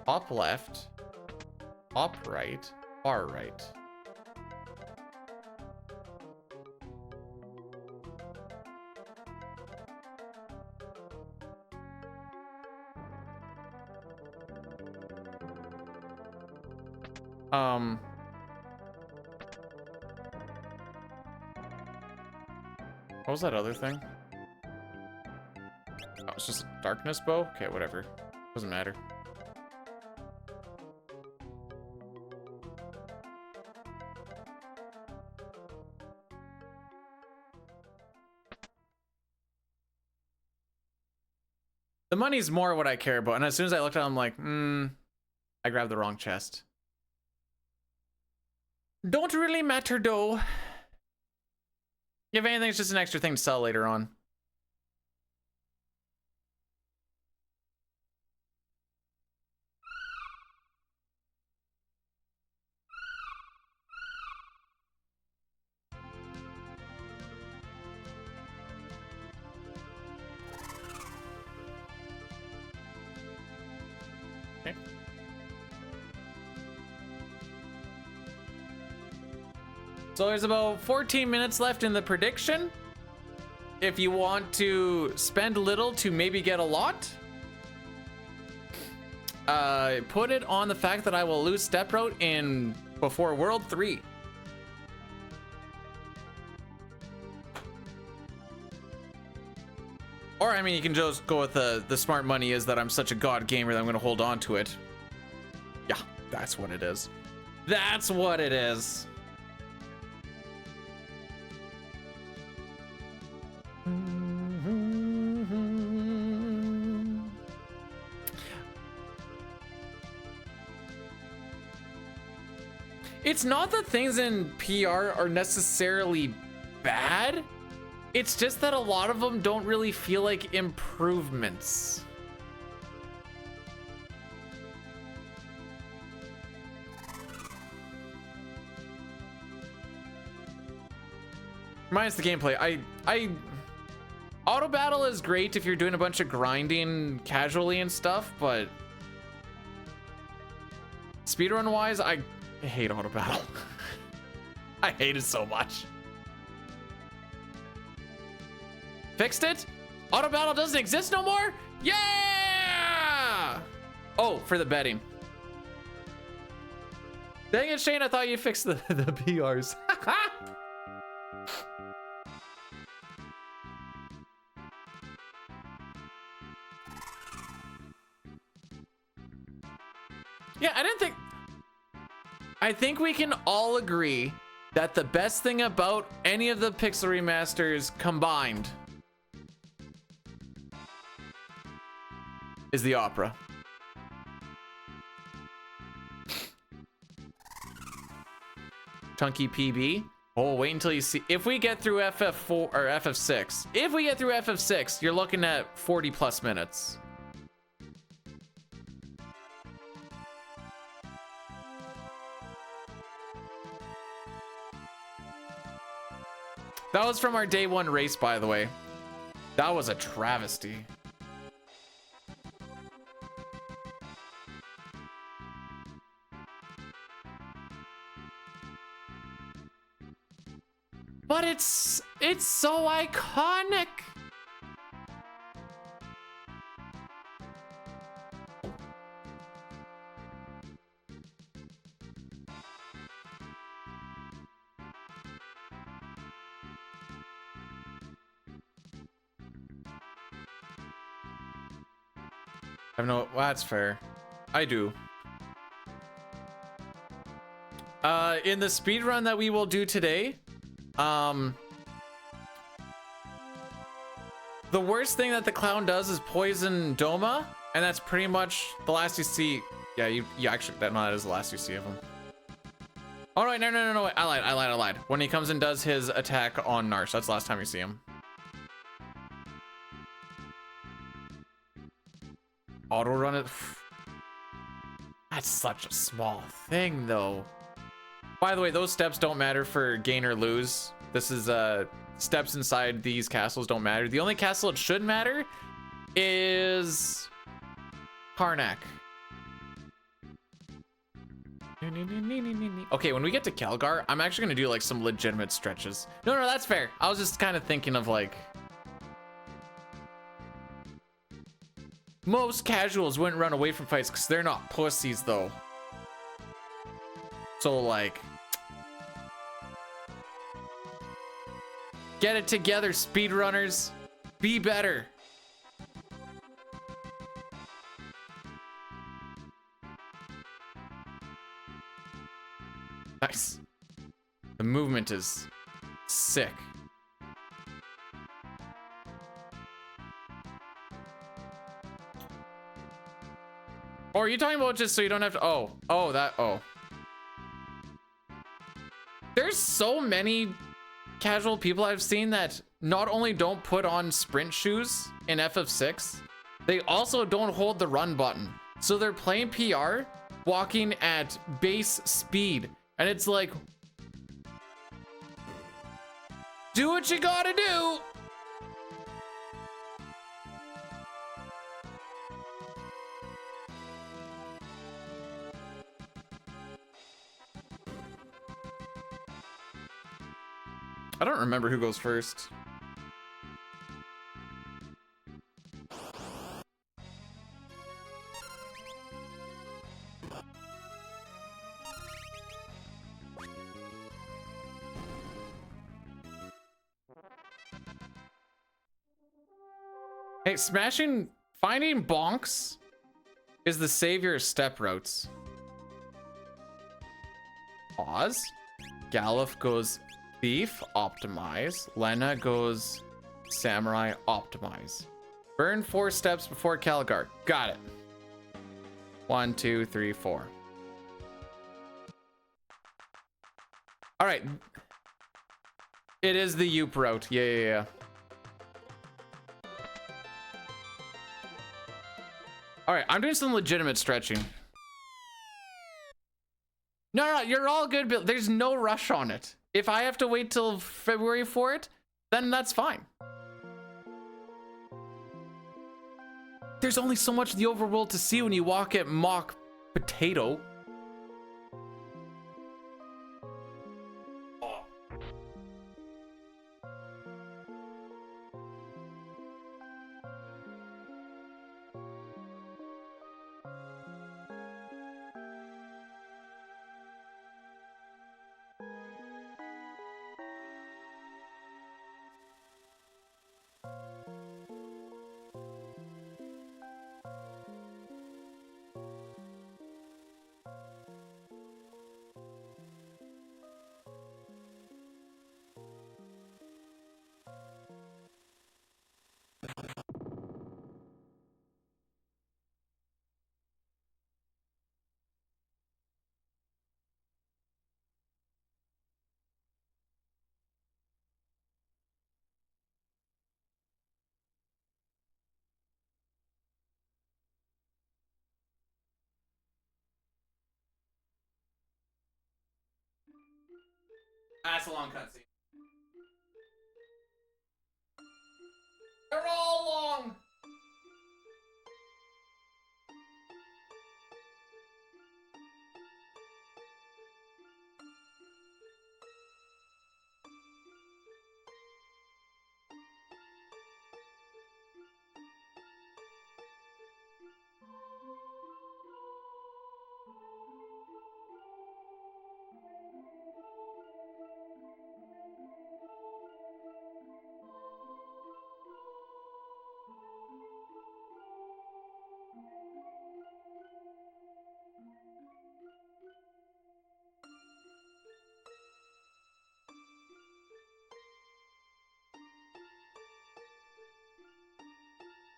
Speaker 1: Up left, up right, far right. What was that other thing? Oh, it's just a darkness bow? Okay, whatever. Doesn't matter. The money's more what I care about. And as soon as I looked at it, I'm like, I grabbed the wrong chest. Don't really matter though. If anything, it's just an extra thing to sell later on. Okay. So there's about 14 minutes left in the prediction. If you want to spend little to maybe get a lot, put it on the fact that I will lose step route in before World 3. Or, I mean, you can just go with the smart money is that I'm such a god gamer that I'm going to hold on to it. Yeah, that's what it is. That's what it is. It's not that things in PR are necessarily bad. It's just that a lot of them don't really feel like improvements. Minus the gameplay. Auto battle is great if you're doing a bunch of grinding casually and stuff, but speedrun wise, I hate auto battle. I hate it so much. Fixed it? Auto battle doesn't exist no more? Yeah! Oh, for the betting. Dang it, Shane, I thought you fixed the PRs. Yeah, I think we can all agree that the best thing about any of the Pixel remasters combined is the opera. Chunky PB. Oh, wait until you see. If we get through FF4 or FF6, if we get through FF6, you're looking at 40 plus minutes. That was from our day one race, by the way. That was a travesty. But it's so iconic. I have no, well, that's fair. I do. In the speed run that we will do today, the worst thing that the clown does is poison Doma, and that's pretty much the last you see. Yeah, you actually, that is the last you see of him. Oh no, no, wait, I lied. When he comes and does his attack on Narsh, that's the last time you see him. Auto run it. That's such a small thing though. By the way, those steps don't matter for gain or lose. This is steps inside these castles don't matter. The only castle it should matter is Karnak. Okay, when we get to Kelgar, I'm actually gonna do like some legitimate stretches. No, that's fair. I was just kind of thinking of like, most casuals wouldn't run away from fights because they're not pussies though. So like, Get it together, speedrunners. Be better. Nice. The movement is sick. Or are you talking about just so you don't have to? Oh. There's so many casual people I've seen that not only don't put on sprint shoes in FF6, they also don't hold the run button. So they're playing PR, walking at base speed. And it's like, do what you gotta do. I don't remember who goes first. Hey, finding bonks is the savior of step routes. Pause. Galuf goes thief, optimize. Lena goes samurai, optimize. Burn 4 steps before Caligar. Got it. 1, 2, 3, 4. All right. It is the Yoop route. Yeah. All right, I'm doing some legitimate stretching. No, you're all good, Bill. There's no rush on it. If I have to wait till February for it, then that's fine. There's only so much of the overworld to see when you walk at Mock Potato. That's a long cutscene. They're all long.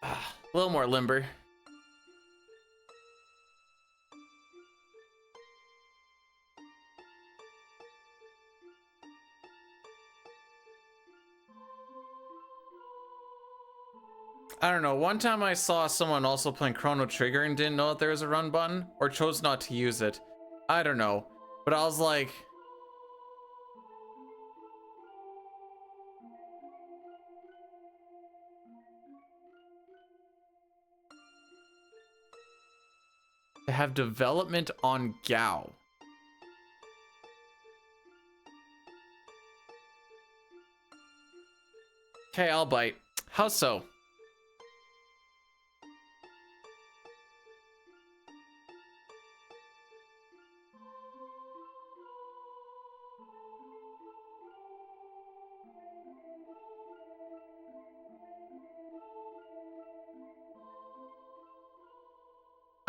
Speaker 1: A little more limber. I don't know. One time I saw someone also playing Chrono Trigger and didn't know that there was a run button or chose not to use it. I don't know. But I was like, to have development on Gao. Okay, I'll bite. How so?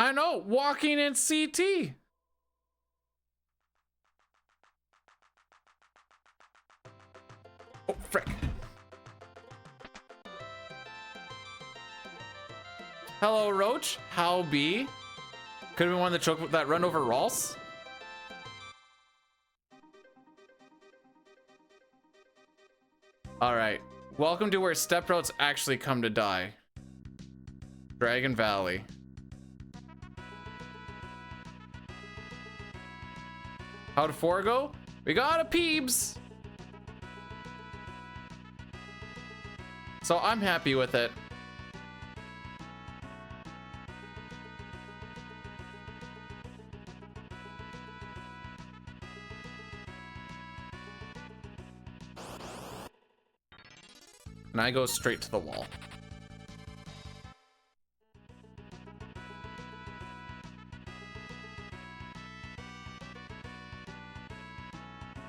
Speaker 1: I know, walking in CT. Oh, frick. Hello, Roach. How be? Could have been one that choked that run over Rolls. All right. Welcome to where step routes actually come to die. Dragon Valley. How'd 4 go? We got a Peebs. So I'm happy with it. And I go straight to the wall.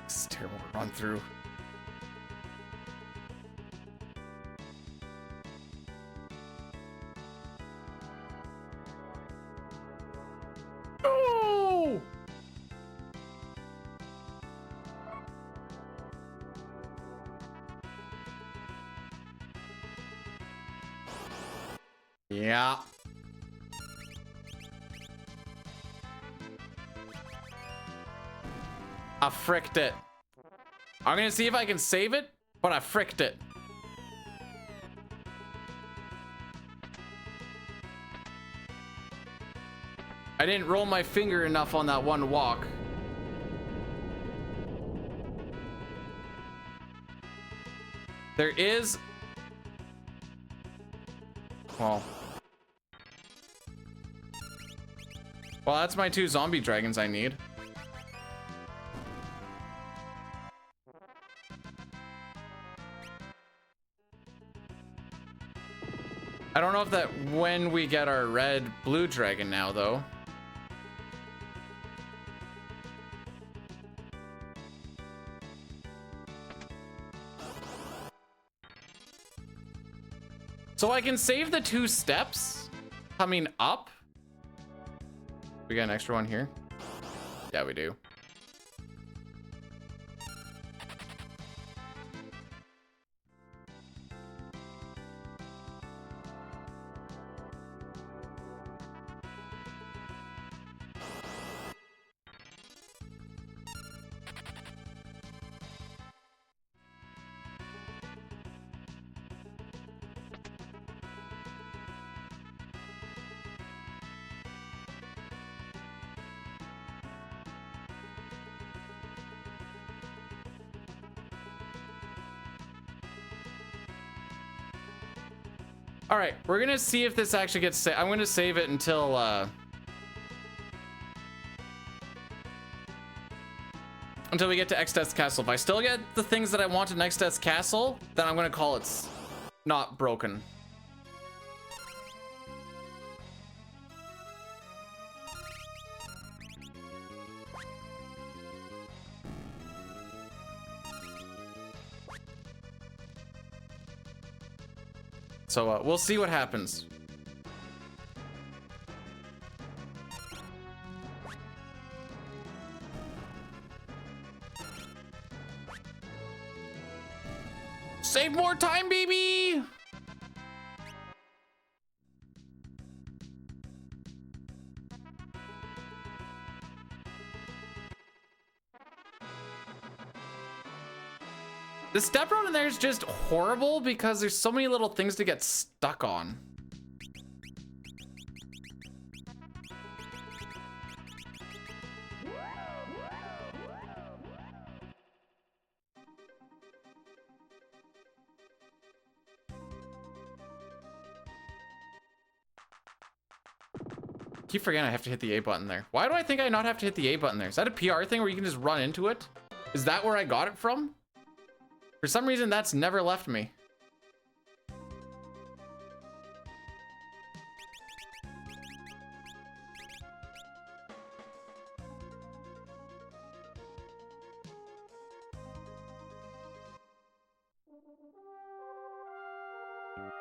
Speaker 1: This is terrible to run through. Oh! Yeah. I fricked it. I'm gonna see if I can save it, but I fricked it. I didn't roll my finger enough on that one walk. There is... Well, that's my 2 zombie dragons I need. I don't know if that when we get our red blue dragon now though. So I can save the 2 steps coming up. We got an extra one here. Yeah, we do. All right, we're gonna see if this actually gets saved. I'm gonna save it until we get to Exdeath's Castle. If I still get the things that I want in Exdeath's Castle, then I'm gonna call it not broken. So we'll see what happens. Save more time, baby! The step road in there is just horrible because there's so many little things to get stuck on. Keep forgetting I have to hit the A button there. Why do I think I not have to hit the A button there? Is that a PR thing where you can just run into it? Is that where I got it from? For some reason, that's never left me.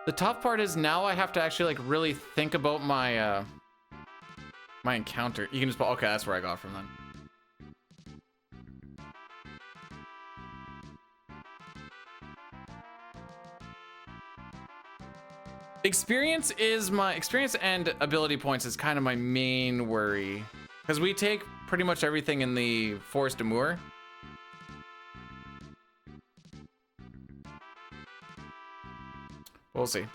Speaker 1: The tough part is now I have to actually like really think about my My encounter. You can just... Okay, that's where I got from then. Experience and ability points is kind of my main worry. Because we take pretty much everything in the Forest of Moor. We'll see.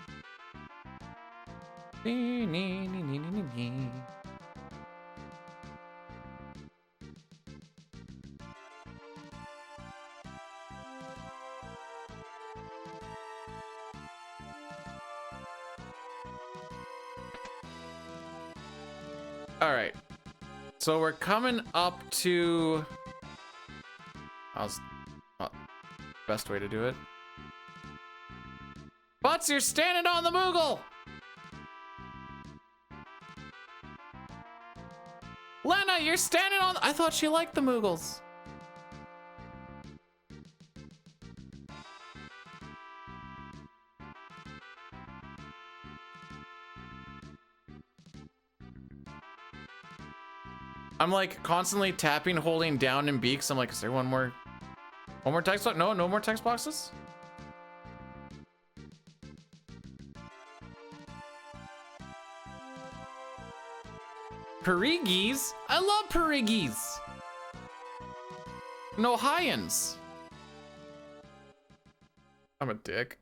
Speaker 1: All right. So we're coming up to... best way to do it. Butts, you're standing on the Moogle! Lena, you're standing on... I thought she liked the Moogles. I'm like constantly tapping, holding down in beaks. I'm like, is there one more text box? No more text boxes? Perigis? I love Perigis. No Hyans. I'm a dick.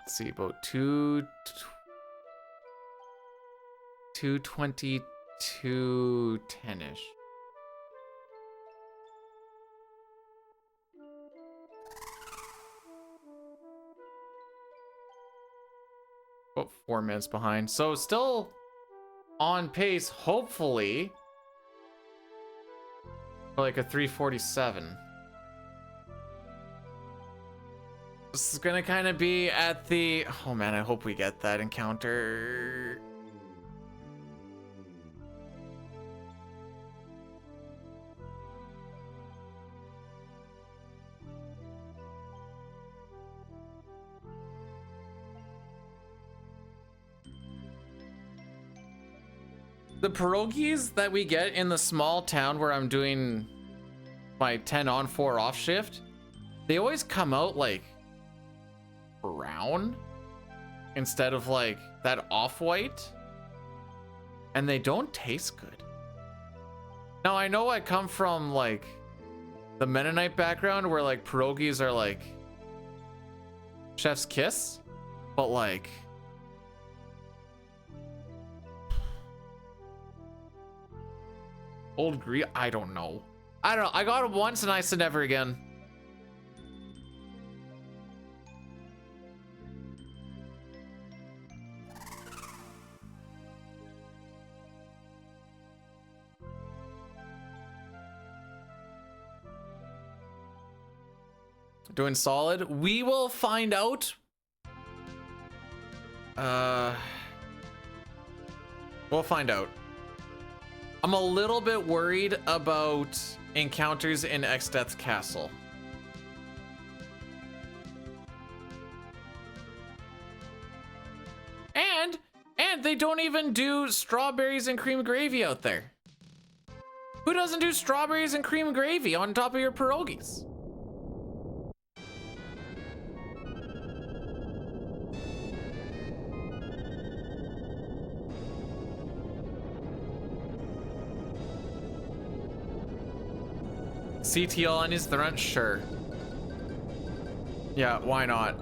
Speaker 1: Let's see, about 222 10-ish. About 4 minutes behind. So still on pace, hopefully, for like a 347. This is gonna kind of be at the... Oh man, I hope we get that encounter. The pierogies that we get in the small town where I'm doing my 10 on 4 off shift, they always come out like brown instead of like that off-white, and they don't taste good. Now I know I come from like the Mennonite background where like pierogies are like chef's kiss, but like Old Greek, I don't know. I got them once and I said never again. Doing solid. We will find out. We'll find out. I'm a little bit worried about encounters in Exdeath's Castle. And they don't even do strawberries and cream gravy out there. Who doesn't do strawberries and cream gravy on top of your pierogies? CTL on his threat? Sure. Yeah, why not?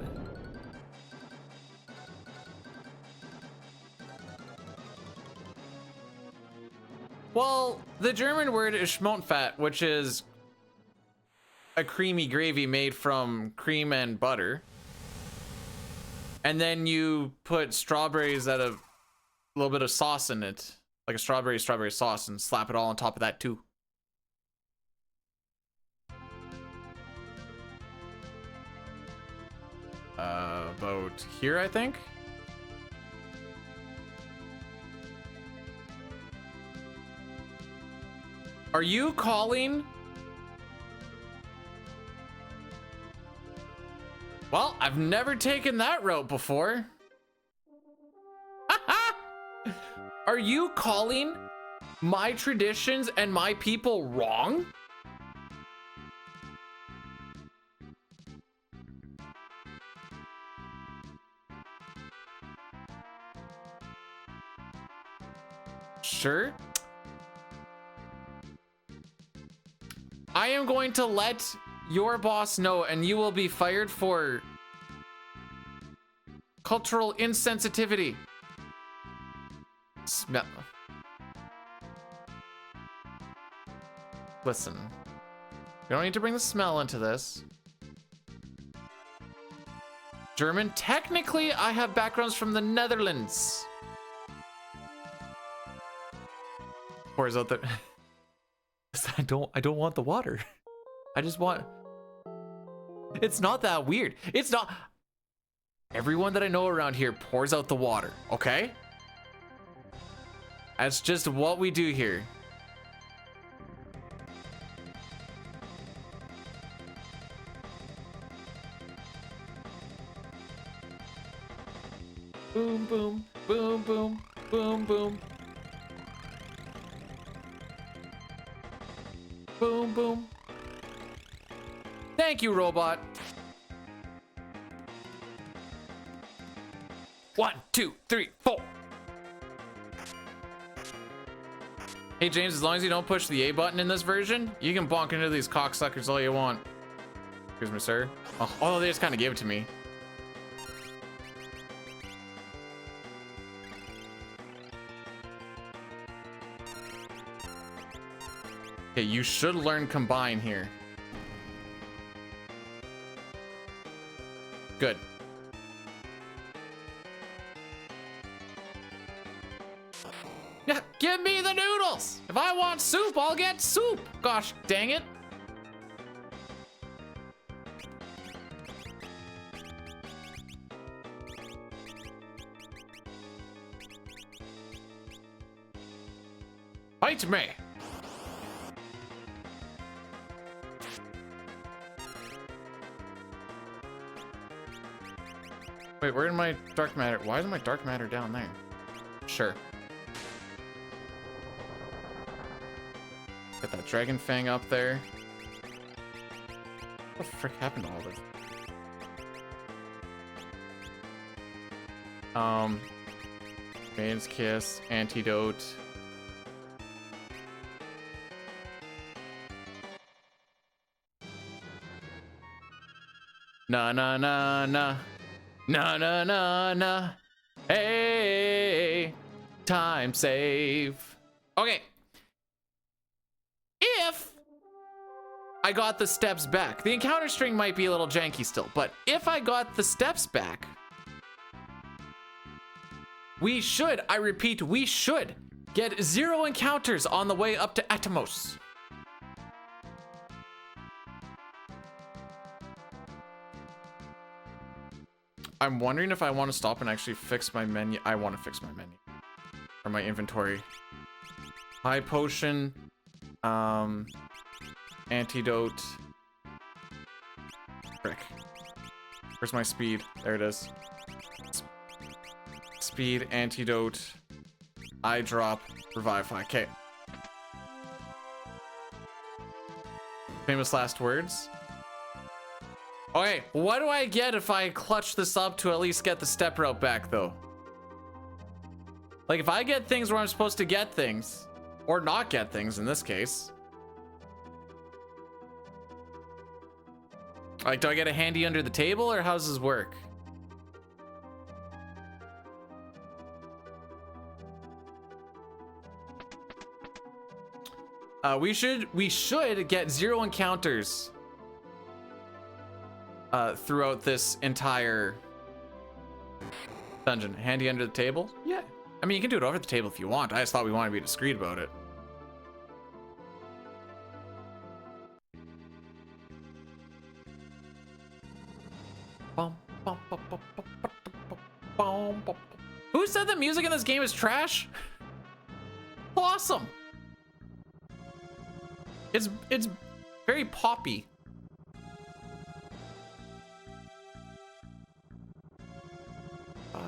Speaker 1: Well, the German word is Schmontfett, which is a creamy gravy made from cream and butter. And then you put strawberries that have a little bit of sauce in it, like a strawberry sauce, and slap it all on top of that too. About here, I think. Are you calling Well, I've never taken that route before. Are you calling my traditions and my people wrong? Sure. I am going to let your boss know, and you will be fired for cultural insensitivity. Smell. Listen, we don't need to bring the smell into this. German. Technically, I have backgrounds from the Netherlands. Pours out the. I don't want the water. I just want. It's not that weird. It's not. Everyone that I know around here pours out the water, okay? That's just what we do here. Boom, boom, boom, boom, boom, boom. Boom, boom. Thank you, robot. 1, 2, 3, 4. Hey James, as long as you don't push the A button in this version, you can bonk into these cocksuckers all you want. Excuse me, sir. Oh, they just kind of gave it to me. Okay, you should learn combine here. Good. Yeah, give me the noodles! If I want soup, I'll get soup! Gosh dang it. Fight me! Wait, where in my dark matter? Why is my dark matter down there? Sure. Got that dragon fang up there. What the frick happened to all this? Maiden's Kiss, Antidote. Na na na na. Na na na na. Hey, time save. Okay. If I got the steps back, the encounter string might be a little janky still, but if I got the steps back, we should, I repeat, we should get 0 encounters on the way up to Atomos. I'm wondering if I want to stop and actually fix my menu. I want to fix my menu or my inventory. High potion, antidote. Frick. Where's my speed? There it is. Speed, antidote, eye drop, revivify. Okay. Famous last words. Okay, what do I get if I clutch this up to at least get the step route back, though? Like, if I get things where I'm supposed to get things, or not get things in this case. Like, do I get a handy under the table, or how does this work? We should get 0 encounters throughout this entire dungeon. Handy under the table? Yeah. I mean, you can do it over the table if you want. I just thought we wanted to be discreet about it. Who said the music in this game is trash? Awesome. It's very poppy. 5.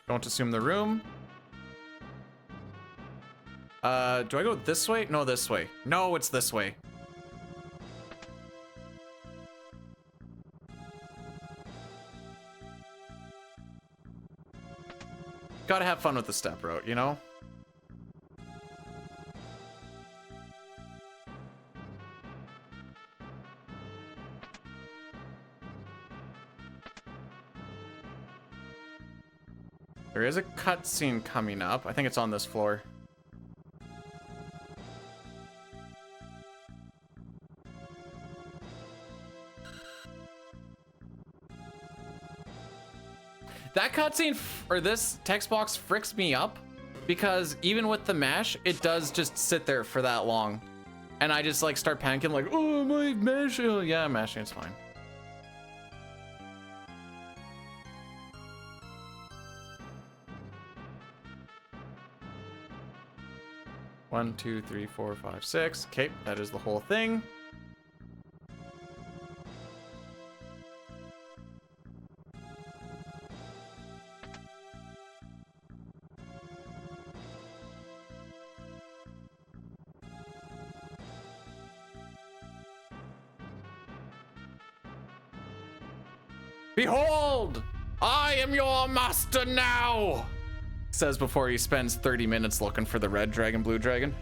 Speaker 1: Don't assume the room. Do I go this way? No, this way. No, it's this way. Gotta have fun with the step route, you know? There is a cutscene coming up. I think it's on this floor. That cutscene or this text box fricks me up because even with the mash, it does just sit there for that long. And I just like start panicking like, oh, my mash. Oh, yeah, mashing is fine. One, two, three, four, five, six. Okay, that is the whole thing. Behold, I am your master now, says before he spends 30 minutes looking for the red dragon, blue dragon.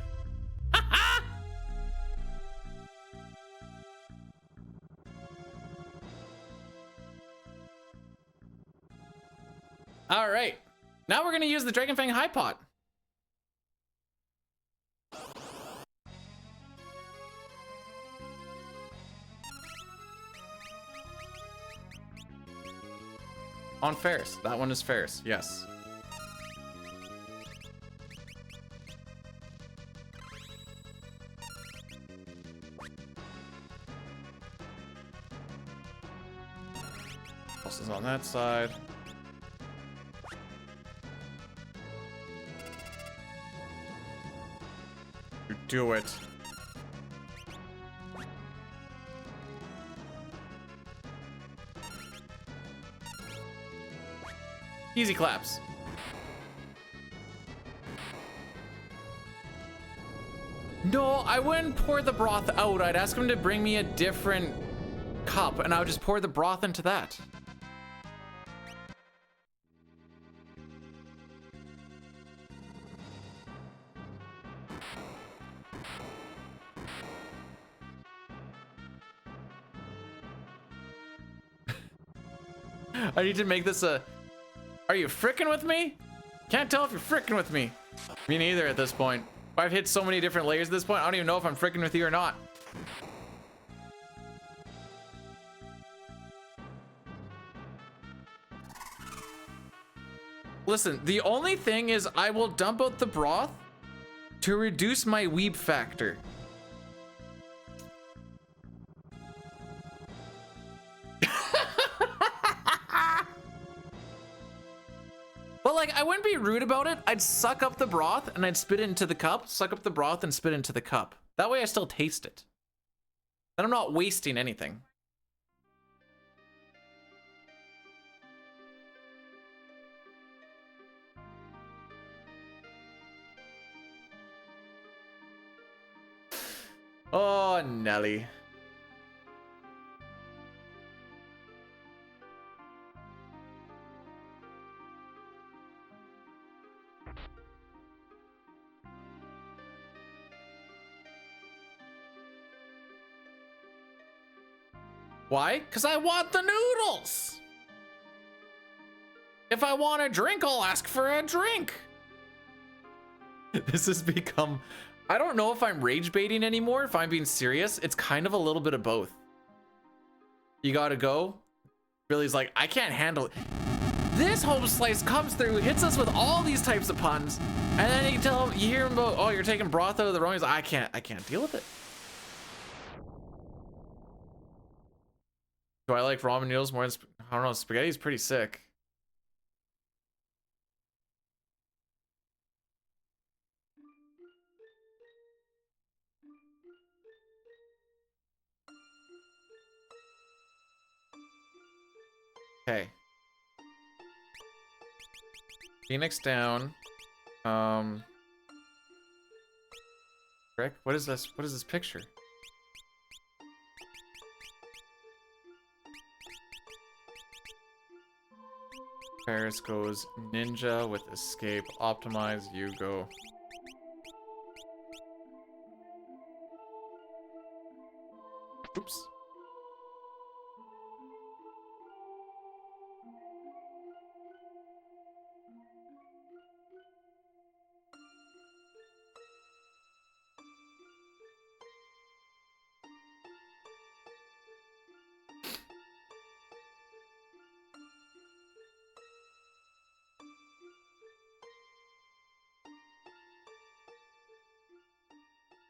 Speaker 1: All right, now we're gonna use the Dragon Fang High Pot. On Faris. That one is Faris, yes. Pulse is on that side. You do it. Easy claps. No, I wouldn't pour the broth out. I'd ask him to bring me a different cup and I would just pour the broth into that. I need to make this a... Are you frickin' with me? Can't tell if you're frickin' with me. Me neither at this point. I've hit so many different layers at this point, I don't even know if I'm frickin' with you or not. Listen, the only thing is I will dump out the broth to reduce my weeb factor. But like, I wouldn't be rude about it. I'd suck up the broth and I'd spit it into the cup, suck up the broth and spit into the cup. That way I still taste it. Then I'm not wasting anything. Oh, Nelly. Why? Because I want the noodles. If I want a drink, I'll ask for a drink. This has become... I don't know if I'm rage baiting anymore, if I'm being serious. It's kind of a little bit of both. You gotta go. Billy's like, I can't handle it. This home slice comes through, hits us with all these types of puns, and then you tell him, you hear him go, oh, you're taking broth out of the room. He's like, I can't deal with it. Do I like ramen noodles more than, I don't know, spaghetti's pretty sick. Okay. Phoenix down. Rick, what is this? What is this picture? Faris goes ninja with escape. Optimize, you go. Oops.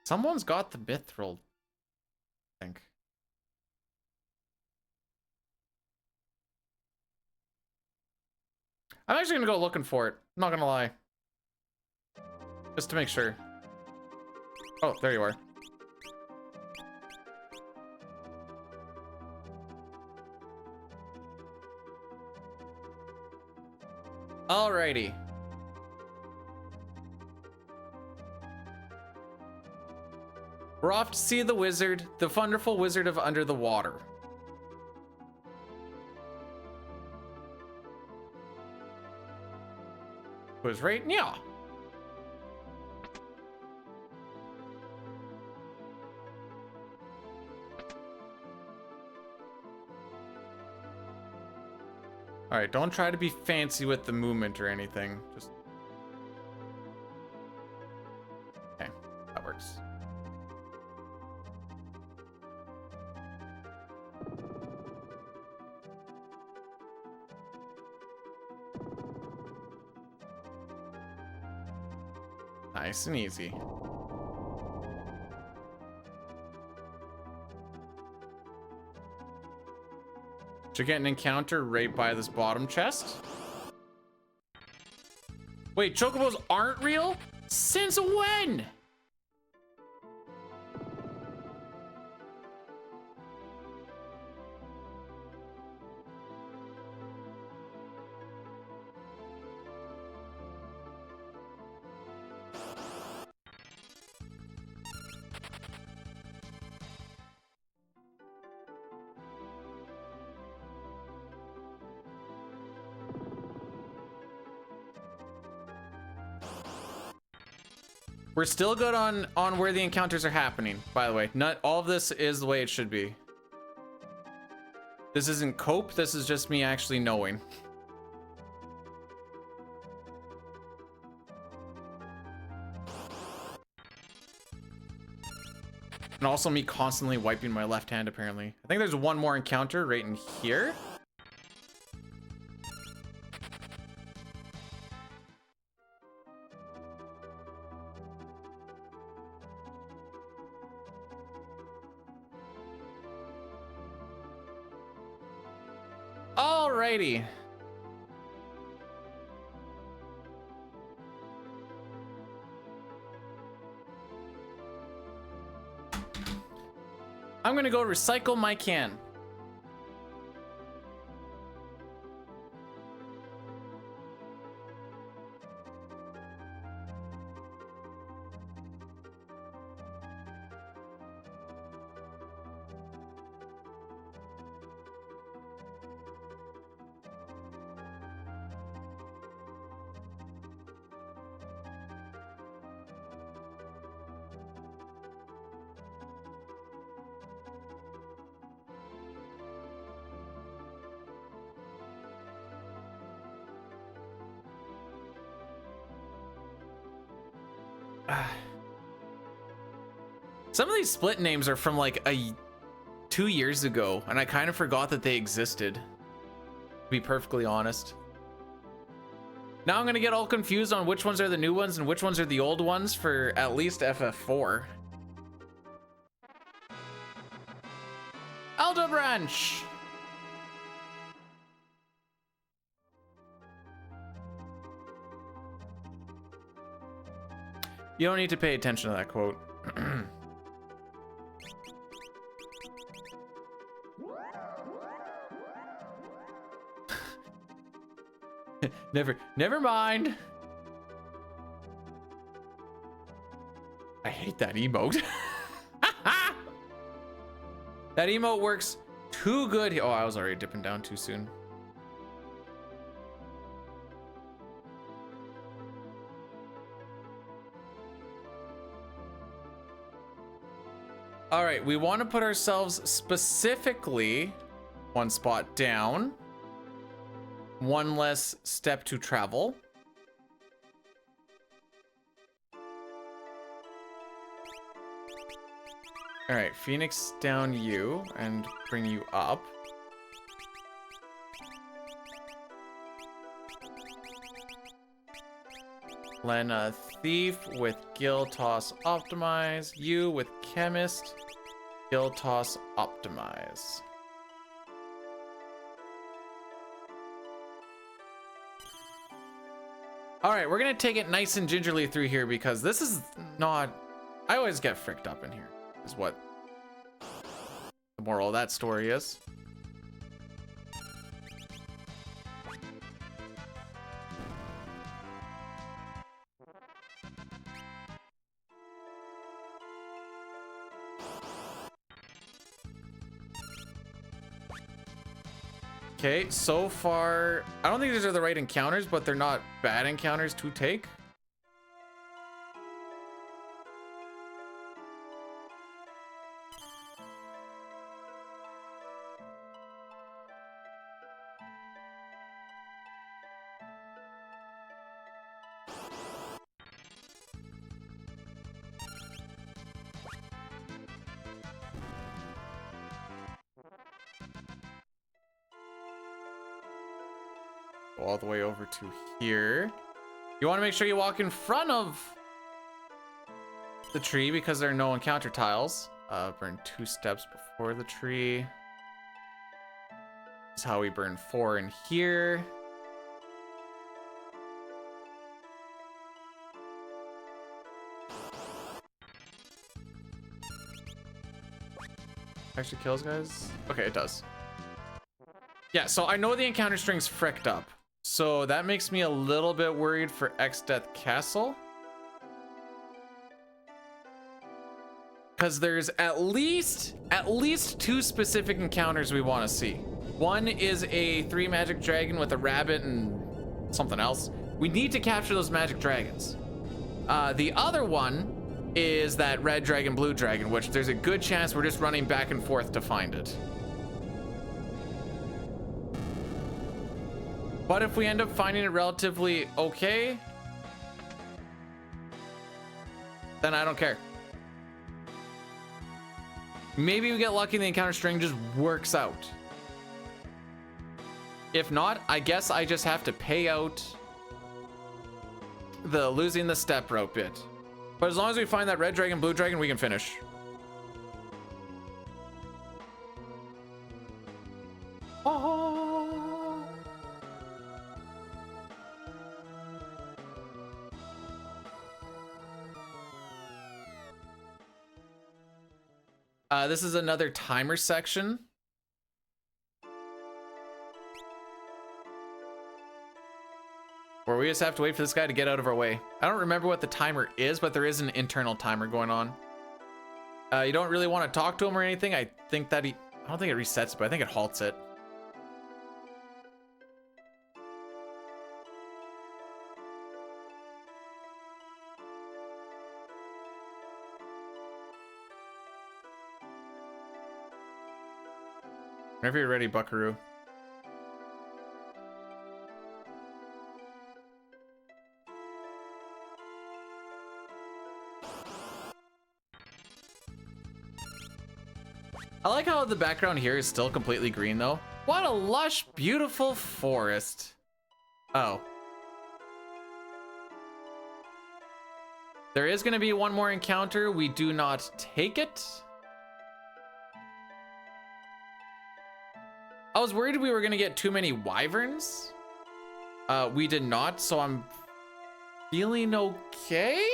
Speaker 1: Someone's got the mithril, I think. I'm actually gonna go looking for it. I'm not gonna lie. Just to make sure. Oh, there you are. Alrighty. We're off to see the wizard, the wonderful wizard of under the water. Was right now. All right, don't try to be fancy with the movement or anything. Just okay, that works. Nice and easy. Should get an encounter right by this bottom chest. Wait, chocobos aren't real? Since when? We're still good on where the encounters are happening, by the way. Not all of this is the way it should be. This isn't cope, this is just me actually knowing. And also me constantly wiping my left hand, apparently. I think there's one more encounter right in here. Alrighty. I'm gonna go recycle my can. Some of these split names are from like 2 years ago, and I kind of forgot that they existed, to be perfectly honest. Now I'm gonna get all confused on which ones are the new ones and which ones are the old ones for at least FF4. Aldo Branch! You don't need to pay attention to that quote. Never mind. I hate that emote. That emote works too good. Oh, I was already dipping down too soon. All right, we want to put ourselves specifically one spot down, one less step to travel. All right, Phoenix down you and bring you up. Lena Thief with Gil Toss Optimize. You with Chemist. Gil Toss Optimize. All right, we're gonna take it nice and gingerly through here because this is not. I always get fricked up in here, is what the moral of that story is. Okay, so far, I don't think these are the right encounters, but they're not bad encounters to take. Go all the way over to here. You want to make sure you walk in front of the tree because there are no encounter tiles. Burn 2 steps before the tree. This is how we burn 4 in here. Actually kills guys? Okay, it does. Yeah, so I know the encounter string's fricked up. So that makes me a little bit worried for X-Death Castle. Because there's at least 2 specific encounters we want to see. One is a 3 magic dragon with a rabbit and something else. We need to capture those magic dragons. The other one is that red dragon, blue dragon, which there's a good chance we're just running back and forth to find it. But if we end up finding it relatively okay, then I don't care. Maybe we get lucky and the encounter string just works out. If not, I guess I just have to pay out the losing the step rope bit. But as long as we find that red dragon, blue dragon, we can finish. Oh. This is another timer section. Where we just have to wait for this guy to get out of our way. I don't remember what the timer is, but there is an internal timer going on. You don't really want to talk to him or anything. I don't think it resets, but I think it halts it. Whenever you're ready, Buckaroo. I like how the background here is still completely green though. What a lush, beautiful forest. Oh. There is going to be one more encounter. We do not take it. I was worried we were going to get too many wyverns. We did not, so I'm feeling okay.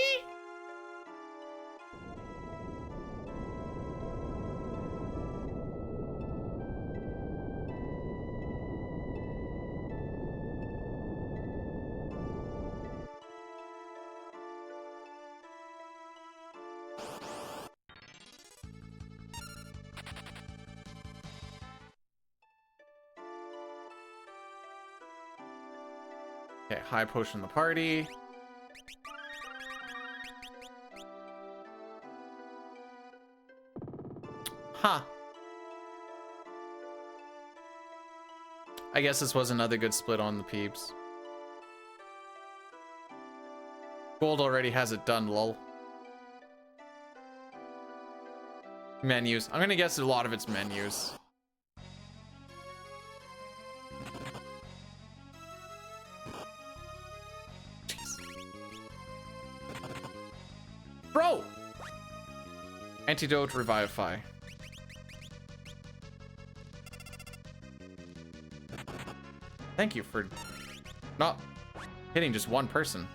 Speaker 1: Okay, high potion the party. Huh. I guess this was another good split on the peeps. Gold already has it done, lol. Menus. I'm gonna guess a lot of it's menus. Jeez. Bro! Antidote Revivify. Thank you for not hitting just one person.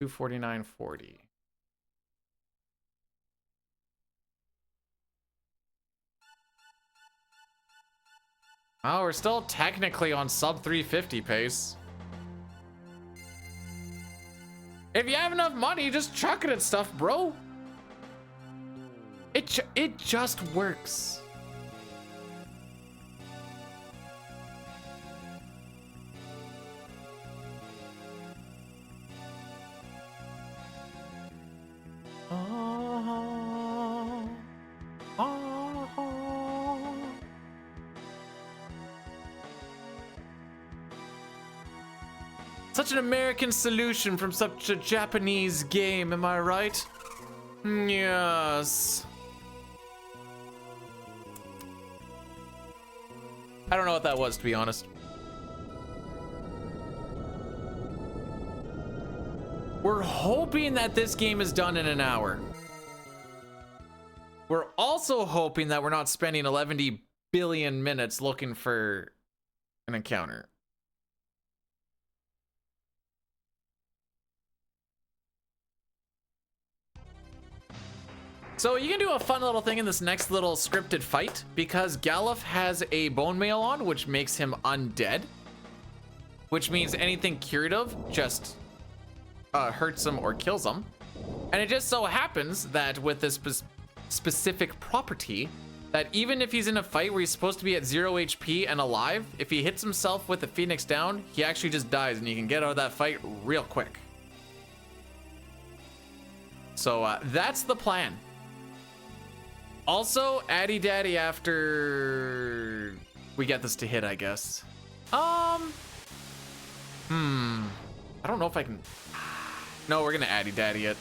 Speaker 1: $249.40. Oh, we're still technically on sub 350 pace. If you have enough money, just chuck it at stuff, bro. It just works. Such an American solution from such a Japanese game, am I right? Yes. I don't know what that was, to be honest. We're hoping that this game is done in an hour. We're also hoping that we're not spending 11 billion minutes looking for an encounter. So you can do a fun little thing in this next little scripted fight because Galuf has a bone mail on, which makes him undead, which means anything curative just hurts him or kills him. And it just so happens that with this specific property, that even if he's in a fight where he's supposed to be at 0 HP and alive, if he hits himself with the Phoenix down, he actually just dies and you can get out of that fight real quick. So that's the plan. Also, Addy Daddy after we get this to hit, I guess. I don't know if I can. No, we're gonna Addy Daddy it.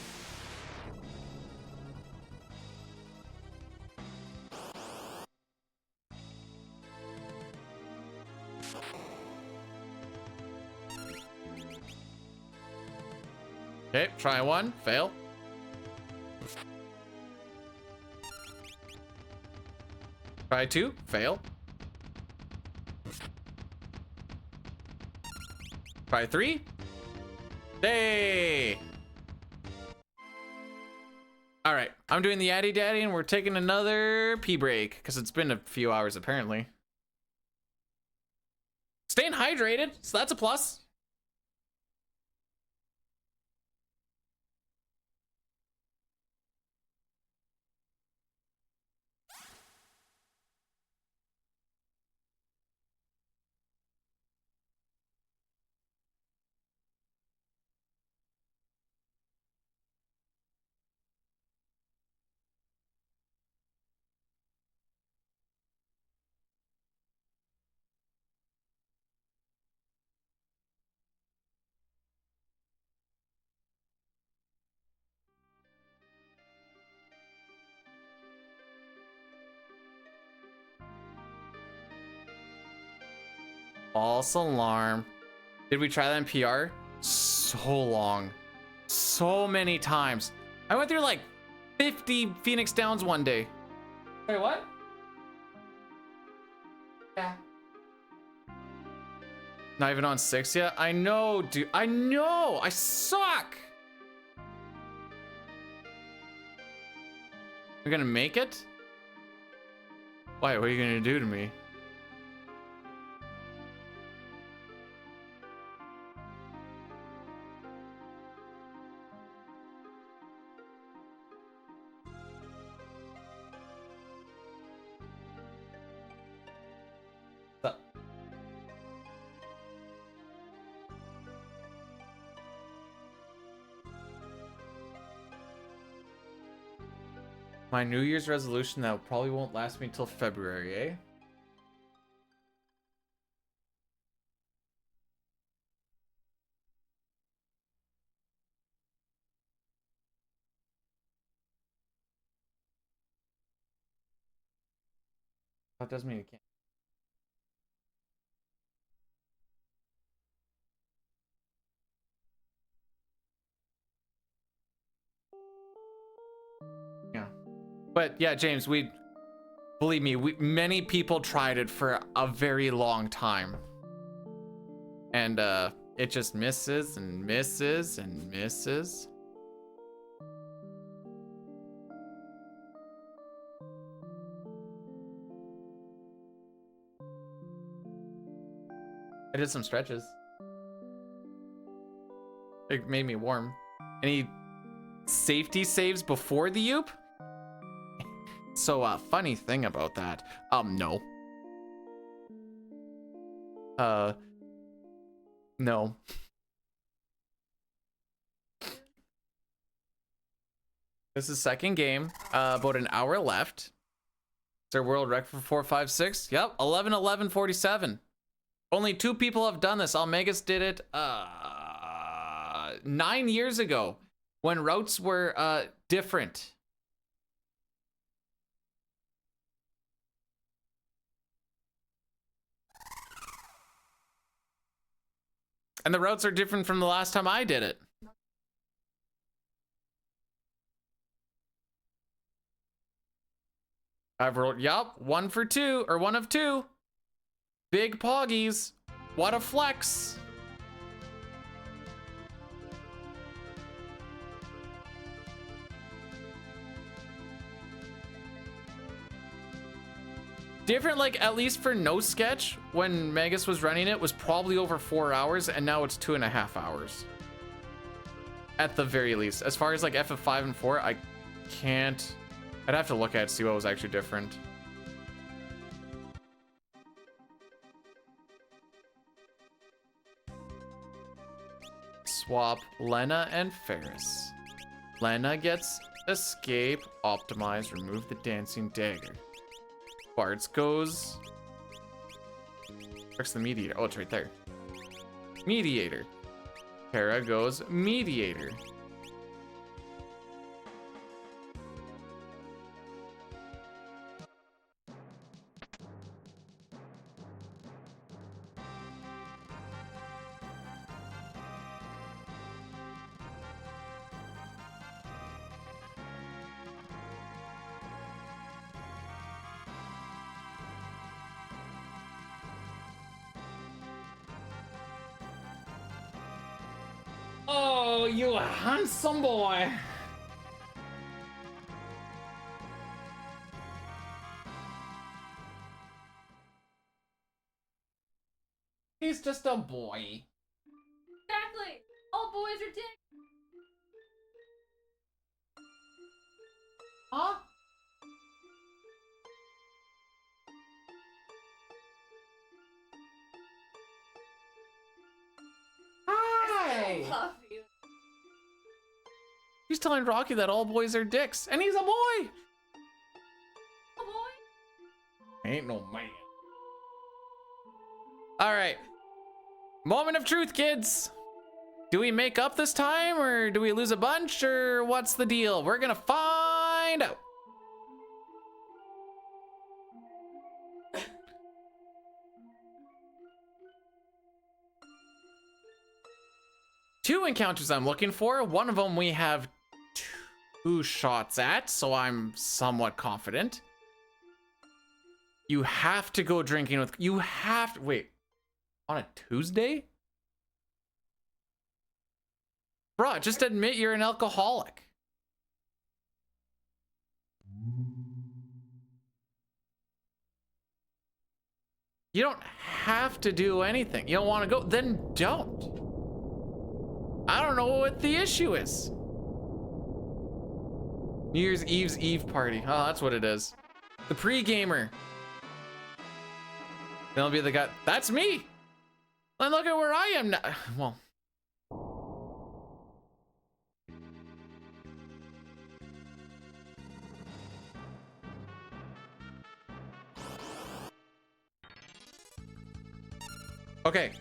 Speaker 1: Okay, try one, fail. Try two, fail. Try three. Hey! All right, I'm doing the Addy Daddy and we're taking another pee break because it's been a few hours apparently. Staying hydrated, so that's a plus. False alarm. Did we try that in PR? So long. So many times. I went through like 50 Phoenix Downs one day. Wait, what? Yeah. Not even on 6 yet? I know, dude. I know. I suck. You're gonna make it? Why? What are you gonna do to me? My New Year's resolution that probably won't last me till February, eh? That doesn't mean you can't. Yeah. But yeah, James, believe me, many people tried it for a very long time. And it just misses and misses and misses. I did some stretches. It made me warm. Any safety saves before the Yoop? So, funny thing about that. No. No. This is second game. About an hour left. It's our world record for 4, 5, 6. Yep, 11, 11, 47. Only 2 people have done this. Almegas did it 9 years ago when routes were different. And the routes are different from the last time I did it. I've rolled, yup, 1 for 2, or 1 of 2. Big poggies. What a flex. Different, like, at least for No Sketch, when Magus was running it, was probably over 4 hours, and now it's 2.5 hours. At the very least. As far as, like, FF5 and 4, I can't... I'd have to look at it to see what was actually different. Swap Lena and Faris. Lena gets escape, optimize, remove the dancing dagger. Bart's goes... Where's the mediator? Oh, it's right there. Mediator. Kara goes mediator. Oh, you handsome boy. He's just a boy.
Speaker 4: Exactly. All boys are dicks.
Speaker 1: Huh? Hi.
Speaker 4: Love you.
Speaker 1: He's telling Rocky that all boys are dicks, and he's a boy.
Speaker 4: Oh boy.
Speaker 1: Ain't no man. All right. Moment of truth, kids. Do we make up this time, or do we lose a bunch, or what's the deal? We're gonna find out. Two encounters I'm looking for. One of them we have 2 shots at, so I'm somewhat confident. You have to go drinking with... You have to... Wait. On a Tuesday? Bruh, just admit you're an alcoholic. You don't have to do anything. You don't want to go? Then don't. I don't know what the issue is. New Year's Eve's Eve party. Oh, that's what it is. The pre-gamer. Then I'll be the guy. That's me. And look at where I am now. Well. Okay,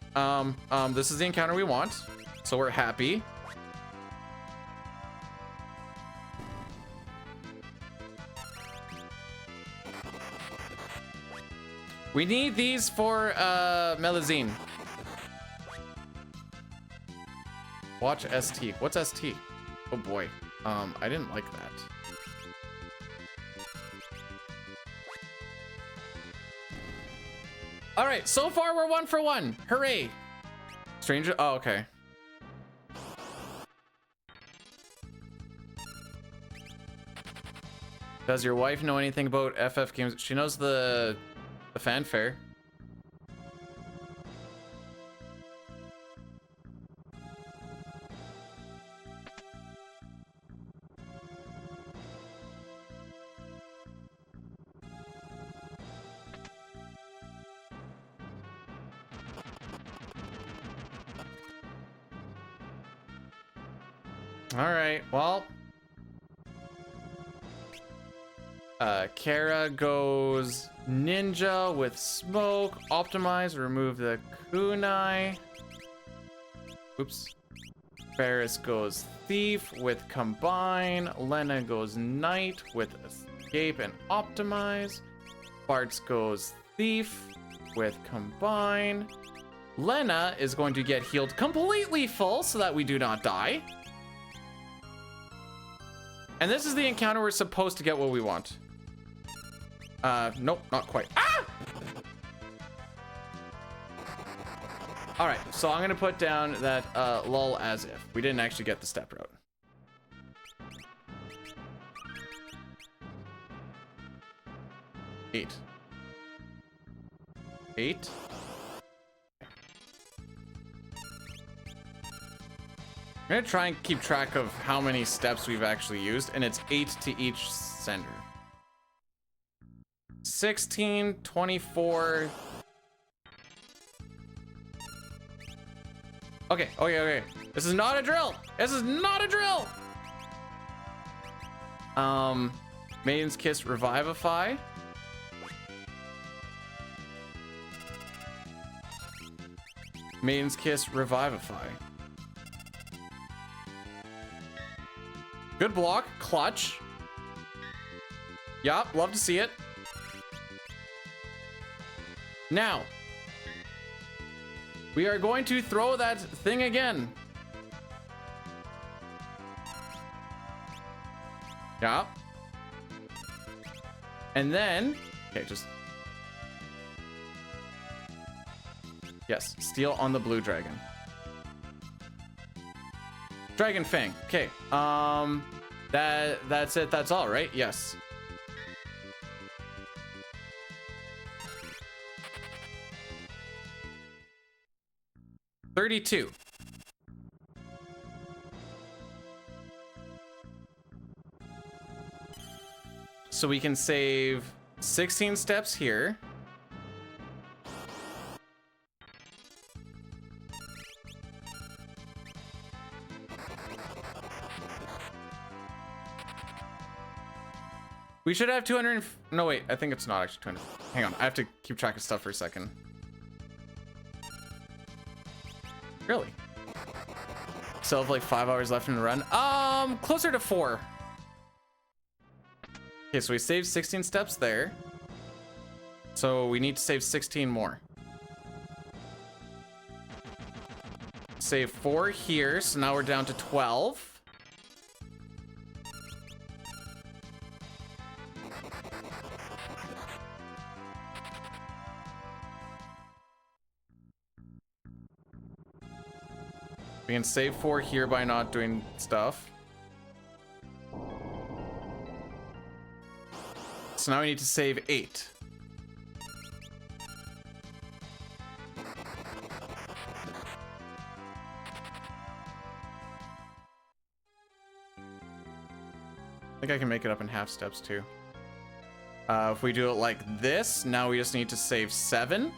Speaker 1: this is the encounter we want, so we're happy. We need these for Melazine. Watch ST. What's ST? Oh boy. I didn't like that. All right, so far we're 1 for 1. Hooray. Stranger. Oh, okay. Does your wife know anything about FF games? She knows the fanfare. All right, well, Kara goes ninja with smoke, optimize, remove the kunai. Oops. Faris goes thief with combine. Lena goes knight with escape and optimize. Bartz goes thief with combine. Lena is going to get healed completely full so that we do not die. And this is the encounter we're supposed to get what we want. Nope, not quite. Ah! All right, so I'm gonna put down that lull as if. We didn't actually get the step route. Eight. I'm gonna try and keep track of how many steps we've actually used, and it's 8 to each sender. 16, 24. Okay. This is not a drill. Maiden's Kiss Revivify. Good block, clutch. Yup, love to see it. Now, we are going to throw that thing again. Yup. And then, okay, just. Yes, steal on the blue dragon. Dragon Fang. Okay. That's it. That's all, right? Yes. $32. So we can save 16 steps here. We should have 200. No, wait, I think it's not actually 200. Hang on, I have to keep track of stuff for a second. Really? Still have like 5 hours left in the run. Closer to 4. Okay, so we saved 16 steps there. So we need to save 16 more. Save 4 here, so now we're down to 12. We can save 4 here by not doing stuff. So now we need to save 8. I think I can make it up in half steps too. If we do it like this, now we just need to save 7.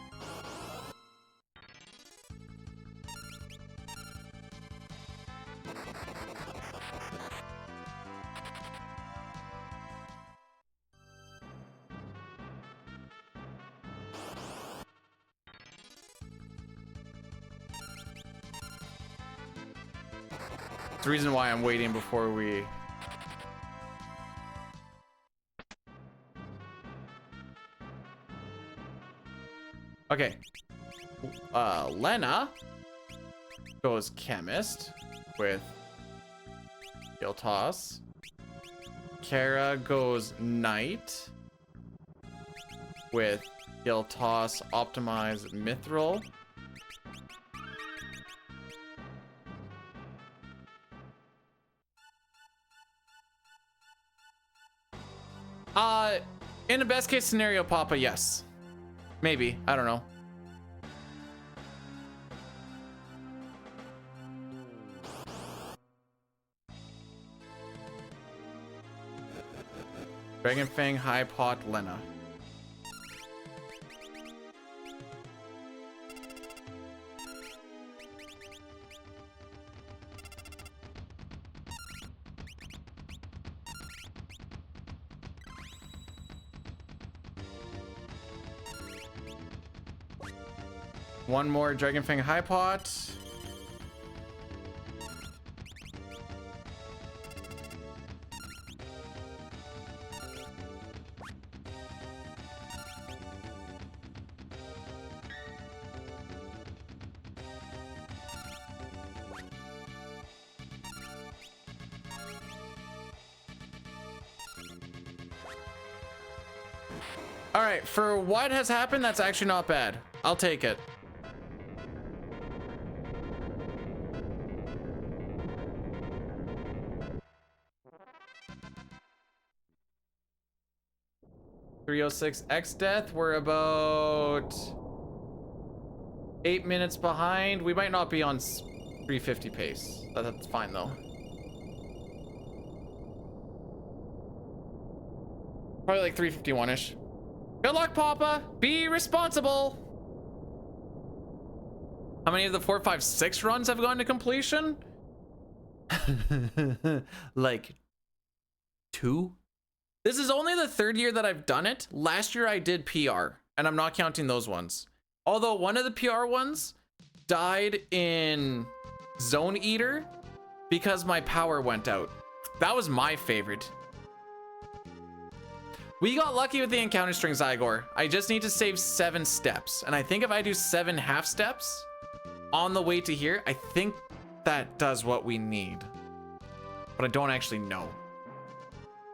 Speaker 1: It's the reason why I'm waiting before we... Okay. Lena goes chemist with Giltoss. Kara goes knight with Giltoss optimize mithril. In a best case scenario, Papa, yes. Maybe, I don't know. Dragon Fang, High Pot, Lena. One more Dragon Fang High Pot. All right, for what has happened, that's actually not bad. I'll take it. .306 death. We're about 8 minutes behind. We might not be on 350 pace. That's fine though. Probably like 351-ish. Good luck, Papa. Be responsible. How many of the 4, 5, 6 runs have gone to completion? Like 2? This is only the 3rd year that I've done it. Last year I did PR, and I'm not counting those ones. Although one of the PR ones died in Zone Eater because my power went out. That was my favorite. We got lucky with the encounter string, Zygor. I just need to save 7 steps. And I think if I do 7 half steps on the way to here, I think that does what we need. But I don't actually know.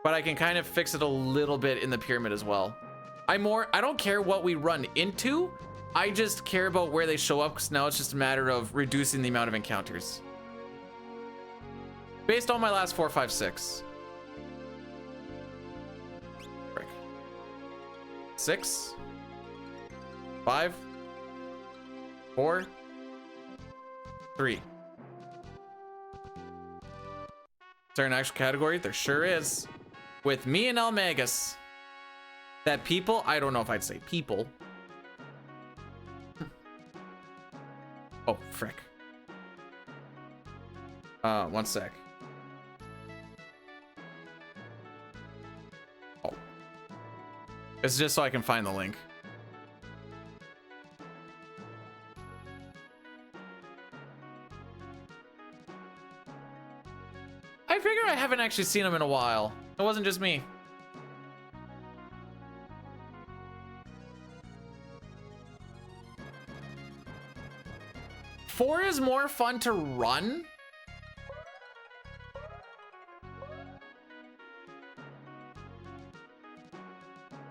Speaker 1: But I can kind of fix it a little bit in the pyramid as well. I don't care what we run into. I just care about where they show up, because now it's just a matter of reducing the amount of encounters. Based on my last 4, 5, 6. 6, 5, 4, 3. Is there an actual category? There sure is. With me and Almagus. That people, I don't know if I'd say people. Oh, frick. 1 sec. Oh. This is just so I can find the link. I figure I haven't actually seen him in a while. It wasn't just me. Four is more fun to run.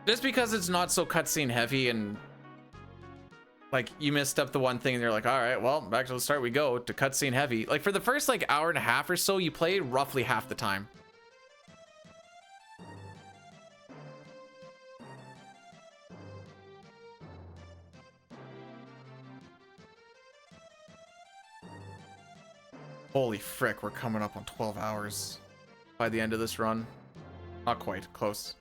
Speaker 1: Just because it's not so cutscene heavy and like you missed up the one thing and you're like, all right, well, back to the start we go to cutscene heavy. Like for the first like hour and a half or so, you play roughly half the time. Holy frick, we're coming up on 12 hours by the end of this run. Not quite, close.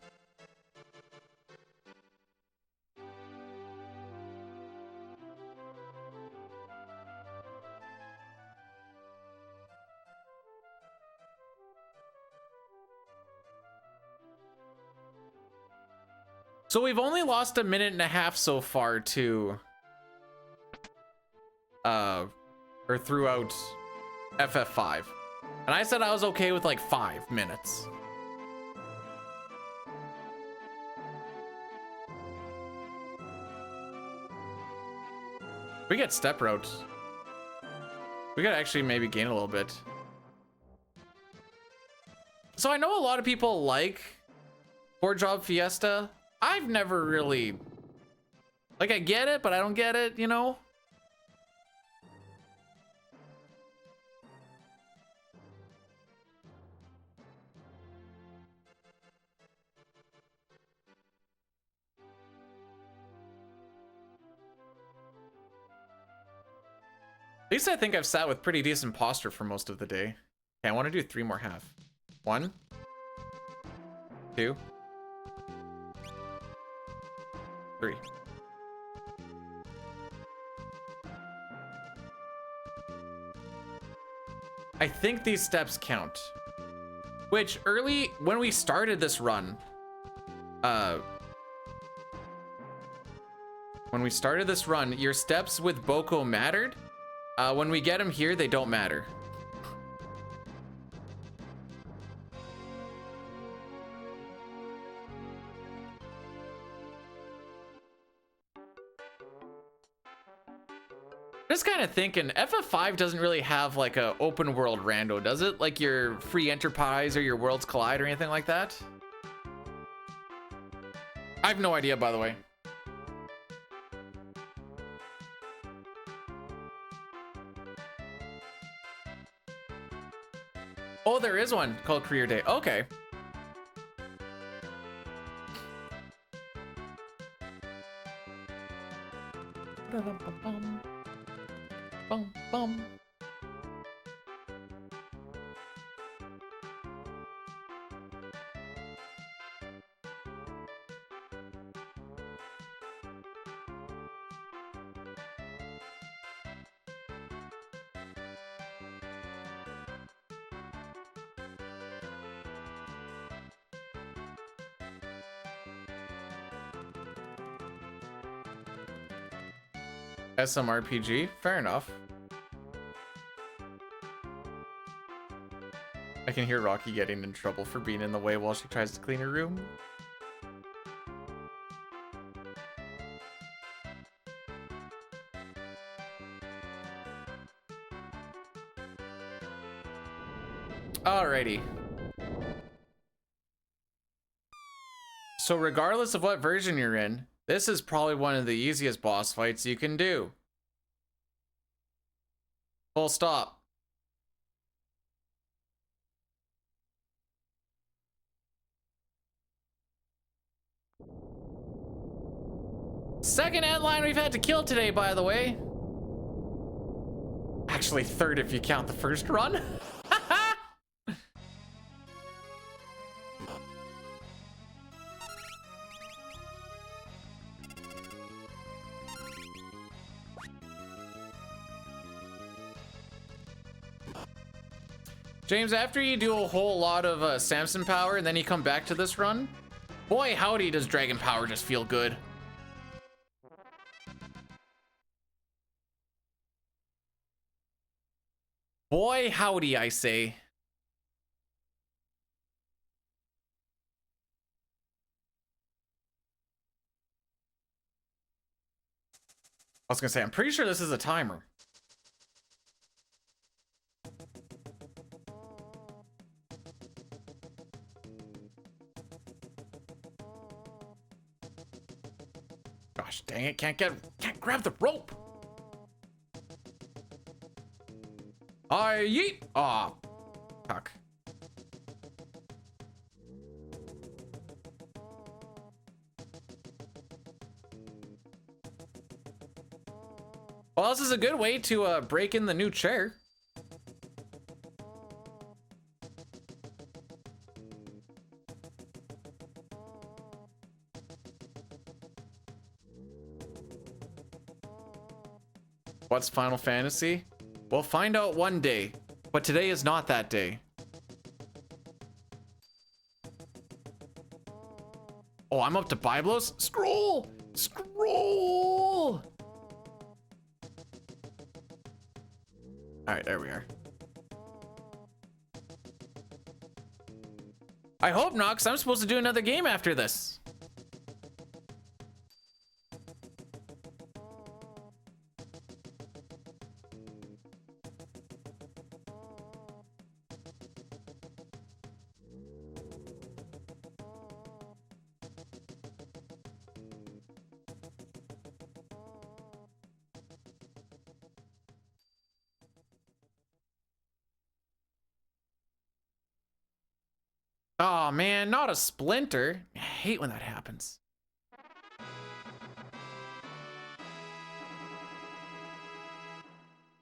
Speaker 1: So we've only lost a minute and a half so far to or throughout FF5. And I said I was okay with like 5 minutes. We get step routes. We gotta actually maybe gain a little bit. So I know a lot of people like 4-Job Fiesta. I've never really, like, I get it, but I don't get it, you know? At least I think I've sat with pretty decent posture for most of the day. Okay, I want to do 3 more half. 1, 2, 3. I think these steps count. Which early, when we started this run, your steps with Boko mattered. When we get them here, they don't matter. Just kind of thinking, FF5 doesn't really have like a open world rando, does it? Like your Free Enterprise or your Worlds Collide or anything like that? I have no idea, by the way. Oh, there is one called Career Day. Okay. Bum, bum. SMRPG, fair enough. I can hear Rocky getting in trouble for being in the way while she tries to clean her room. Alrighty. So regardless of what version you're in, this is probably one of the easiest boss fights you can do. Full stop. Second headline we've had to kill today, by the way. Actually, third if you count the first run. James, after you do a whole lot of Samson power and then you come back to this run, boy howdy does Dragon Power just feel good. Boy howdy, I say. I was gonna say, I'm pretty sure this is a timer. Gosh dang it, can't grab the rope. I yeet. Aw, fuck. Well, this is a good way to break in the new chair. What's Final Fantasy? We'll find out one day, but today is not that day. Oh, I'm up to Byblos? Scroll! Scroll! Alright, there we are. I hope not, because I'm supposed to do another game after this. Oh man, not a splinter. I hate when that happens.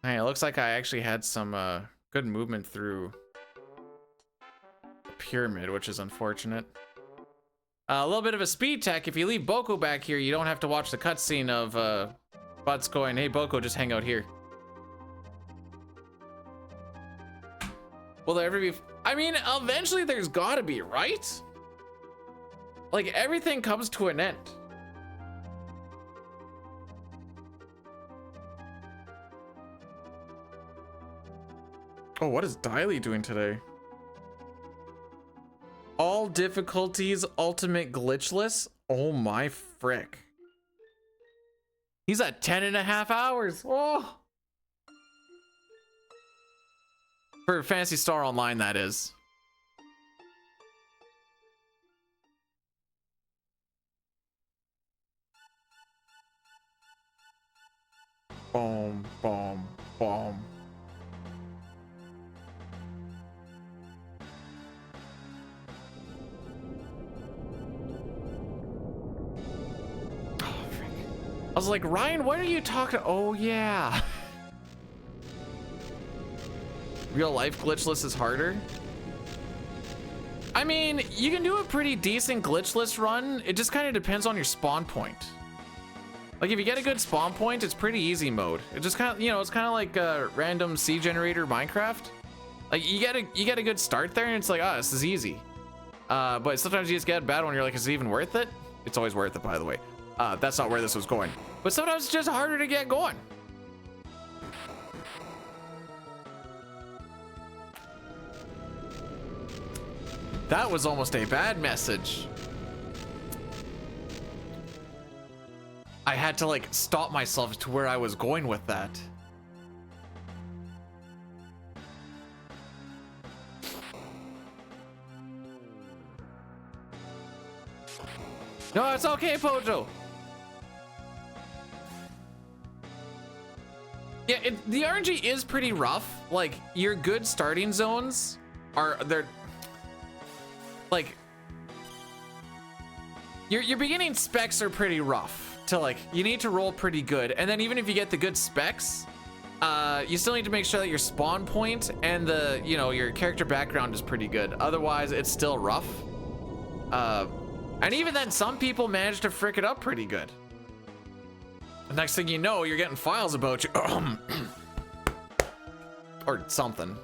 Speaker 1: Hey, it looks like I actually had some good movement through the pyramid, which is unfortunate. A little bit of a speed tech. If you leave Boko back here, you don't have to watch the cutscene of Butts going, hey Boko, just hang out here. Will there ever be... I mean, eventually there's gotta be, right? Like, everything comes to an end. Oh, what is Diley doing today? All difficulties, ultimate glitchless? Oh my frick. He's at 10.5 hours. Oh. For Phantasy Star Online, that is. Boom, boom, boom. Oh, frick. I was like, Ryan, what are you talking? Oh, yeah. Real life glitchless is harder. I mean, you can do a pretty decent glitchless run. It just kind of depends on your spawn point. Like if you get a good spawn point, it's pretty easy mode. It just kind of, you know, it's kind of like a random C generator Minecraft. Like you get a good start there and it's like, oh, this is easy. But sometimes you just get a bad one. You're like, is it even worth it? It's always worth it, by the way. That's not where this was going. But sometimes it's just harder to get going. That was almost a bad message. I had to like stop myself to where I was going with that. No, it's okay, Pojo. Yeah, the RNG is pretty rough. Like your good starting zones are they're like your beginning specs are pretty rough. To like, you need to roll pretty good, and then even if you get the good specs, you still need to make sure that your spawn point and the, you know, your character background is pretty good. Otherwise, it's still rough. And even then, some people manage to frick it up pretty good. The next thing you know, you're getting files about you, or something.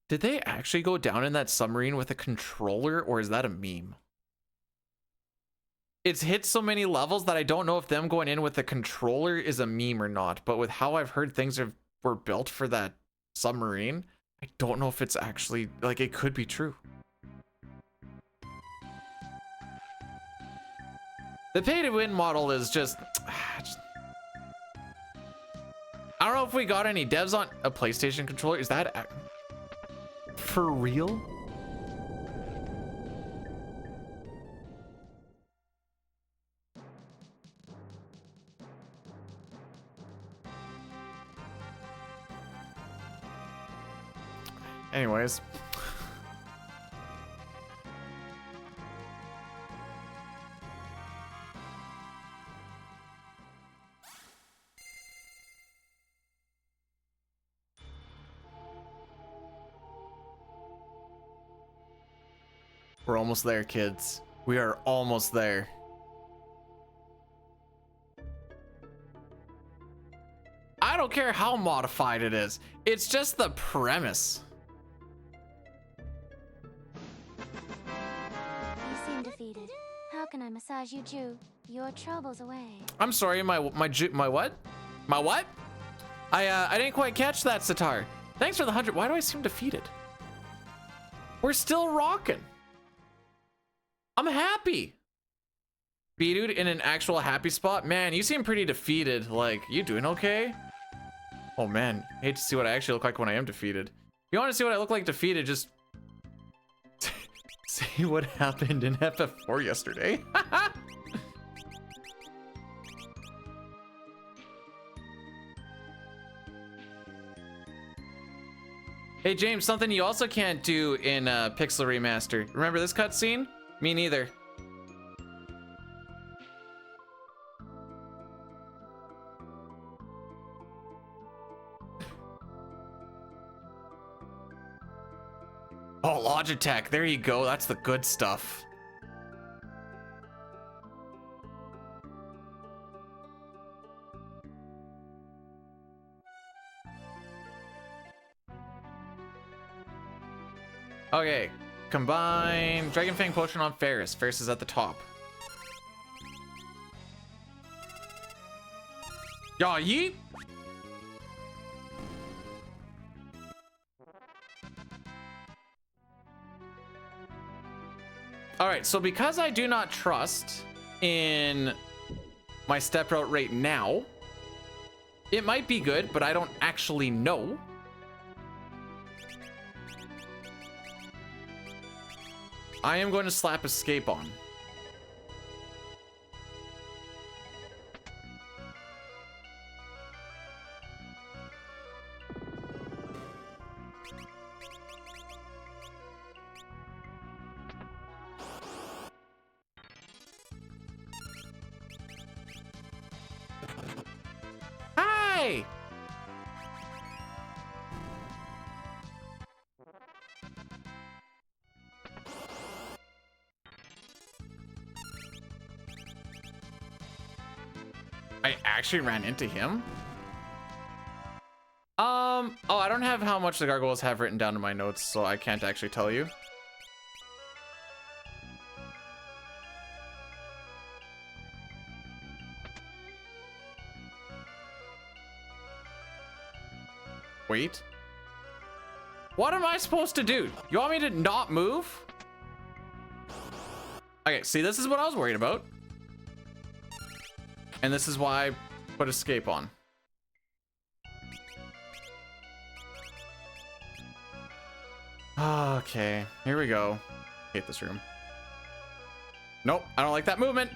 Speaker 1: Did they actually go down in that submarine with a controller, or is that a meme? It's hit so many levels that I don't know if them going in with the controller is a meme or not, but with how I've heard things were built for that submarine, I don't know if it's actually, like, it could be true. The pay-to-win model is just... I don't know if we got any devs on a PlayStation controller. Is that... For real? Anyways. We're almost there, kids. We are almost there. I don't care how modified it is. It's just the premise.
Speaker 2: glad you drew your troubles away.
Speaker 1: I'm sorry, my what? My what? I didn't quite catch that, Sitar. Thanks for the 100. Why do I seem defeated? We're still rocking. I'm happy. B-dude in an actual happy spot. Man, you seem pretty defeated. Like, you doing okay? Oh man, I hate to see what I actually look like when I am defeated. If you want to see what I look like defeated, just see what happened in FF4 yesterday. Hey James, something you also can't do in Pixel Remaster. Remember this cutscene? Me neither. Oh, Logitech, there you go. That's the good stuff. Okay, combine Dragon Fang Potion on Faris. Faris is at the top. Yaw yeet! Alright, so because I do not trust in my step route right now, it might be good, but I don't actually know. I am going to slap escape on. Hi! I actually ran into him? Oh, I don't have how much the gargoyles have written down in my notes, so I can't actually tell you. Wait. What am I supposed to do? You want me to not move? Okay, see, this is what I was worried about. And this is why I put escape on. Okay, here we go. Hate this room. Nope, I don't like that movement.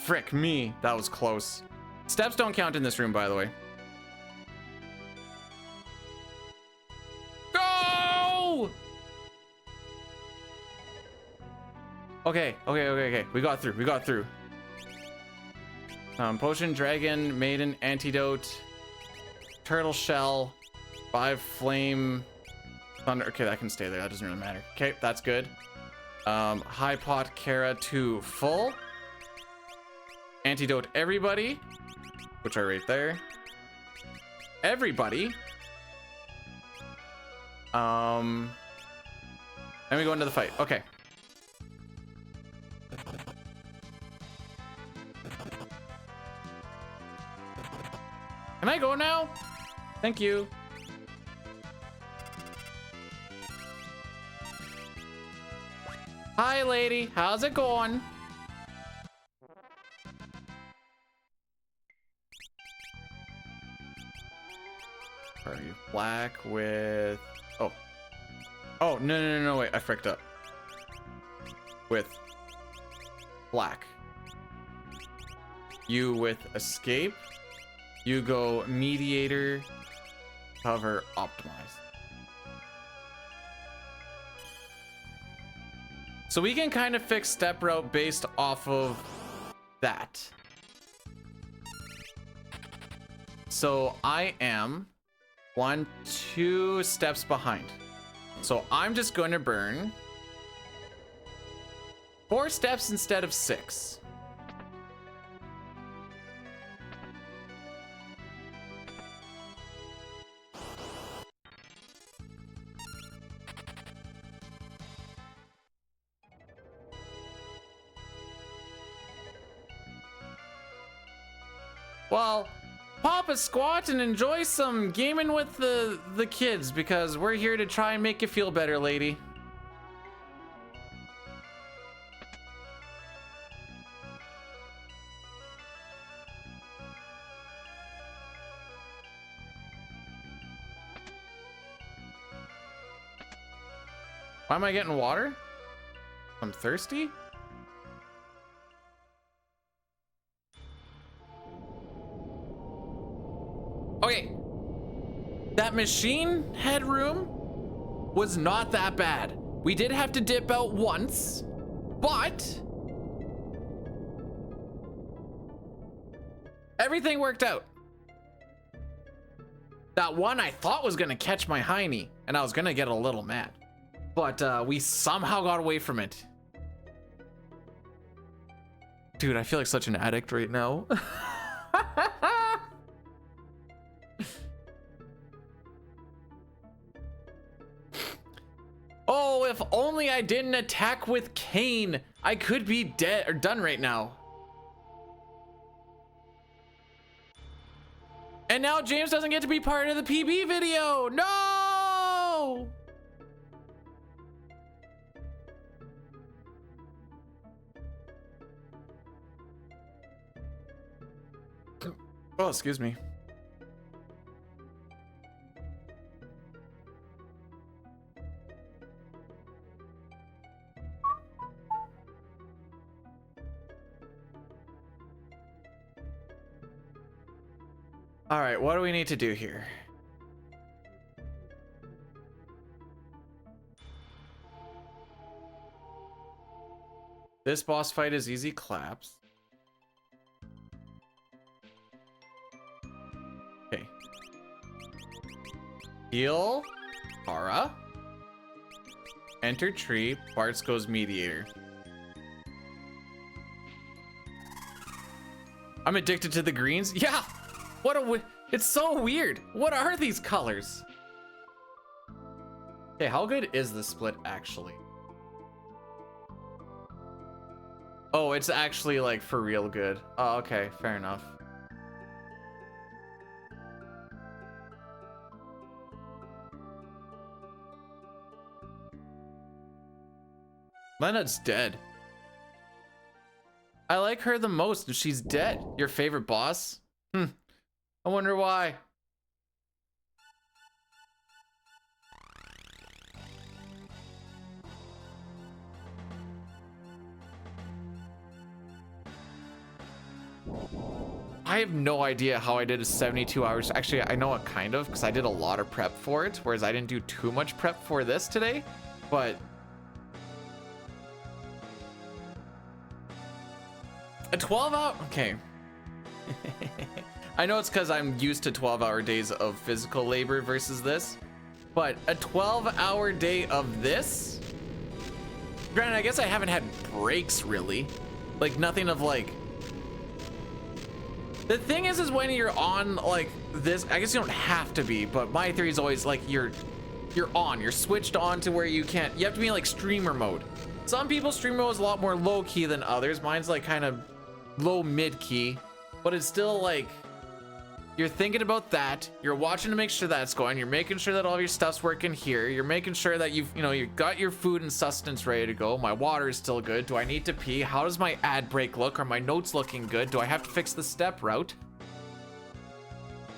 Speaker 1: Frick me, that was close. Steps don't count in this room, by the way. Go! Okay. We got through. Potion, dragon, maiden, antidote, turtle shell, 5 flame, thunder. Okay, that can stay there. That doesn't really matter. Okay, that's good. High pot, Kara to full. Antidote everybody, which are right there. Everybody. And we go into the fight. Okay. Can I go now? Thank you. Hi, lady. How's it going? Are you black with... Oh. Oh, no, wait. I fricked up. With black. You with escape. You go mediator, cover, optimize. So we can kind of fix step route based off of that. So I am 1, 2 steps behind. So I'm just going to burn 4 steps instead of 6. Well, pop a squat and enjoy some gaming with the kids because we're here to try and make you feel better, lady. Why am I getting water? I'm thirsty? Okay. That machine headroom was not that bad. We did have to dip out once, but everything worked out. That one I thought was gonna catch my hiney and I was gonna get a little mad. But we somehow got away from it. Dude, I feel like such an addict right now. Oh, if only I didn't attack with Cain. I could be dead or done right now. And now James doesn't get to be part of the PB video. No! Oh, excuse me. All right, what do we need to do here? This boss fight is easy claps. Okay. Heal, Para. Enter tree, Bart's goes mediator. I'm addicted to the greens. Yeah. What a it's so weird. What are these colors? Okay, how good is the split actually? Oh, it's actually like for real good. Oh, okay, fair enough. Leonard's dead. I like her the most and she's dead. Your favorite boss? I wonder why. I have no idea how I did a 72 hours. Actually, I know it kind of because I did a lot of prep for it, whereas I didn't do too much prep for this today, but a 12-hour, okay. I know it's because I'm used to 12-hour days of physical labor versus this, but a 12-hour day of this? Granted, I guess I haven't had breaks really. Like nothing of like, the thing is when you're on like this, I guess you don't have to be, but my theory is always like you're switched on to where you have to be in like streamer mode. Some people's streamer mode is a lot more low key than others. Mine's like kind of low mid key, but it's still like, you're thinking about that. You're watching to make sure that's going. You're making sure that all of your stuff's working here. You're making sure that you've got your food and sustenance ready to go. My water is still good. Do I need to pee? How does my ad break look? Are my notes looking good? Do I have to fix the step route?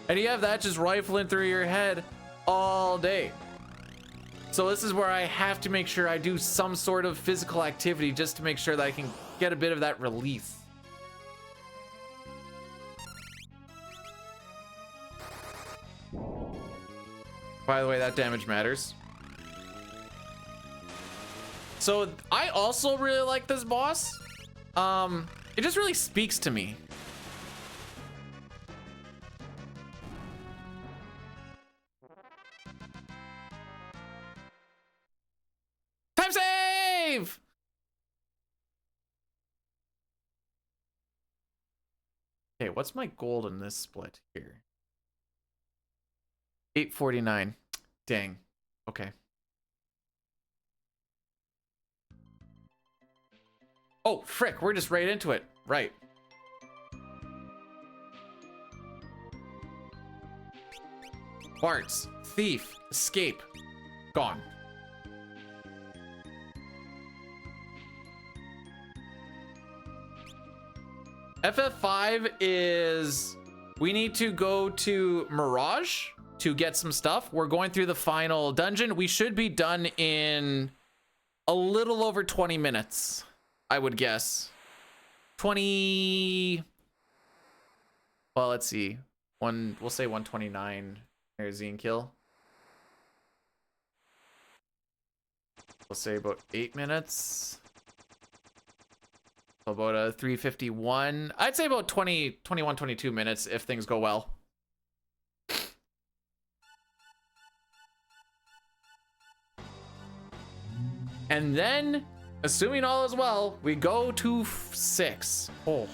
Speaker 1: And you have that just rifling through your head all day. So this is where I have to make sure I do some sort of physical activity just to make sure that I can get a bit of that release. By the way, that damage matters. So I also really like this boss. It just really speaks to me. Time save! Okay, what's my gold in this split here? 849. Dang. Okay. Oh, frick, we're just right into it. Right. Parts. Thief. Escape. Gone. FF5 is... We need to go to Mirage to get some stuff. We're going through the final dungeon. We should be done in a little over 20 minutes, I would guess. 20... Well, let's see. We'll say 129. There's Zine kill. We'll say about 8 minutes. So about a 351. I'd say about 21, 22 minutes if things go well. And then, assuming all is well, we go to 6. Oh.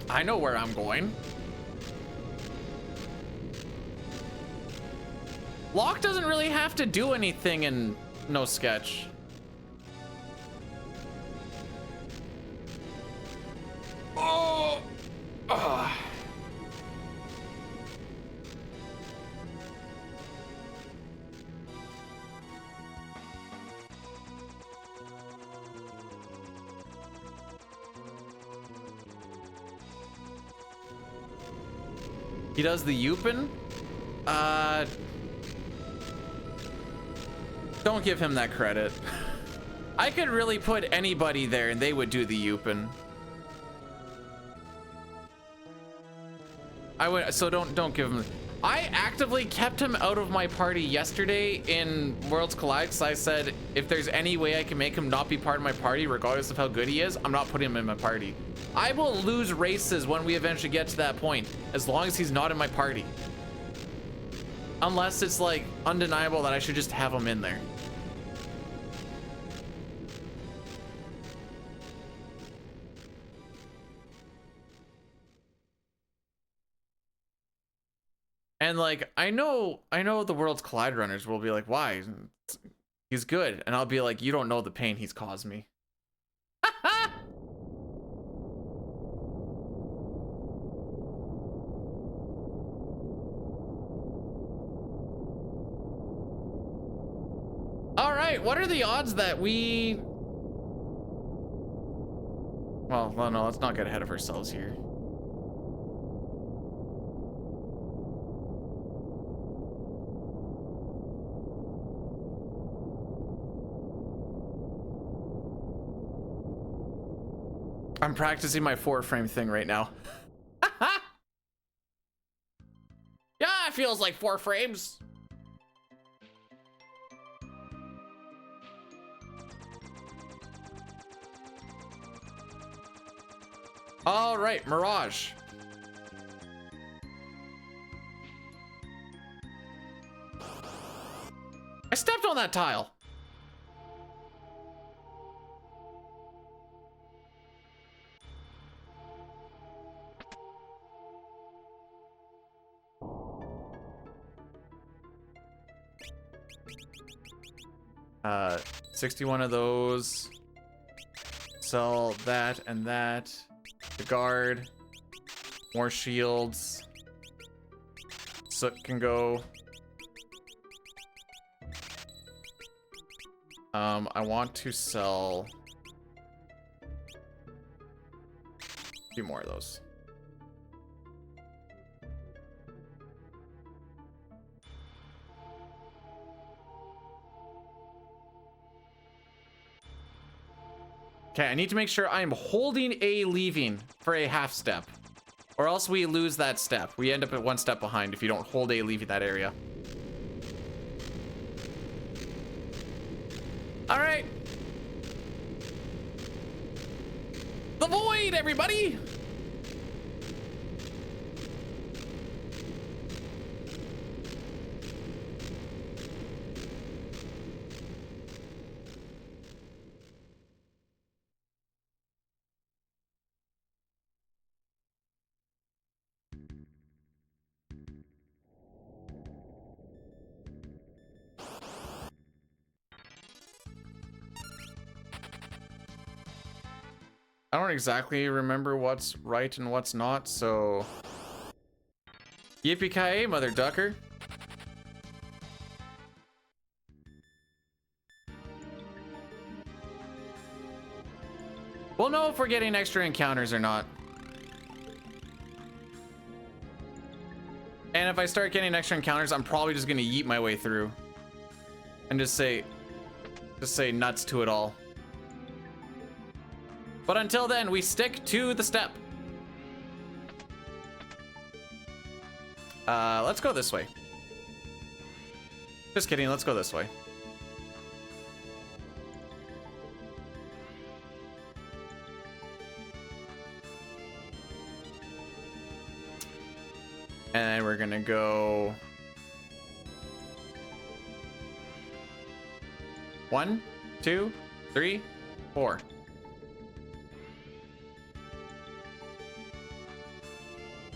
Speaker 1: I know where I'm going. Locke doesn't really have to do anything in No Sketch. Oh! Ugh. He does the Yupin? Don't give him that credit. I could really put anybody there and they would do the Yupin. I would, so don't give him. I actively kept him out of my party yesterday in Worlds Collide because I said if there's any way I can make him not be part of my party regardless of how good he is, I'm not putting him in my party. I will lose races when we eventually get to that point as long as he's not in my party. Unless it's like undeniable that I should just have him in there. And like, I know the World's Collide runners will be like, why? He's good. And I'll be like, you don't know the pain he's caused me. All right, what are the odds that we... Well, no, let's not get ahead of ourselves here. I'm practicing my 4-frame thing right now. Yeah, it feels like 4 frames. All right, Mirage. I stepped on that tile. Uh, 61 of those. Sell that and that. The guard. More shields. Soot can go. I want to sell a few more of those. Okay, I need to make sure I'm holding A leaving for a half step, or else we lose that step. We end up at 1 step behind if you don't hold A leaving that area. All right. The void, everybody. I don't exactly remember what's right and what's not, so Yippee-ki-yay, mother ducker. We'll know if we're getting extra encounters or not. And if I start getting extra encounters, I'm probably just gonna yeet my way through. And just say nuts to it all. But until then, we stick to the step. Let's go this way. Just kidding, let's go this way. And we're gonna go 1, 2, 3, 4.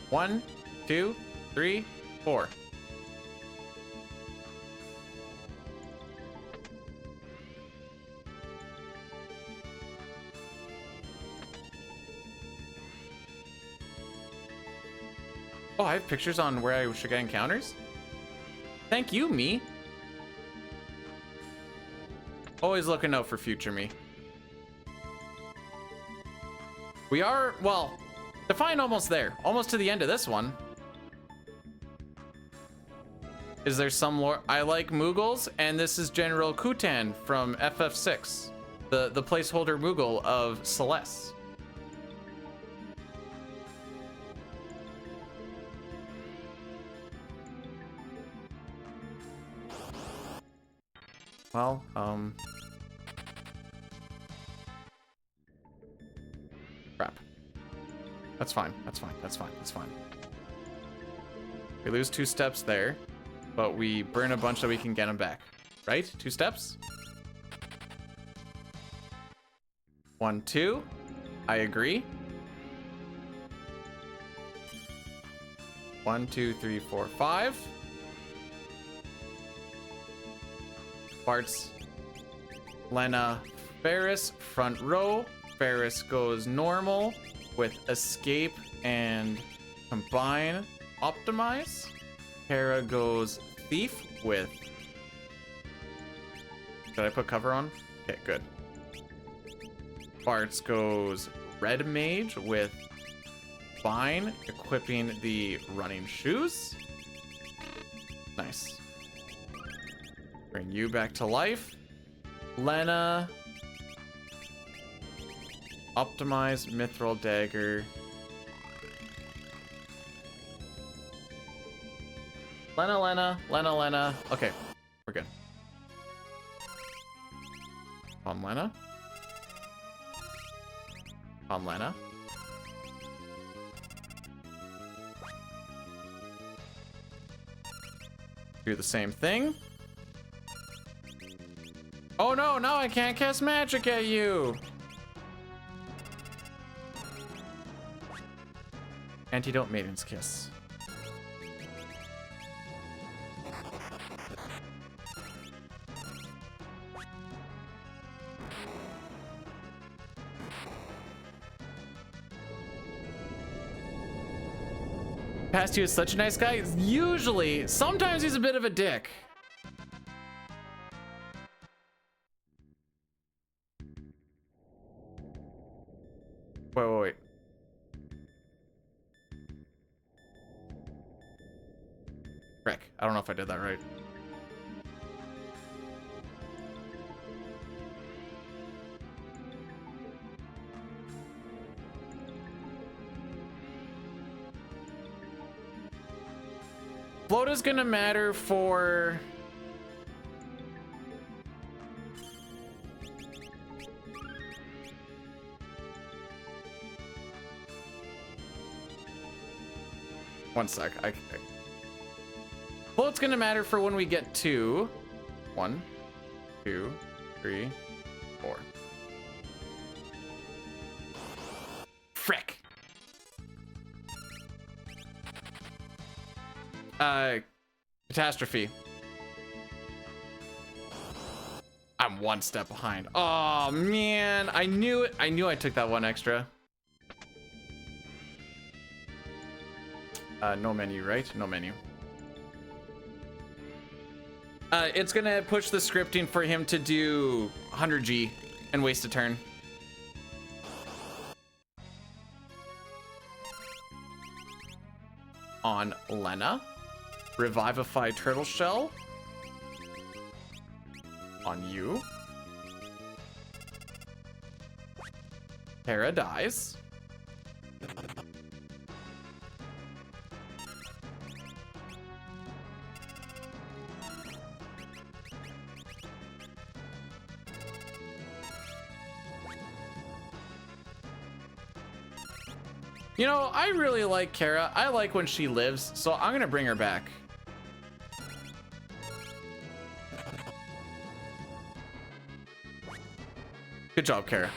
Speaker 1: One, 2, 3, 4. Oh, I have pictures on where I should get encounters? Thank you, me. Always looking out for future me. We are, well, Define almost there. Almost to the end of this one. Is there some lore? I like Moogles, and this is General Kutan from FF6. The placeholder Moogle of Celeste. Well, crap. That's fine, that's fine, that's fine, that's fine. We lose 2 steps there, but we burn a bunch so we can get them back. Right? 2 steps? 1, 2. I agree. 1, 2, 3, 4, 5. Bart's, Lena, Faris, front row. Faris goes normal with escape and combine, optimize. Hera goes thief with, did I put cover on? Okay, good. Bart's goes red mage with Vine, equipping the running shoes. Nice. Bring you back to life. Lena. Optimize mithril dagger. Lena. Okay, we're good. On Lena. On Lena. Do the same thing. Oh no, now I can't cast magic at you. Antidote Maiden's Kiss. Pasty is such a nice guy. Usually, sometimes he's a bit of a dick. Wait. Frick, I don't know if I did that right. Float is gonna matter for... One sec. Float's gonna matter for when we get to 1, 2, 3, 4. Frick. Catastrophe. I'm 1 step behind. Oh man, I knew it. I knew I took that 1 extra. No menu, right? No menu. It's gonna push the scripting for him to do 100G and waste a turn. On Lena. Revivify Turtle Shell. On you. Terra dies. You know, I really like Kara. I like when she lives, so I'm gonna bring her back. Good job, Kara.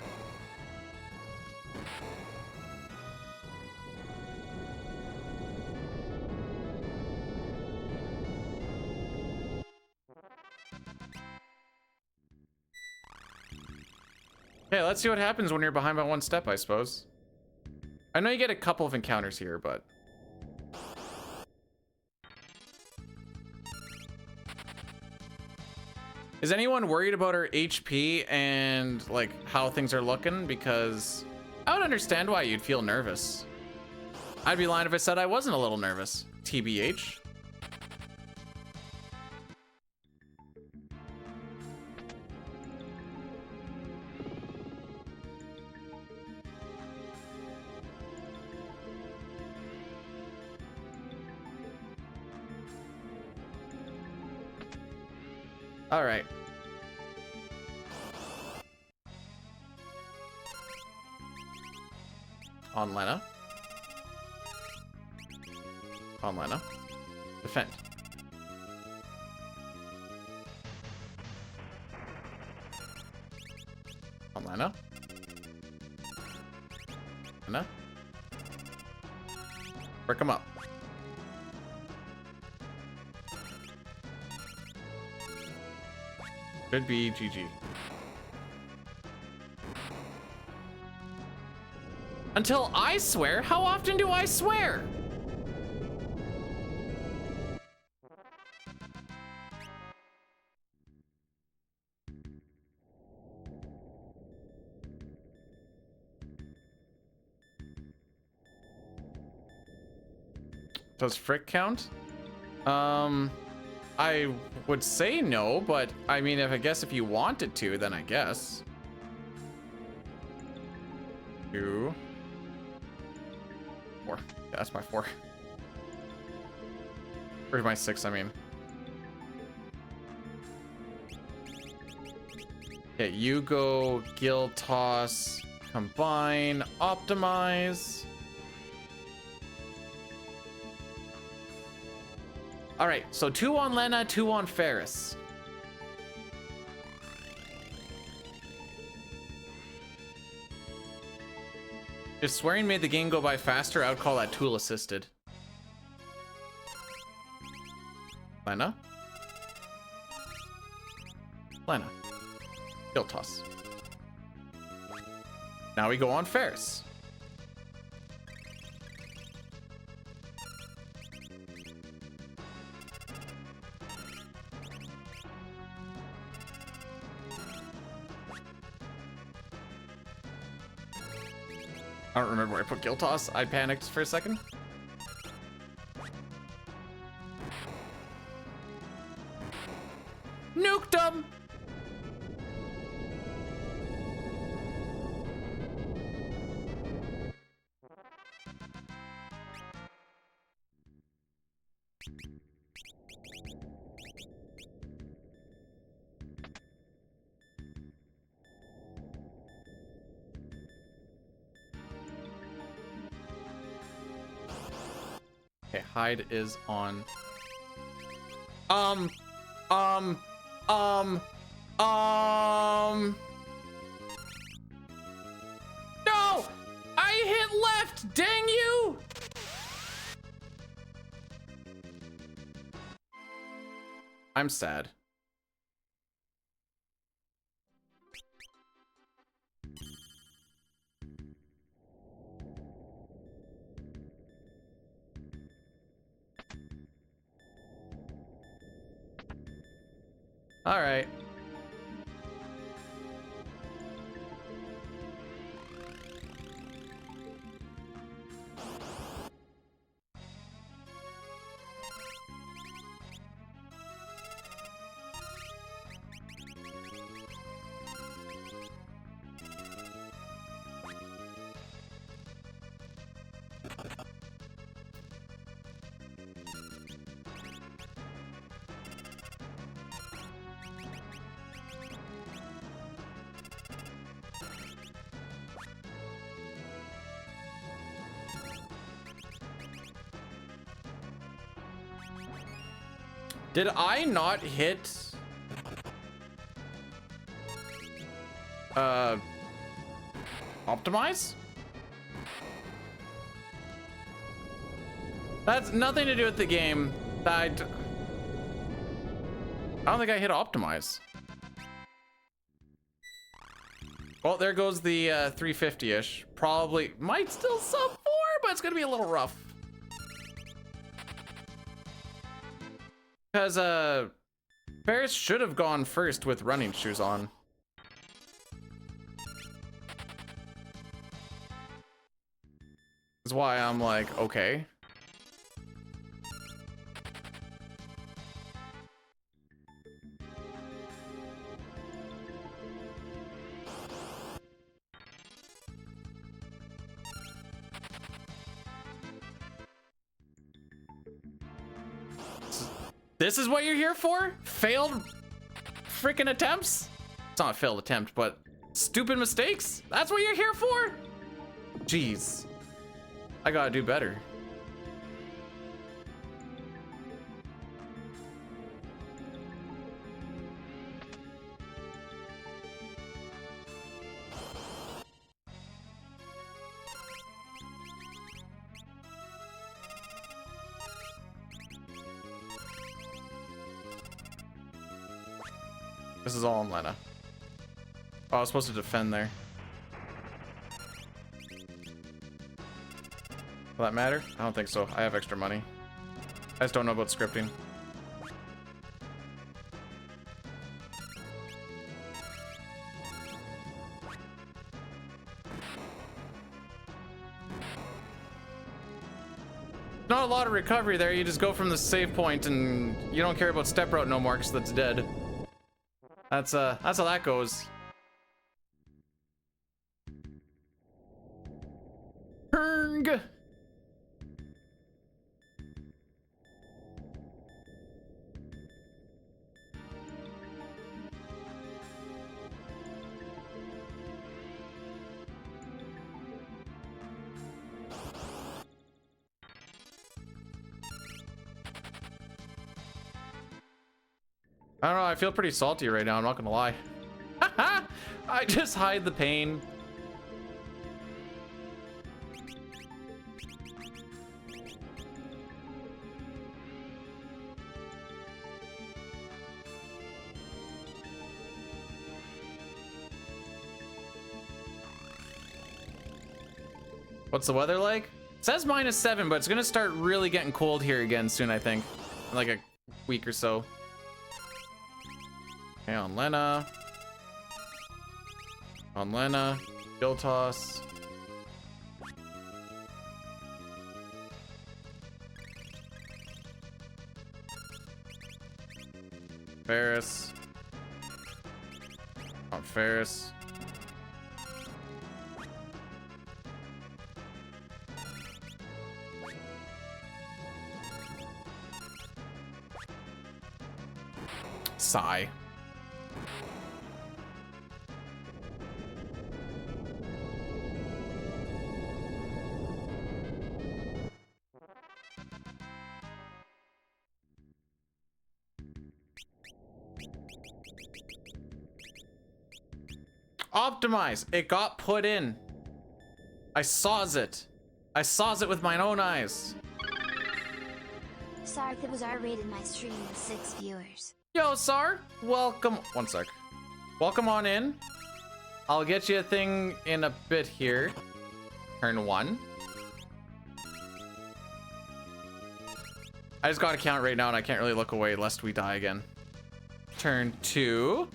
Speaker 1: Okay, let's see what happens when you're behind by one step, I suppose. I know you get a couple of encounters here, but... Is anyone worried about her HP and, like, how things are looking? Because I would understand why you'd feel nervous. I'd be lying if I said I wasn't a little nervous. TBH. All right. On Lena. On Lena. Defend. On Lena. Lena. Break him up. Should be GG. Until I swear? How often do I swear? Does Frick count? I would say no, but I mean, I guess if you wanted to, then I guess. 2, 4. Yeah, that's my 4. Or my 6, I mean. Okay, you go Gill Toss, combine, optimize. All right, so 2 on Lena, 2 on Faris. If swearing made the game go by faster, I would call that tool assisted. Lena. Lena. Gill Toss. Now we go on Faris. I don't remember where I put Gill Toss. I panicked for a second. Nuked him! Okay, hide is on. No! I hit left! Dang you! I'm sad. All right. Did I not hit optimize? That's nothing to do with the game. I don't think I hit optimize. Well, there goes the 350-ish. Probably might still sub 4, but it's gonna be a little rough. Because Faris should have gone first with running shoes on. That's why I'm like, okay. This is what you're here for? Failed freaking attempts? It's not a failed attempt, but stupid mistakes? That's what you're here for? Jeez. I gotta do better. This is all on Lena. Oh, I was supposed to defend there. Will that matter? I don't think so. I have extra money. I just don't know about scripting. Not a lot of recovery there. You just go from the save point and you don't care about step route no more because that's dead. That's how that goes. Perng. I don't know, I feel pretty salty right now, I'm not gonna lie. I just hide the pain. What's the weather like? It says -7, but it's gonna start really getting cold here again soon, I think. In like a week or so. Okay, on Lena. On Lena. Gill toss. Faris. On Faris. Sigh. Optimize. It got put in. I saws it. I saws it with my own eyes.
Speaker 2: Sorry, it was R-rated my stream with 6 viewers.
Speaker 1: Yo, Sar. Welcome. One sec. Welcome on in. I'll get you a thing in a bit here. Turn 1. I just got a count right now and I can't really look away lest we die again. Turn 2.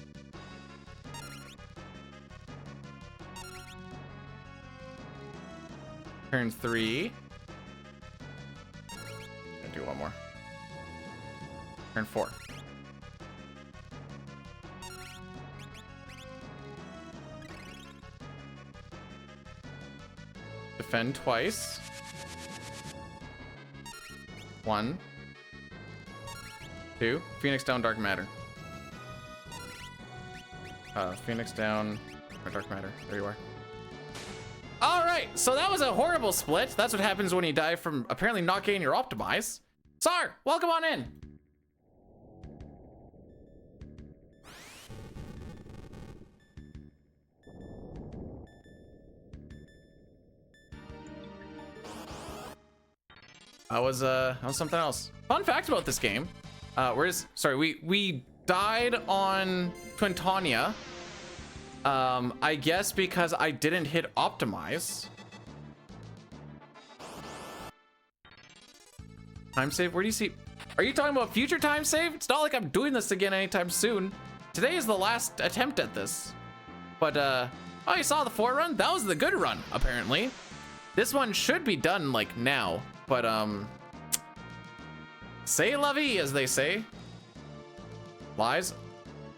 Speaker 1: Turn 3. Gonna do one more. Turn 4. Defend twice. 1, 2. Phoenix down, dark matter. Phoenix down, or dark matter. There you are. All right, so that was a horrible split. That's what happens when you die from apparently not getting your optimize. Sar, welcome on in. That was something else. Fun fact about this game. We died on Twin Tania. I guess because I didn't hit optimize. Time save? Where do you see? Are you talking about future time save? It's not like I'm doing this again anytime soon. Today is the last attempt at this. But oh, you saw the 4 run? That was the good run, apparently. This one should be done like now, but c'est la vie, as they say. Lies.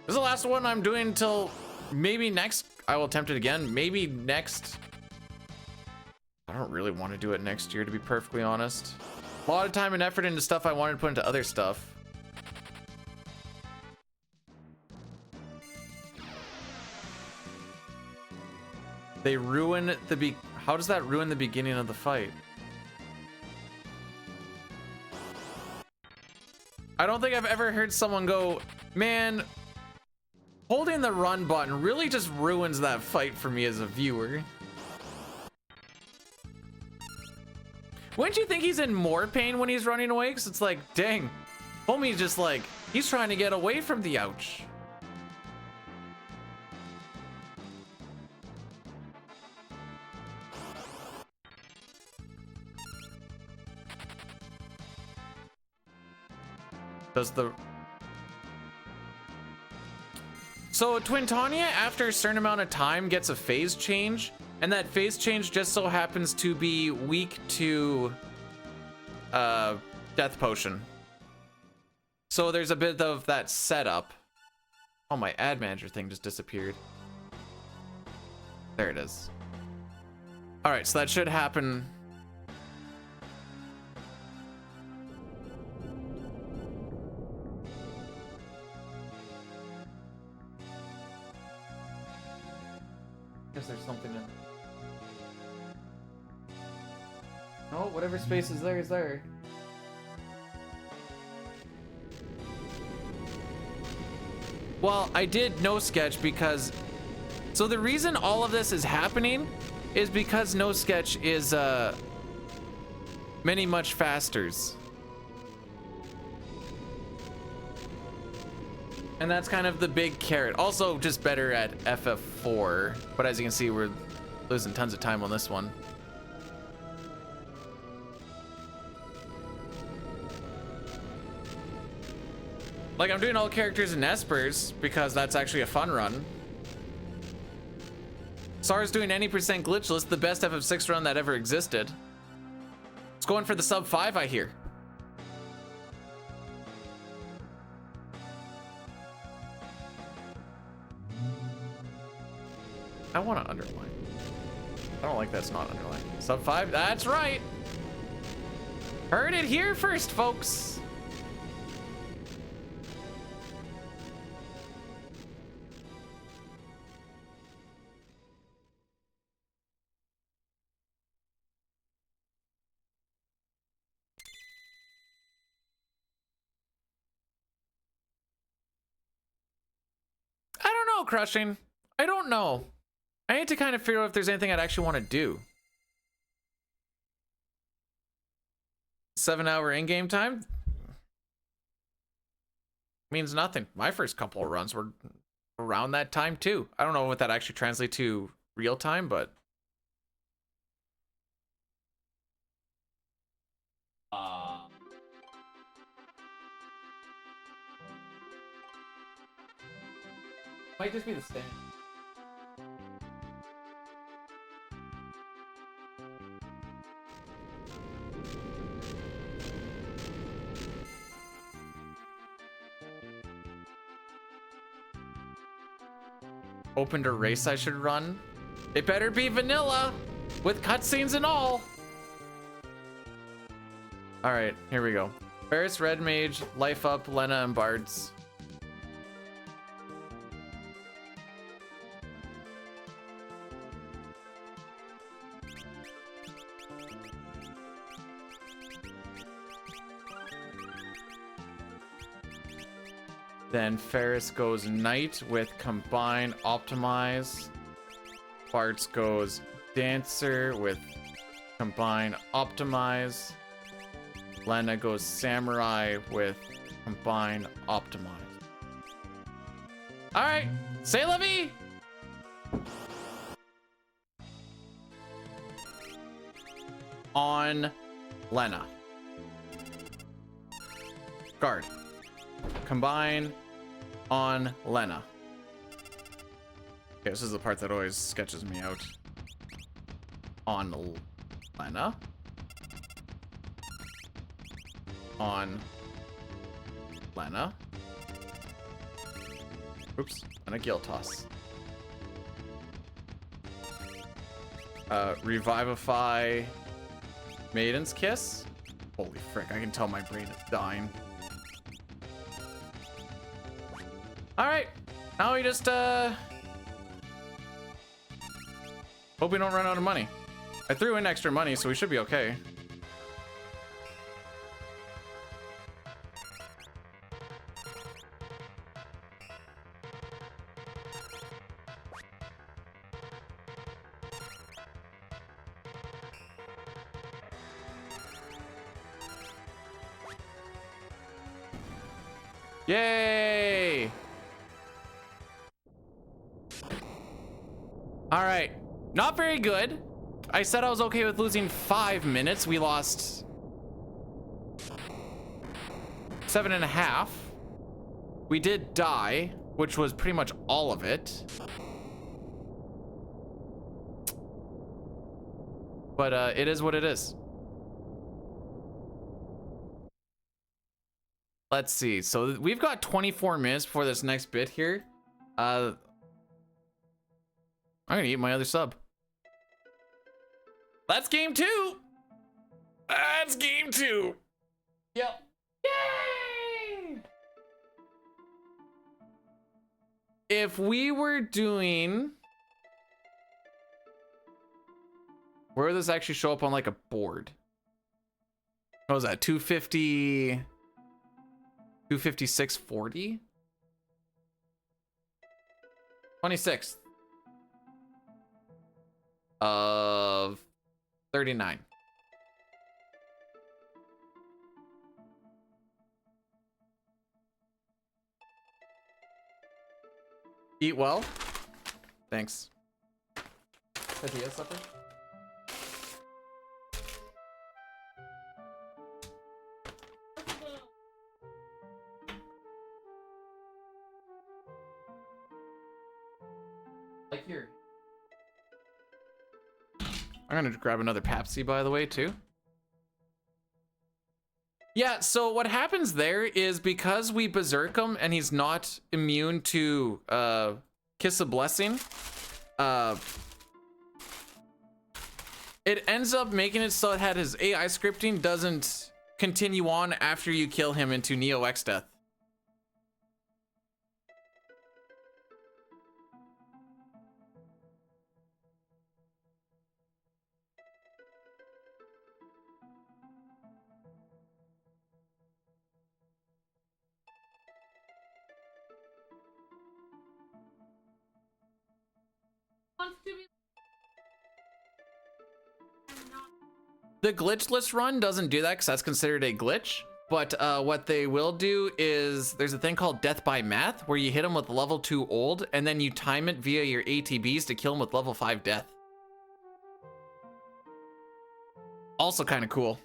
Speaker 1: This is the last one I'm doing until maybe next. I will attempt it again. Maybe next. I don't really want to do it next year, to be perfectly honest. A lot of time and effort into stuff I wanted to put into other stuff. They ruin the how does that ruin the beginning of the fight? I don't think I've ever heard someone go, man, holding the run button really just ruins that fight for me as a viewer. Wouldn't you think he's in more pain when he's running away? Because it's like, dang, homie's just like, he's trying to get away from the ouch. So Twin Tania, after a certain amount of time, gets a phase change, and that phase change just so happens to be weak to Death Potion. So there's a bit of that setup. Oh, my ad manager thing just disappeared. There it is. All right, so that should happen. Guess there's something in. Oh, whatever space is there is there. Well, I did no sketch because, so the reason all of this is happening is because no sketch is many much fasters. And that's kind of the big carrot. Also just better at FF4, but as you can see, we're losing tons of time on this one. Like, I'm doing all characters in Espers because that's actually a fun run. SAR's doing any percent glitchless, the best FF6 run that ever existed. It's going for the sub 5, I hear. I want to underline. I don't like that's not underlined. Sub 5, that's right. Heard it here first, folks. I don't know, Crushing. I don't know. I need to kind of figure out if there's anything I'd actually want to do. 7-hour in-game time means nothing. My first couple of runs were around that time too. I don't know what that actually translates to real time, but Might just be the stand. Opened a race I should run. It better be vanilla with cutscenes and all. All right, here we go. Faris, Red Mage, Life Up, Lena, and Bards. Then Faris goes Knight with Combine, Optimize. Bards goes Dancer with Combine, Optimize. Lena goes Samurai with Combine, Optimize. All right, say la vie. On Lena. Guard. Combine on Lena. Okay, this is the part that always sketches me out. On Lena. On Lena. Oops, and a guilt toss. Revivify Maiden's Kiss. Holy frick, I can tell my brain is dying. Alright, now we just hope we don't run out of money. I threw in extra money, so we should be okay. Yay! All right, not very good. I said I was okay with losing 5 minutes. We lost 7.5. We did die, which was pretty much all of it. But it is what it is. Let's see. So we've got 24 minutes before this next bit here. I'm gonna eat my other sub. That's game 2. That's game 2. Yep. Yay! If we were doing, where would this actually show up on like a board? What was that? 250, 256.40? 26th of 39. Eat well. Thanks. Tortilla supper? Like here. I'm gonna grab another Pepsi, by the way, too. Yeah, so what happens there is because we berserk him and he's not immune to Kiss a Blessing, it ends up making it so that his AI scripting doesn't continue on after you kill him into Neo X death. The glitchless run doesn't do that because that's considered a glitch. But what they will do is there's a thing called death by math where you hit him with level 2 old and then you time it via your ATBs to kill him with level 5 death. Also kind of cool.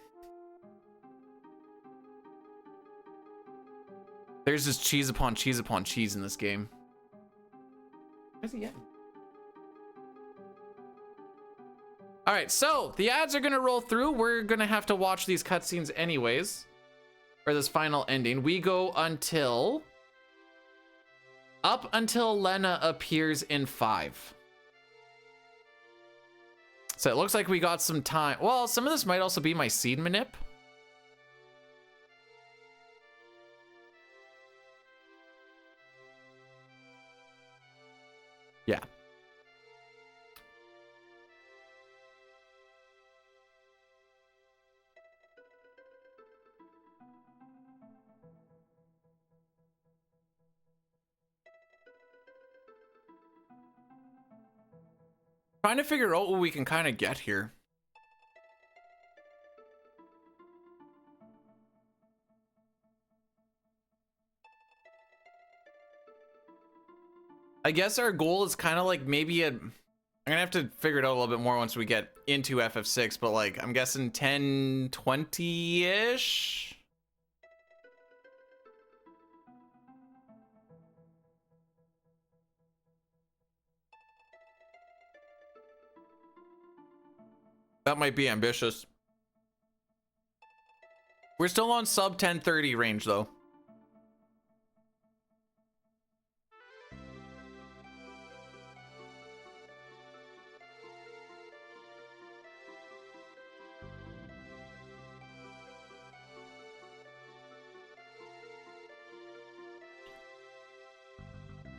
Speaker 1: There's just cheese upon cheese upon cheese in this game. Where's he at? All right, so the ads are gonna roll through. We're gonna have to watch these cutscenes anyways, or this final ending. We go up until Lena appears in 5. So it looks like we got some time. Well, some of this might also be my seed manip. Yeah. Trying to figure out what we can kind of get here. I guess our goal is kind of like maybe I'm gonna have to figure it out a little bit more once we get into FF6, but like I'm guessing 10, 20-ish. That might be ambitious. We're still on sub 1030 range though.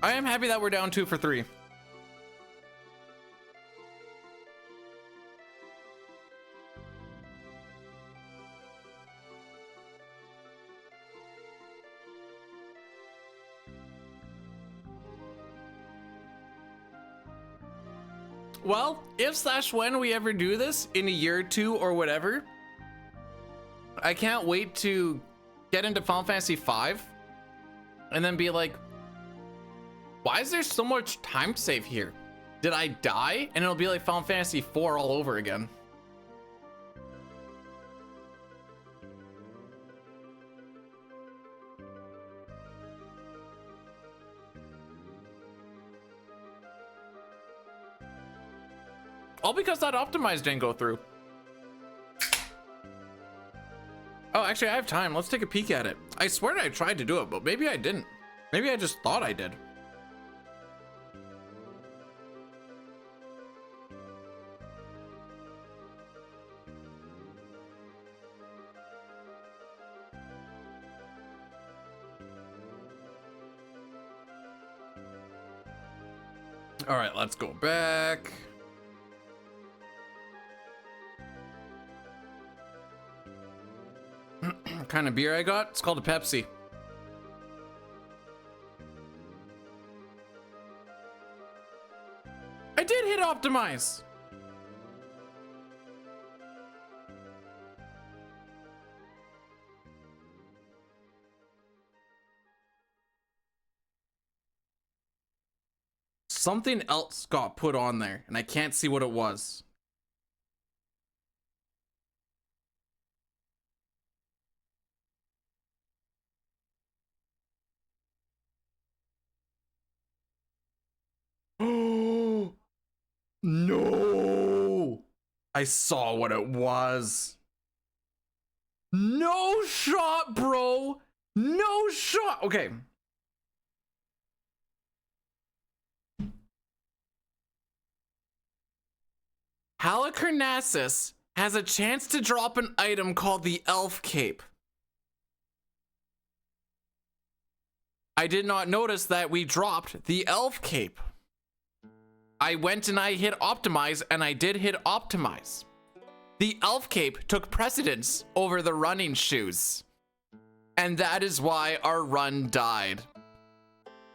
Speaker 1: I am happy that we're down 2 for 3. Well, if / when we ever do this in a year or 2 or whatever, I can't wait to get into Final Fantasy 5 and then be like, why is there so much time save here? Did I die? And it'll be like Final Fantasy 4 all over again. All because that optimized didn't go through. Oh, actually, I have time. Let's take a peek at it. I swear I tried to do it, but maybe I didn't. Maybe I just thought I did. All right, let's go back. What kind of beer I got? It's called a Pepsi. I did hit optimize. Something else got put on there and I can't see what it was. Oh no! I saw what it was. No shot, bro. No shot. Okay. Halicarnassus has a chance to drop an item called the Elf Cape. I did not notice that we dropped the Elf Cape. I went and I hit optimize and I did hit optimize. The Elf Cape took precedence over the running shoes. And that is why our run died.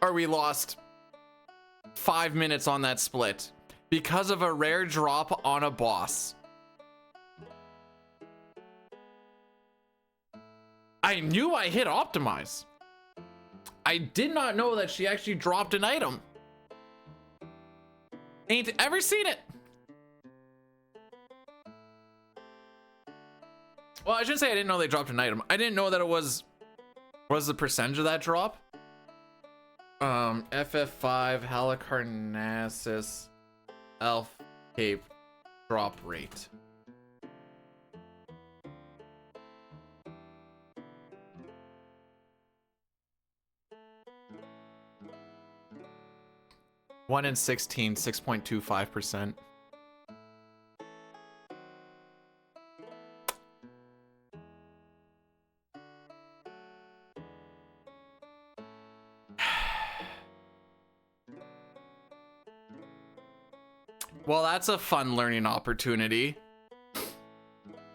Speaker 1: Or we lost 5 minutes on that split because of a rare drop on a boss. I knew I hit optimize. I did not know that she actually dropped an item. Ain't ever seen it. Well, I shouldn't say I didn't know they dropped an item. I didn't know that it was the percentage of that drop. FF5 Halicarnassus Elf Cape drop rate. One in 16, 6.25%. Well, that's a fun learning opportunity.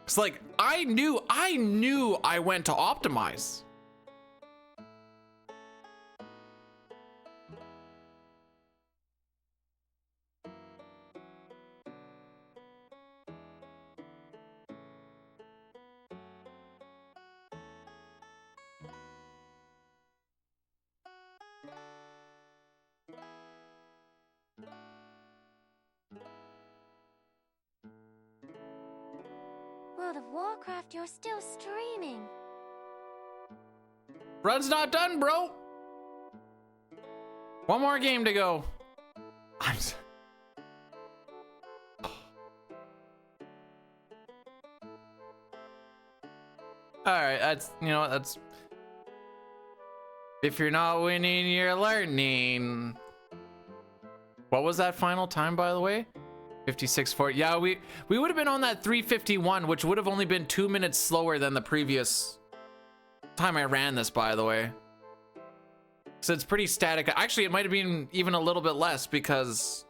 Speaker 1: It's like, I knew I went to optimize.
Speaker 2: World of Warcraft, you're still streaming.
Speaker 1: Run's not done, bro. One more game to go. I'm s- All right, that's, you know, that's, if you're not winning, you're learning. What was that final time, by the way? 56.40. Yeah, we would have been on that 3:51, which would have only been 2 minutes slower than the previous time I ran this, by the way. So it's pretty static. Actually, it might have been even a little bit less because,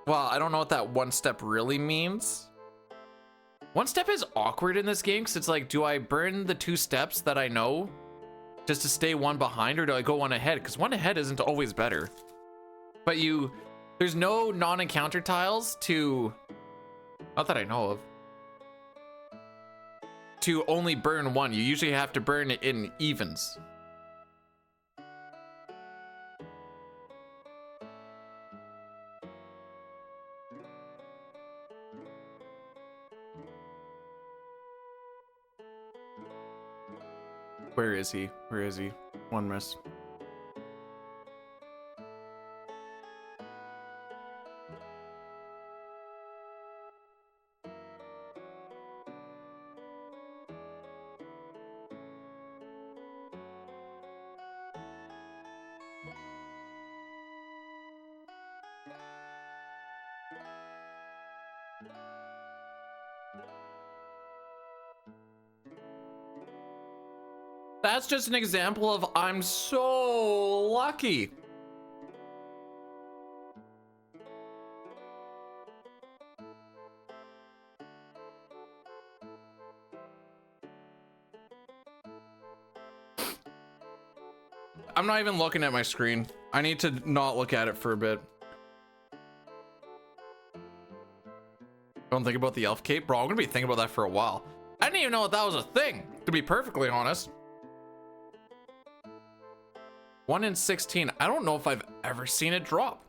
Speaker 1: well, I don't know what that one step really means. One step is awkward in this game because it's like, do I burn the 2 steps that I know just to stay one behind, or do I go one ahead? Because one ahead isn't always better. But there's no non-encounter tiles to, not that I know of, to only burn one. You usually have to burn it in evens. Where is he? Where is he? One miss. That's just an example of I'm so lucky. I'm not even looking at my screen. I need to not look at it for a bit. Don't think about the elf cape, bro. I'm gonna be thinking about that for a while. I didn't even know that was a thing, to be perfectly honest. 1 in 16. I don't know if I've ever seen it drop.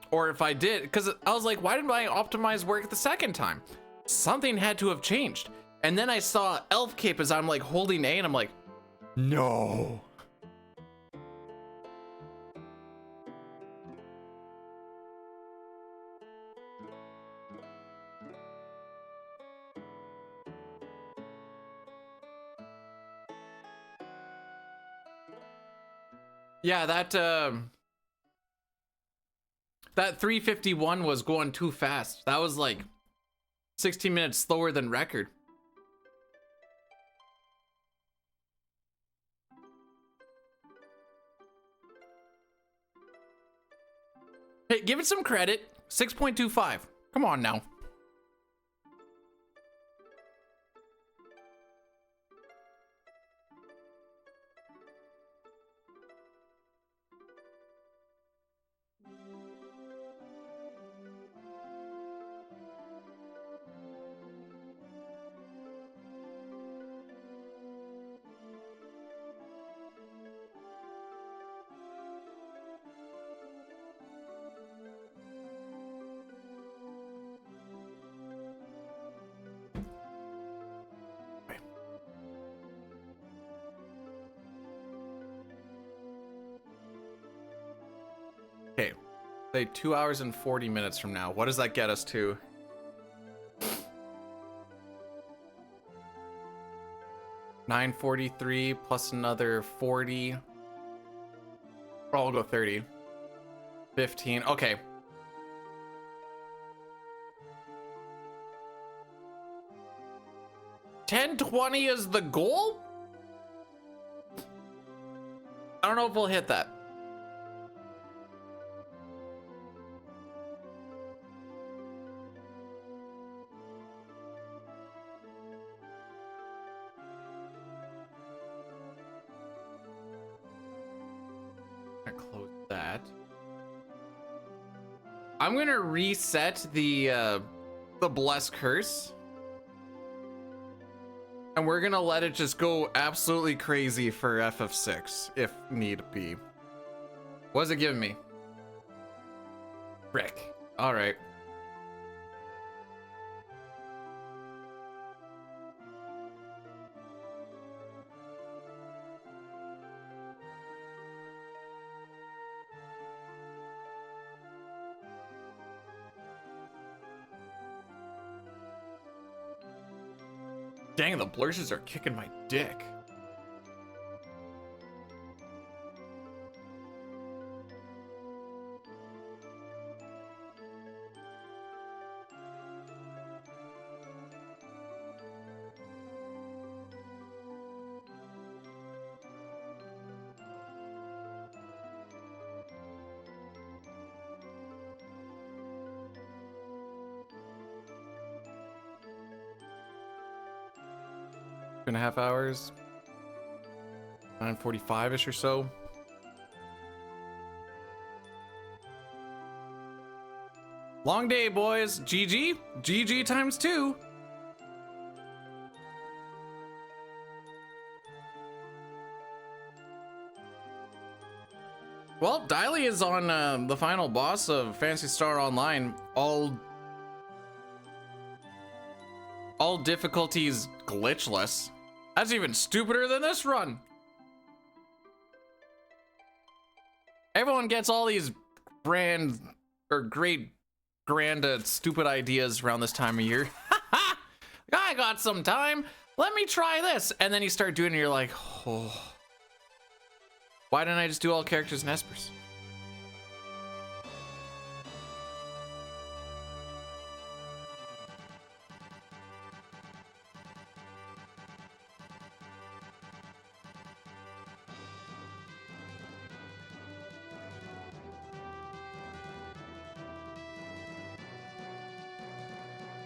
Speaker 1: Or if I did, because I was like, why didn't my optimize work the second time? Something had to have changed. And then I saw elf cape as I'm like holding A and I'm like, no. Yeah, that 3:51 was going too fast. That was like 16 minutes slower than record. Hey, give it some credit. 6.25. Come on now. Say 2 hours and 40 minutes from now. What does that get us to? $9:43 plus another 40. Oh, I'll go 30. 15. Okay. $10.20 is the goal? I don't know if we'll hit that. Close that. I'm gonna reset the bless curse, and we're gonna let it just go absolutely crazy for FF6 if need be. What's it giving me? Frick. All right. Dang, the blushes are kicking my dick. Two and a half hours, 9:45-ish or so. Long day, boys. GG. GG times 2. Well, Diley is on the final boss of Phantasy Star Online. All difficulties glitchless. That's even stupider than this run. Everyone gets all these grand stupid ideas around this time of year. I got some time. Let me try this. And then you start doing it and you're like, oh, why didn't I just do all characters and espers?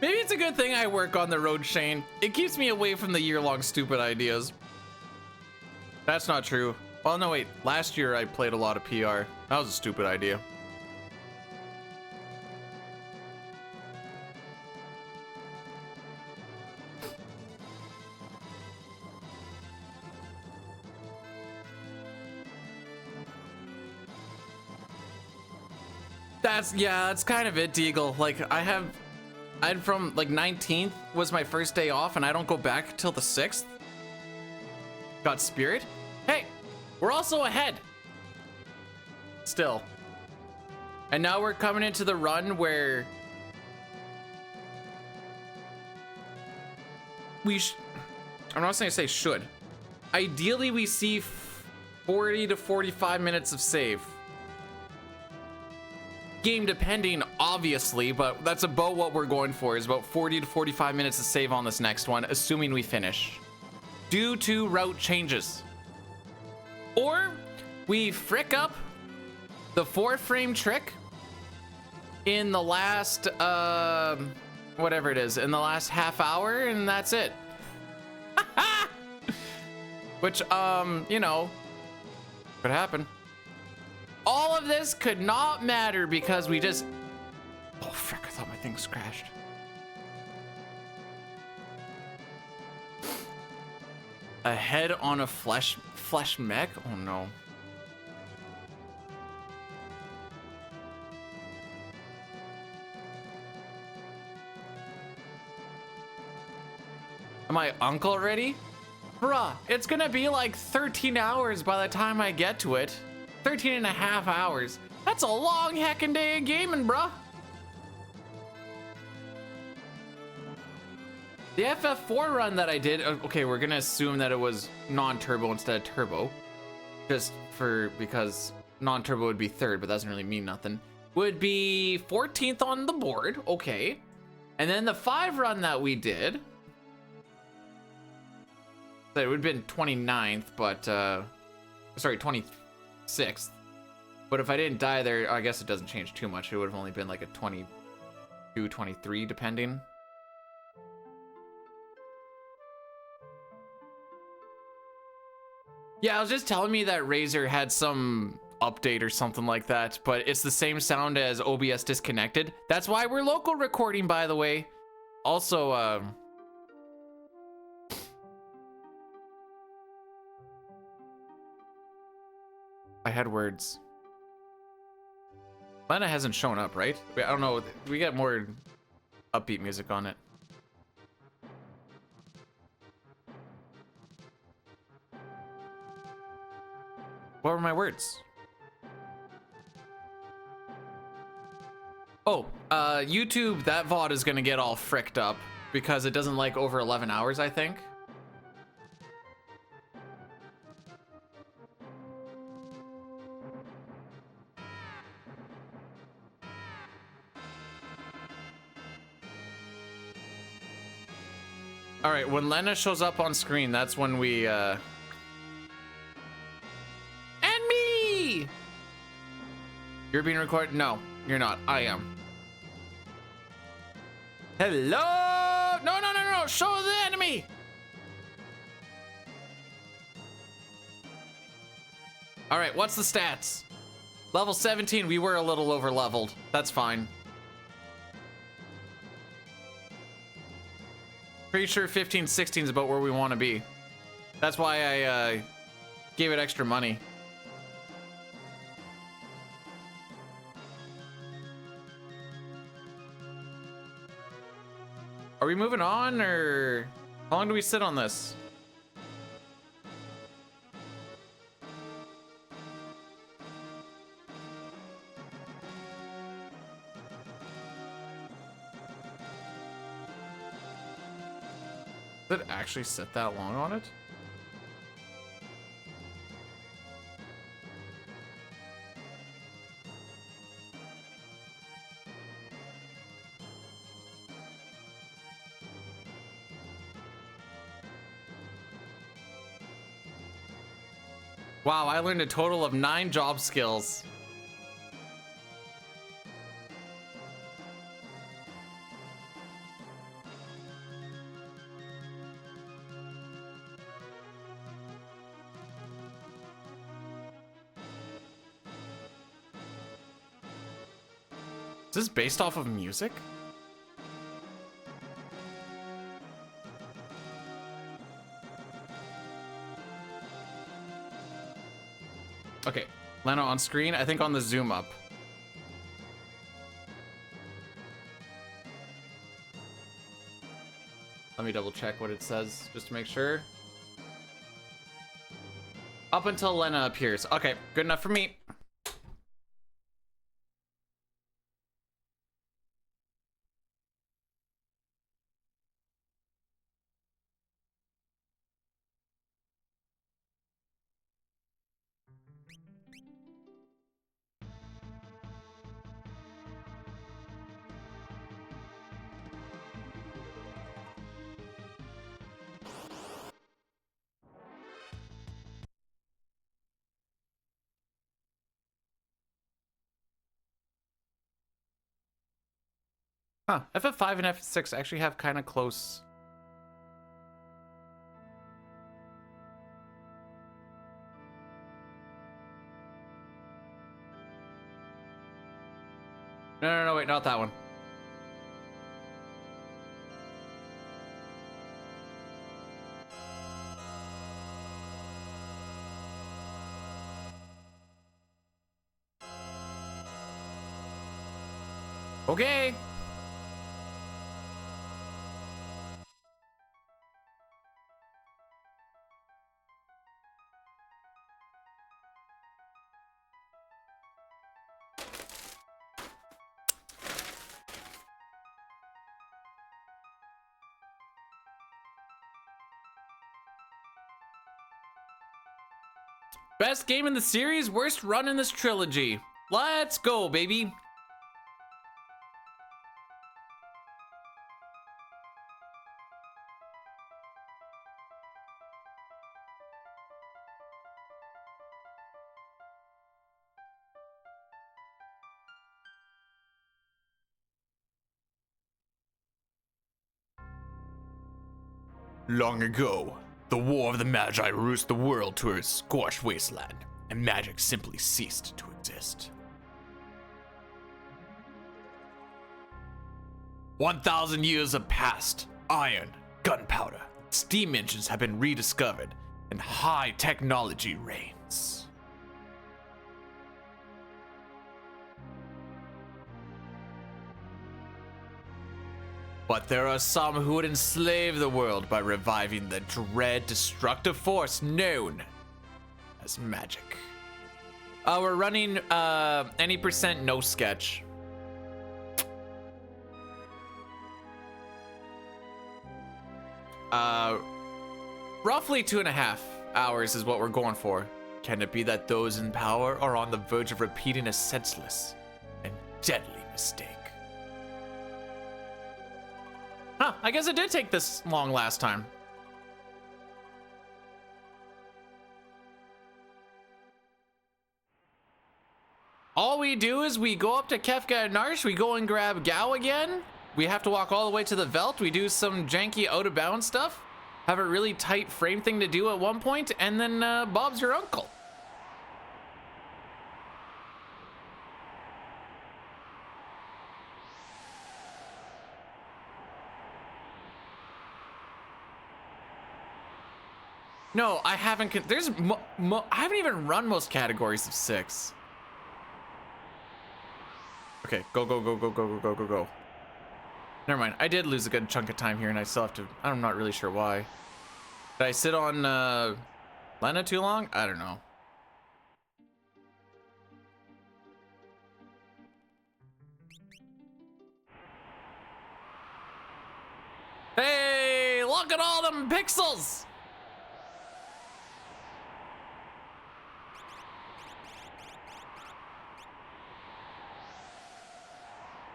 Speaker 1: Maybe it's a good thing I work on the road, Shane. It keeps me away from the year-long stupid ideas. That's not true. Oh, no, wait. Last year I played a lot of PR. That was a stupid idea. That's kind of it, Deagle. Like, I'd from like 19th was my first day off, and I don't go back till the 6th. Got Spirit. Hey, we're also ahead. Still. And now we're coming into the run where I'm not saying say should. Ideally, we see 40 to 45 minutes of save. Game depending, obviously, but that's about what we're going for, is about 40 to 45 minutes to save on this next one, assuming we finish, due to route changes. Or we frick up the 4-frame trick in the last whatever it is, in the last half hour, and that's it. Which you know, could happen. All of this could not matter because we just... Oh, frick, I thought my things crashed. A head on a flesh mech? Oh, no. Am I uncle ready? Bruh, it's gonna be like 13 hours by the time I get to it. 13 and a half hours. That's a long heckin' day of gaming, bruh. The FF4 run that I did, okay, we're gonna assume that it was non-turbo instead of turbo. Just because non-turbo would be third, but that doesn't really mean nothing. Would be 14th on the board, okay. And then the 5 run that we did, so it would have been 29th, but, sorry, 26th. But if I didn't die there, I guess it doesn't change too much. It would have only been like a 22, 23, depending. Yeah, I was just telling me that Razer had some update or something like that, but it's the same sound as OBS disconnected. That's why we're local recording, by the way. Also, I had words. Lena hasn't shown up, right? I don't know. We got more upbeat music on it. What were my words? Oh, YouTube, that VOD is gonna get all fricked up because it doesn't like over 11 hours, I think. All right, when Lena shows up on screen, that's when we, And me! You're being recorded? No, you're not. I am. Hello? No, no, no, no, show the enemy! All right, what's the stats? Level 17, we were a little over leveled. That's fine. Pretty sure 15, 16 is about where we want to be. That's why I gave it extra money. Are we moving on, or how long do we sit on this? Did it actually sit that long on it? Wow, I learned a total of 9 job skills. Is this based off of music? Okay, Lena on screen, I think on the zoom up. Let me double check what it says just to make sure. Up until Lena appears. Okay, good enough for me. Huh, FF5 and FF6 actually have kind of close. No, no, no, wait, not that one. Okay. Best game in the series, worst run in this trilogy. Let's go, baby. Long ago, the War of the Magi reduced the world to a scorched wasteland, and magic simply ceased to exist. 1,000 years have passed. Iron, gunpowder, steam engines have been rediscovered, and high technology reigns. But there are some who would enslave the world by reviving the dread destructive force known as magic. We're running any percent no sketch. Roughly 2.5 hours is what we're going for. Can it be that those in power are on the verge of repeating a senseless and deadly mistake? Huh, I guess it did take this long last time. All we do is we go up to Kefka and Narsh, we go and grab Gao again. We have to walk all the way to the Veld. We do some janky out of bounds stuff. Have a really tight frame thing to do at one point, and then Bob's your uncle. No, I haven't. I haven't even run most categories of 6. Okay, go, go, go, go, go, go, go, go, go. Never mind. I did lose a good chunk of time here, and I still have to. I'm not really sure why. Did I sit on Lena too long? I don't know. Hey, look at all them pixels!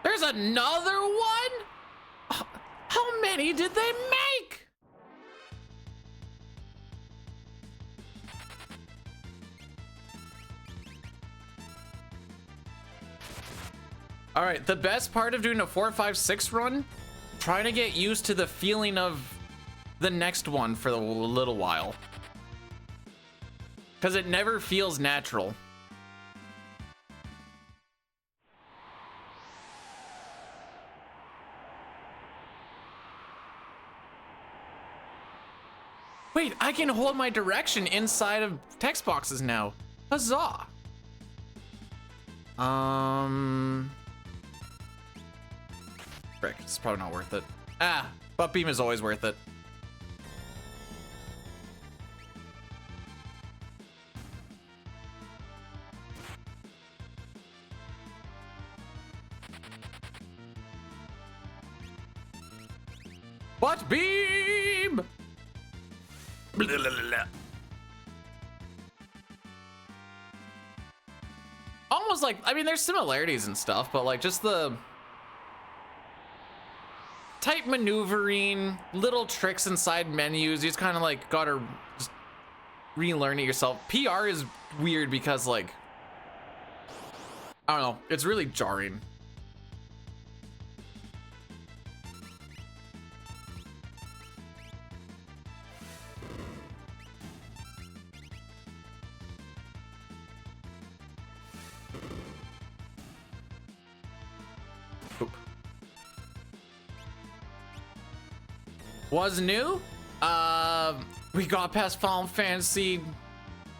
Speaker 1: There's another one? How many did they make? All right, the best part of doing a 4, 5, 6 run, trying to get used to the feeling of the next one for a little while. Because it never feels natural. Wait, I can hold my direction inside of text boxes now. Huzzah! Frick, it's probably not worth it. Ah, butt beam is always worth it. Butt beam! Blah, blah, blah, blah. Almost like, I mean, there's similarities and stuff, but like just the tight maneuvering, little tricks inside menus. You just kind of like gotta just relearn it yourself. PR is weird because like, I don't know, it's really jarring. Was new? We got past Final Fantasy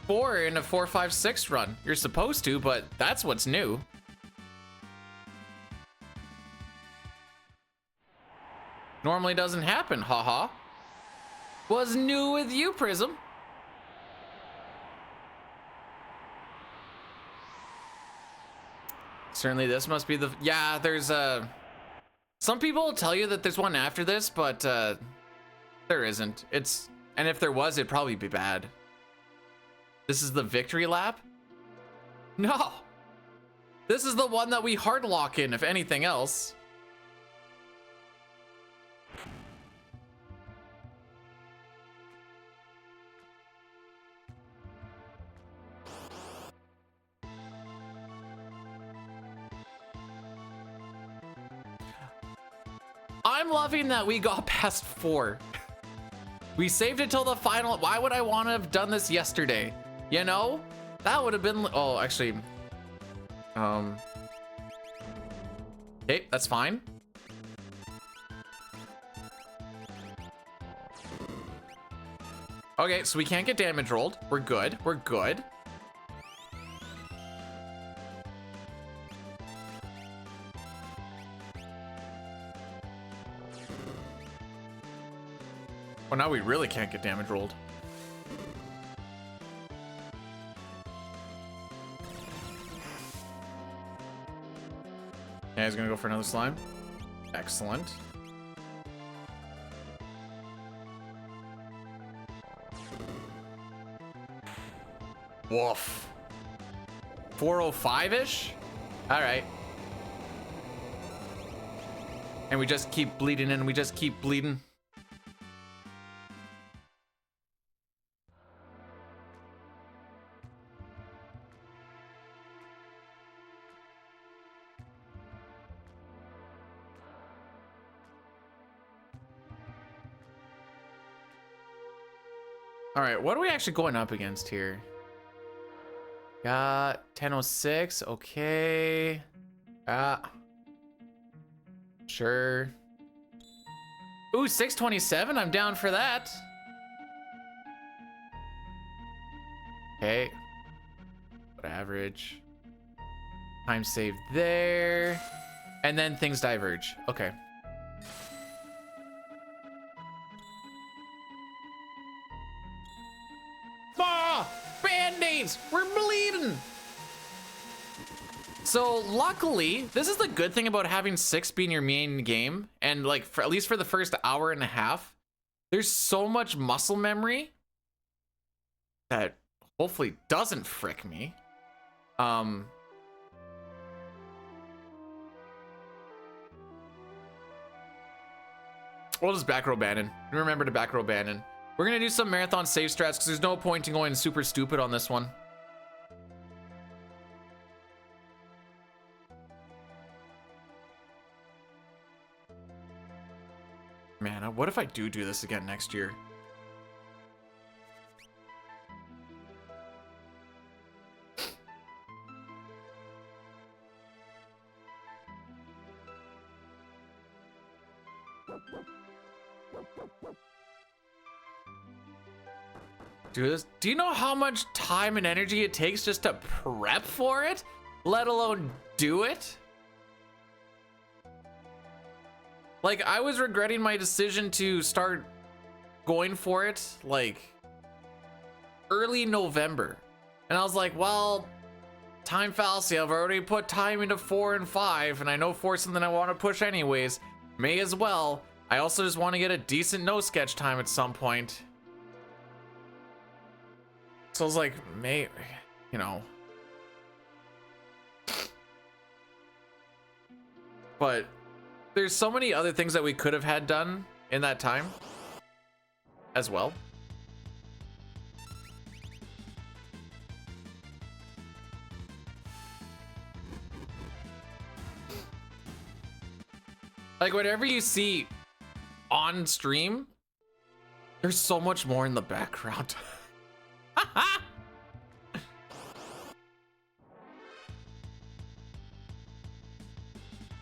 Speaker 1: 4 in a 4, 5, 6 run. You're supposed to, but that's what's new. Normally doesn't happen, haha. Was new with you, Prism. Certainly this must be the, yeah, there's some people will tell you that there's one after this, but there isn't. And if there was, it'd probably be bad. This is the victory lap? No. This is the one that we hard lock in, if anything else. I'm loving that we got past 4. We saved it till the final. Why would I want to have done this yesterday? You know, that would have been. Oh, actually, okay, that's fine. Okay, so we can't get damage rolled. We're good. We're good. Well, now we really can't get damage rolled. Yeah, he's gonna go for another slime. Excellent. Woof. 405-ish? All right. And we just keep bleeding and we just keep bleeding. All right, what are we actually going up against here? Got 1006, okay. Sure. Ooh, 627, I'm down for that. Okay. What average? Time saved there. And then things diverge, okay. Band-aids! We're bleeding! So luckily, this is the good thing about having 6 being your main game, and like for at least for the first hour and a half, there's so much muscle memory that hopefully doesn't frick me. We'll just back row Bannon. Remember to back row Bannon. We're gonna do some marathon save strats because there's no point in going super stupid on this one. Man, what if I do this again next year? Do you know how much time and energy it takes just to prep for it, let alone do it? Like, I was regretting my decision to start going for it like early November, and I was like, well, time fallacy, I've already put time into 4 and 5, and I know 4 is something I want to push anyways, may as well. I also just want to get a decent no sketch time at some point. So I was like, you know. But there's so many other things that we could have had done in that time as well. Like, whatever you see on stream, there's so much more in the background.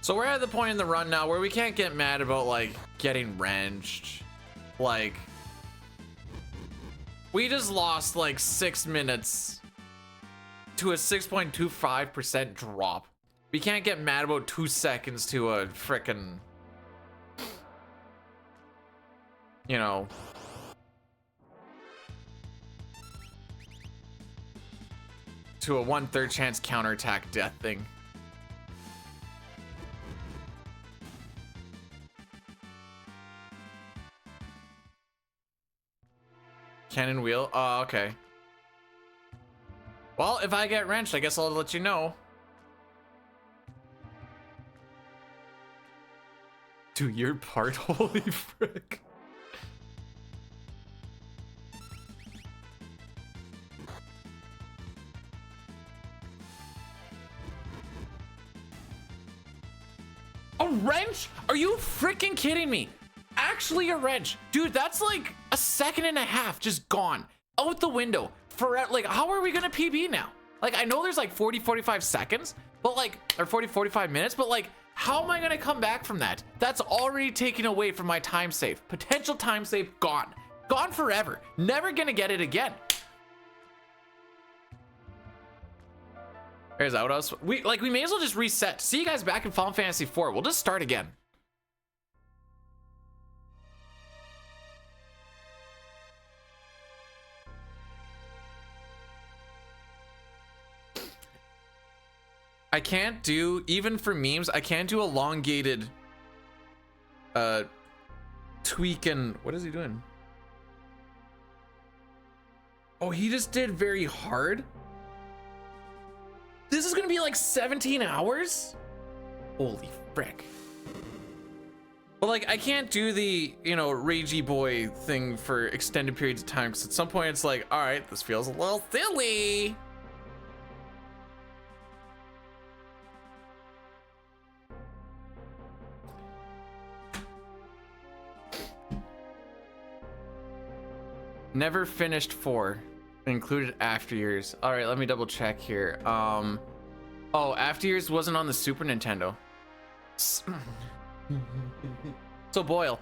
Speaker 1: So we're at the point in the run now where we can't get mad about like getting wrenched. Like, we just lost like 6 minutes to a 6.25% drop. We can't get mad about 2 seconds to a frickin', you know, to a 1/3 chance counterattack death thing. Cannon wheel. Oh, okay. Well, if I get wrenched, I guess I'll let you know. Dude, your part, holy frick. A wrench? Are you freaking kidding me? Actually a wrench. Dude, that's like a second and a half just gone out the window. For like, how are we gonna PB now? Like, I know there's like 40-45 seconds, but like, or 40-45 minutes, but like, how am I gonna come back from that? That's already taken away from my time save. Potential time save gone. Gone forever. Never gonna get it again. There's Autos. We may as well just reset. See you guys back in Final Fantasy IV. We'll just start again. I can't do, even for memes, I can't do elongated tweak and what is he doing? Oh, he just did very hard. This is gonna be like 17 hours? Holy frick. But like, I can't do the, you know, ragey boy thing for extended periods of time, because at some point it's like, all right, this feels a little silly. Never finished 4. Included After Years. All right, let me double check here. Oh, After Years wasn't on the Super Nintendo. So Boyle,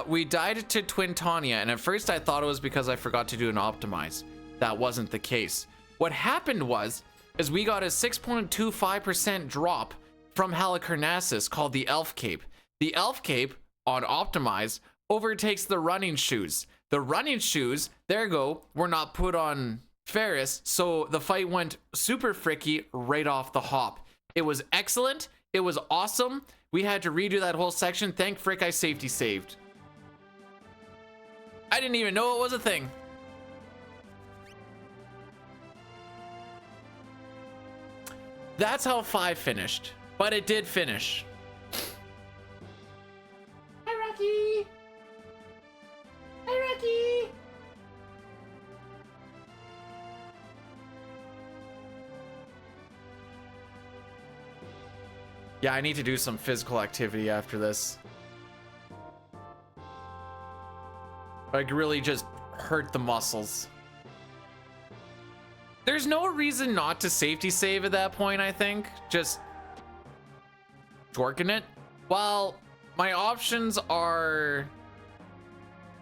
Speaker 1: we died to Twin Tania, and at first I thought it was because I forgot to do an optimize. That wasn't the case. What happened was, is we got a 6.25% drop from Halicarnassus called the Elf Cape. The Elf Cape on optimize overtakes the running shoes. The running shoes, there you go, were not put on Faris, so the fight went super fricky right off the hop. It was excellent. It was awesome. We had to redo that whole section. Thank frick I safety saved. I didn't even know it was a thing. That's how 5 finished, but it did finish. Hi, Rocky. Hi, Rocky. Yeah, I need to do some physical activity after this. Like, really just hurt the muscles. There's no reason not to safety save at that point, I think. Just twerking it. Well, my options are...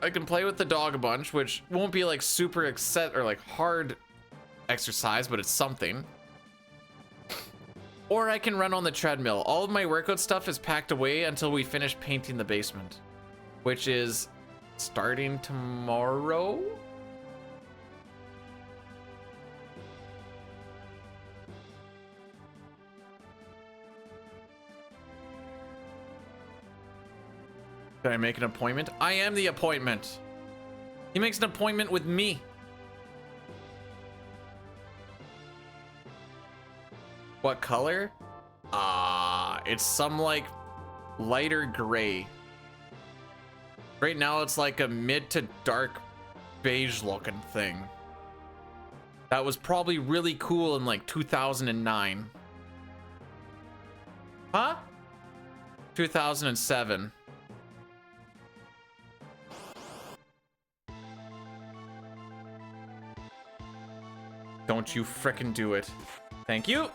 Speaker 1: I can play with the dog a bunch, which won't be like super or like hard exercise, but it's something. Or I can run on the treadmill. All of my workout stuff is packed away until we finish painting the basement, which is starting tomorrow. Did I make an appointment? I am the appointment. He makes an appointment with me. What color? It's some like lighter gray. Right now it's like a mid to dark beige looking thing. That was probably really cool in like 2009. Huh? 2007. Don't you frickin' do it. Thank you.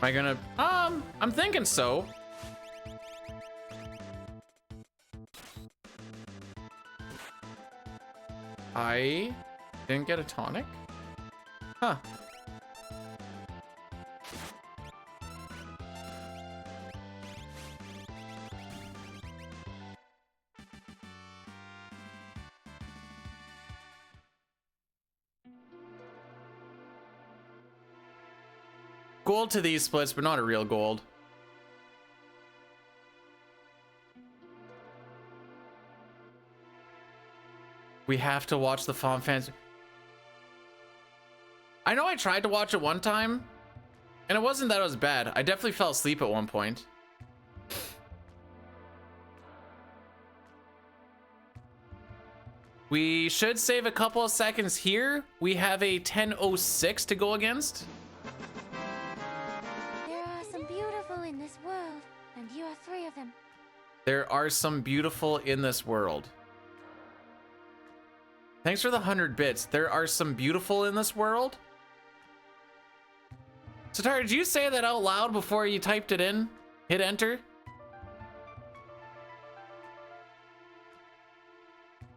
Speaker 1: Am I gonna, I'm thinking so. I didn't get a tonic? Huh. Gold to these splits, but not a real gold. We have to watch the Final Fantasy. I know I tried to watch it one time, and it wasn't that it was bad. I definitely fell asleep at one point. We should save a couple of seconds here. We have a 10:06 to go against.
Speaker 2: There are some beautiful in this world, and you are 3 of them.
Speaker 1: There are some beautiful in this world. Thanks for the 100 bits. There are some beautiful in this world. So Tara, did you say that out loud before you typed it in? Hit enter?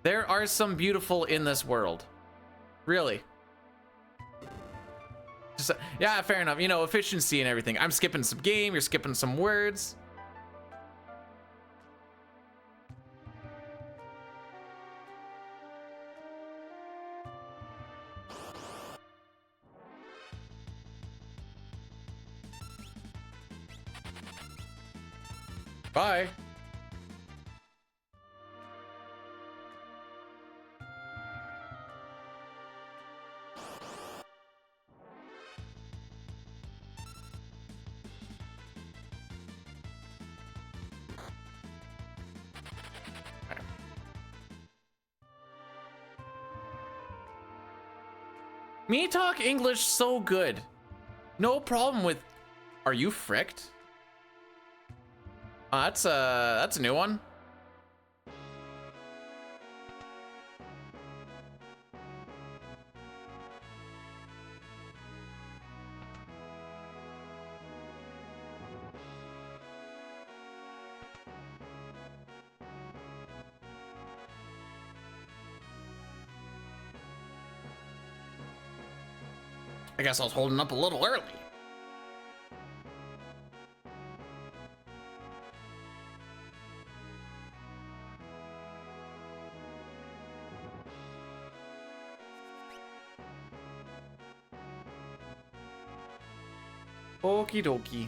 Speaker 1: There are some beautiful in this world. Really? Just, yeah, fair enough. You know, efficiency and everything. I'm skipping some game, you're skipping some words. Bye. Me talk English so good. No problem with. Are you fricked? That's a new one. I guess I was holding up a little early. Okie dokie.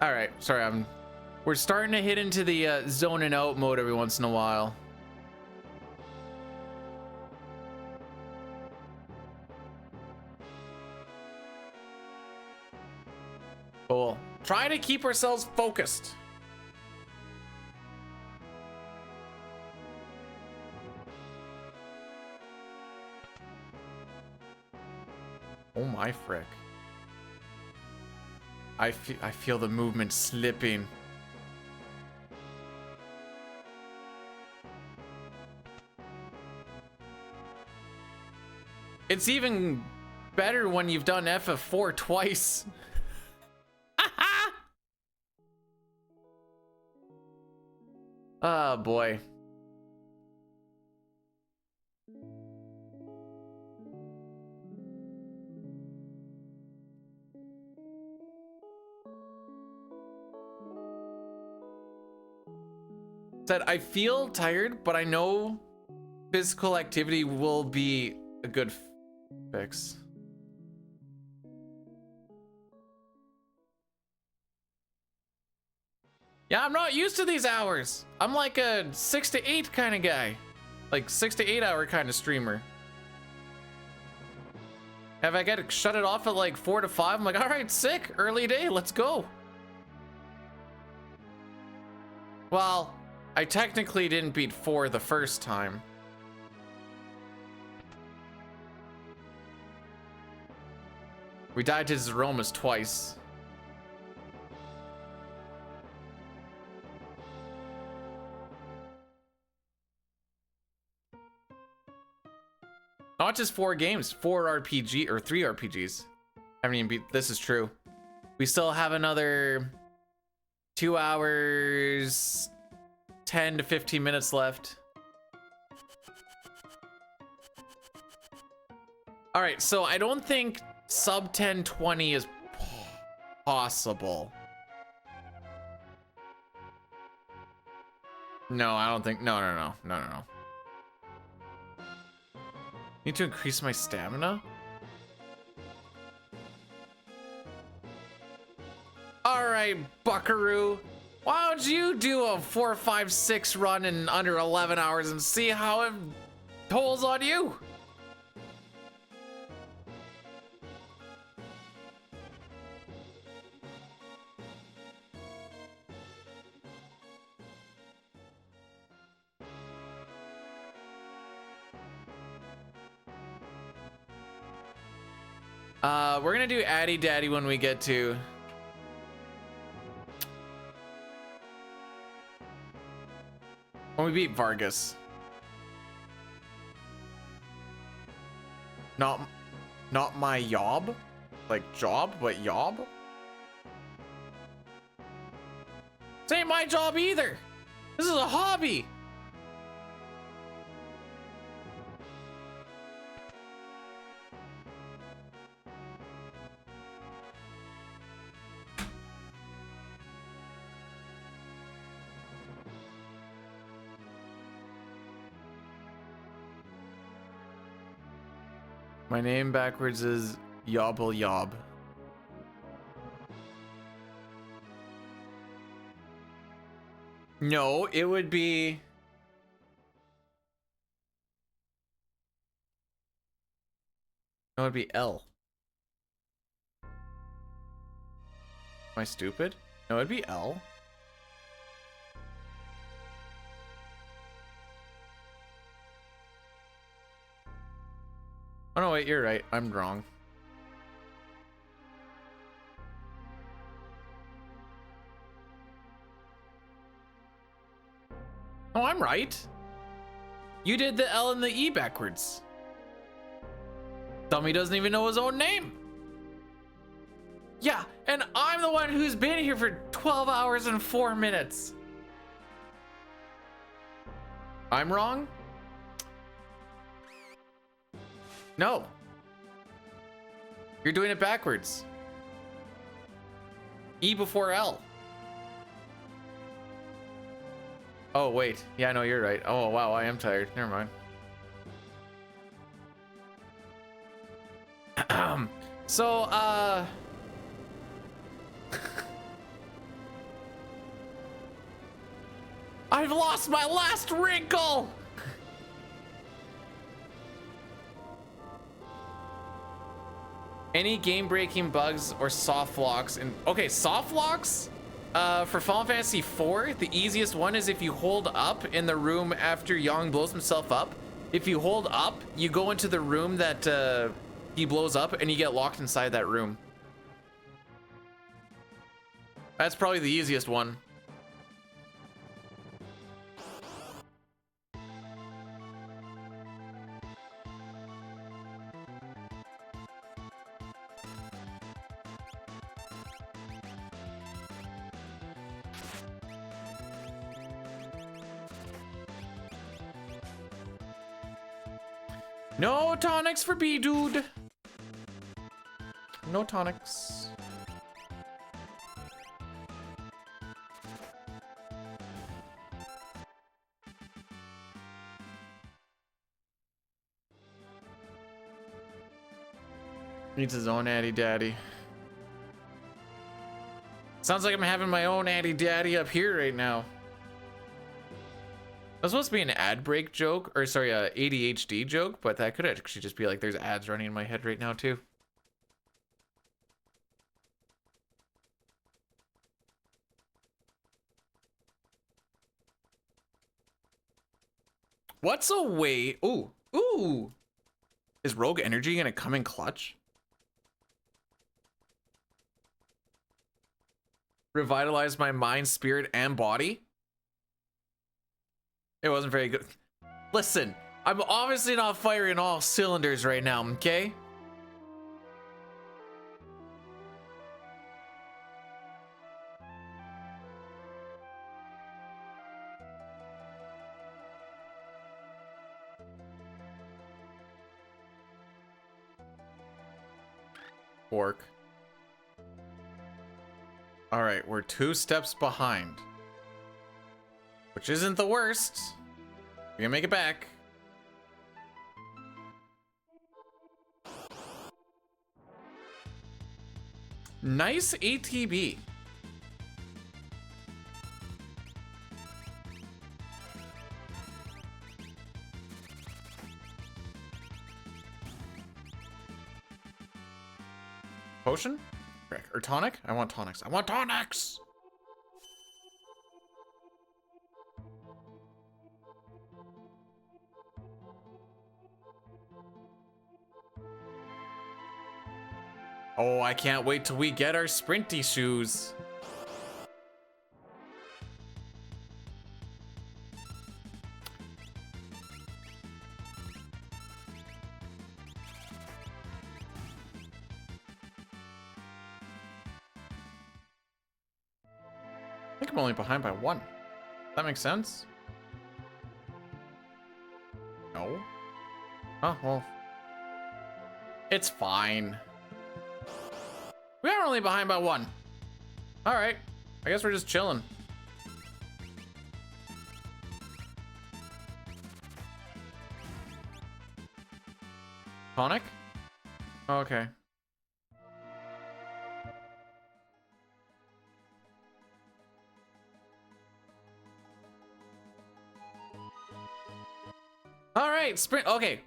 Speaker 1: All right, sorry, we're starting to hit into the zoning out mode every once in a while. Cool. Try to keep ourselves focused. Oh my frick. I feel the movement slipping. It's even better when you've done FF4 twice. Oh boy. Said I feel tired, but I know physical activity will be a good fix. Yeah, I'm not used to these hours. I'm like a 6 to 8 kind of guy. Like 6 to 8 hour kind of streamer. If I got to shut it off at like 4 to 5, I'm like, all right, sick, early day, let's go. Well, I technically didn't beat 4 the first time. We died to Zeromus twice. Not just 4 games, 4 RPG or 3 RPGs. Haven't even beat. This is true. We still have another 2 hours, 10 to 15 minutes left. All right, so I don't think sub 1020 is possible. No, I don't think. No, no, no, no, no, no. Need to increase my stamina? Alright, buckaroo. Why don't you do a 4, 5, 6 run in under 11 hours and see how it tolls on you? We're gonna do Addy Daddy when we get to... when we beat Vargas. Not my yob? Like job, but yob? This ain't my job either! This is a hobby! My name backwards is Yobble Yob. No, it would be... no, it'd be L. Am I stupid? No, it'd be L. Oh no, wait, you're right. I'm wrong. Oh, I'm right. You did the L and the E backwards. Dummy doesn't even know his own name. Yeah, and I'm the one who's been here for 12 hours and 4 minutes. I'm wrong? No. You're doing it backwards. E before L. Oh, wait. Yeah, no, you're right. Oh, wow, I am tired. Never mind. So, I've lost my last wrinkle! Any game-breaking bugs or soft locks and okay, soft locks for Final Fantasy IV, the easiest one is if you hold up in the room after Yang blows himself up. If you hold up, you go into the room that he blows up and you get locked inside that room. That's probably the easiest one. No tonics for B, dude. No tonics. Needs his own Addy Daddy. Sounds like I'm having my own Addy Daddy up here right now. That was supposed to be an ad break joke, or sorry, a ADHD joke, but that could actually just be like there's ads running in my head right now too. What's a way? Ooh. Is Rogue Energy gonna come in clutch? Revitalize my mind, spirit, and body? It wasn't very good. Listen, I'm obviously not firing all cylinders right now, okay? Fork. All right, we're 2 steps behind. which isn't the worst. We're gonna make it back. Nice ATB. Potion? Frick. Or tonic? I want tonics. I want tonics! Oh, I can't wait till we get our sprinty shoes. I think I'm only behind by 1. That makes sense? No? Oh, well. It's fine. We are only behind by 1. All right. I guess we're just chilling. Tonic? Oh, okay. All right, sprint. Okay.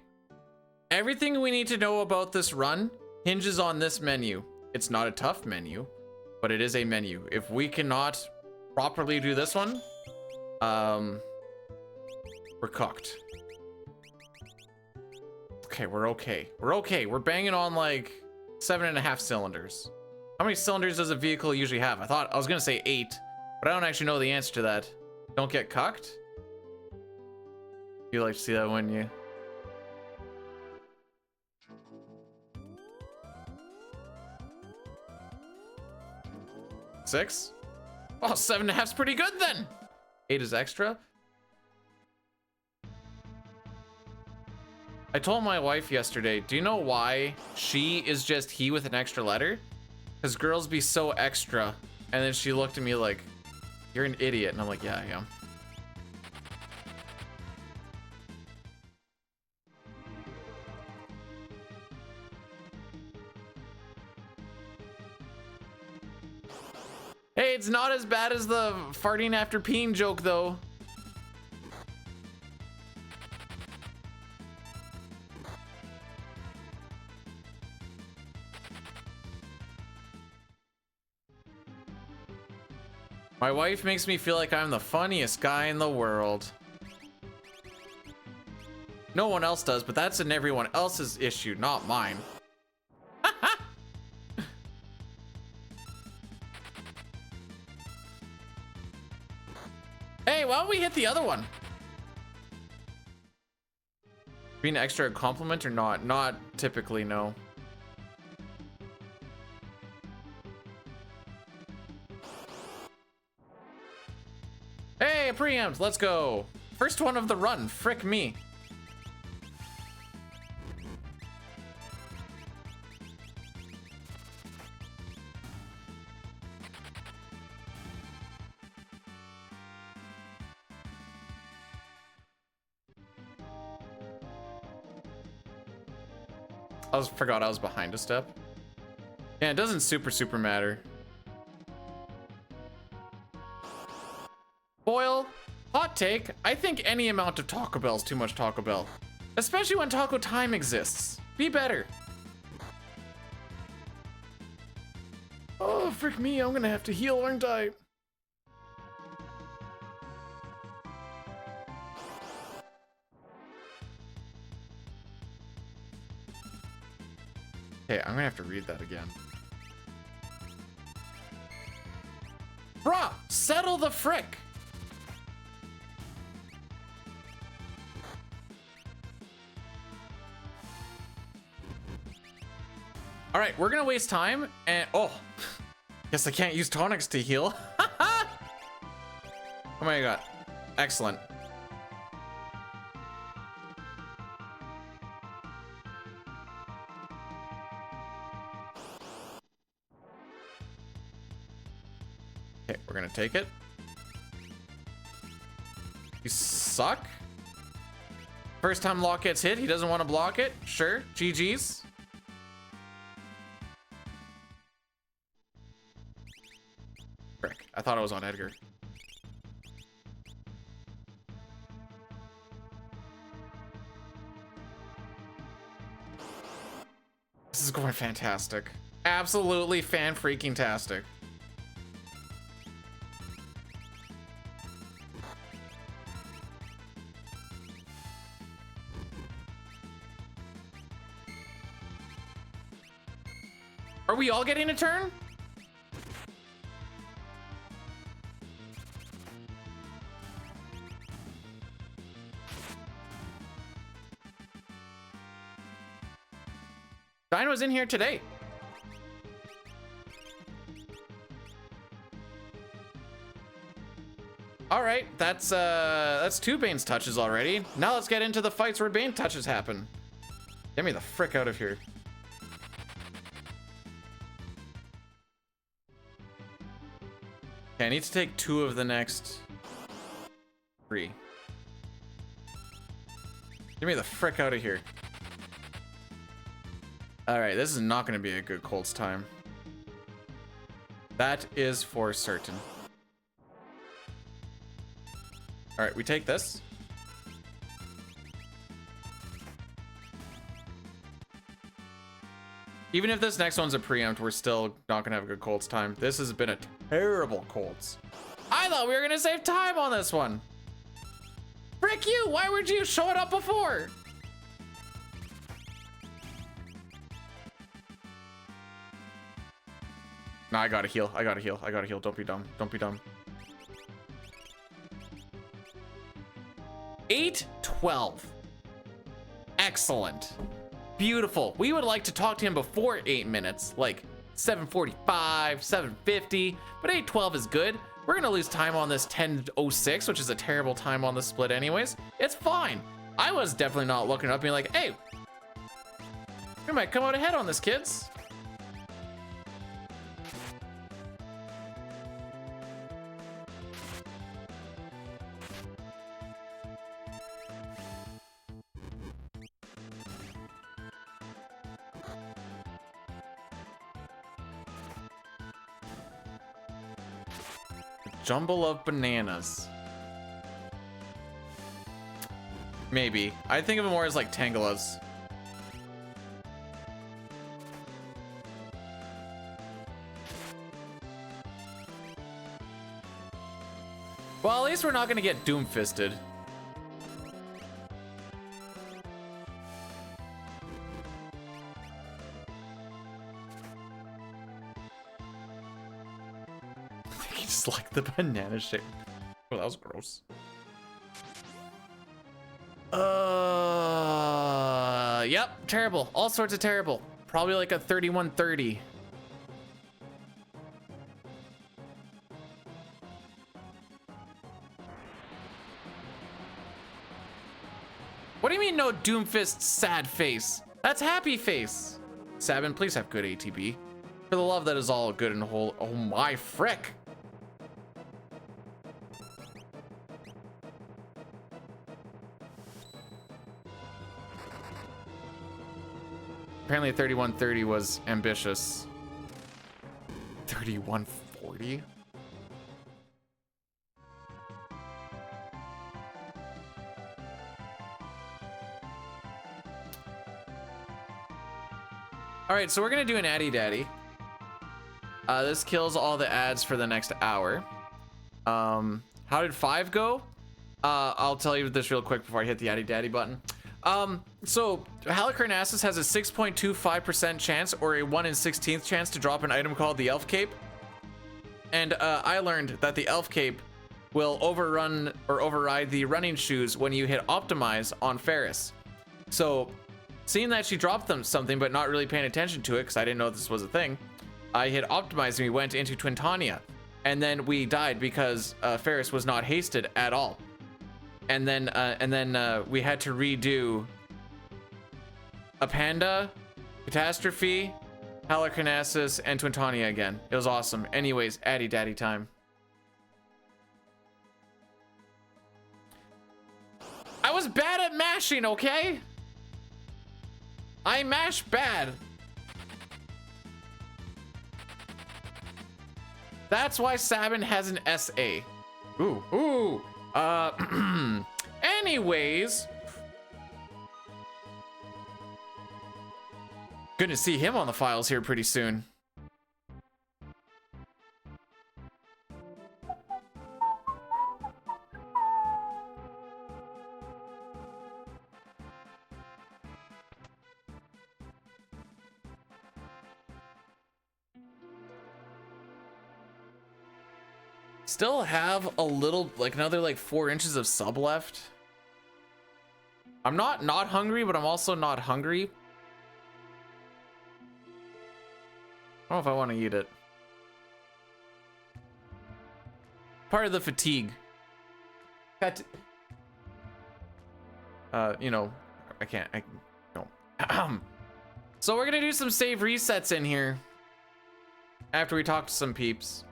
Speaker 1: Everything we need to know about this run hinges on this menu. It's not a tough menu, but it is a menu. If we cannot properly do this one, we're cooked. Okay, we're okay. We're okay. We're banging on like 7.5 cylinders. How many cylinders does a vehicle usually have? I was gonna say 8, but I don't actually know the answer to that. Don't get cucked? You like to see that, wouldn't you? Six? Oh, 7.5's pretty good then. 8 is extra. I told my wife yesterday, do you know why she is just he with an extra letter? Because girls be so extra. And then she looked at me like, you're an idiot. And I'm like, yeah, I am. Hey, it's not as bad as the farting after peeing joke, though. My wife makes me feel like I'm the funniest guy in the world. No one else does, but that's in everyone else's issue, not mine. Hey, why don't we hit the other one? Being extra a compliment or not? Not typically, no. Hey, preempt, let's go. First one of the run, frick me. Forgot I was behind a step. Yeah, it doesn't super matter. Boyle, hot take, I think any amount of Taco Bell is too much Taco Bell. Especially when Taco Time exists. Be better. Oh, frick me, I'm gonna have to heal, aren't I? Okay, I'm gonna have to read that again. Bruh, settle the frick! All right, we're gonna waste time and oh, guess I can't use tonics to heal. Oh my god, excellent. Okay, we're gonna take it. suck. First time lock gets hit, he doesn't want to block it. Sure, GG's. Frick, I thought I was on Edgar. This is going fantastic. Absolutely fan-freaking-tastic. Are we all getting a turn? Dino's in here today. All right, that's 2 Bane's touches already. Now let's get into the fights where Bane touches happen. Get me the frick out of here. Okay, I need to take 2 of the next 3. Get me the frick out of here. All right, this is not going to be a good Colts time. That is for certain. All right, we take this. Even if this next one's a preempt, we're still not going to have a good Colts time. This has been a terrible Colts. I thought we were going to save time on this one. Frick you, why would you show it up before? No, I gotta heal. I gotta heal. I gotta heal. Don't be dumb. Don't be dumb. 8-12. Excellent. Beautiful. We would like to talk to him before 8 minutes, like 7:45, 7:50, but 8:12 is good. We're gonna lose time on this 10:06, which is a terrible time on the split anyways. It's fine. I was definitely not looking up being like, hey, we might come out ahead on this, kids. Jumble of bananas. Maybe. I think of it more as like Tangalas. Well, at least we're not gonna get doom-fisted. Just like the banana shape. Oh, that was gross. Yep, terrible. All sorts of terrible. Probably like a 31-30. What do you mean no Doomfist sad face? That's happy face. Sabin, please have good ATB. For the love that is all good and whole. Oh my frick. Apparently 31-30 was ambitious. 31-40? All right, so we're gonna do an Addy Daddy. This kills all the ads for the next hour. How did 5 go? I'll tell you this real quick before I hit the Addy Daddy button. So Halicarnassus has a 6.25% chance or a 1 in 16th chance to drop an item called the Elf Cape. And I learned that the Elf Cape will overrun or override the running shoes when you hit Optimize on Faris. So seeing that she dropped them something but not really paying attention to it because I didn't know this was a thing, I hit Optimize and we went into Twin Tania. And then we died because Faris was not hasted at all. And then we had to redo a Panda, Catastrophe, Halicarnassus, and Twin Tania again. It was awesome. Anyways, Addy Daddy time. mashing, okay? I mash bad. That's why Sabin has an SA. Ooh. Anyways. Gonna see him on the files here pretty soon. Still have a little, like another like 4 inches of sub left. I'm not hungry, but I'm also not hungry. I don't know if I want to eat it. Part of the fatigue. You know, I don't. So we're gonna do some save resets in here after we talk to some peeps.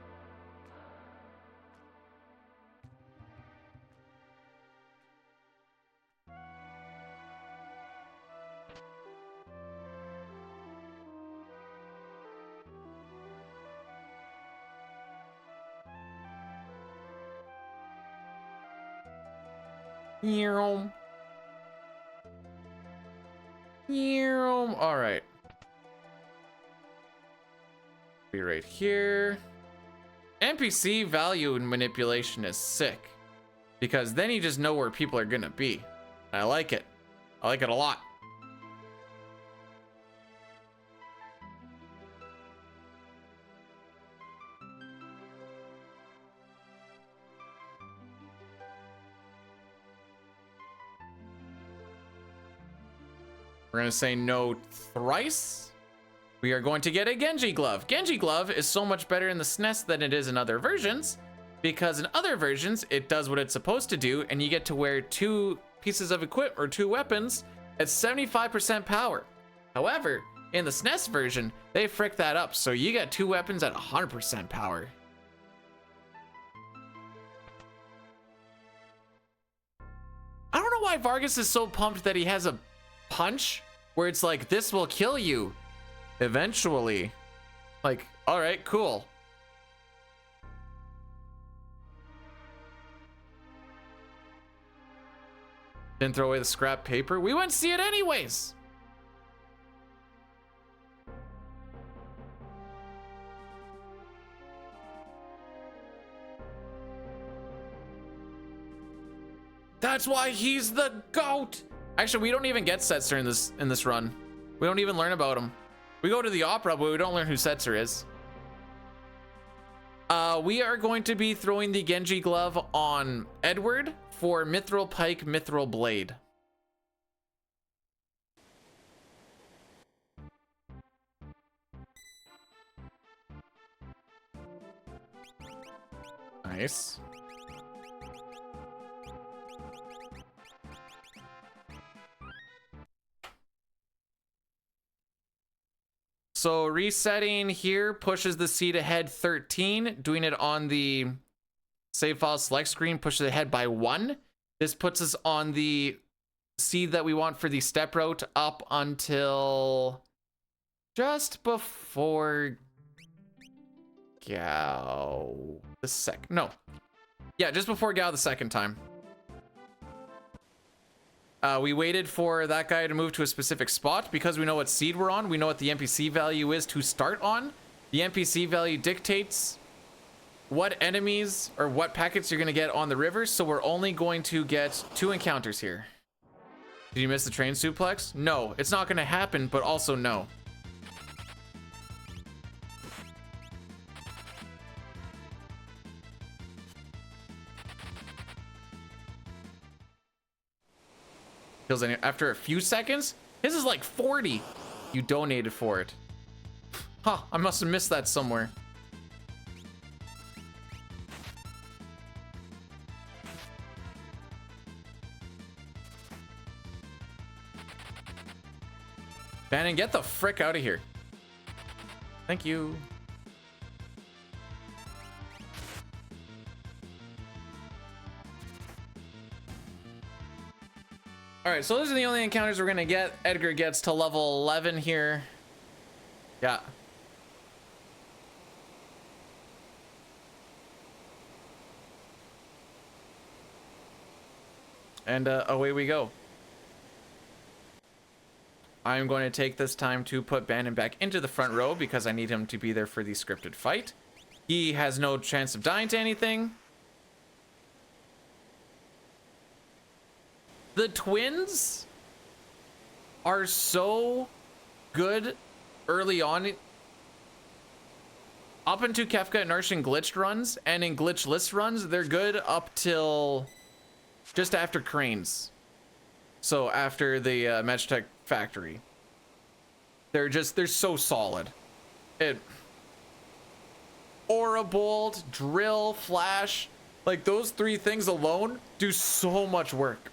Speaker 1: All right. Be right here. NPC value and manipulation is sick because then you just know where people are gonna be. I like it. I like it a lot. We're gonna say no thrice. We are going to get a Genji glove. Genji glove is so much better in the SNES than it is in other versions, because in other versions it does what it's supposed to do, and you get to wear 2 pieces of equipment or 2 weapons at 75% power. However, in the SNES version, they frick that up, so you get 2 weapons at 100% power. I don't know why Vargas is so pumped that he has a punch where it's like, this will kill you eventually. Like, all right, cool. Didn't throw away the scrap paper. We went to see it anyways. That's why he's the GOAT. Actually, we don't even get Setzer in this run. We don't even learn about him. We go to the opera, but we don't learn who Setzer is. We are going to be throwing the Genji glove on Edward for Mithril Pike, Mithril Blade. Nice. So resetting here pushes the seed ahead 13. Doing it on the save file select screen pushes it ahead by 1. This puts us on the seed that we want for the step route up until just before Gao the second. No. Yeah, just before Gao the second time. We waited for that guy to move to a specific spot because we know what seed we're on. We know what the NPC value is to start on. The NPC value dictates what enemies or what packets you're going to get on the river. So we're only going to get 2 encounters here. Did you miss the train suplex? No, it's not going to happen, but also no. After a few seconds, his is like 40. You donated for it. Huh, I must have missed that somewhere. Bannon, get the frick out of here. Thank you. All right, so those are the only encounters we're gonna get. Edgar gets to level 11 here. Yeah. And away we go. I'm going to take this time to put Bandon back into the front row because I need him to be there for the scripted fight. He has no chance of dying to anything. The twins are so good early on. Up into Kefka and Narshan glitched runs, and in glitchless runs, they're good up till just after Cranes. So after the Magitech factory. They're so solid. Aura Bolt, Drill, Flash, like those three things alone do so much work.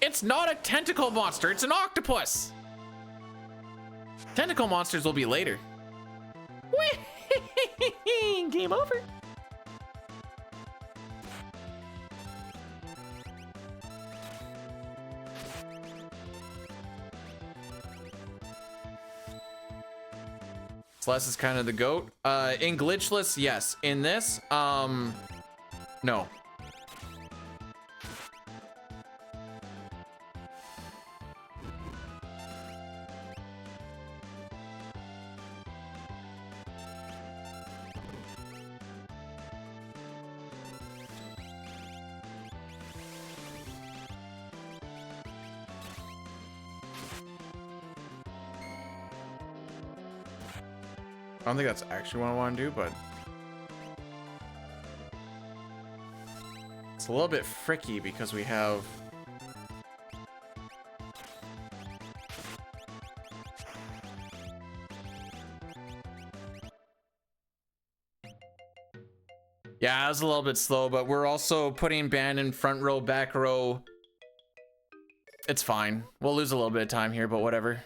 Speaker 1: It's not a tentacle monster, it's an octopus. Tentacle monsters will be later. Game over. Celeste is kind of the goat. In glitchless, yes. In this, no. I don't think that's actually what I want to do, but it's a little bit fricky because we have yeah, it was a little bit slow, but we're also putting Band in front row, back row. It's fine. We'll lose a little bit of time here, but whatever.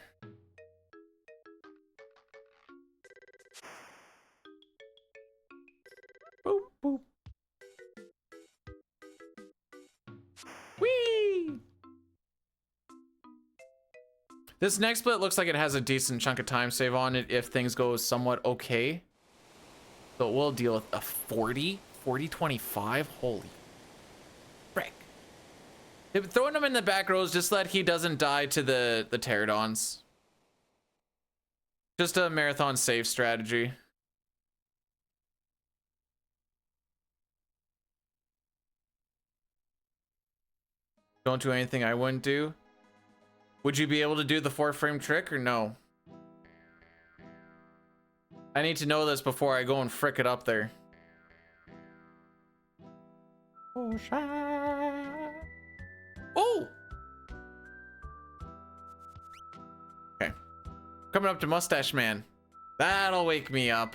Speaker 1: Boop, boop. Whee! This next split looks like it has a decent chunk of time save on it if things go somewhat okay. So we'll deal with a 40-25. Holy frick. Throwing him in the back rows just so that he doesn't die to the pterodons. Just a marathon save strategy. Don't do anything I wouldn't do. Would you be able to do the 4-frame trick or no? I need to know this before I go and frick it up there. Oh, oh! Okay. Coming up to Mustache Man. That'll wake me up.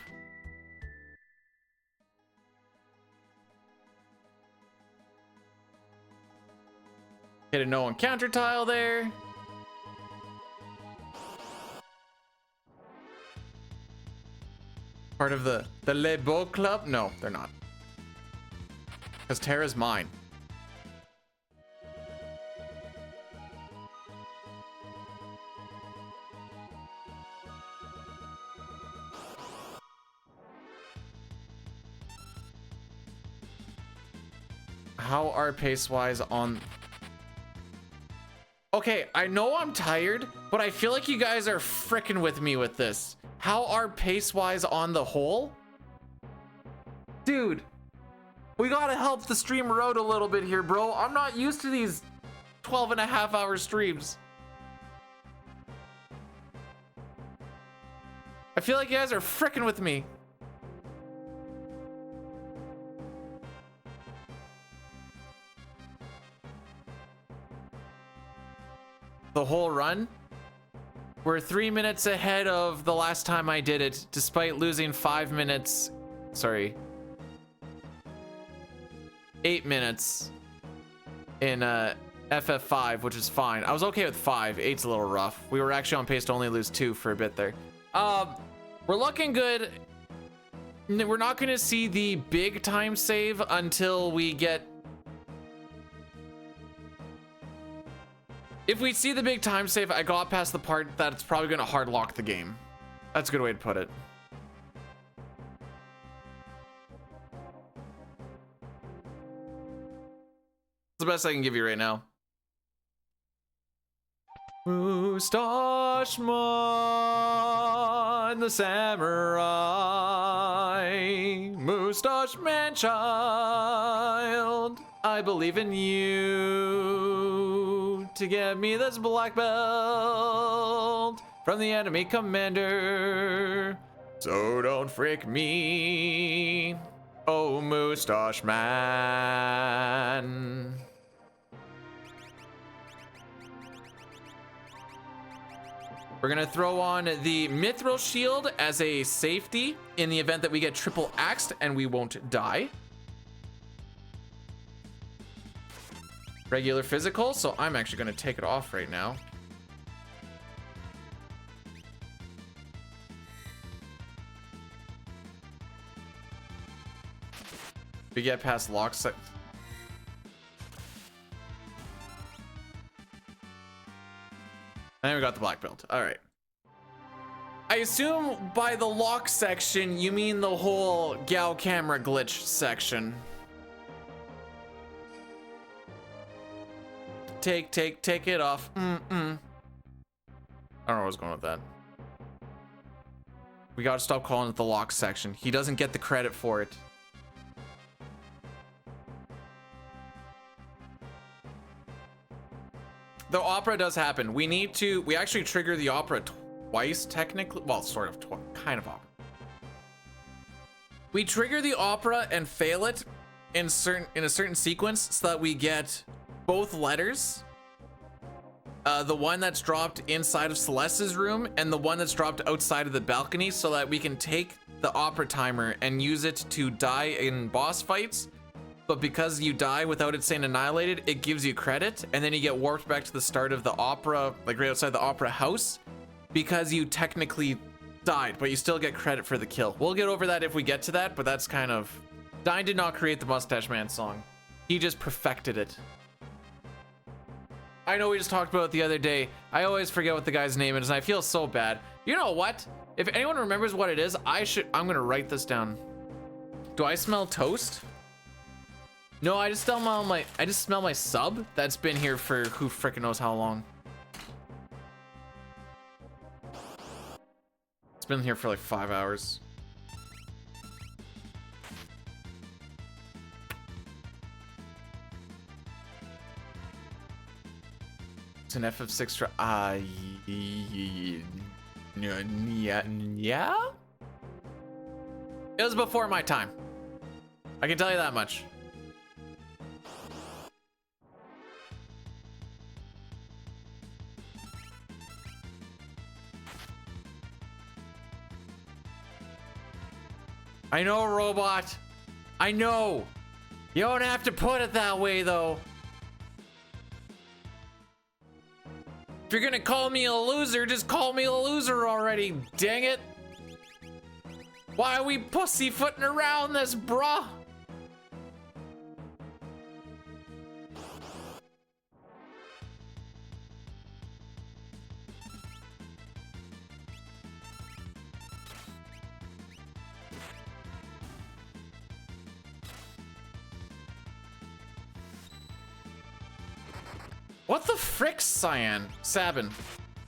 Speaker 1: Hit a no encounter tile there. Part of the Le Beau Club? No, they're not. Because Terra's mine. How are pace-wise on... Okay, I know I'm tired, but I feel like you guys are frickin' with me with this. How are pace-wise on the whole? Dude, we gotta help the streamer out a little bit here, bro. I'm not used to these 12.5-hour streams. I feel like you guys are frickin' with me. The whole run? We're 3 minutes ahead of the last time I did it, despite losing 5 minutes. Sorry. 8 minutes in FF5, which is fine. I was okay with 5. 8's a little rough. We were actually on pace to only lose 2 for a bit there. We're looking good. we're not gonna see the big time save until we get. If we see the big time save, I got past the part that it's probably gonna hard lock the game. That's a good way to put it. It's the best I can give you right now. Moustache Man, the samurai, Moustache Man child, I believe in you to get me this black belt from the enemy commander. So don't frick me, oh Moustache Man. We're gonna throw on the Mithril Shield as a safety in the event that we get triple axed and we won't die. Regular physical, so I'm actually gonna take it off right now. We get past lock set. And then we got the black belt. All right. I assume by the lock section, you mean the whole Gao camera glitch section. Take it off. I don't know where I was going with that. We gotta stop calling it the lock section. He doesn't get the credit for it. The opera does happen. We actually trigger the opera twice, technically. Well, sort of, kind of opera. We trigger the opera and fail it in a certain sequence so that we get both letters. The one that's dropped inside of Celeste's room and the one that's dropped outside of the balcony so that we can take the opera timer and use it to die in boss fights. But because you die without it saying annihilated, it gives you credit, and then you get warped back to the start of the opera, like right outside the opera house, because you technically died, but you still get credit for the kill. We'll get over that if we get to that, but that's kind of... Dine did not create the Mustache Man song. He just perfected it. I know we just talked about it the other day. I always forget what the guy's name is, and I feel so bad. You know what? If anyone remembers what it is, I'm gonna write this down. Do I smell toast? No, I just smell my sub that's been here for who frickin' knows how long. It's been here for like 5 hours. It's an FF6 yeah? It was before my time. I can tell you that much. I know, robot. I know. You don't have to put it that way, though. If you're gonna call me a loser, just call me a loser already, dang it. Why are we pussyfooting around this, bruh? What the frick, Cyan? Sabin.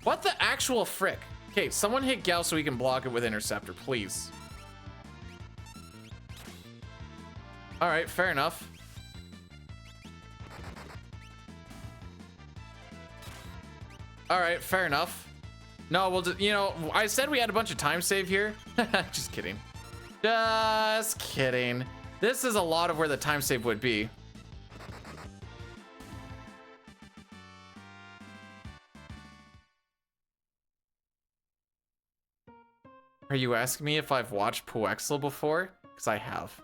Speaker 1: What the actual frick? Okay, someone hit Gao so we can block it with Interceptor, please. All right, fair enough. All right, fair enough. No, we'll just, you know, I said we had a bunch of time save here. Just kidding. Just kidding. This is a lot of where the time save would be. Are you asking me if I've watched Poexel before? Because I have.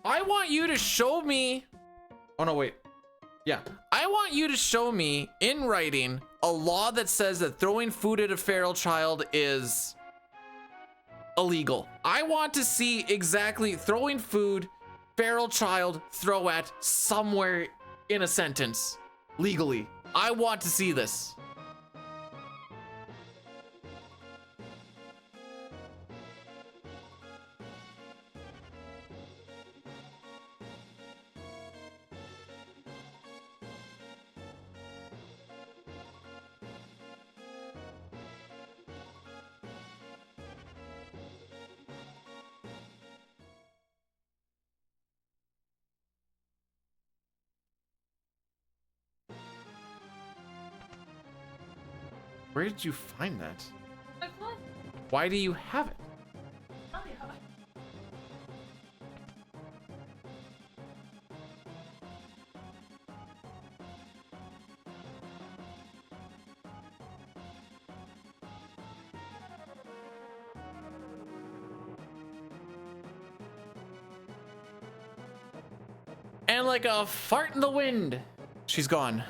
Speaker 1: I want you to show me. Oh no, wait. Yeah, I want you to show me in writing a law that says that throwing food at a feral child is illegal. I want to see exactly throwing food, feral child, throw at somewhere in a sentence legally. I want to see this. Where did you find that?
Speaker 4: Like what?
Speaker 1: Why do you have it?
Speaker 4: Oh yeah.
Speaker 1: And like a fart in the wind, she's gone.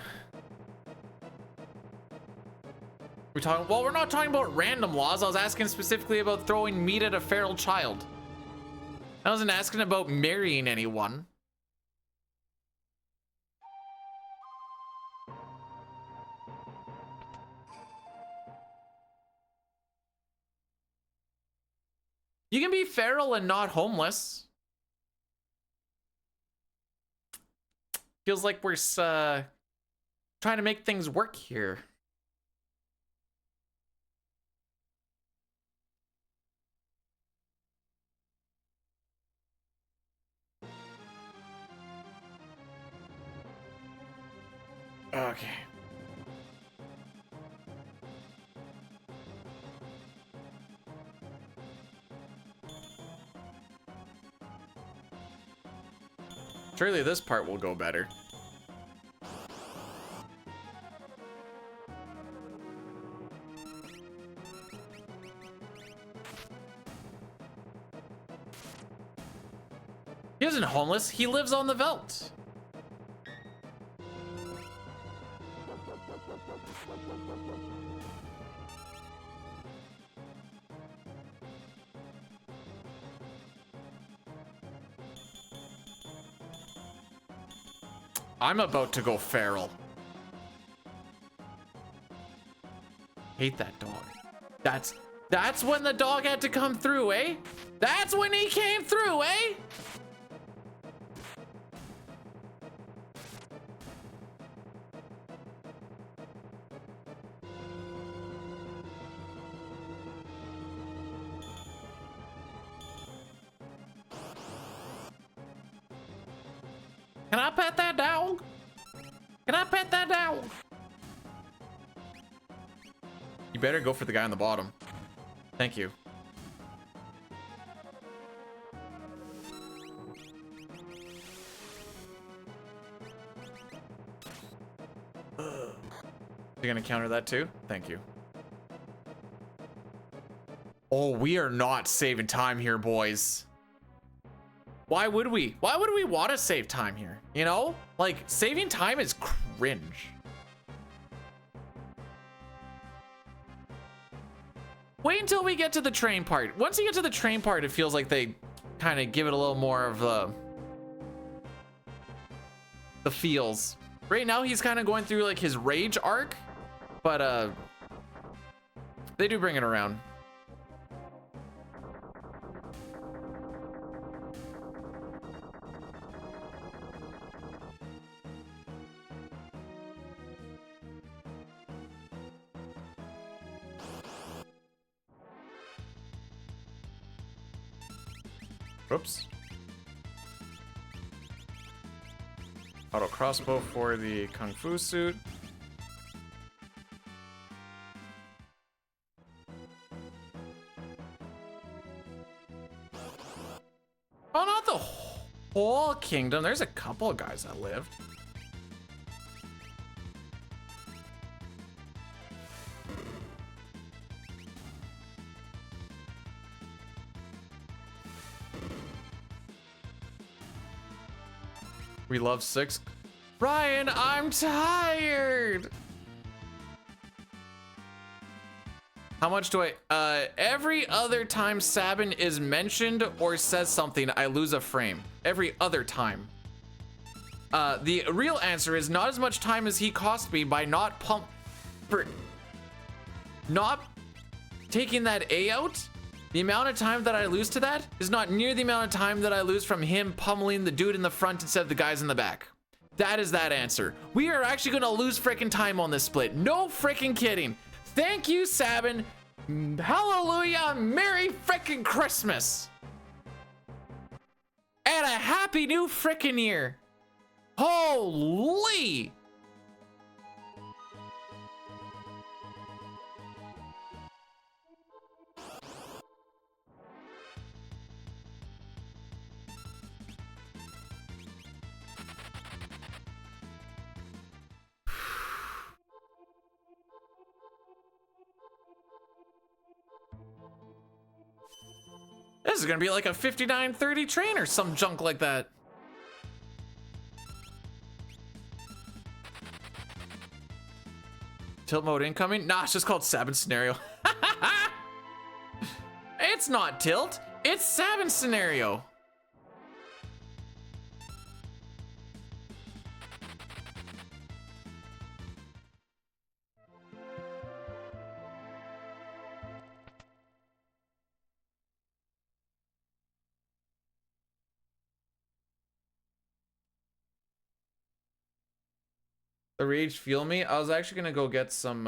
Speaker 1: We're talking, well, we're not talking about random laws. I was asking specifically about throwing meat at a feral child. I wasn't asking about marrying anyone. You can be feral and not homeless. Feels like we're trying to make things work here. Okay. Surely this part will go better. He isn't homeless. He lives on the veldt. I'm about to go feral. Hate that dog. That's when the dog had to come through, eh? That's when he came through, eh? Can I pet that dog? Can I pet that dog? You better go for the guy on the bottom. Thank you. You're gonna counter that too? Thank you. Oh, we are not saving time here, boys. Why would we? Why would we want to save time here? You know? Like, saving time is cringe. Wait until we get to the train part. Once you get to the train part, it feels like they kind of give it a little more of the feels. Right now, he's kind of going through like his rage arc, but they do bring it around. Oops. Auto crossbow for the kung fu suit. Oh, not the whole kingdom. There's a couple of guys that lived. We love 6. Ryan, I'm tired. How much do I, every other time Sabin is mentioned or says something, I lose a frame. Every other time. The real answer is not as much time as he cost me by not not taking that A out. The amount of time that I lose to that is not near the amount of time that I lose from him pummeling the dude in the front instead of the guys in the back. That is that answer. We are actually gonna lose freaking time on this split. No freaking kidding. Thank you, Sabin. Hallelujah. Merry freaking Christmas. And a happy new freaking year. Holy. This is gonna be like a 59-30 train or some junk like that. Tilt mode incoming? Nah, it's just called Sabin scenario. It's not tilt, it's Sabin scenario. The rage fuel me. I was actually gonna go get some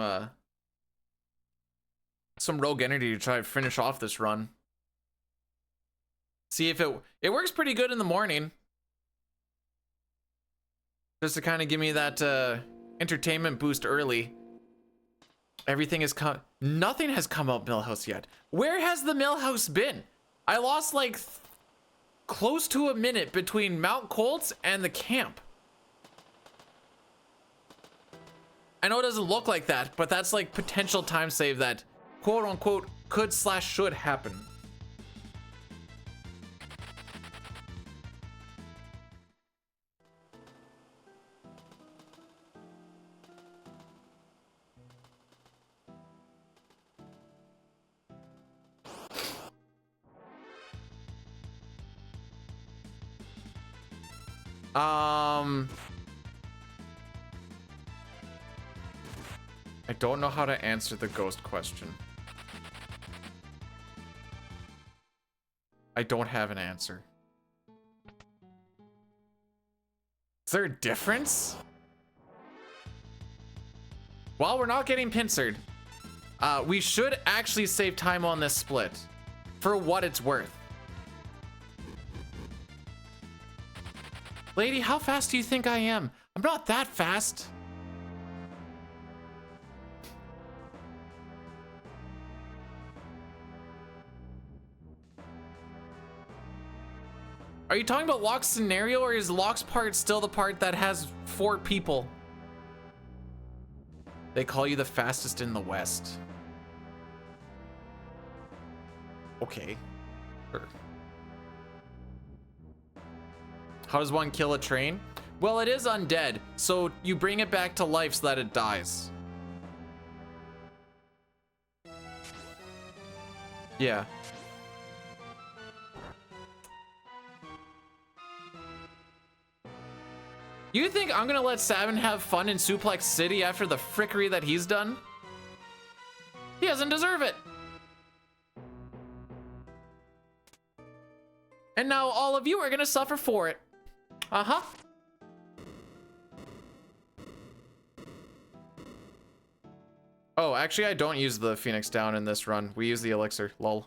Speaker 1: rogue energy to try to finish off this run. See if it works pretty good in the morning. Just to kind of give me that entertainment boost early. Everything is nothing has come out Millhouse yet. Where has the Millhouse been? I lost like close to a minute between Mount Colts and the camp. I know it doesn't look like that, but that's like potential time save that quote unquote could/should happen. I don't know how to answer the ghost question. I don't have an answer. Is there a difference? While we're not getting pincered, we should actually save time on this split for what it's worth. Lady, how fast do you think I am? I'm not that fast. Are you talking about Locke's scenario, or is Locke's part still the part that has 4 people? They call you the fastest in the West. Okay. Sure. How does one kill a train? Well, it is undead, so you bring it back to life so that it dies. Yeah. You think I'm gonna let Sabin have fun in Suplex City after the frickery that he's done? He doesn't deserve it. And now all of you are gonna suffer for it. Uh-huh. Oh, actually, I don't use the Phoenix Down in this run. We use the Elixir, lol.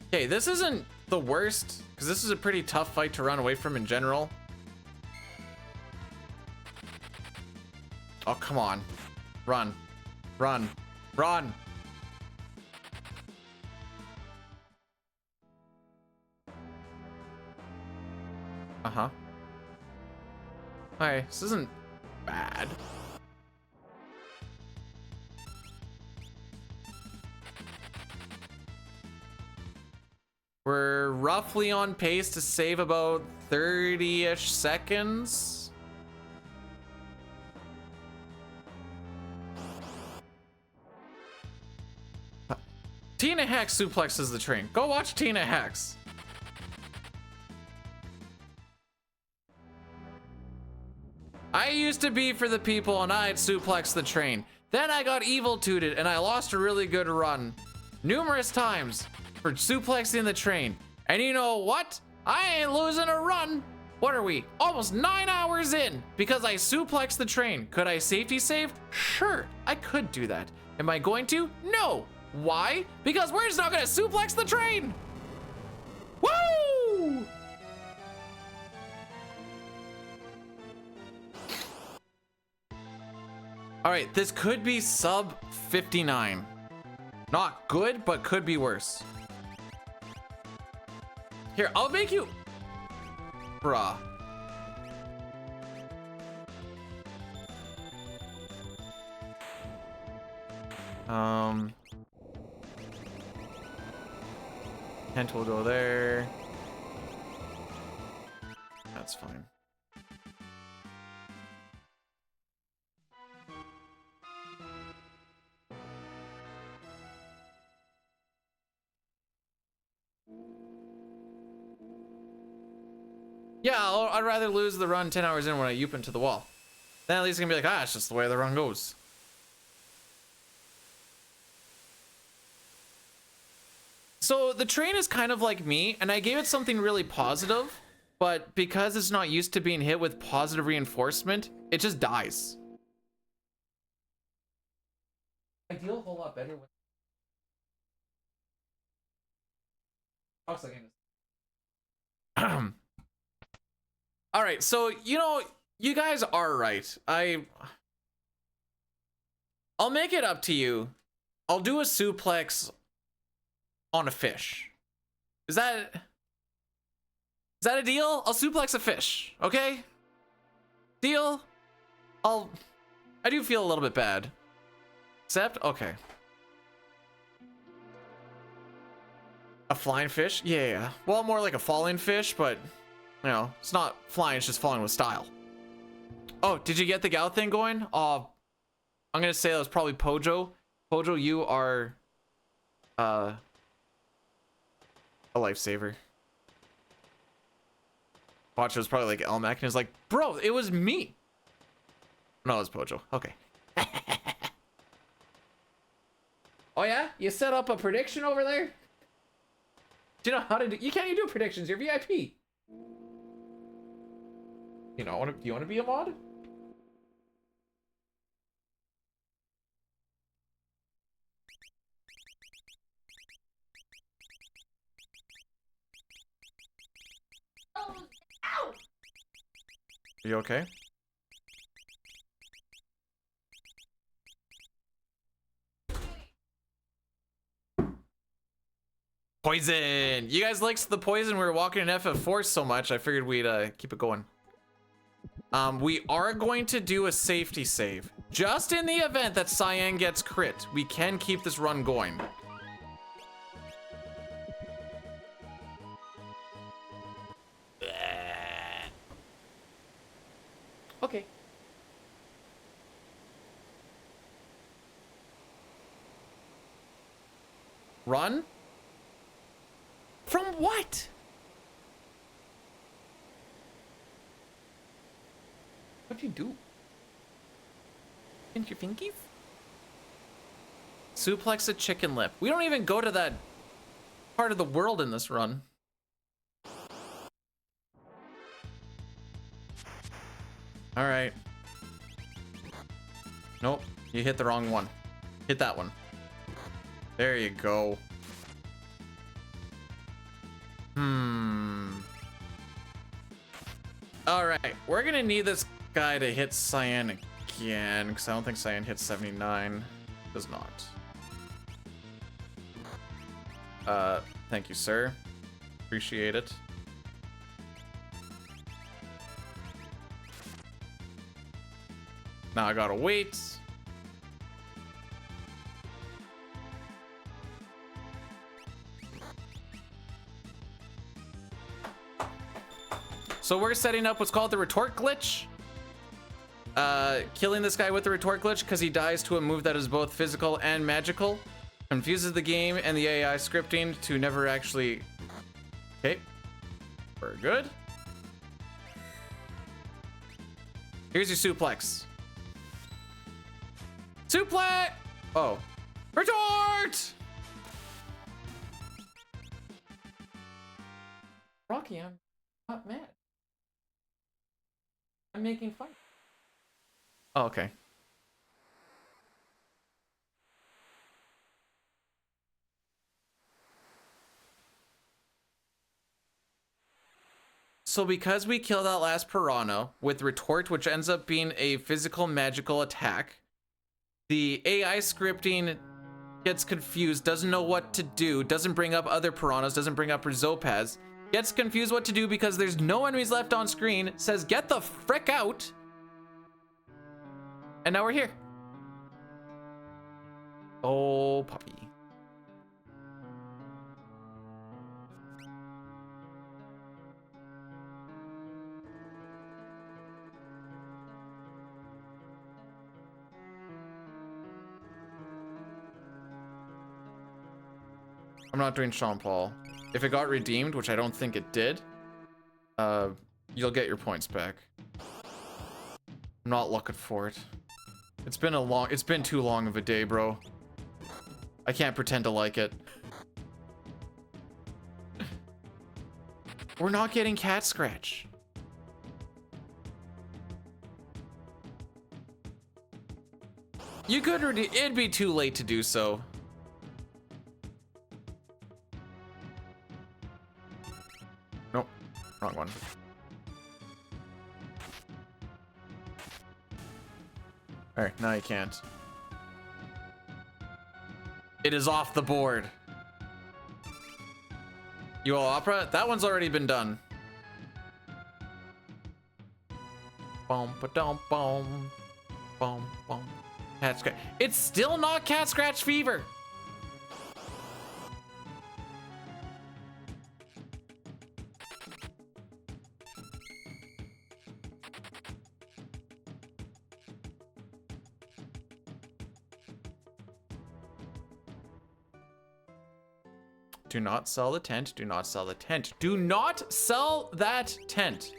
Speaker 1: Okay, this isn't the worst, because this is a pretty tough fight to run away from in general. Oh, come on. Run. Run. Run. Uh-huh. Alright, this isn't bad. We're roughly on pace to save about 30-ish seconds. Tina Hex suplexes the train. Go watch Tina Hex. I used to be for the people and I'd suplex the train. Then I got evil tooted and I lost a really good run numerous times for suplexing the train. And you know what? I ain't losing a run. What are we? Almost 9 hours in because I suplexed the train. Could I safety save? Sure, I could do that. Am I going to? No. Why? Because we're just not gonna suplex the train. Woo! All right, this could be sub 59. Not good, but could be worse. Here, I'll make you... Bruh. Kent will go there. That's fine. Yeah, I'd rather lose the run 10 hours in when I yoop into the wall. Then at least it's gonna be like, it's just the way the run goes. So the train is kind of like me, and I gave it something really positive, but because it's not used to being hit with positive reinforcement, it just dies. I deal a whole lot better with... All right, so, you know, you guys are right. I'll make it up to you. I'll do a suplex on a fish. Is that a deal? I'll suplex a fish, okay? Deal? I do feel a little bit bad. Except, okay. A flying fish? Yeah. Well, more like a falling fish, but, you know, it's not flying, it's just falling with style. Oh, did you get the gal thing going? I'm gonna say that was probably Pojo. Pojo, you are, a lifesaver. Watch, it was probably like Elmac, and he was like, bro, it was me. No, it was Pojo. Okay. Oh yeah? You set up a prediction over there? Do you know how to do? You can't even do predictions. You're VIP. You know, do you want to be a mod? Are you okay? Poison! You guys liked the poison. We were walking in FF4 so much, I figured we'd keep it going. We are going to do a safety save. Just in the event that Cyan gets crit, we can keep this run going. Okay. Run? From what? What'd you do? Pinch your fingies? Suplex a chicken lip. We don't even go to that part of the world in this run. All right. Nope, you hit the wrong one. Hit that one. There you go. All right, we're gonna need this guy to hit Cyan again, because I don't think Cyan hits 79. Does not. Thank you, sir. Appreciate it. Now I gotta wait. So we're setting up what's called the retort glitch. Killing this guy with the retort glitch because he dies to a move that is both physical and magical. Confuses the game and the AI scripting to never actually... Okay. We're good. Here's your suplex. Suplex! Oh. Retort! Rocky, I'm not mad. I'm making fun. Oh, okay. So because we killed that last piranha with retort, which ends up being a physical magical attack, the AI scripting gets confused, doesn't know what to do, doesn't bring up other piranhas, doesn't bring up Rizopaz, gets confused what to do because there's no enemies left on screen, says get the frick out, and now we're here. Oh, puppy. I'm not doing Sean Paul. If it got redeemed, which I don't think it did, you'll get your points back. I'm not looking for it. It's been too long of a day, bro. I can't pretend to like it. We're not getting cat scratch. You could it'd be too late to do so. Nope, wrong one. Alright, now you can't. It is off the board. You all opera? That one's already been done. Boom, ba-dum, boom. Boom, boom. Cat scratch. It's still not cat scratch fever. Do not sell the tent. Do not sell the tent. Do not sell that tent.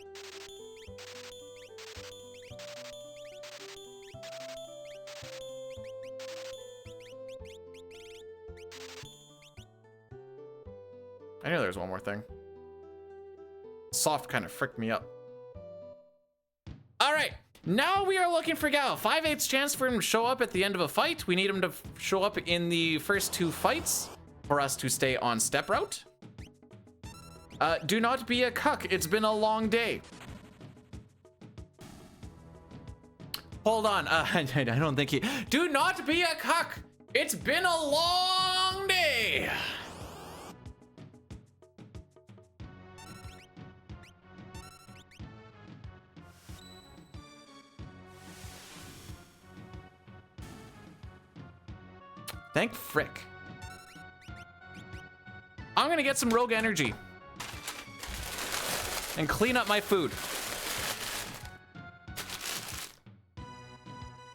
Speaker 1: I knew there was one more thing. Soft kind of fricked me up. All right, now we are looking for Gal. 5/8 chance for him to show up at the end of a fight. We need him to show up in the first 2 fights for us to stay on step route. Do not be a cuck. It's been a long day. Hold on. I don't think he... Do not be a cuck. It's been a long day. Thank frick. I'm gonna get some rogue energy and clean up my food.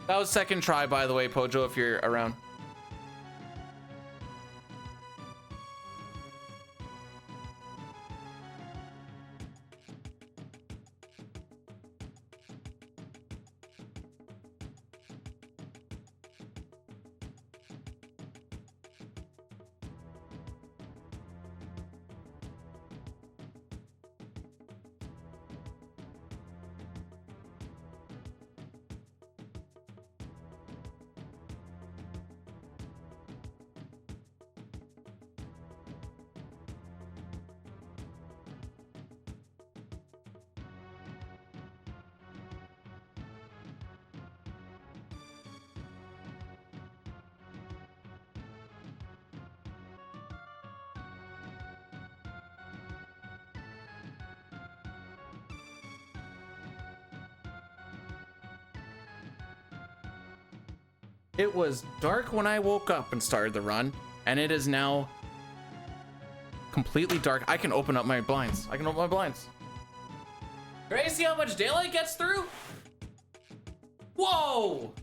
Speaker 1: That was second try, by the way, Pojo, if you're around. It was dark when I woke up and started the run, and it is now completely dark. I can open up my blinds. I can open my blinds. Ready to see how much daylight gets through? Whoa!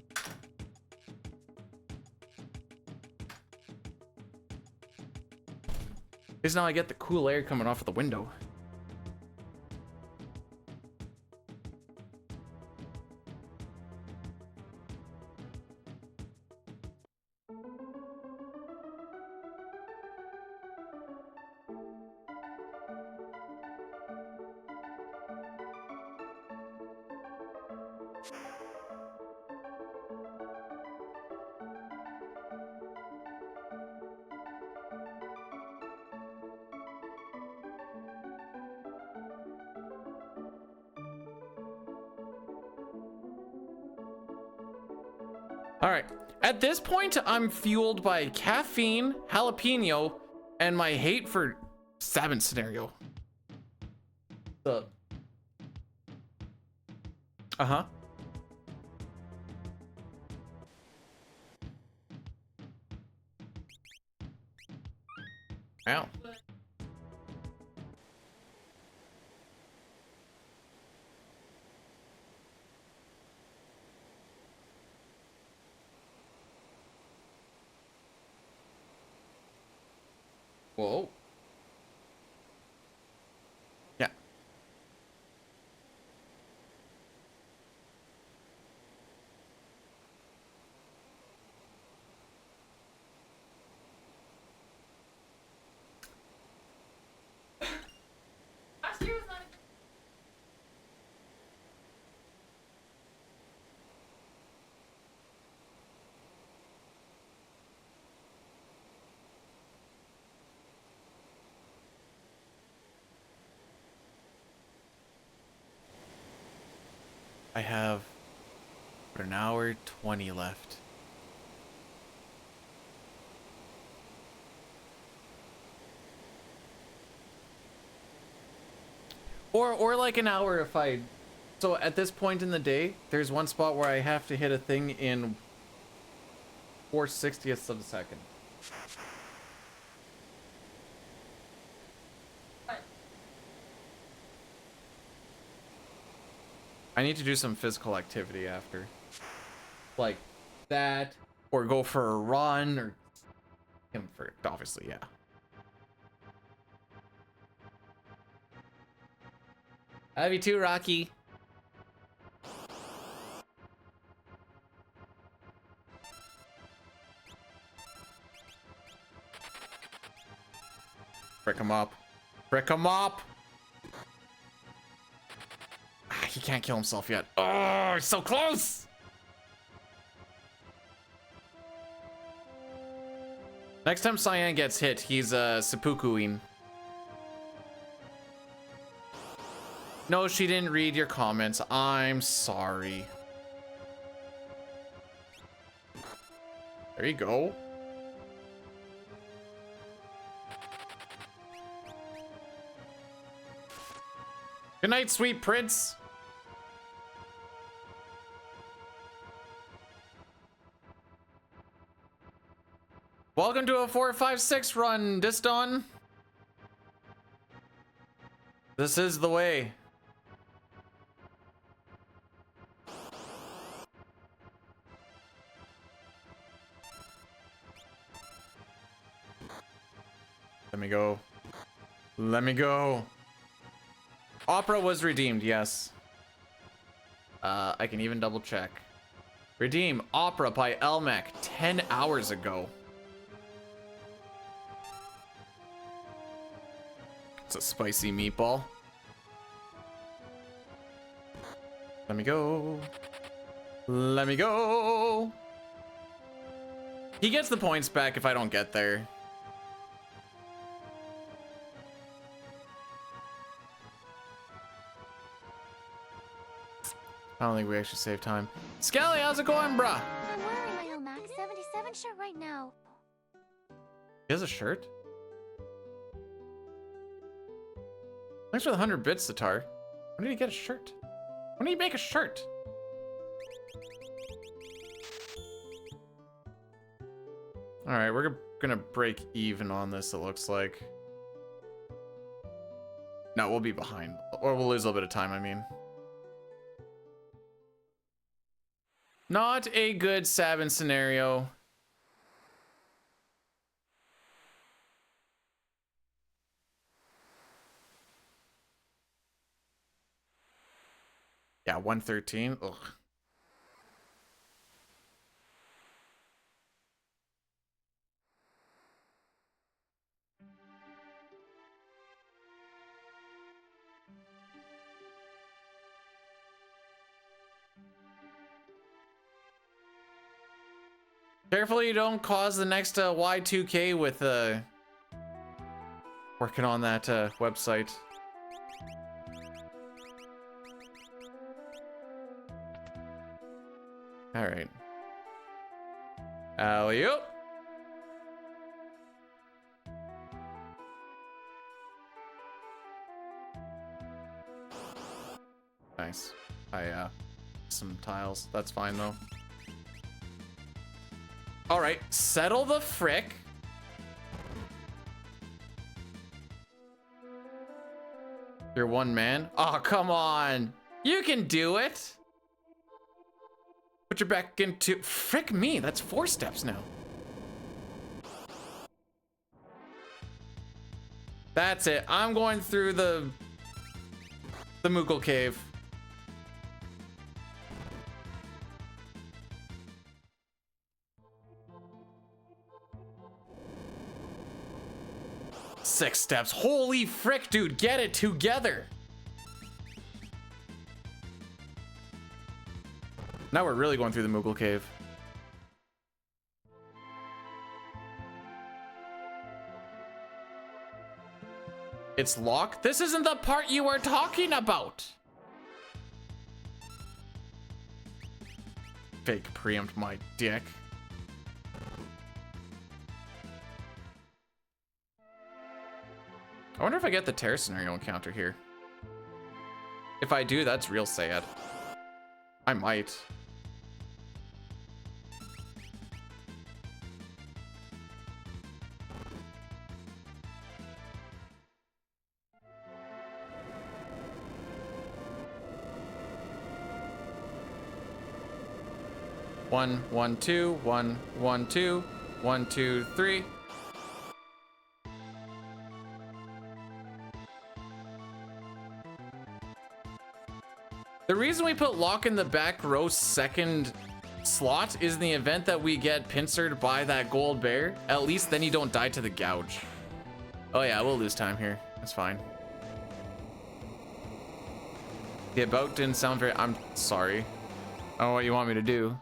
Speaker 1: Because now I get the cool air coming off of the window. All right, at this point, I'm fueled by caffeine, jalapeno, and my hate for Sabin scenario. Uh-huh. Ow. Whoa. Yeah.
Speaker 4: Last year was not.
Speaker 1: I have about an hour 20 left. Or like an hour if I... So at this point in the day, there's one spot where I have to hit a thing in 4/60ths of a second. I need to do some physical activity after. Like that, or go for a run, or him for, obviously, yeah. I love you too, Rocky. Frick him up. Frick him up! He can't kill himself yet. Oh, he's so close! Next time Cyan gets hit, he's seppukuing. No, she didn't read your comments. I'm sorry. There you go. Good night, sweet prince. Welcome to a 4-5-6 run, Diston. This is the way. Let me go. Let me go. Opera was redeemed, yes. I can even double check. Redeem Opera by Elmec 10 hours ago. It's a spicy meatball. Let me go. Let me go. He gets the points back if I don't get there. I don't think we actually save time. Skelly, how's it going, bruh?
Speaker 2: I'm wearing my Elmac 77 shirt right now.
Speaker 1: He has a shirt? Thanks for the 100 bits, Sitar. When did he get a shirt? When did he make a shirt? Alright, we're gonna break even on this, it looks like. No, we'll be behind or we'll lose a little bit of time, I mean. Not a good Sabin scenario. Yeah, 113. Ugh. Carefully you don't cause the next Y2K with working on that website. All right. Alley-oop. Nice. Some tiles. That's fine though. All right, settle the frick. You're one man. Oh, come on. You can do it. Put your back into, frick me. That's 4 steps now. That's it. I'm going through the Moogle cave. Six steps. Holy frick, dude. Get it together. Now we're really going through the Moogle cave. It's locked? This isn't the part you were talking about. Fake preempt my dick. I wonder if I get the terror scenario encounter here. If I do, that's real sad. I might. One, 1, 2, 1, 1, 2, 1, 2, 3. The reason we put lock in the back row second slot is in the event that we get pincered by that gold bear. At least then you don't die to the gouge. Oh yeah, we'll lose time here. That's fine. The about didn't sound very... I'm sorry. I don't know what you want me to do.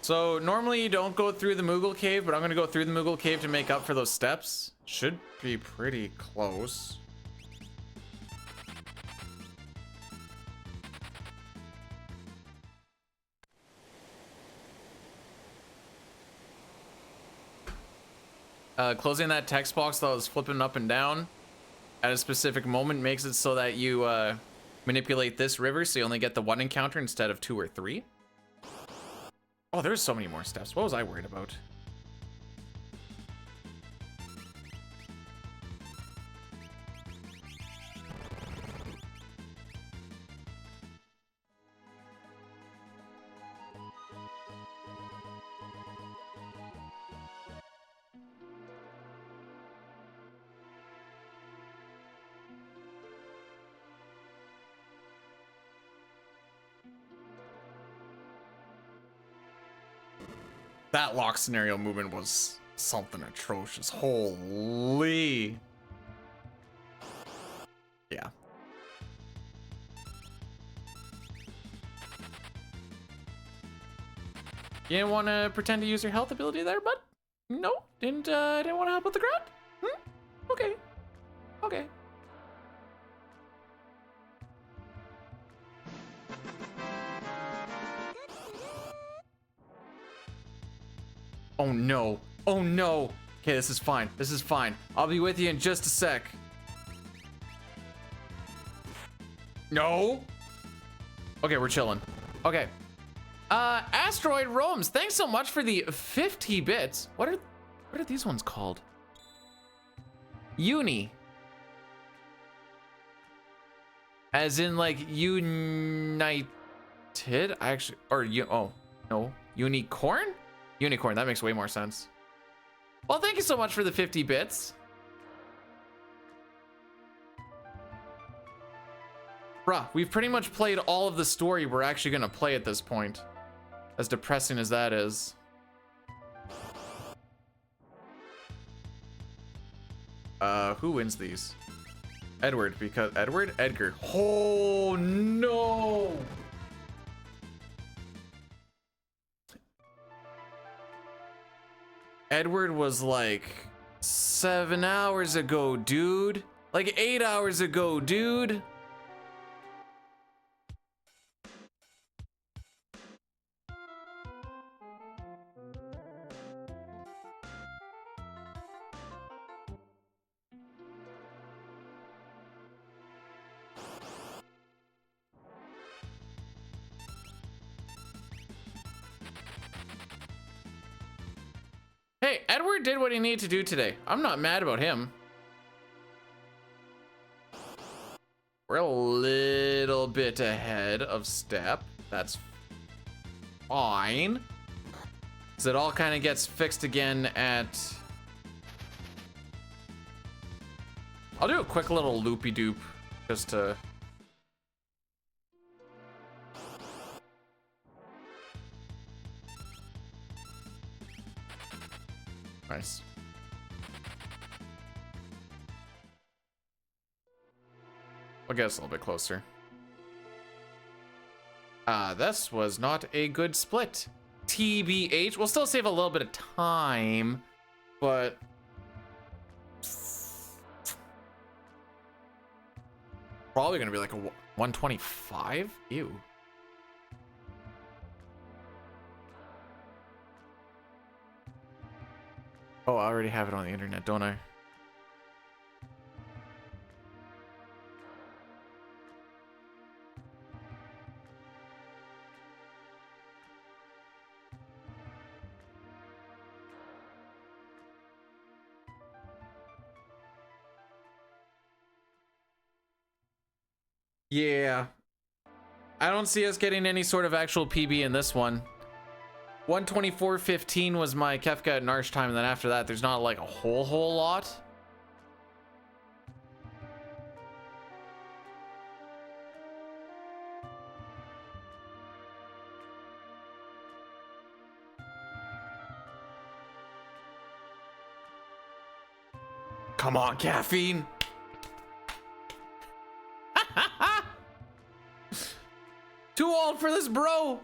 Speaker 1: So normally you don't go through the Moogle cave, but I'm gonna go through the Moogle cave to make up for those steps. Should be pretty close. Closing that text box that was flipping up and down at a specific moment makes it so that you manipulate this river so you only get the 1 encounter instead of 2 or 3. Oh, there's so many more steps. What was I worried about? That lock scenario movement was something atrocious. Holy. Yeah. You didn't want to pretend to use your health ability there, bud? No? Didn't want to help with the ground? Okay. Okay. Oh no. Oh no. Okay, this is fine. This is fine. I'll be with you in just a sec. No. Okay, we're chilling. Okay. Asteroid Roams, thanks so much for the 50 bits. What are these ones called? Uni. As in like united? Actually, or you, oh, no. Unicorn? Unicorn, that makes way more sense. Well, thank you so much for the 50 bits. Bruh, we've pretty much played all of the story we're actually gonna play at this point. As depressing as that is. Who wins these? Edward, because Edgar. Oh no! Edward was like 7 hours ago, dude. Like 8 hours ago, dude. Hey, Edward did what he needed to do today. I'm not mad about him. We're a little bit ahead of step. That's fine. Because it all kind of gets fixed again at... I'll do a quick little loopy-doop just to... Nice. I'll get us a little bit closer. This was not a good split. TBH. We'll still save a little bit of time, but probably gonna be like a 125. Ew. Oh, I already have it on the internet, don't I? Yeah. I don't see us getting any sort of actual PB in this one. 124.15 was my Kefka and Narsh time, and then after that, there's not like a whole lot. Come on, caffeine. Too old for this, bro.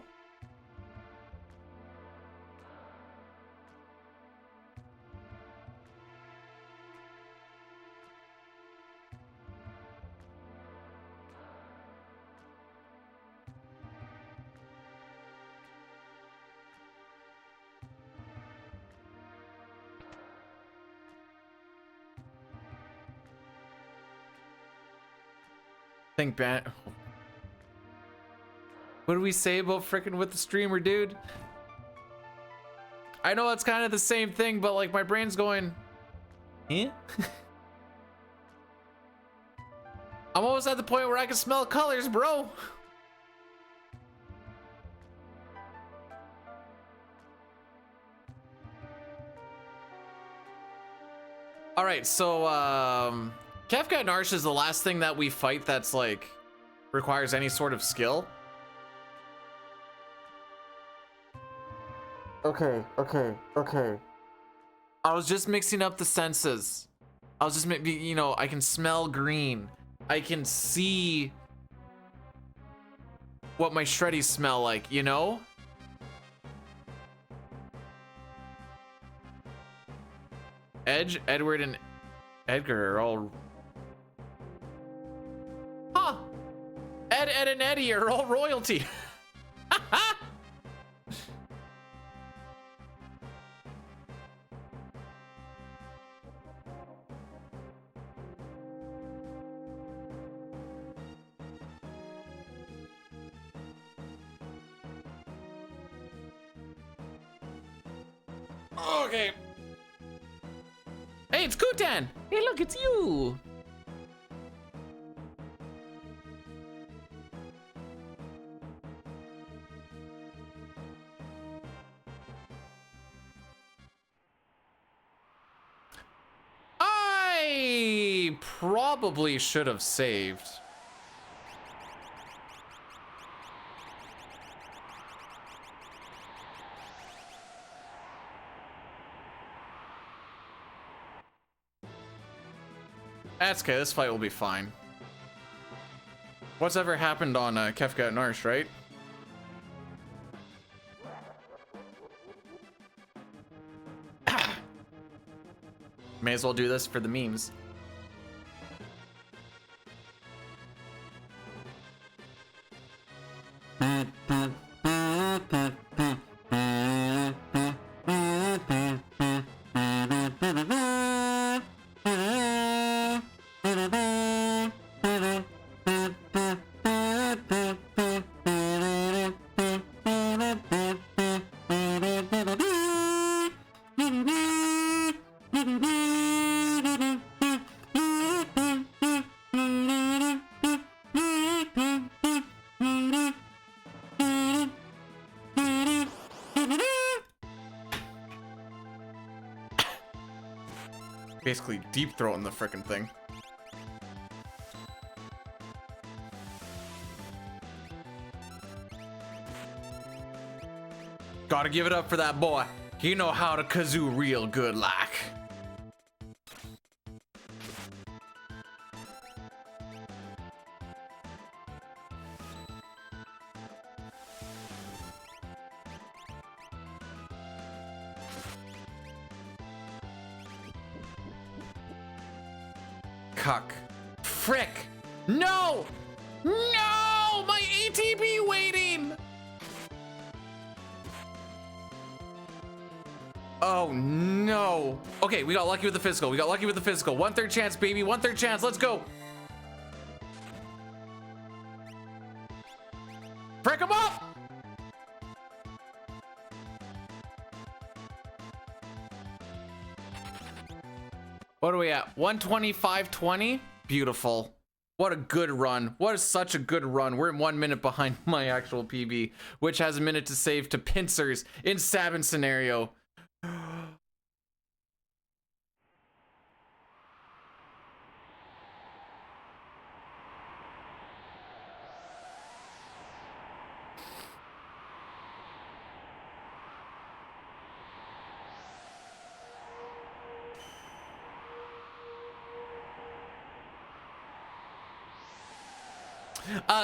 Speaker 1: Think back. What do we say about frickin' with the streamer, dude? I know it's kind of the same thing, but like my brain's going, eh? I'm almost at the point where I can smell colors, bro. All right, so Kefka and Narsh is the last thing that we fight that's like requires any sort of skill. Okay. I was just mixing up the senses. I was just, you know, I can smell green. I can see what my shreddies smell like, you know? Edge, Edward, and Edgar are all... Huh! Ed, and Eddie are all royalty. Okay. Hey, it's Kutan. Hey, look, it's you. I probably should have saved. That's okay, this fight will be fine. What's ever happened on Kefka and Narsh, right? May as well do this for the memes. Basically deep throating the frickin' thing. Gotta give it up for that boy. He know how to kazoo real good like. Cuck. Frick! No! No! My ATB waiting! Oh no. Okay, we got lucky with the physical. We got lucky with the physical. 1/3 chance, baby. 1/3 chance. Let's go. Frick him up! What are we at? 125.20? Beautiful. What a good run. What is such a good run. We're 1 minute behind my actual PB, which has a minute to save to pincers in Sabin scenario.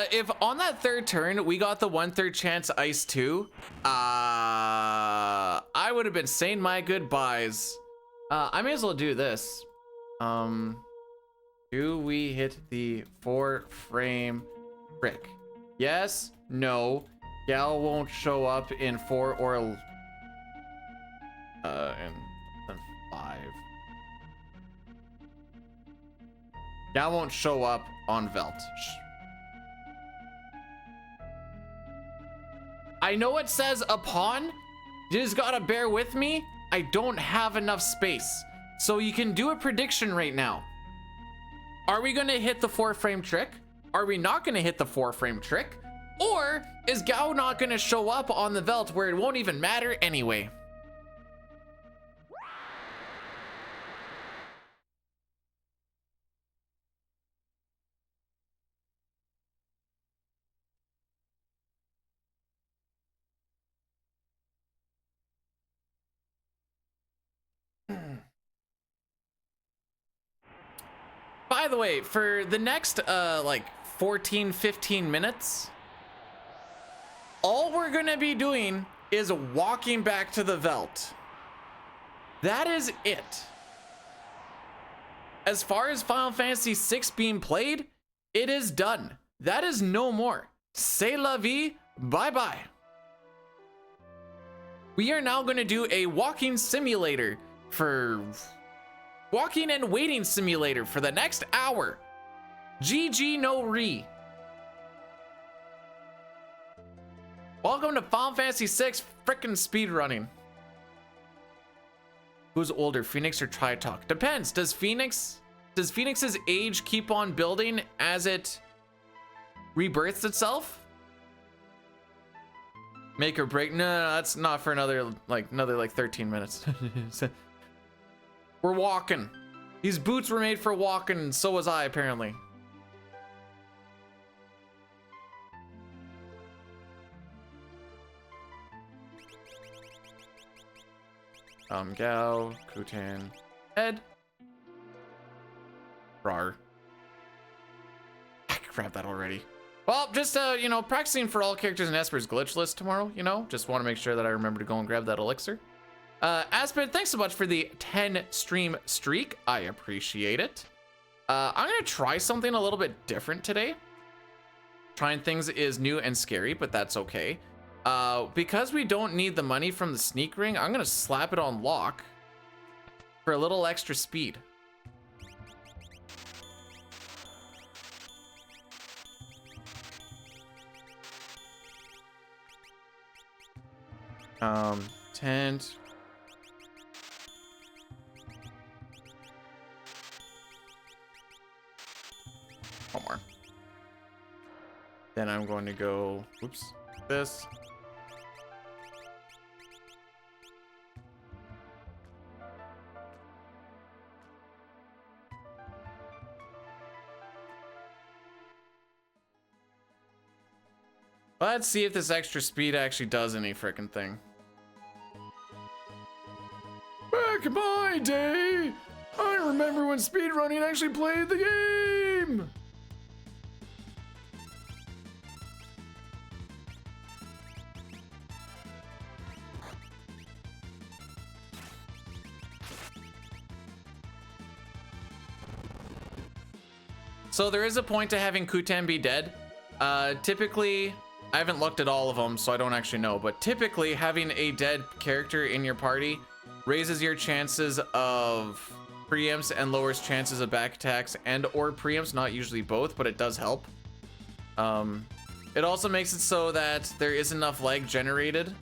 Speaker 1: If on that third turn we got the 1/3 chance ice too, I would have been saying my goodbyes. I may as well do this. Do we hit the 4-frame trick? Yes, no. Gal won't show up in 4 or and 5. Gal won't show up on Velt. I know it says upon. You just gotta bear with me. I don't have enough space. So you can do a prediction right now. Are we gonna hit the 4-frame trick? Are we not gonna hit the 4-frame trick? Or is Gao not gonna show up on the Velt where it won't even matter anyway? By the way, for the next like 14-15 minutes, all we're gonna be doing is walking back to the Velt. That is it. As far as Final Fantasy VI being played, it is done. That is no more. C'est la vie, bye-bye. We are now gonna do a walking simulator for walking and waiting simulator for the next hour. GG no re. Welcome to Final Fantasy VI frickin' speedrunning. Who's older, Phoenix or Tritalk? Depends. Does Phoenix's age keep on building as it rebirths itself? Make or break? No, that's not for another like 13 minutes. We're walking. These boots were made for walking, and so was I, apparently. Gao, Kutan, Ed. Rar. I could grab that already. Well, just, you know, practicing for all characters in Esper's glitch list tomorrow, you know? Just want to make sure that I remember to go and grab that elixir. Aspen, thanks so much for the 10 stream streak. I appreciate it. I'm going to try something a little bit different today. Trying things is new and scary, but that's okay. Because we don't need the money from the sneak ring, I'm going to slap it on lock for a little extra speed. Tent. One more. Then I'm going to go, oops, this. Let's see if this extra speed actually does any frickin' thing. Back in my day, I remember when speedrunning actually played the game. So there is a point to having Kutan be dead. Typically, I haven't looked at all of them, so I don't actually know, but typically having a dead character in your party raises your chances of preempts and lowers chances of back attacks and or preempts, not usually both, but it does help. It also makes it so that there is enough lag generated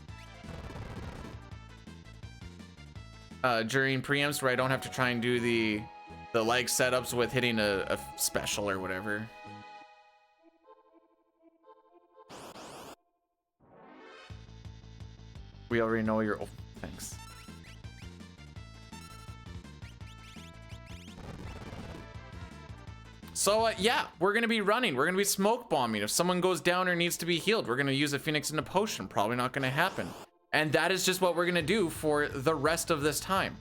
Speaker 1: during preempts where I don't have to try and do the lag setups with hitting a special or whatever. We already know you're, oh, thanks. So yeah, we're gonna be running. We're gonna be smoke bombing. If someone goes down or needs to be healed, we're gonna use a Phoenix in a potion. Probably not gonna happen. And that is just what we're gonna do for the rest of this time.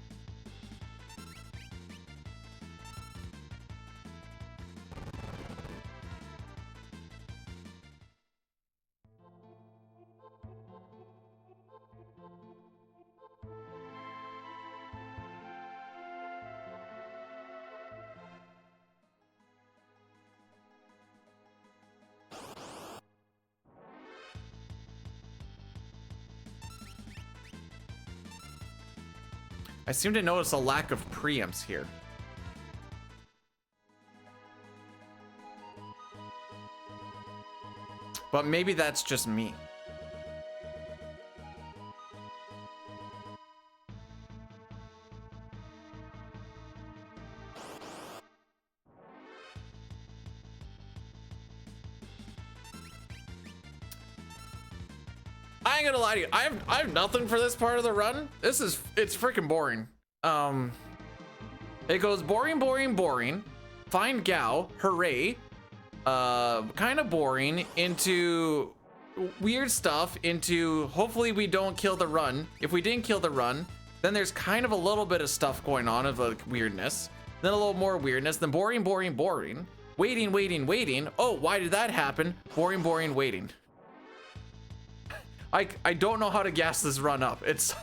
Speaker 1: I seem to notice a lack of preempts here. But maybe that's just me. I ain't gonna lie to you. I have nothing for this part of the run. It's freaking boring. It goes boring, boring, boring. Find Gao, hooray. Kind of boring into weird stuff into hopefully we don't kill the run. If we didn't kill the run, then there's kind of a little bit of stuff going on of like weirdness. Then a little more weirdness. Then boring, boring, boring. Waiting, waiting, waiting. Oh, why did that happen? Boring, boring, waiting. I don't know how to gas this run up. It's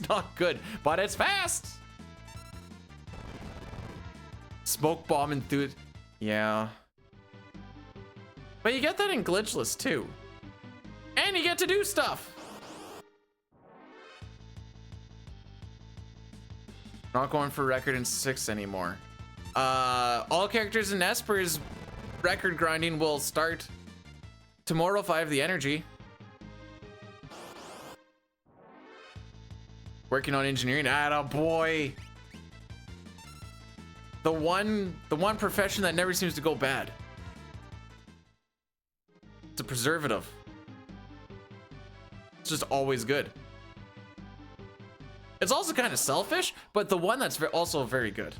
Speaker 1: not good, but it's fast. Smoke bomb enthusiast. Yeah. But you get that in glitchless too. And you get to do stuff. Not going for record in 6 anymore. All characters in Esper's record grinding will start tomorrow if I have the energy. Working on engineering. Atta boy. The one profession that never seems to go bad. It's a preservative. It's just always good. It's also kind of selfish, but the one that's also very good.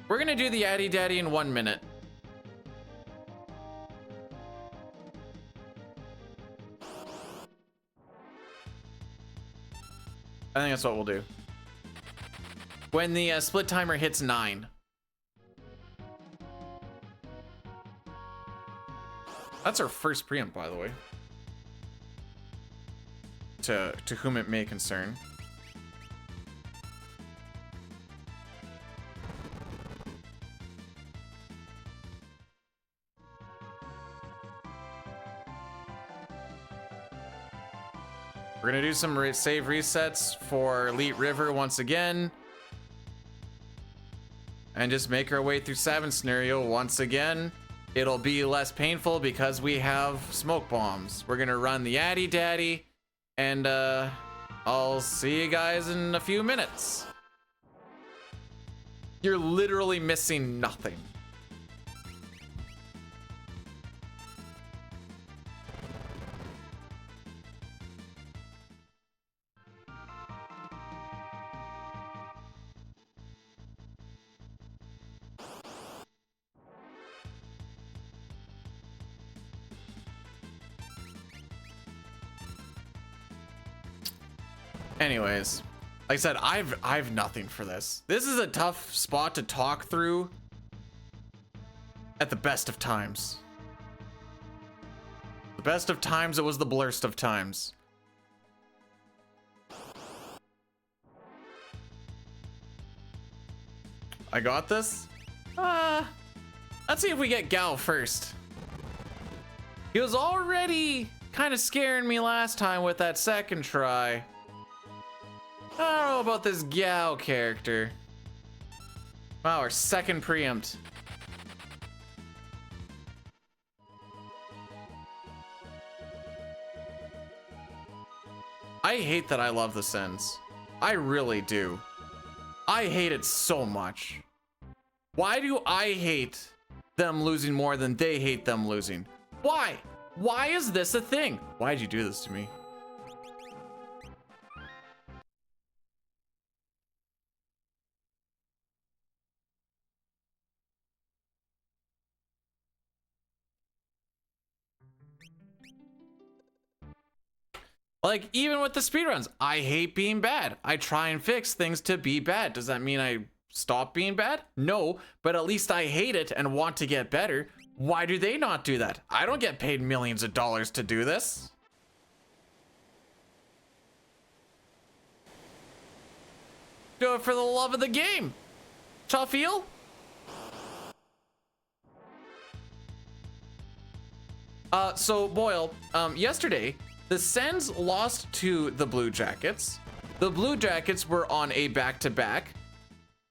Speaker 1: We're gonna do the Addy Daddy in 1 minute. I think that's what we'll do. When the split timer hits 9. That's our first preempt, by the way. To whom it may concern. We're gonna do some save resets for Elite River once again. And just make our way through 7 scenario once again. It'll be less painful because we have smoke bombs. We're gonna run the Addy Daddy, and I'll see you guys in a few minutes. You're literally missing nothing. Anyways, like I said, I've nothing for this. This is a tough spot to talk through at the best of times. The best of times, it was the blurst of times. I got this. Let's see if we get Gal first. He was already kind of scaring me last time with that second try. I don't know about this Gao character. Wow, our second preempt. I hate that I love the Sens. I really do. I hate it so much. Why do I hate them losing more than they hate them losing? Why? Why is this a thing? Why'd you do this to me? Like, even with the speedruns, I hate being bad. I try and fix things to be bad. Does that mean I stop being bad? No, but at least I hate it and want to get better. Why do they not do that? I don't get paid millions of dollars to do this. Do it for the love of the game. Chafeel? So Boyle, yesterday, the Sens lost to the Blue Jackets. The Blue Jackets were on a back-to-back,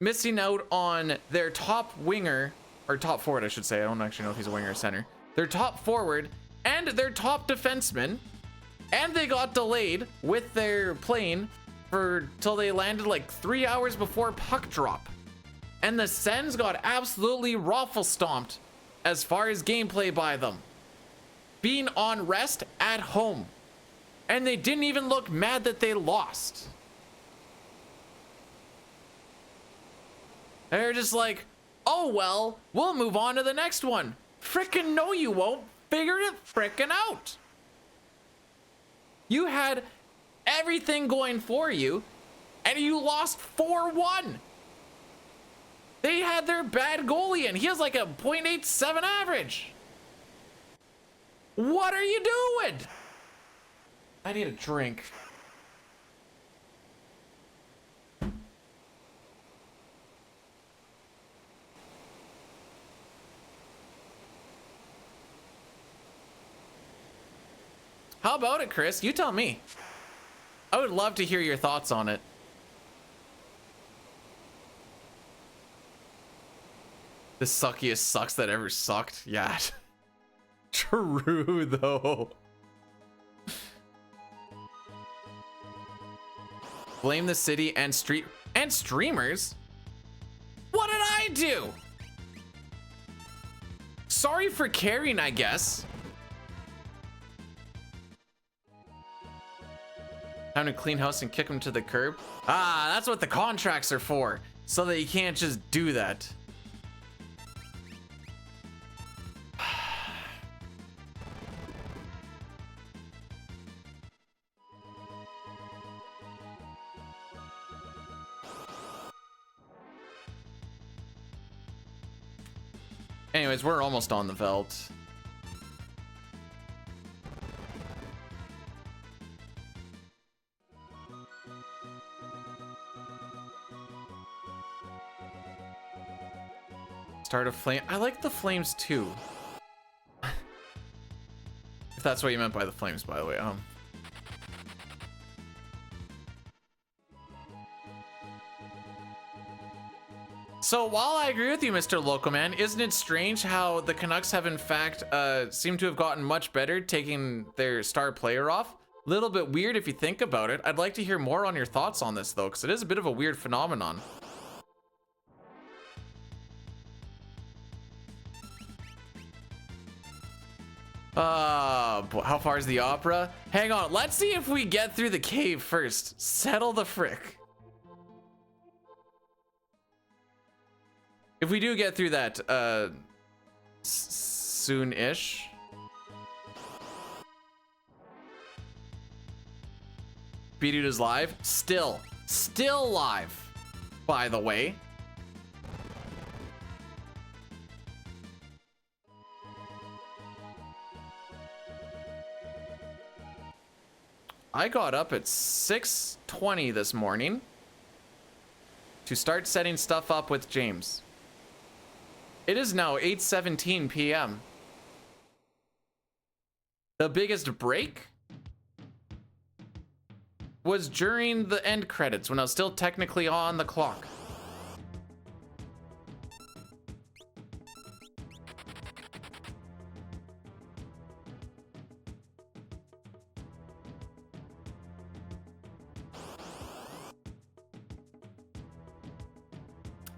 Speaker 1: missing out on their top winger, or top forward, I should say. I don't actually know if he's a winger or center. Their top forward and their top defenseman, and they got delayed with their plane till they landed like 3 hours before puck drop. And the Sens got absolutely raffle stomped as far as gameplay by them, being on rest at home. And they didn't even look mad that they lost. They're just like, oh well, we'll move on to the next one. Frickin' no you won't. Figure it frickin' out. You had everything going for you, and you lost 4-1. They had their bad goalie, and he has like a .87 average. What are you doing? I need a drink. How about it, Chris? You tell me. I would love to hear your thoughts on it. The suckiest sucks that ever sucked. Yeah. True though. Blame the city and streamers? What did I do? Sorry for caring, I guess. Time to clean house and kick him to the curb. Ah, that's what the contracts are for. So that you can't just do that. Anyways, we're almost on the veldt. Start a flame. I like the flames too. If that's what you meant by the flames, by the way. So while I agree with you, Mr. Local Man, isn't it strange how the Canucks have in fact seem to have gotten much better taking their star player off? Little bit weird if you think about it. I'd like to hear more on your thoughts on this though, because it is a bit of a weird phenomenon. How far is the opera? Hang on, let's see if we get through the cave first. Settle the frick. If we do get through that, soon-ish. B-Dude is live. Still live, by the way. I got up at 6:20 this morning to start setting stuff up with James. It is now 8:17 p.m. The biggest break was during the end credits when I was still technically on the clock.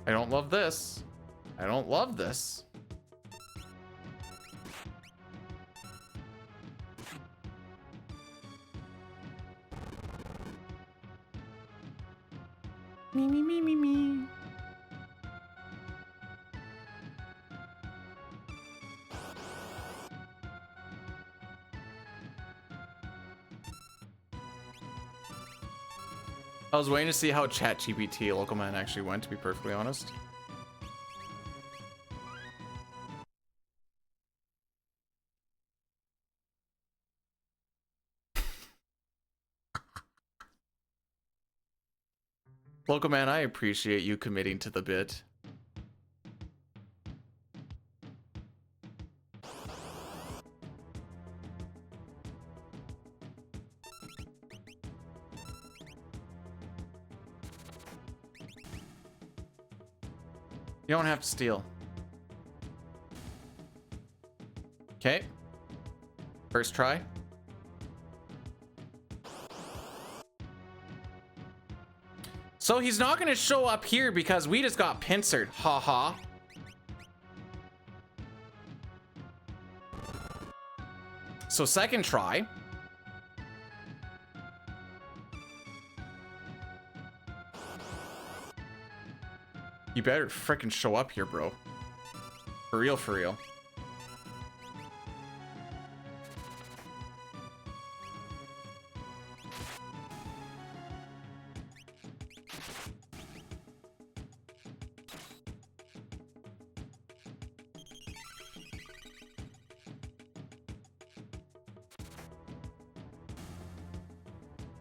Speaker 1: I don't love this. I don't love this. Me. I was waiting to see how ChatGPT Local Man actually went, to be perfectly honest. Local Man, I appreciate you committing to the bit. You don't have to steal. Okay. First try. So he's not going to show up here because we just got pincered. Haha. So second try. You better frickin' show up here, bro. For real, for real.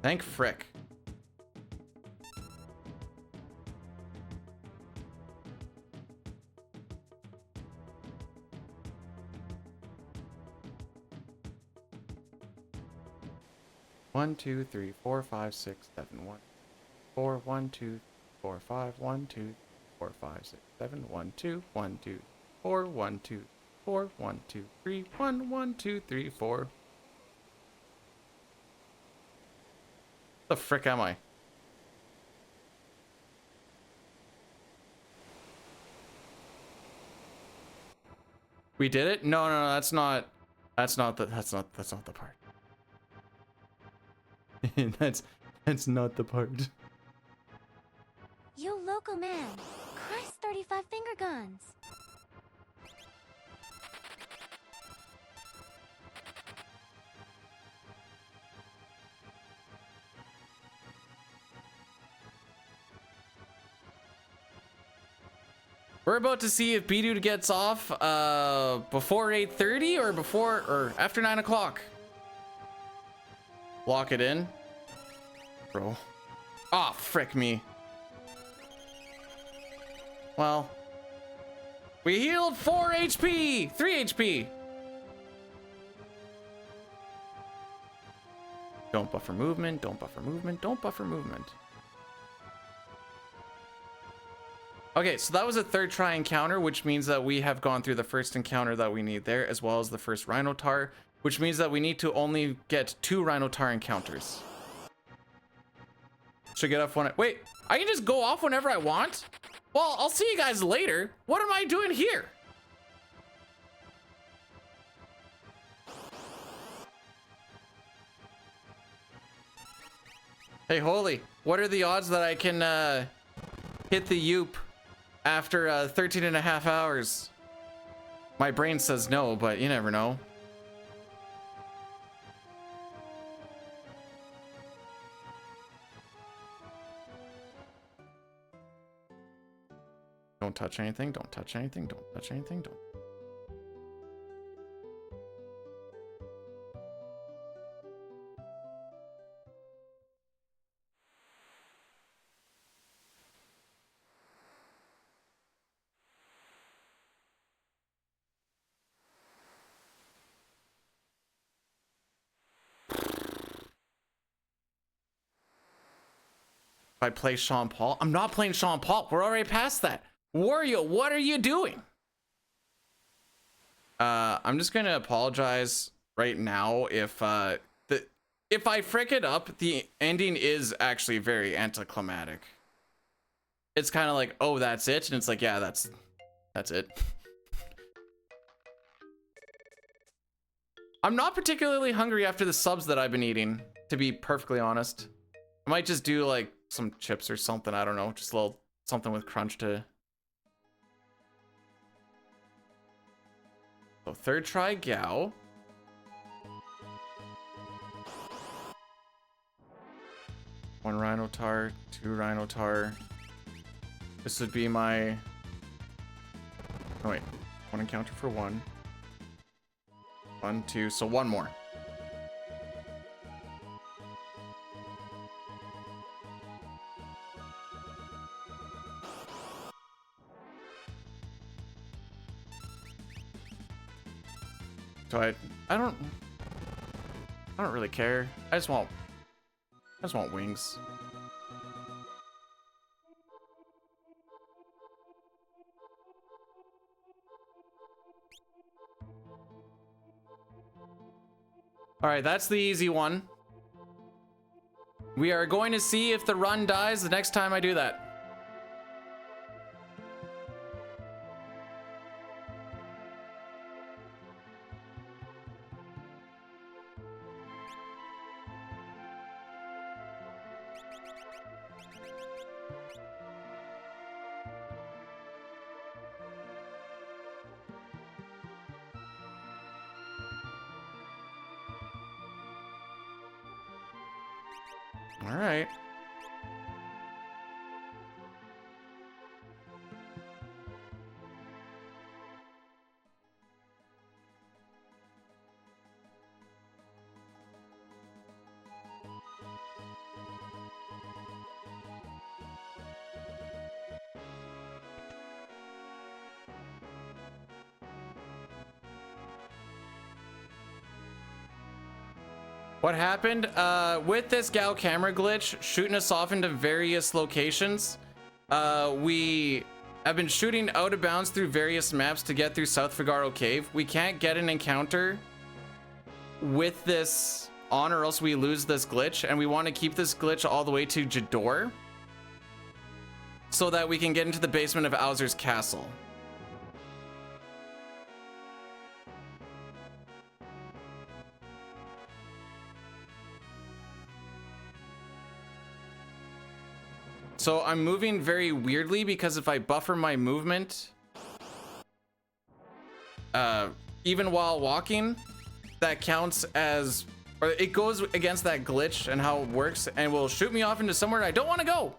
Speaker 1: Thank frick. One, two, three, four, five, six, seven, one, four, one, two, four, five, one, two, 4, 5, 6, 7. 1, 2, 1, 2, 4, 1, 2, 4, 1, 2, 3, 1, 1, 2, 3, 4. The frick am I? We did it? No, no, no, that's not the part. that's not the part.
Speaker 2: You local man. Christ, 35 finger guns.
Speaker 1: We're about to see if B-Dude gets off before 8:30 or before or after 9 o'clock. Lock it in. Bro. Ah, frick me. Well. We healed 4 HP! 3 HP! Don't buffer movement, don't buffer movement, don't buffer movement. Okay, so that was a third try encounter, which means that we have gone through the first encounter that we need there, as well as the first Rhinotar, which means that we need to only get 2 Rhinotar encounters. Should get off when wait, I can just go off whenever I want? Well, I'll see you guys later. What am I doing here? Hey, holy, what are the odds that I can hit the Yoop after 13 and a half hours? My brain says no, but you never know. Don't touch anything, don't touch anything, don't touch anything, don't. If I play Sean Paul, I'm not playing Sean Paul. We're already past that. Wario, what are you doing? I'm just gonna apologize right now if if I frick it up. The ending is actually very anticlimactic. It's kind of like, oh, that's it, and it's like, yeah, that's it. I'm not particularly hungry after the subs that I've been eating, to be perfectly honest. I might just do like some chips or something. I don't know, just a little something with crunch to. So third try Gao. One Rhinotar, 2 Rhinotar. This would be my. Oh wait, 1 encounter for 1. 1, 2, so 1 more. So I don't really care. I just want wings. All right, that's the easy one. We are going to see if the run dies the next time I do that. All right. What happened with this Gao camera glitch shooting us off into various locations? We I've been shooting out of bounds through various maps to get through South Figaro Cave. We can't get an encounter with this on or else we lose this glitch, and we want to keep this glitch all the way to Jador so that we can get into the basement of Owser's castle. So I'm moving very weirdly because if I buffer my movement, even while walking, that counts as, or it goes against that glitch and how it works and will shoot me off into somewhere I don't want to go.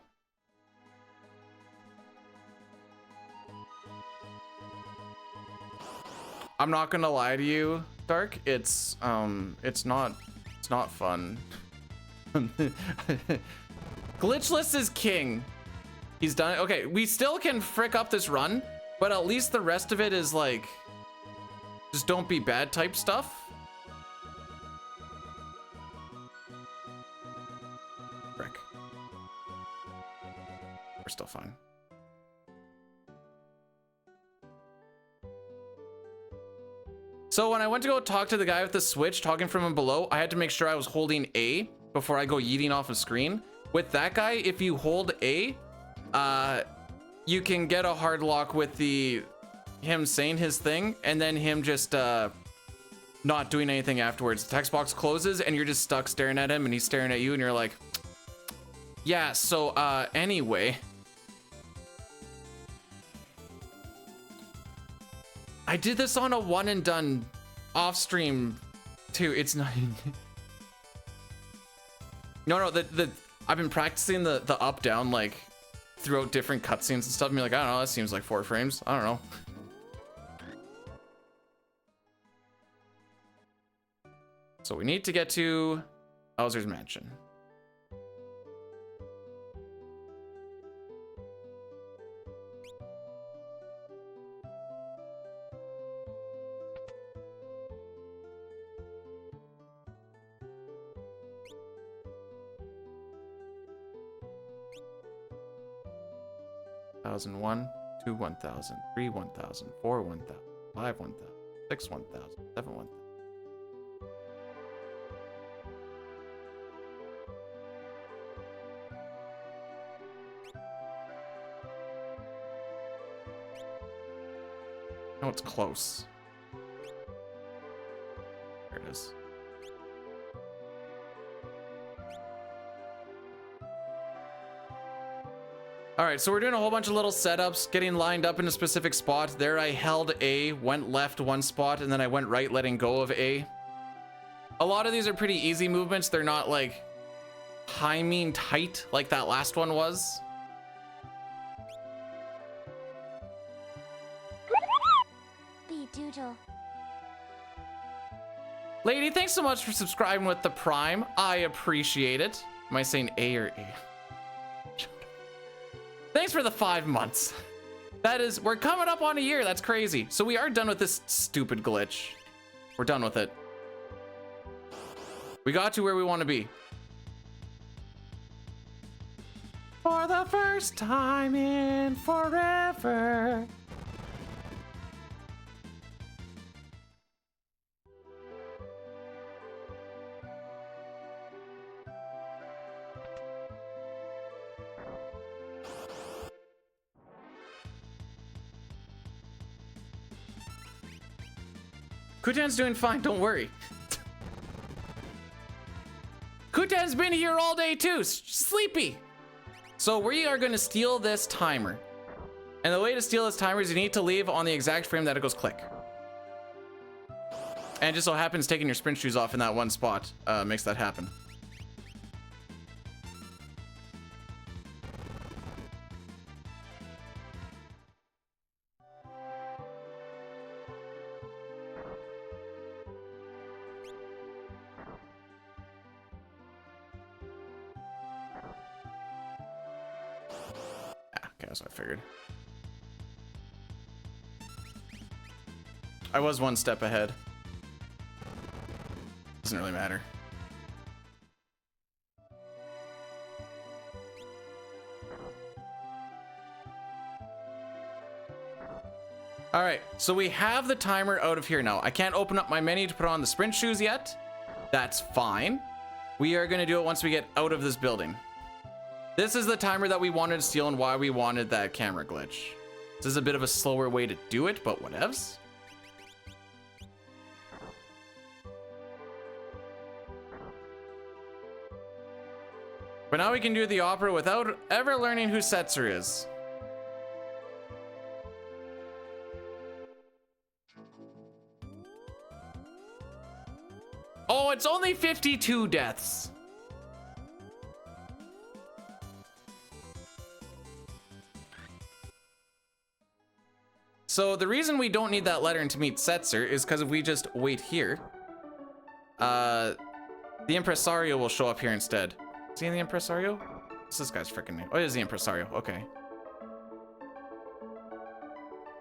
Speaker 1: I'm not gonna lie to you, Dark. It's not fun. Glitchless is king. He's done it. Okay, we still can frick up this run, but at least the rest of it is like, just don't be bad type stuff. Frick. We're still fine. So when I went to go talk to the guy with the switch, talking from him below, I had to make sure I was holding A before I go yeeting off a screen. With that guy, if you hold A, you can get a hard lock with him saying his thing and then him just not doing anything afterwards. The text box closes and you're just stuck staring at him and he's staring at you and you're like, yeah, so anyway. I did this on a one and done off stream too. It's not no, I've been practicing the up down like throughout different cutscenes and stuff. And be like, I don't know, that seems like 4 frames. I don't know. So we need to get to Bowser's mansion. $1,000, 1, 2, 1,000, 3, 1,000, 4, 1,000, 5, 1,000, 6, 1,000, 7, 1,000. No, it's close. There it is. All right, so we're doing a whole bunch of little setups, getting lined up in a specific spot. There I held A, went left one spot, and then I went right, letting go of A. A lot of these are pretty easy movements. They're not like timing tight like that last one was.
Speaker 2: Doodle.
Speaker 1: Lady, thanks so much for subscribing with the Prime. I appreciate it. Am I saying A or A? Thanks for the 5 months. That is, we're coming up on a year. That's crazy. So we are done with this stupid glitch. We're done with it. We got to where we want to be. For the first time in forever. Kutan's doing fine, don't worry. Kutan's been here all day too, sleepy. So we are gonna steal this timer. And the way to steal this timer is you need to leave on the exact frame that it goes click. And it just so happens taking your sprint shoes off in that one spot makes that happen. That's what I figured. I was one step ahead. Doesn't really matter. All right, so we have the timer out of here now. I can't open up my menu to put on the sprint shoes yet. That's fine. We are gonna do it once we get out of this building. This is the timer that we wanted to steal and why we wanted that camera glitch. This is a bit of a slower way to do it, but whatevs. But now we can do the opera without ever learning who Setzer is. Oh, it's only 52 deaths. So the reason we don't need that letter to meet Setzer is because if we just wait here, the Impresario will show up here instead. Is he in the Impresario? What's this guy's freaking name? Oh, it is the Impresario. Okay.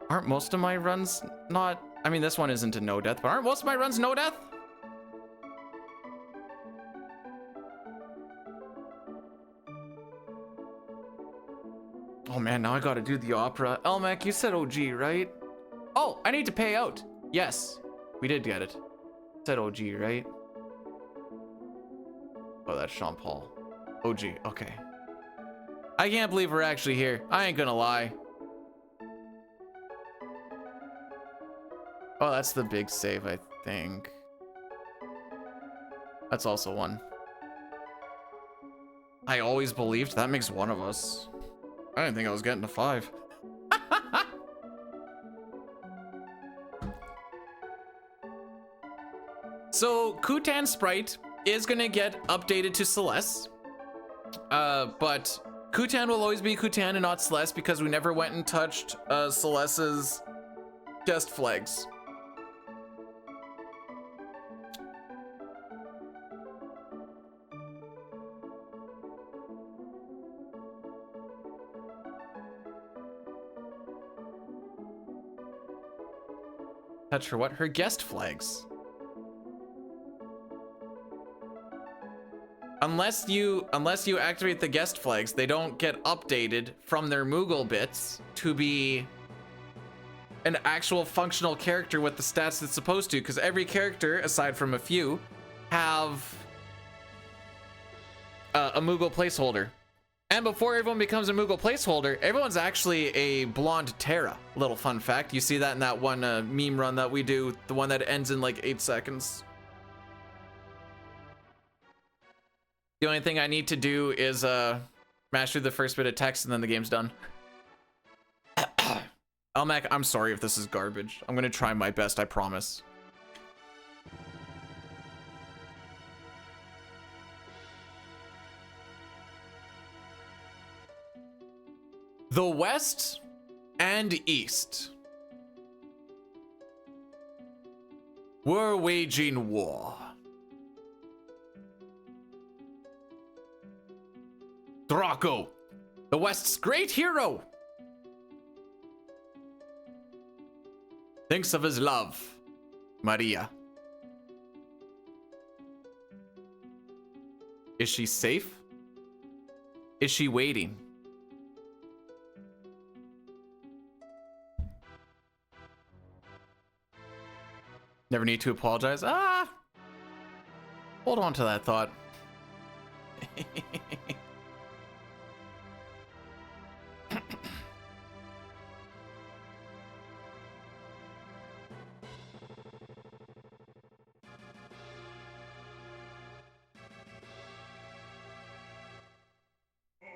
Speaker 1: Aren't most of my runs not... I mean, this one isn't a no death, but aren't most of my runs no death? Oh man, now I gotta do the opera. Elmac, you said OG, right? Oh, I need to pay out. Yes, we did get it. Said OG, right? Oh, that's Sean Paul. OG, okay. I can't believe we're actually here. I ain't gonna lie. Oh, that's the big save, I think. That's also one. I always believed that makes one of us. I didn't think I was getting to 5. So Kutan Sprite is gonna get updated to Celeste. But Kutan will always be Kutan and not Celeste because we never went and touched Celeste's guest flags. Touch her what? Her guest flags. Unless you activate the guest flags, they don't get updated from their Moogle bits to be an actual functional character with the stats it's supposed to, because every character, aside from a few, have a Moogle placeholder. And before everyone becomes a Moogle placeholder, everyone's actually a blonde Terra. Little fun fact. You see that in that one meme run that we do, the one that ends in like 8 seconds. The only thing I need to do is mash through the first bit of text and then the game's done. Elmac, I'm sorry if this is garbage. I'm gonna try my best, I promise. The West and East were waging war. Draco, the West's great hero, thinks of his love, Maria. Is she safe? Is she waiting? Never need to apologize. Ah! Hold on to that thought.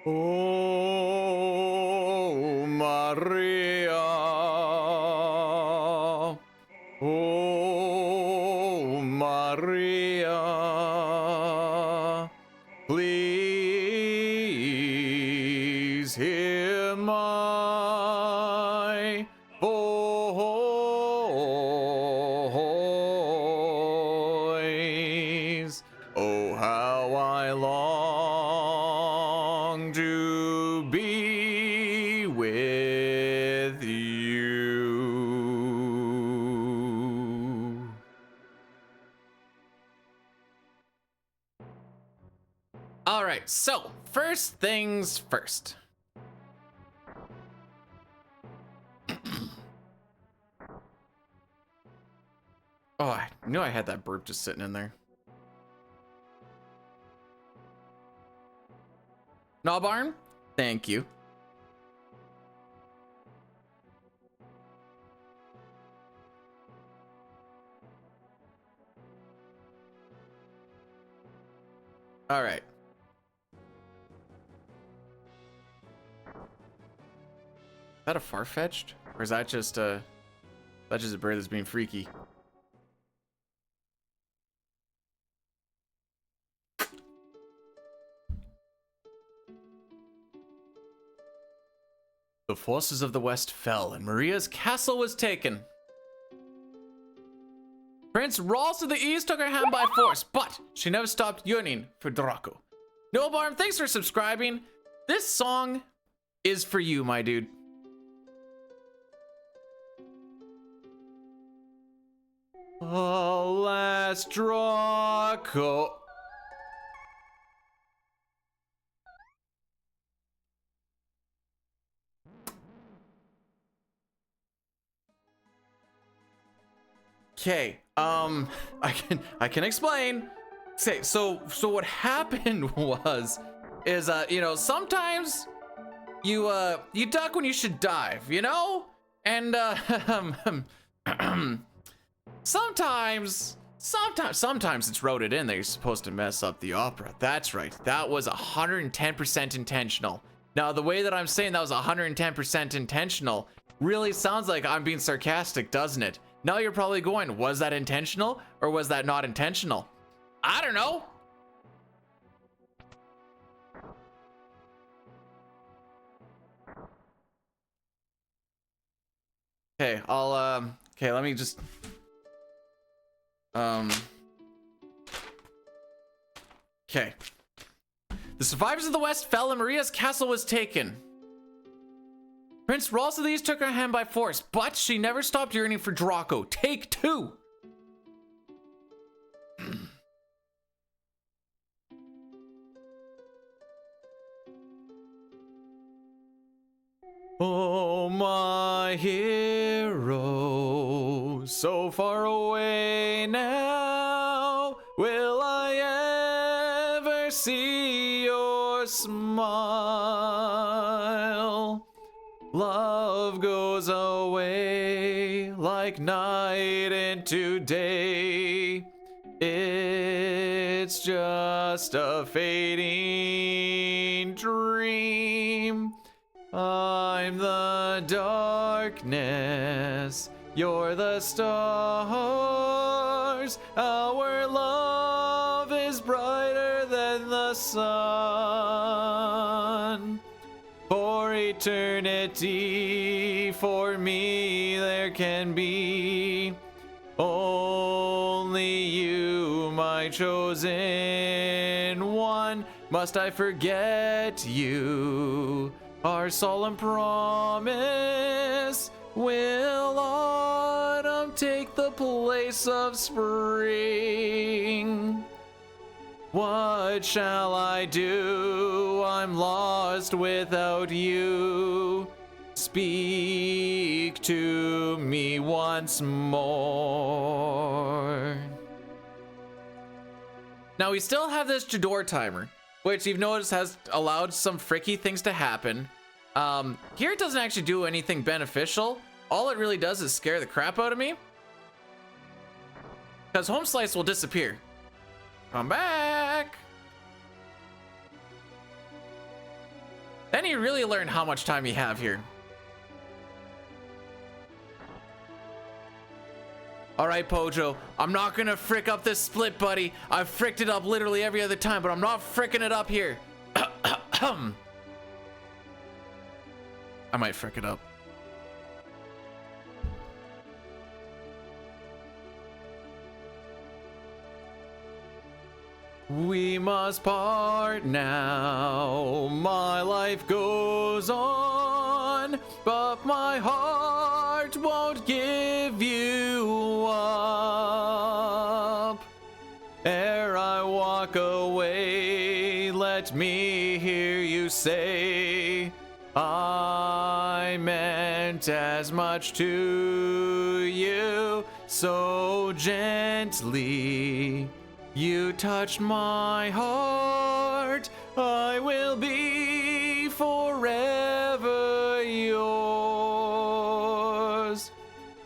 Speaker 1: Oh, Maria. Oh, Maria. Please hear my voice. Oh, how I long to be with you. All right, so first things first. Oh, I knew I had that burp just sitting in there. Gnawbarn, thank you. All right. Is that a Farfetch'd? Or is that just a bird that's being freaky? The forces of the West fell, and Maria's castle was taken. Prince Rolls of the East took her hand by force, but she never stopped yearning for Draco. Nobarm, thanks for subscribing. This song is for you, my dude. Alas, Draco. Okay, I can explain. Say, so what happened is you know, sometimes you duck when you should dive, you know? And sometimes it's wrote in that you're supposed to mess up the opera. That's right. That was 110% intentional. Now, the way that I'm saying that was 110% intentional really sounds like I'm being sarcastic, doesn't it? Now you're probably going, was that intentional or was that not intentional? I don't know. Okay, okay, let me just, okay. The survivors of the West fell and Maria's castle was taken. Prince Rolls of the East took her hand by force, but she never stopped yearning for Draco. Take 2. Oh, my hero, so far away now. Will I ever see your smile? Love goes away like night into day. It's just a fading dream. I'm the darkness, you're the stars. Our love is brighter than the sun. For eternity, for me there can be only you, my chosen one. Must I forget you? Our solemn promise. Will autumn take the place of spring? What shall I do? I'm lost without you. Speak to me once more. Now we still have this Jador timer, which you've noticed has allowed some fricky things to happen. Here it doesn't actually do anything beneficial. All it really does is scare the crap out of me, because home slice will disappear. Come back. Then you really learn how much time you have here. All right, Pojo, I'm not gonna frick up this split, buddy. I've fricked it up literally every other time, but I'm not fricking it up here. I might frick it up. We must part now. My life goes on, but my heart won't give you up. Ere I walk away, let me hear you say, I meant as much to you. so gently. You touched my heart. I will be forever yours.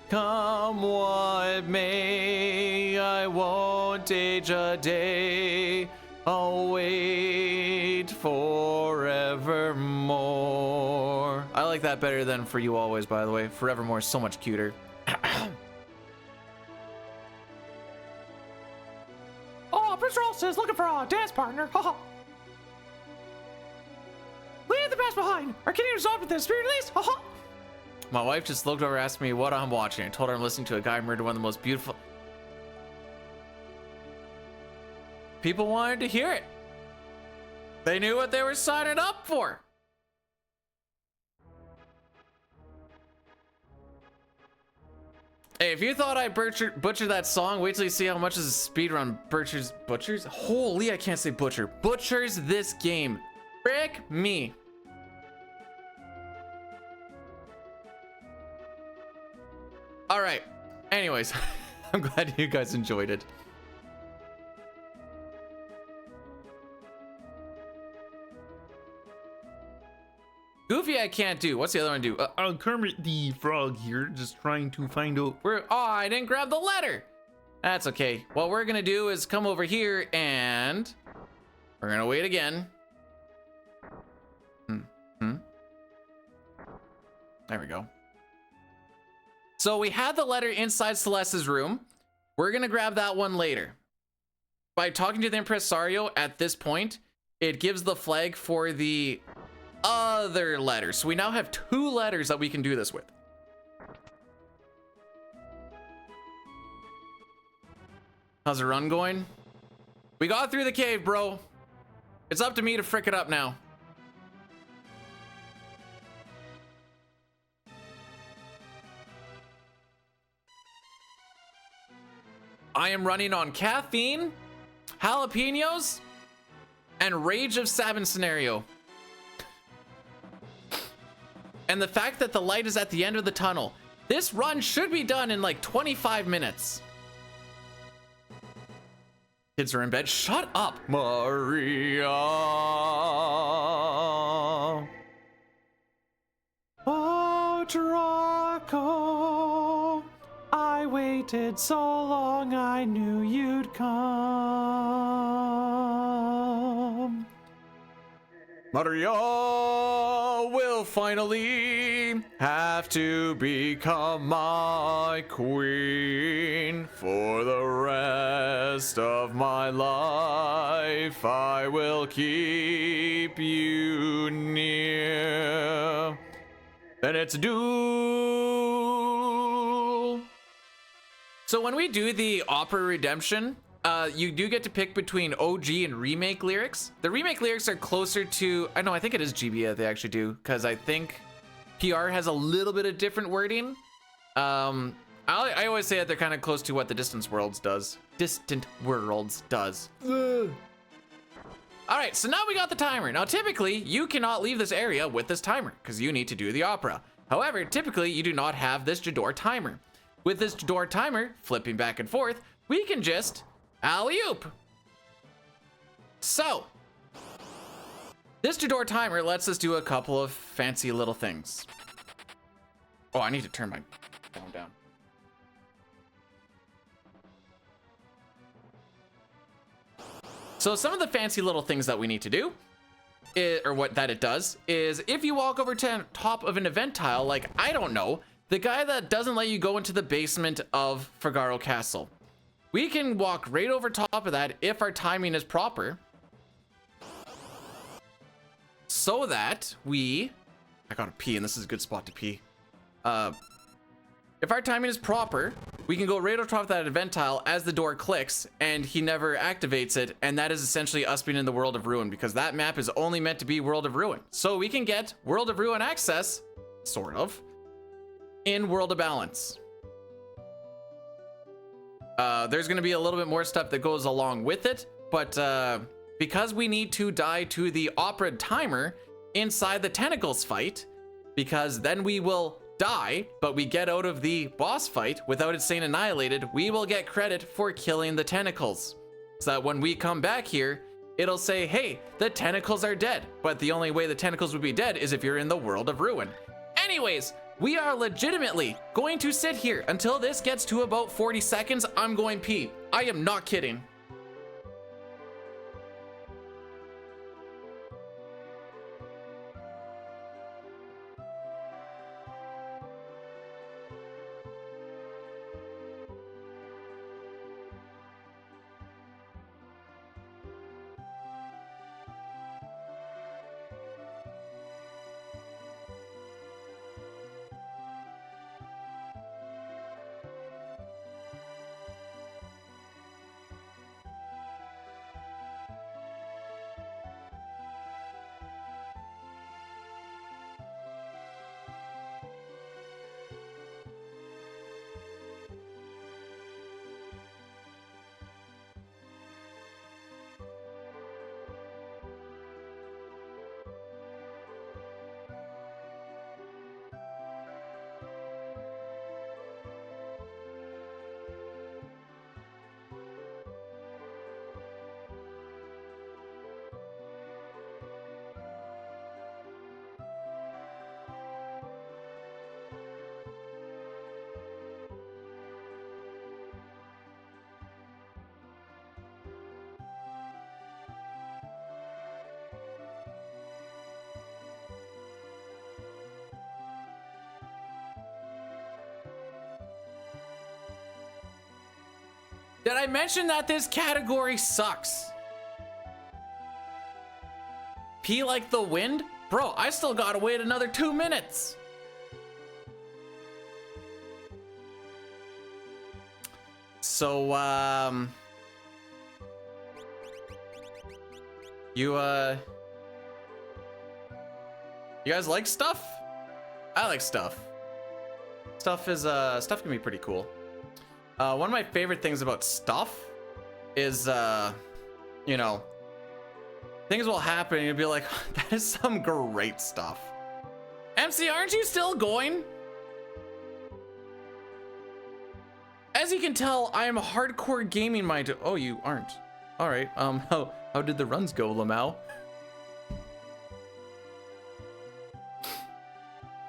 Speaker 1: Come what may, I won't age a day. I'll wait forevermore. I like that better than For You Always, by the way. Forevermore is so much cuter.
Speaker 5: Oh, Mr. Olsen is looking for a dance partner. Haha. Leave the past behind. Our kid is off with the spirit release. Haha.
Speaker 1: My wife just looked over and asked me what I'm watching. I told her I'm listening to a guy murder one of the most beautiful. People wanted to hear it. They knew what they were signing up for. Hey, if you thought I butchered that song, wait till you see how much this speedrun butchers? Holy, I can't say butcher. Butchers this game. Frick me. All right. Anyways, I'm glad you guys enjoyed it. Goofy, I can't do. What's the other one do?
Speaker 6: Kermit the Frog here, just trying to find out.
Speaker 1: Oh, I didn't grab the letter. That's okay. What we're gonna do is come over here and we're gonna wait again. There we go. So we had the letter inside Celeste's room. We're gonna grab that one later. By talking to the impresario at this point, it gives the flag for the other letters. So we now have 2 letters that we can do this with. How's the run going? We got through the cave, bro. It's up to me to frick it up now. I am running on caffeine, jalapenos, and Rage of Sabin scenario. And the fact that the light is at the end of the tunnel. This run should be done in like 25 minutes. Kids are in bed. Shut up, Maria.
Speaker 5: Oh, Draco, I waited so long, I knew you'd come.
Speaker 1: Maria will finally have to become my queen. For the rest of my life, I will keep you near. Then it's duel. So when we do the opera redemption, you do get to pick between OG and remake lyrics. The remake lyrics are closer to, I think it is GBA that they actually do, because I think PR has a little bit of different wording. I always say that they're kind of close to what the Distant Worlds does. Ugh. All right, so now we got the timer. Now, typically, you cannot leave this area with this timer because you need to do the opera. However, typically, you do not have this Jador timer. With this Jador timer, flipping back and forth, we can just alley-oop. So, this Jador timer lets us do a couple of fancy little things. Oh, I need to turn my phone down. So some of the fancy little things that we need to do, or what that it does, is if you walk over to top of an event tile, like, I don't know, the guy that doesn't let you go into the basement of Figaro Castle, we can walk right over top of that if our timing is proper. So that I gotta pee, and this is a good spot to pee. If our timing is proper, we can go right over top of that event tile as the door clicks, and he never activates it, and that is essentially us being in the World of Ruin, because that map is only meant to be World of Ruin. So we can get World of Ruin access, sort of, in World of Balance. There's going to be a little bit more stuff that goes along with it, but because we need to die to the opera timer inside the tentacles fight, because then we will die, but we get out of the boss fight without it saying annihilated, we will get credit for killing the tentacles. So that when we come back here, it'll say, hey, the tentacles are dead. But the only way the tentacles would be dead is if you're in the world of ruin. Anyways, we are legitimately going to sit here until this gets to about 40 seconds. I'm going pee. I am not kidding. Did I mention that this category sucks? Pee like the wind? Bro, I still gotta wait another 2 minutes. So, you guys like stuff? I like stuff. Stuff can be pretty cool. One of my favorite things about stuff is, you know, things will happen and you'll be like, that is some great stuff. MC, aren't you still going? As you can tell, I am a hardcore gaming minded. Oh, you aren't. All right. How did the runs go, Lamau?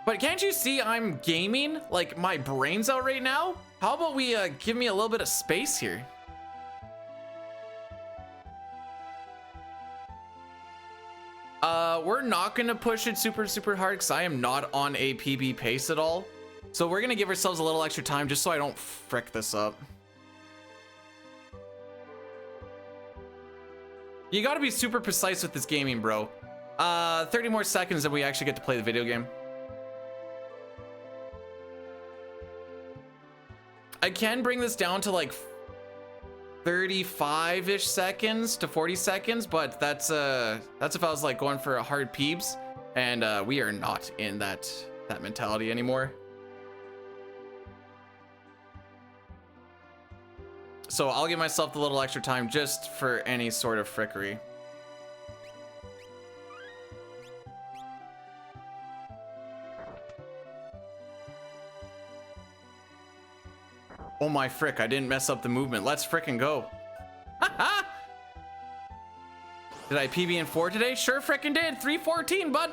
Speaker 1: But can't you see I'm gaming? Like my brain's out right now? How about we give me a little bit of space here? We're not gonna push it super hard because I am not on a PB pace at all. So we're gonna give ourselves a little extra time just so I don't frick this up. You gotta be super precise with this gaming, bro. 30 more seconds and we actually get to play the video game. I can bring this down to like 35-ish seconds to 40 seconds, but that's if I was like going for a hard peeps, and we are not in that mentality anymore. So I'll give myself a little extra time just for any sort of frickery. Oh my frick, I didn't mess up the movement. Let's frickin' go. Did I PB in 4 today? Sure frickin' did. 314, bud.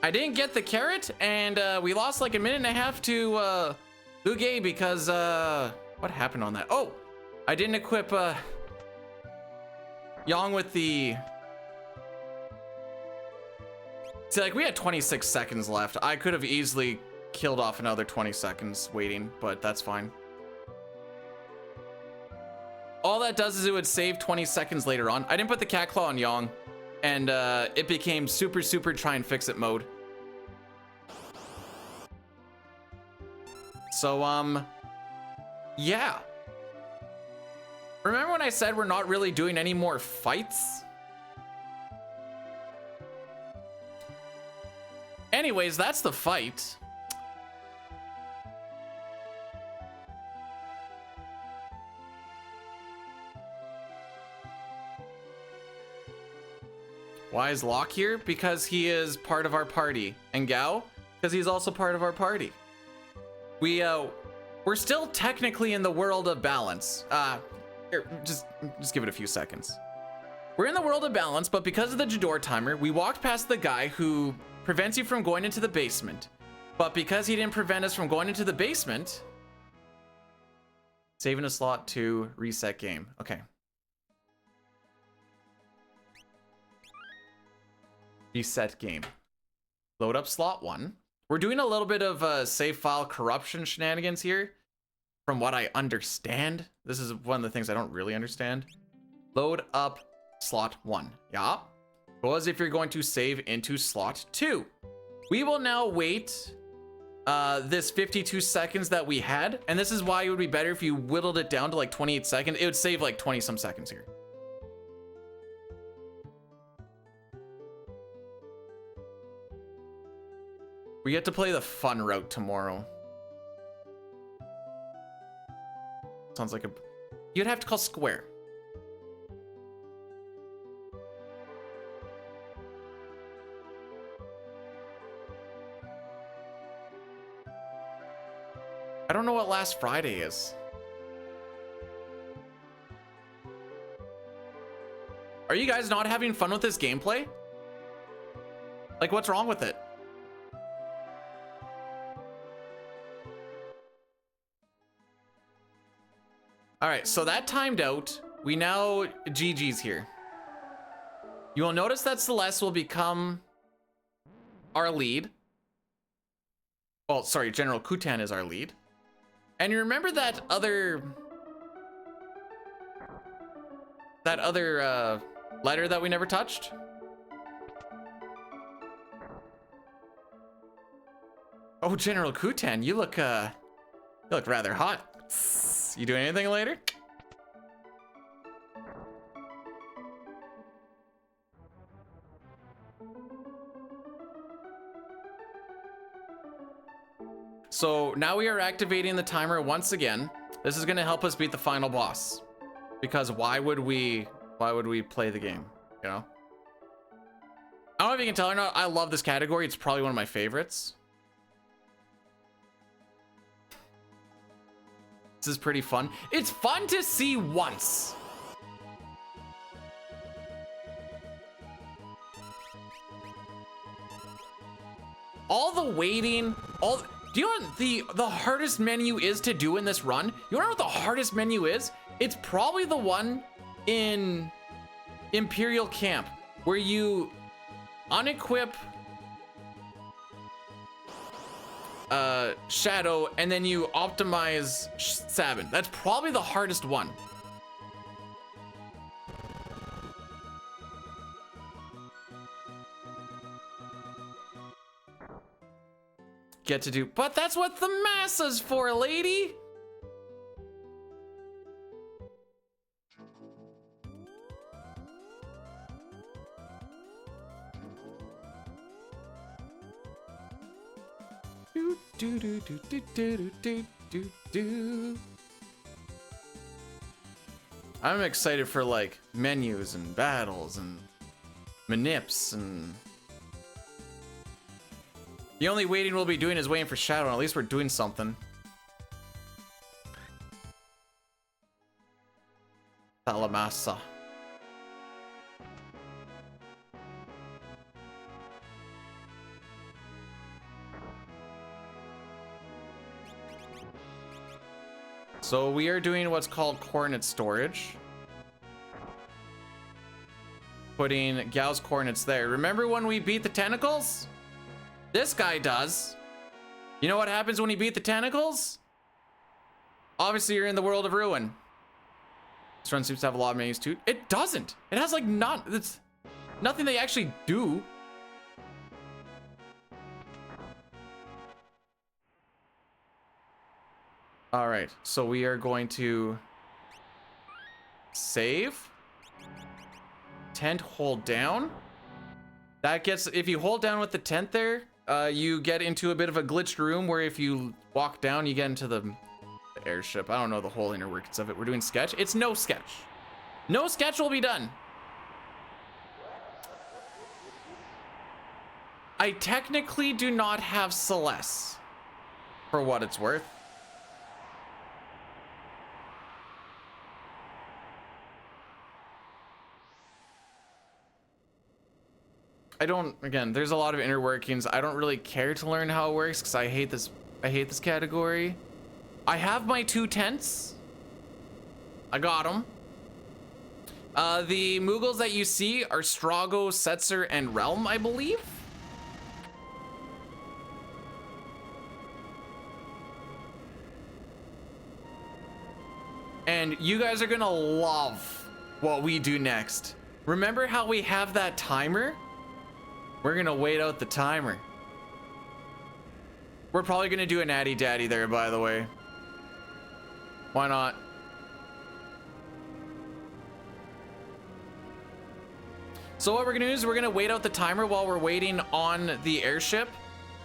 Speaker 1: I didn't get the carrot, and we lost like a minute and a half to Luge because what happened on that? Oh, I didn't equip Yang with the... See, like we had 26 seconds left. I could have easily killed off another 20 seconds waiting, but that's fine. All that does is it would save 20 seconds later on. I didn't put the cat claw on Yang, and it became super try and fix it mode. So yeah. Remember when I said we're not really doing any more fights? Anyways, that's the fight. Why is Locke here? Because he is part of our party. And Gao? Because he's also part of our party. We're still technically in the world of balance. Here, just give it a few seconds. We're in the world of balance, but because of the Jador timer, we walked past the guy who prevents you from going into the basement. But because he didn't prevent us from going into the basement, saving a slot to reset game. Okay. Reset game. Load up slot 1. We're doing a little bit of save file corruption shenanigans here. From what I understand. This is one of the things I don't really understand. Load up slot 1. Yeah. Go as if you're going to save into slot 2. We will now wait this 52 seconds that we had. And this is why it would be better if you whittled it down to like 28 seconds. It would save like 20 some seconds here. We get to play the fun route tomorrow. Sounds like a... You'd have to call Square. I don't know what last Friday is. Are you guys not having fun with this gameplay? Like, what's wrong with it? All right, so that timed out. We now GG's here. You will notice that Celeste will become our lead. Well, sorry, General Kutan is our lead. And you remember that other letter that we never touched? Oh, General Kutan, you look rather hot. You doing anything later? So now we are activating the timer once again. This is going to help us beat the final boss. Because why would we play the game, you know? I don't know if you can tell or not, I love this category. It's probably one of my favorites. This is pretty fun. It's fun to see once. All the waiting, do you know what the hardest menu is to do in this run? You know what the hardest menu is? It's probably the one in Imperial Camp where you unequip Shadow and then you optimize Sabin. That's probably the hardest one. Get to do, but that's what the massa's for, lady. I'm excited for like menus and battles and manips, and the only waiting we'll be doing is waiting for Shadow, and at least we're doing something. Salamasa. So we are doing what's called coordinate storage. Putting Gao's coordinates there. Remember when we beat the tentacles? This guy does. You know what happens when you beat the tentacles? Obviously you're in the world of ruin. This run seems to have a lot of menus too. It doesn't. It has like it's nothing they actually do. All right, so we are going to save. Tent, hold down. That gets, if you hold down with the tent there, you get into a bit of a glitched room where if you walk down, you get into the airship. I don't know the whole inner workings of it. We're doing sketch. It's no sketch. No sketch will be done. I technically do not have Celeste, for what it's worth. I don't, again, there's a lot of inner workings. I don't really care to learn how it works because I hate this category. I have my 2 tents. I got them. The Moogles that you see are Strago, Setzer, and Realm, I believe. And you guys are gonna love what we do next. Remember how we have that timer? We're gonna wait out the timer. We're probably gonna do a natty daddy there, by the way. Why not? So what we're gonna do is we're gonna wait out the timer while we're waiting on the airship.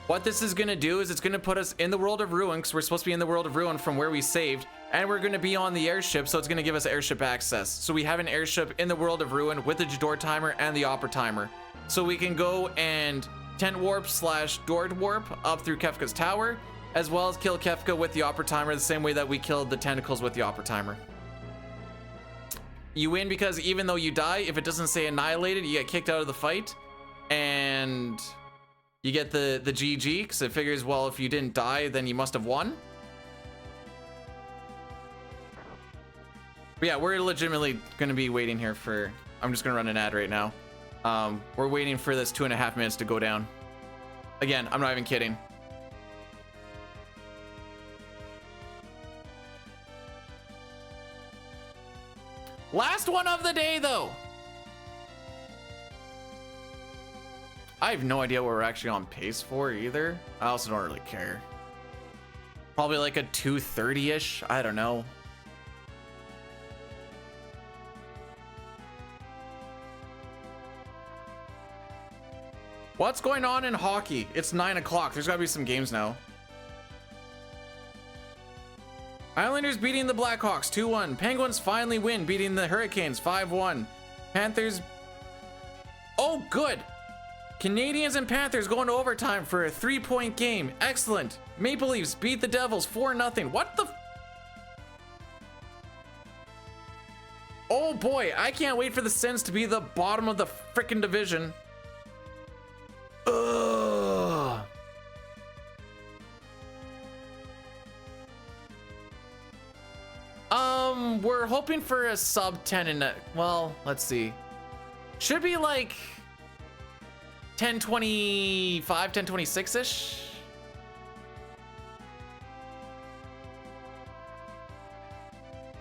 Speaker 1: What this is gonna do is it's gonna put us in the world of ruin, because we're supposed to be in the world of ruin from where we saved, and we're gonna be on the airship, so it's gonna give us airship access. So we have an airship in the world of ruin with the door timer and the opera timer. So we can go and tent warp / door warp up through Kefka's tower, as well as kill Kefka with the opera timer the same way that we killed the tentacles with the opera timer. You win because even though you die, if it doesn't say annihilated, you get kicked out of the fight, and you get the GG, because it figures, well, if you didn't die, then you must have won. But yeah, we're legitimately going to be waiting here for, I'm just going to run an ad right now. We're waiting for this 2.5 minutes to go down. Again, I'm not even kidding. Last one of the day, though. I have no idea what we're actually on pace for either. I also don't really care. Probably like a 2:30-ish. I don't know. What's going on in hockey? It's 9 o'clock. There's got to be some games now. Islanders beating the Blackhawks 2-1. Penguins finally win, beating the Hurricanes 5-1. Panthers. Oh, good. Canadians and Panthers going to overtime for a 3-point game. Excellent. Maple Leafs beat the Devils 4-0. What the? Oh boy, I can't wait for the Sens to be the bottom of the frickin' division. Ugh. We're hoping for a sub 10 in it. Well, let's see. Should be like 10:25, 10:26-ish.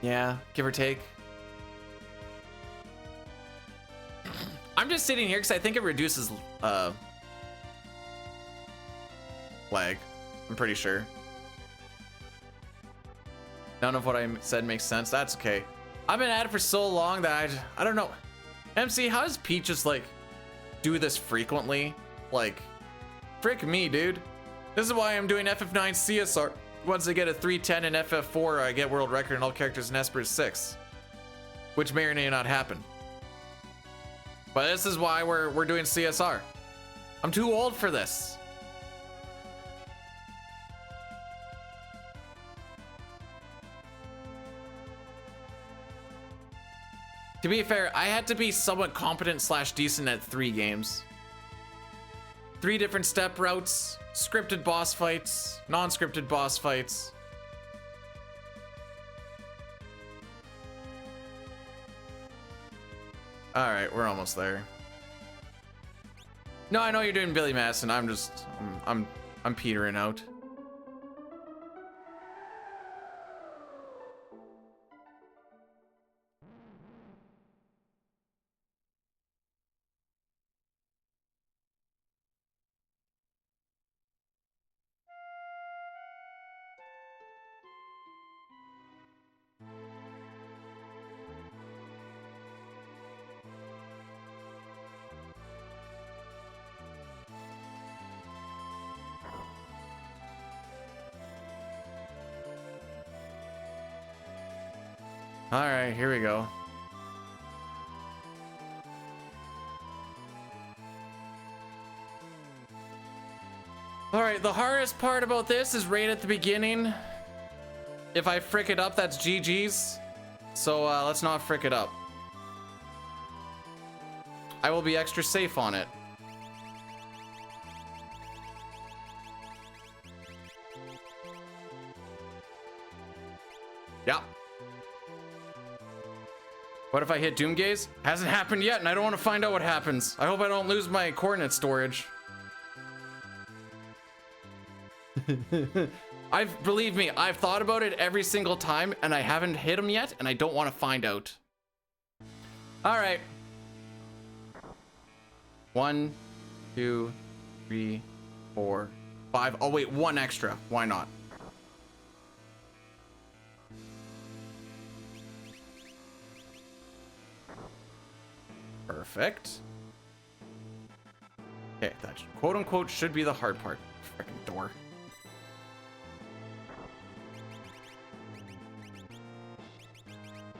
Speaker 1: Yeah, give or take. I'm just sitting here because I think it reduces lag. I'm pretty sure. None of what I said makes sense. That's okay. I've been at it for so long that I don't know. MC, how does Pete just like do this frequently? Like, frick me, dude. This is why I'm doing FF9 CSR. Once I get a 310 in FF4, I get world record in all characters in Esper's 6, which may or may not happen. But this is why we're doing CSR. I'm too old for this. To be fair, I had to be somewhat competent / decent at 3 games. 3 different step routes, scripted boss fights, non-scripted boss fights. All right, we're almost there. No, I know you're doing Billy Madison. I'm petering out. All right, here we go. All right, the hardest part about this is right at the beginning. If I frick it up, that's GG's. So let's not frick it up. I will be extra safe on it. Yeah. What if I hit Doomgaze? Hasn't happened yet, and I don't want to find out what happens. I hope I don't lose my coordinate storage. Believe me, I've thought about it every single time, and I haven't hit him yet, and I don't want to find out. All right. 1, 2, 3, 4, 5. Oh wait, 1 extra. Why not? Perfect. Okay, that quote unquote should be the hard part. Freaking door.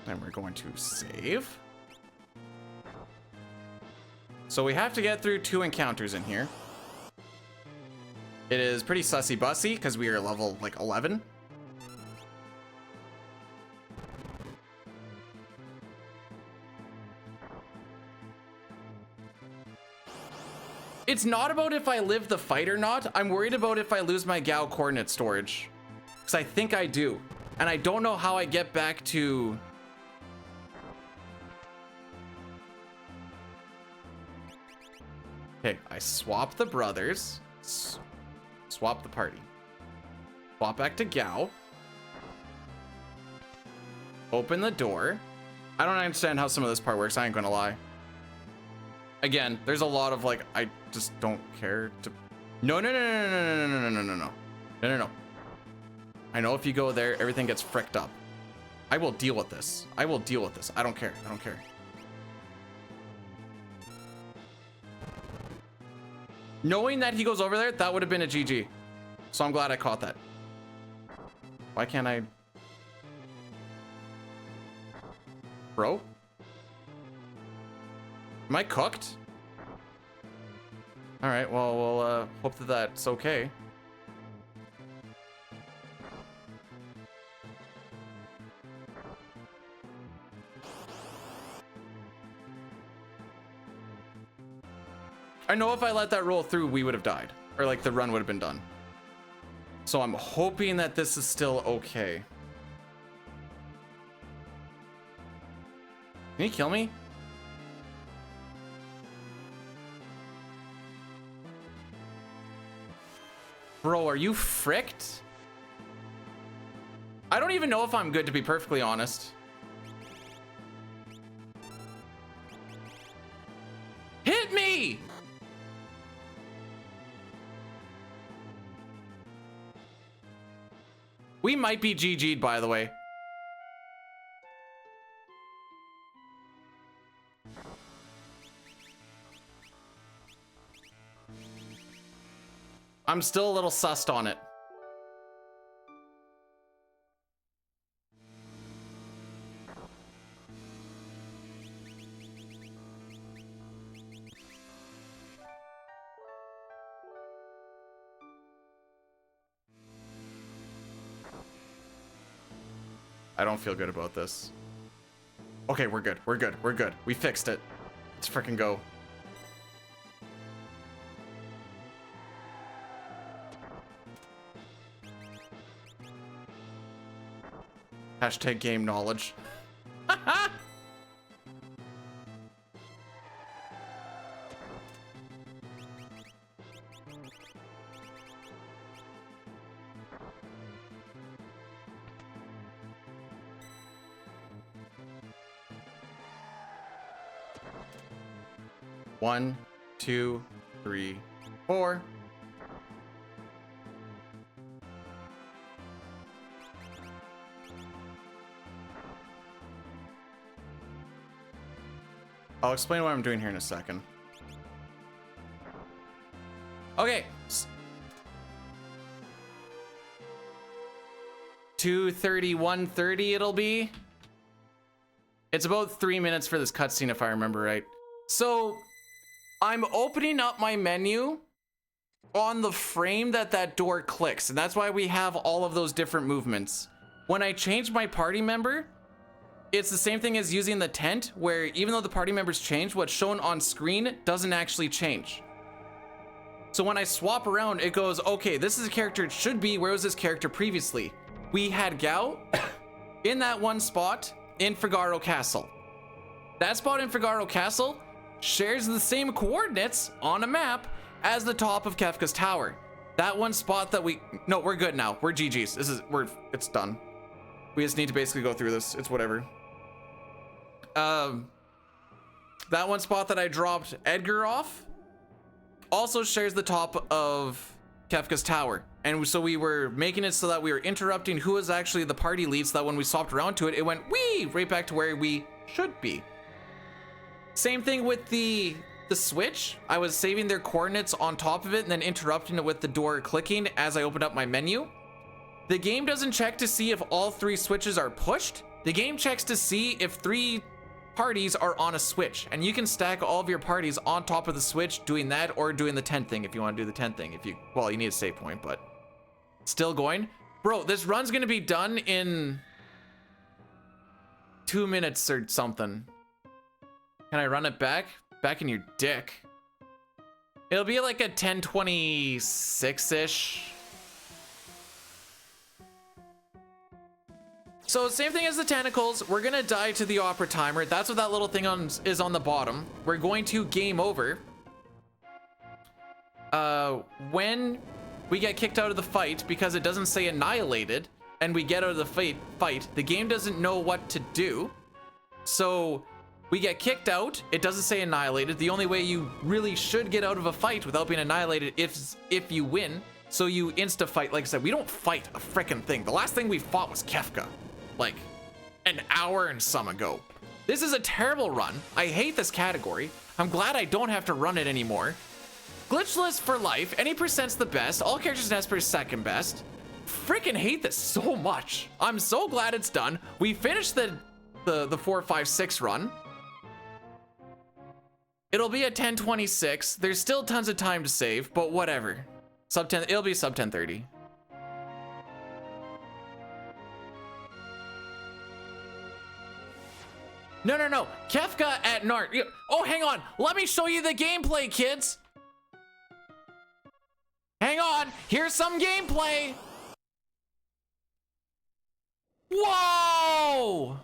Speaker 1: And we're going to save. So we have to get through 2 encounters in here. It is pretty sussy bussy because we are level like 11. It's not about if I live the fight or not. I'm worried about if I lose my Gao coordinate storage. Because I think I do. And I don't know how I get back to... Okay, I swap the brothers. Swap the party. Swap back to Gao. Open the door. I don't understand how some of this part works, I ain't gonna lie. Again, there's a lot of like, I just don't care to... No. I know if you go there, everything gets fricked up. I will deal with this. I will deal with this. I don't care. I don't care. Knowing that he goes over there, that would have been a GG. So I'm glad I caught that. Why can't I... Bro? Am I cooked? All right, well, we'll hope that that's okay. I know if I let that roll through, we would have died. Or like the run would have been done. So I'm hoping that this is still okay. Can he kill me? Bro, are you fricked? I don't even know if I'm good, to be perfectly honest. Hit me! We might be GG'd, by the way. I'm still a little sussed on it. I don't feel good about this. Okay, we're good. We're good. We're good. We fixed it. Let's freaking go. Hashtag game knowledge. One, 2, 3, 4. I'll explain what I'm doing here in a second. Okay. 2:30, 1:30 it'll be. It's about 3 minutes for this cutscene if I remember right. So I'm opening up my menu on the frame that that door clicks, and that's why we have all of those different movements. When I change my party member, it's the same thing as using the tent, where even though the party members change, what's shown on screen doesn't actually change. So when I swap around, it goes, okay, this is a character it should be. Where was this character previously? We had Gao in that one spot in Figaro Castle. That spot in Figaro Castle shares the same coordinates on a map as the top of Kefka's Tower. That one spot that no, we're good now. We're GG's. It's done. We just need to basically go through this. It's whatever. That one spot that I dropped Edgar off also shares the top of Kefka's Tower. And so we were making it so that we were interrupting who was actually the party lead, so that when we swapped around to it, it went wee right back to where we should be. Same thing with the switch. I was saving their coordinates on top of it and then interrupting it with the door clicking as I opened up my menu. The game doesn't check to see if all 3 switches are pushed. The game checks to see if 3 parties are on a switch, and you can stack all of your parties on top of the switch doing that, or doing the tent thing if you want to do the tent thing. Well, you need a save point, but still going. Bro, this run's gonna be done in 2 minutes or something. Can I run it back? Back in your dick. It'll be like a 10:26-ish. So same thing as the tentacles, we're gonna die to the opera timer. That's what that little thing is on the bottom. We're going to game over. When we get kicked out of the fight, because it doesn't say annihilated, and we get out of the fight, the game doesn't know what to do. So we get kicked out, it doesn't say annihilated. The only way you really should get out of a fight without being annihilated is if you win. So you insta fight. Like I said, we don't fight a freaking thing. The last thing we fought was Kefka, like an hour and some ago. This is a terrible run. I hate this category. I'm glad I don't have to run it anymore. Glitchless for life. Any percent's the best. All characters in Esper is second best. Freaking hate this so much. I'm so glad it's done. We finished the 4, 5, 6 run. It'll be at 10:26. There's still tons of time to save, but whatever. Sub 10. It'll be sub 10:30. No. Kefka at Nart. Oh, hang on. Let me show you the gameplay, kids. Hang on. Here's some gameplay. Whoa!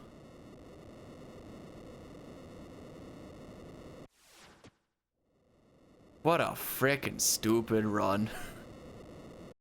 Speaker 1: What a frickin' stupid run.